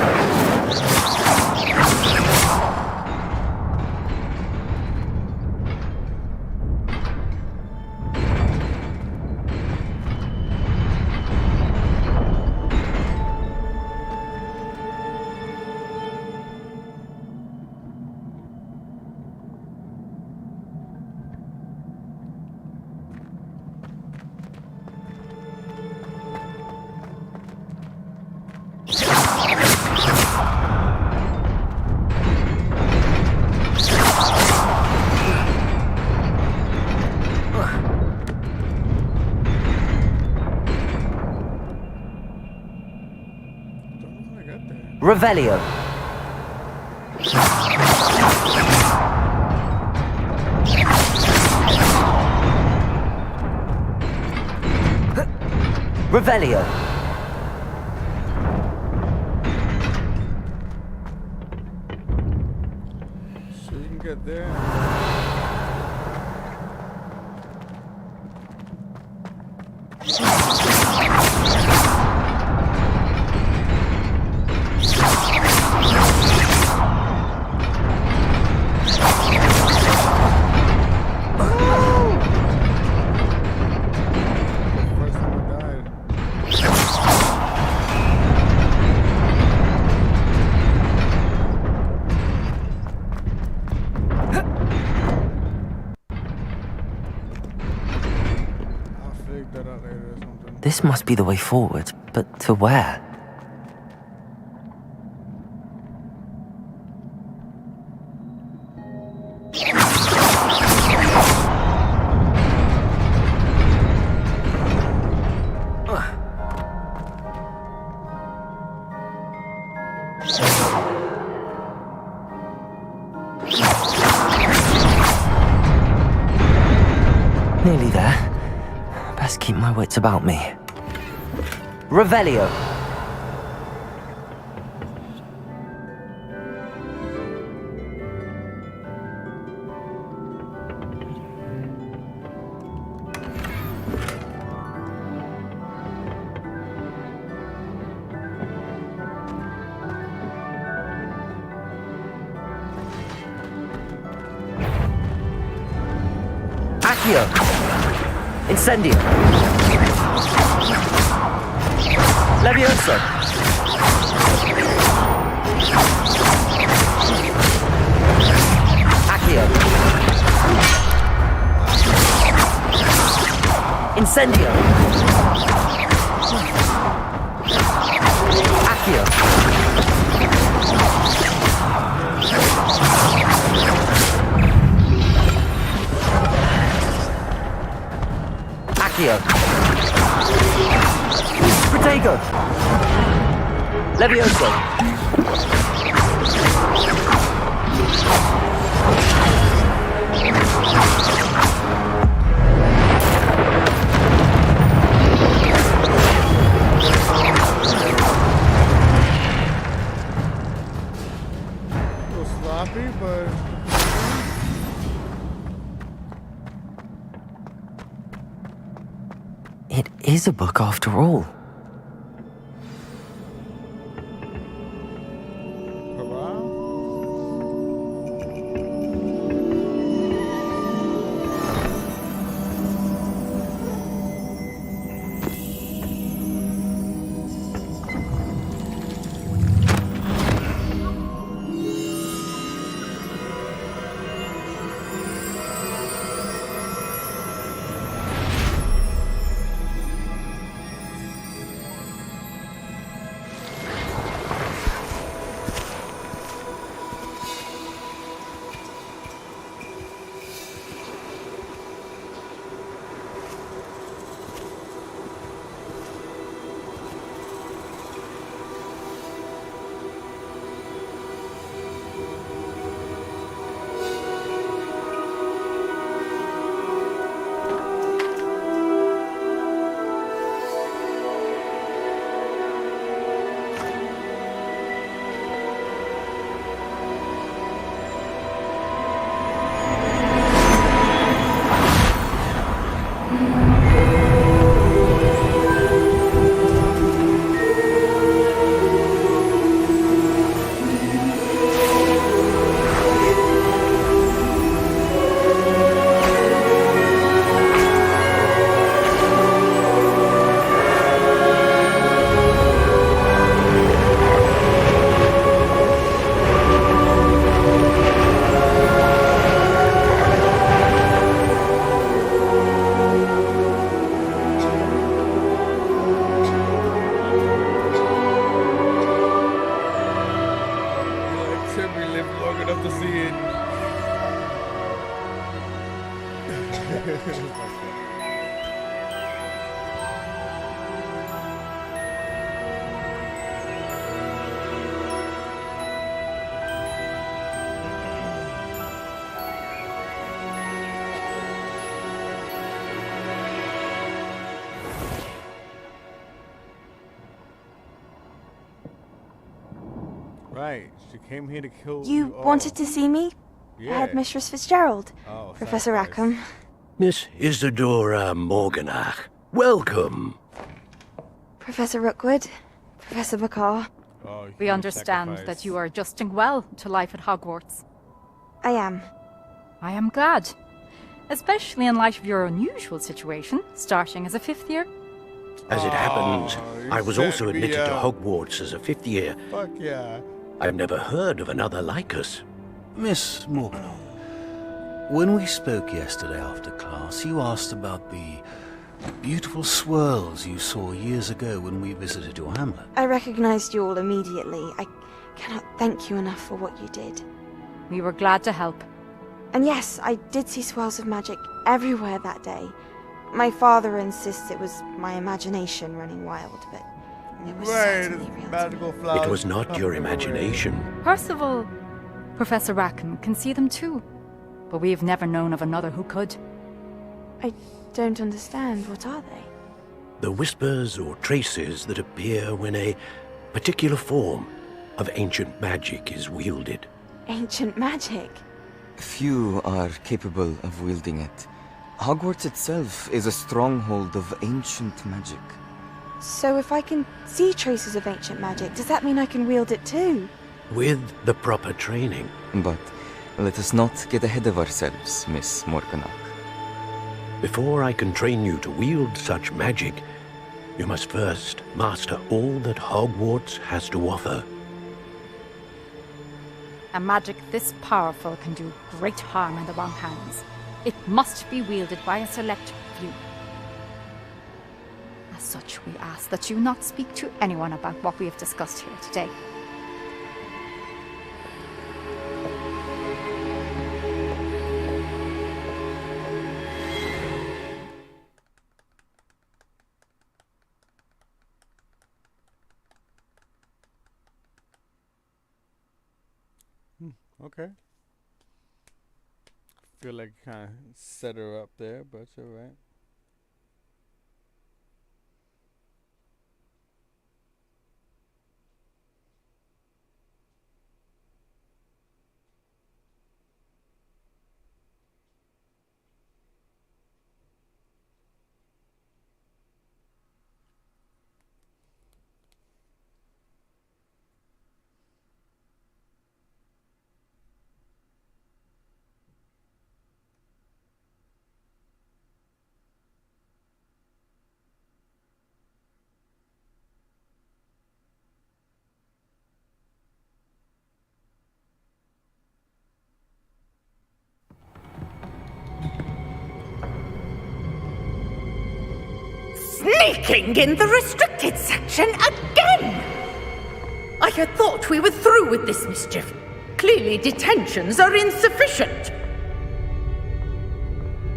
Revelio. Revelio. So you can get there. This must be the way forward, but to where? Nearly there. Best keep my wits about me. Revelio. Accio. Incendio. Levioso. Accio. Incendio. Accio. Accio. Protego. Levioso. A little sloppy, but It is a book after all. Right. She came here to kill You all. wanted to see me? Yeah. Headmistress Fitzgerald. Oh, Professor Rackham. Miss Isadora Morganach, welcome. Professor Rookwood. Professor McCaw. Oh, We understand that you are adjusting well to life at Hogwarts. I am. I am glad. Especially in light of your unusual situation, starting as a 5th year. As it happens, I was also set me admitted to up. Hogwarts as a 5th year. Fuck yeah. I've never heard of another like us. Miss Morganach, when we spoke yesterday after class, you asked about the beautiful swirls you saw years ago when we visited your hamlet. I recognized you all immediately. I cannot thank you enough for what you did. We were glad to help. And yes, I did see swirls of magic everywhere that day. My father insists it was my imagination running wild, but it was certainly real. Magical flowers. It was not your imagination. Percival, Professor Rackham can see them too. But we've never known of another who could. I don't understand. What are they? The whispers or traces that appear when a particular form of ancient magic is wielded. Ancient magic? Few are capable of wielding it. Hogwarts itself is a stronghold of ancient magic. So if I can see traces of ancient magic, does that mean I can wield it too? With the proper training. But let us not get ahead of ourselves, Miss Morganach. Before I can train you to wield such magic, you must first master all that Hogwarts has to offer. A magic this powerful can do great harm in the wrong hands. It must be wielded by a select few. As such, we ask that you not speak to anyone about what we have discussed here today. Okay. Feel like kind of set her up there, but it's alright. Sneaking in the restricted section again! I had thought we were through with this mischief. Clearly detentions are insufficient.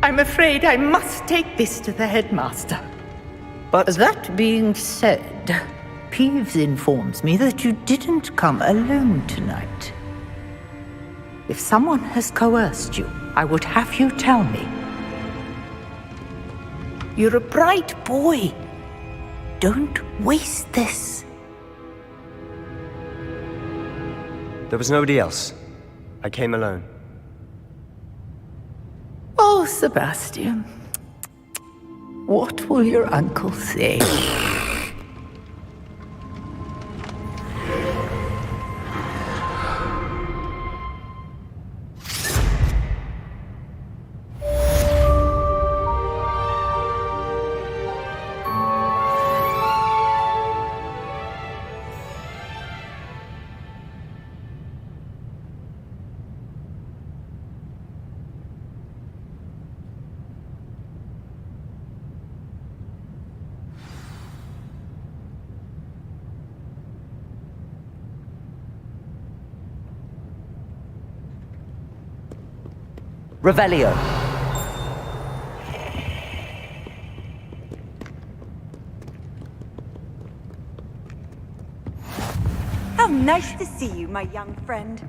I'm afraid I must take this to the headmaster. But that being said, Peeves informs me that you didn't come alone tonight. If someone has coerced you, I would have you tell me. You're a bright boy. Don't waste this. There was nobody else. I came alone. Oh, Sebastian. What will your uncle say? Revelio. How nice to see you, my young friend.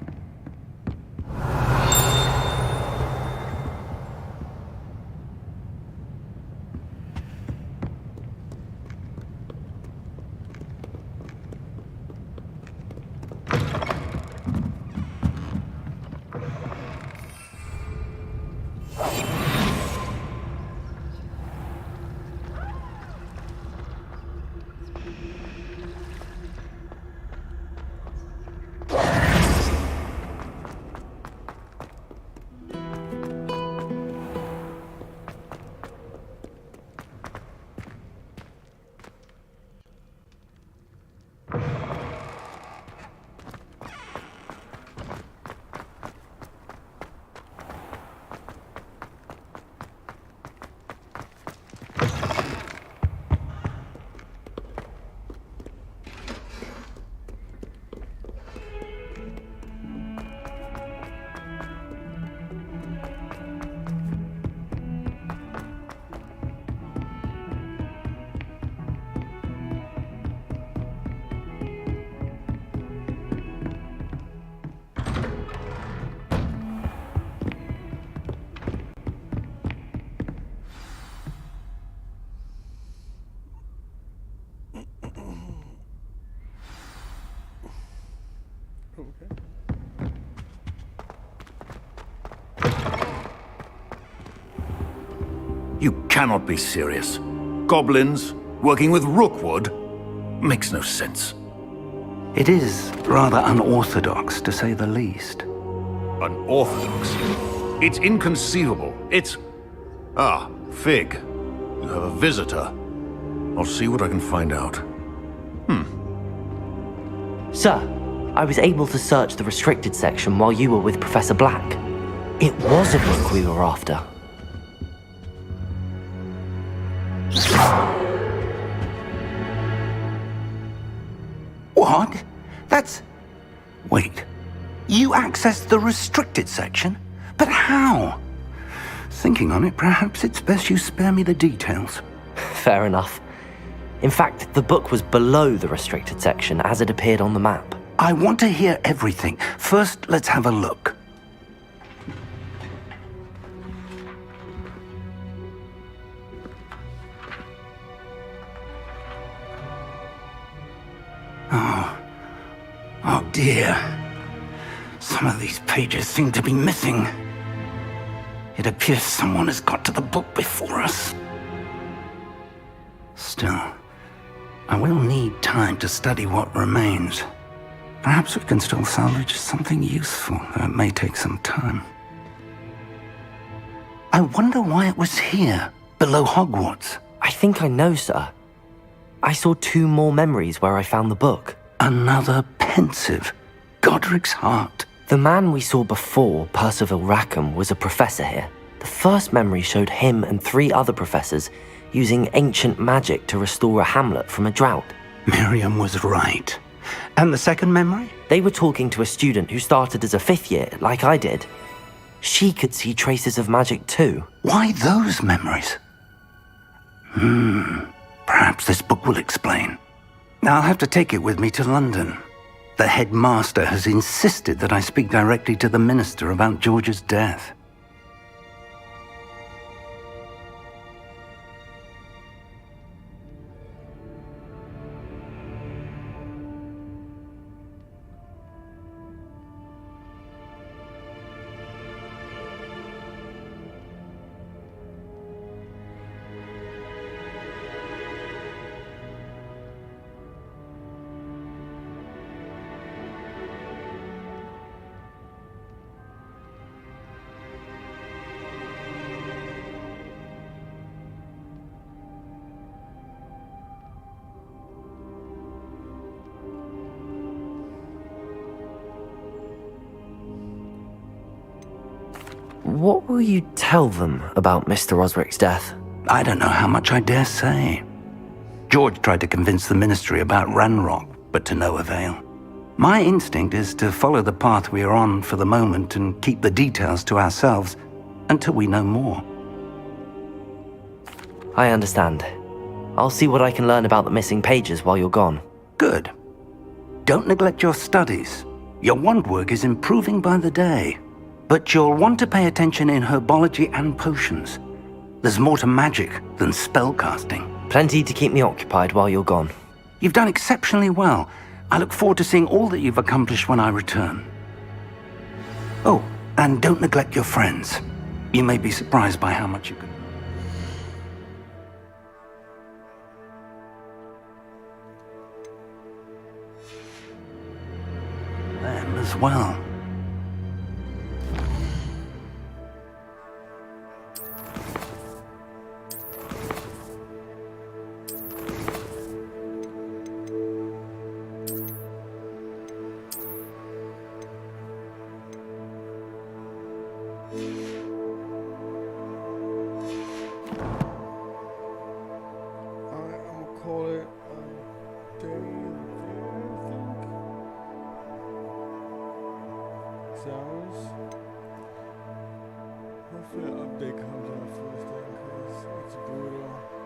You cannot be serious. Goblins working with Rookwood makes no sense. It is rather unorthodox, to say the least. Unorthodox? It's inconceivable. It's... Ah, Fig. You have a visitor. I'll see what I can find out. Sir, I was able to search the restricted section while you were with Professor Black. It was a book we were after. What? That's... Wait. You accessed the restricted section? But how? Thinking on it, perhaps it's best you spare me the details. Fair enough. In fact, the book was below the restricted section as it appeared on the map. I want to hear everything. First, let's have a look. Oh dear. Some of these pages seem to be missing. It appears someone has got to the book before us. Still, I will need time to study what remains. Perhaps we can still salvage something useful, though it may take some time. I wonder why it was here, below Hogwarts. I think I know, sir. I saw 2 more memories where I found the book. Another pensive. Godric's heart. The man we saw before, Percival Rackham, was a professor here. The first memory showed him and 3 other professors using ancient magic to restore a hamlet from a drought. Miriam was right. And the second memory? They were talking to a student who started as a 5th year, like I did. She could see traces of magic too. Why those memories? Perhaps this book will explain. I'll have to take it with me to London. The headmaster has insisted that I speak directly to the minister about George's death. What will you tell them about Mr. Osric's death? I don't know how much I dare say. George tried to convince the ministry about Ranrock, but to no avail. My instinct is to follow the path we are on for the moment and keep the details to ourselves until we know more. I understand. I'll see what I can learn about the missing pages while you're gone. Good. Don't neglect your studies. Your wand work is improving by the day. But you'll want to pay attention in herbology and potions. There's more to magic than spellcasting. Plenty to keep me occupied while you're gone. You've done exceptionally well. I look forward to seeing all that you've accomplished when I return. Oh, and don't neglect your friends. You may be surprised by how much you can... Them as well. Hopefully an update comes out first then, because it's brutal.